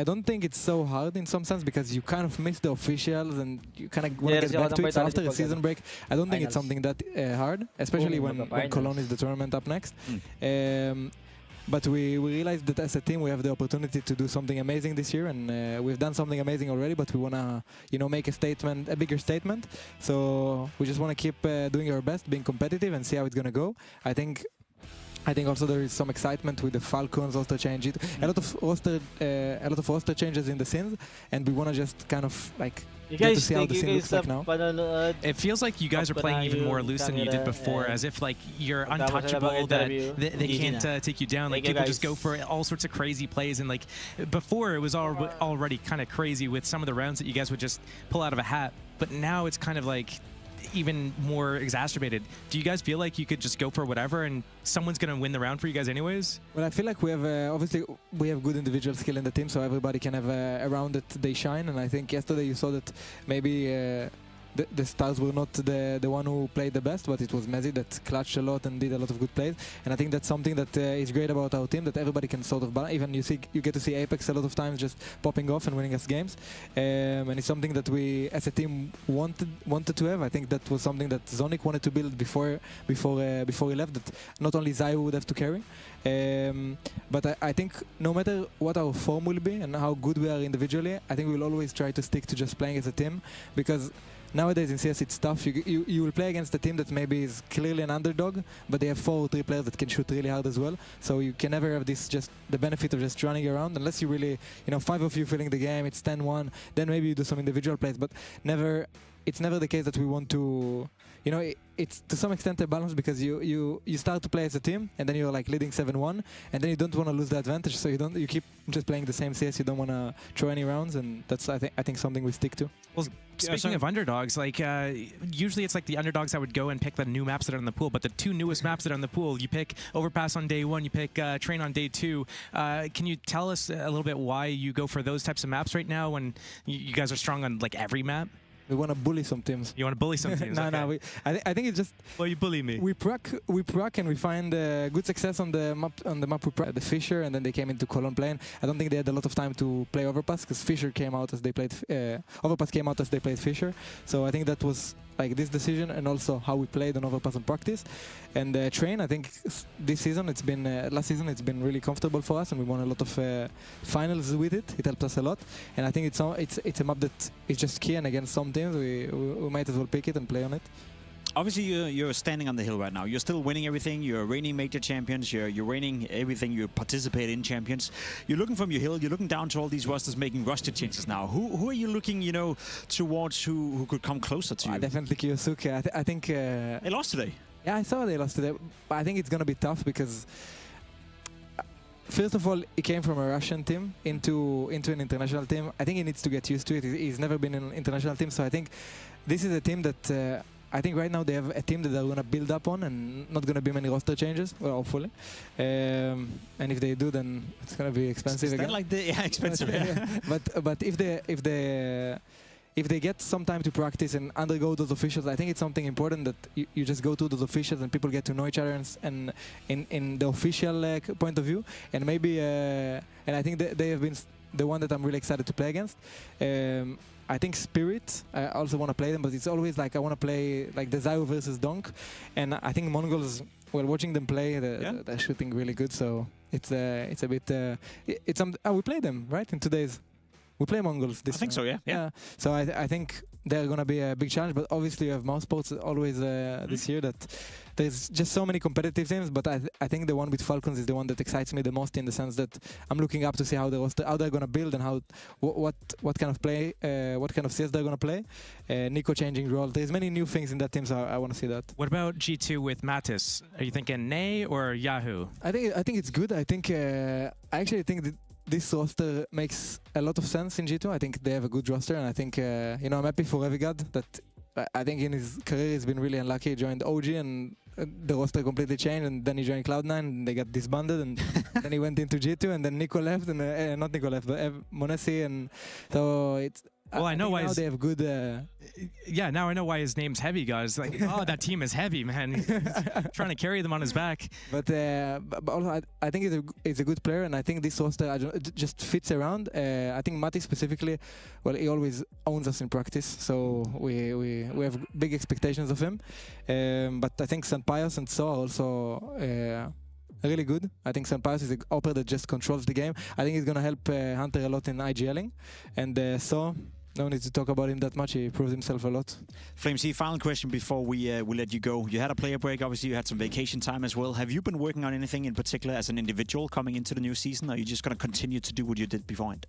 don't think it's so hard in some sense because you kind of miss the officials and you kind of want to get back to it. So after a season break, I don't think it's something that hard, especially when Cologne is the tournament up next. but we realized that as a team we have the opportunity to do something amazing this year, and we've done something amazing already, but we want to, you know, make a statement, a bigger statement. So we just want to keep doing our best, being competitive, and see how it's going to go. I think also there is some excitement with the Falcons roster change. A lot of roster changes in the scenes, and we want to just kind of like get to see how the scene looks like now.
It feels like you guys are playing even more loose than you did before, as if like you're untouchable, that they can't take you down. Like people just go for all sorts of crazy plays, and like before it was already kind of crazy with some of the rounds that you guys would just pull out of a hat, but now it's kind of like even more exacerbated. Do you guys feel like you could just go for whatever and someone's going to win the round for you guys anyways?
Well, I feel like we have, obviously, we have good individual skill in the team, so everybody can have a round that they shine. And I think yesterday you saw that maybe the stars were not the one who played the best, but it was Messi that clutched a lot and did a lot of good plays. And I think that's something that is great about our team, that everybody can sort of balance. Even you get to see Apex a lot of times just popping off and winning us games. And it's something that we as a team wanted to have. I think that was something that Zonic wanted to build before he left, that not only Zai would have to carry. But I think no matter what our form will be and how good we are individually, I think we'll always try to stick to just playing as a team, because nowadays in CS it's tough. You will play against a team that maybe is clearly an underdog, but they have 4 or 3 players that can shoot really hard as well. So you can never have this just the benefit of just running around, unless you really, 5 of you filling the game, it's 10-1, then maybe you do some individual plays, but it's never the case that we want to, it's to some extent a balance, because you start to play as a team and then you're like leading 7-1, and then you don't want to lose the advantage, so you keep just playing the same CS. You don't want to throw any rounds, and that's I think something we stick to.
Well, speaking of underdogs, like usually it's like the underdogs that would go and pick the new maps that are in the pool, but the 2 newest maps that are in the pool, you pick Overpass on day 1, you pick Train on day 2. Can you tell us a little bit why you go for those types of maps right now when you guys are strong on like every map?
We want to bully some teams.
You want to bully some teams?
No. I think it's just.
Well, you bully me.
We proc and we find good success on the map. We proc the Fisher, and then they came into Cologne playing. I don't think they had a lot of time to play Overpass, because Fisher came out as they played. Overpass came out as they played Fisher. So I think that was like this decision, and also how we played on Overpass in practice. And Train, I think this season it's been last season it's been really comfortable for us, and we won a lot of finals with it. It helped us a lot, and I think it's a map that is just key, and against some teams we might as well pick it and play on it.
Obviously, you're standing on the hill right now. You're still winning everything. You're reigning major champions. You're reigning everything you participate in champions. You're looking from your hill. You're looking down to all these rosters making roster changes now. Who are you looking, towards who could come closer to you?
Definitely Kyosuke. I think
they lost today.
Yeah, I saw they lost today. But I think it's gonna be tough, because first of all, he came from a Russian team into an international team. I think he needs to get used to it. He's never been in an international team, so I think this is a team that I think right now they have a team that they're going to build up on, and not going to be many roster changes, well, hopefully. And if they do, then it's going to be expensive again.
Like expensive. Yeah.
But if they get some time to practice and undergo those officials, I think it's something important that you just go to those officials and people get to know each other, and in the official point of view, and maybe and I think they have been the one that I'm really excited to play against. I think Spirit, I also want to play them, but it's always like I want to play like the Zayu versus Donk, and I think Mongols, well, watching them play, they're shooting really good, so it's a bit we play them right in today's. We play Mongols this
I think so, yeah.
So I think they're going to be a big challenge, but obviously you have Mouse Sports always this year, that there's just so many competitive teams, but I think the one with Falcons is the one that excites me the most, in the sense that I'm looking up to see how they're going to build, and what kind of play, what kind of CS they're going to play. Nico changing role. There's many new things in that team, so I want to see that.
What about G2 with Mattis? Are you thinking Nay or Yahoo?
I think it's good. I actually think that this roster makes a lot of sense in G2. I think they have a good roster, and I think I'm happy for Evigad that I think in his career he's been really unlucky. He joined OG and the roster completely changed, and then he joined Cloud9 and they got disbanded, and then he went into G2, and then Nico left, and not Nico left, but Monesi, and so it's.
Well, I know why
now they have good.
Yeah, now I know why his name's Heavy, guys. Like, oh, that team is heavy, man. He's trying to carry them on his back.
But also, I think he's a good player, and I think this roster just fits around. I think Mati specifically, well, he always owns us in practice, so we have big expectations of him. But I think St. Pius and So are also really good. I think Sunpius is an operator that just controls the game. I think he's going to help Hunter a lot in IGLing. And so, no need to talk about him that much. He proved himself a lot.
FlameC, final question before we let you go. You had a player break. Obviously, you had some vacation time as well. Have you been working on anything in particular as an individual coming into the new season? Or are you just going to continue to do what you did beforehand?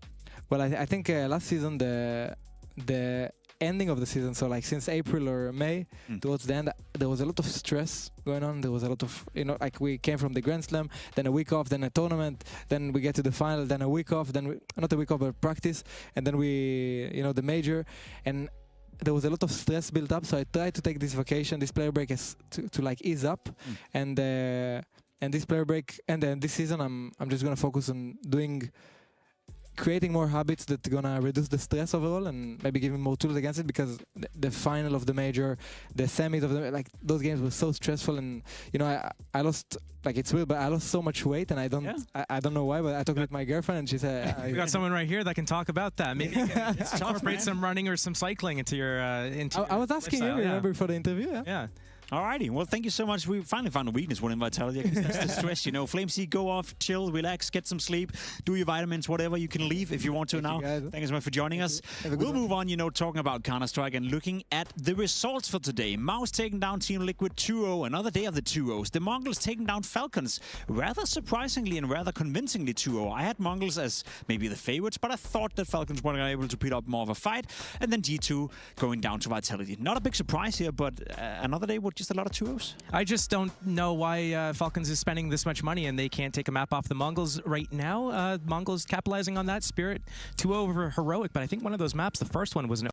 Well, I think last season, the ending of the season, so like since April or May towards the end, there was a lot of stress going on. There was a lot of, like we came from the Grand Slam, then a week off, then a tournament, then we get to the final, then a week off, then not a week off but practice, and then we, the major, and there was a lot of stress built up. So I tried to take this vacation, this player break, to like ease up, and this player break, and then this season I'm just gonna focus on creating more habits that are gonna reduce the stress overall and maybe give me more tools against it, because the final of the major, the semis of the those games were so stressful, and I lost, like, it's weird, but I lost so much weight, and I don't know why, but I talked with my girlfriend and she said
we got someone right here that can talk about that. Maybe you can incorporate some running or some cycling into your
I was asking you, remember, for the interview.
Yeah.
Alrighty, well, thank you so much. We finally found a weakness with Vitality. That's the stress, FlameC, go off, chill, relax, get some sleep, do your vitamins, whatever. You can leave if you want to now. Thank you so much for joining us. We'll move on, talking about Counter-Strike and looking at the results for today. Mouse taking down Team Liquid 2-0, another day of the 2-0s. The Mongols taking down Falcons, rather surprisingly and rather convincingly 2-0. I had Mongols as maybe the favorites, but I thought that Falcons were able to put up more of a fight. And then G2 going down to Vitality. Not a big surprise here, but another day with just a lot of 2-0s.
I just don't know why Falcons is spending this much money and they can't take a map off the Mongols right now. Mongols capitalizing on that. Spirit 2-0 over Heroic, but I think one of those maps, the first one was an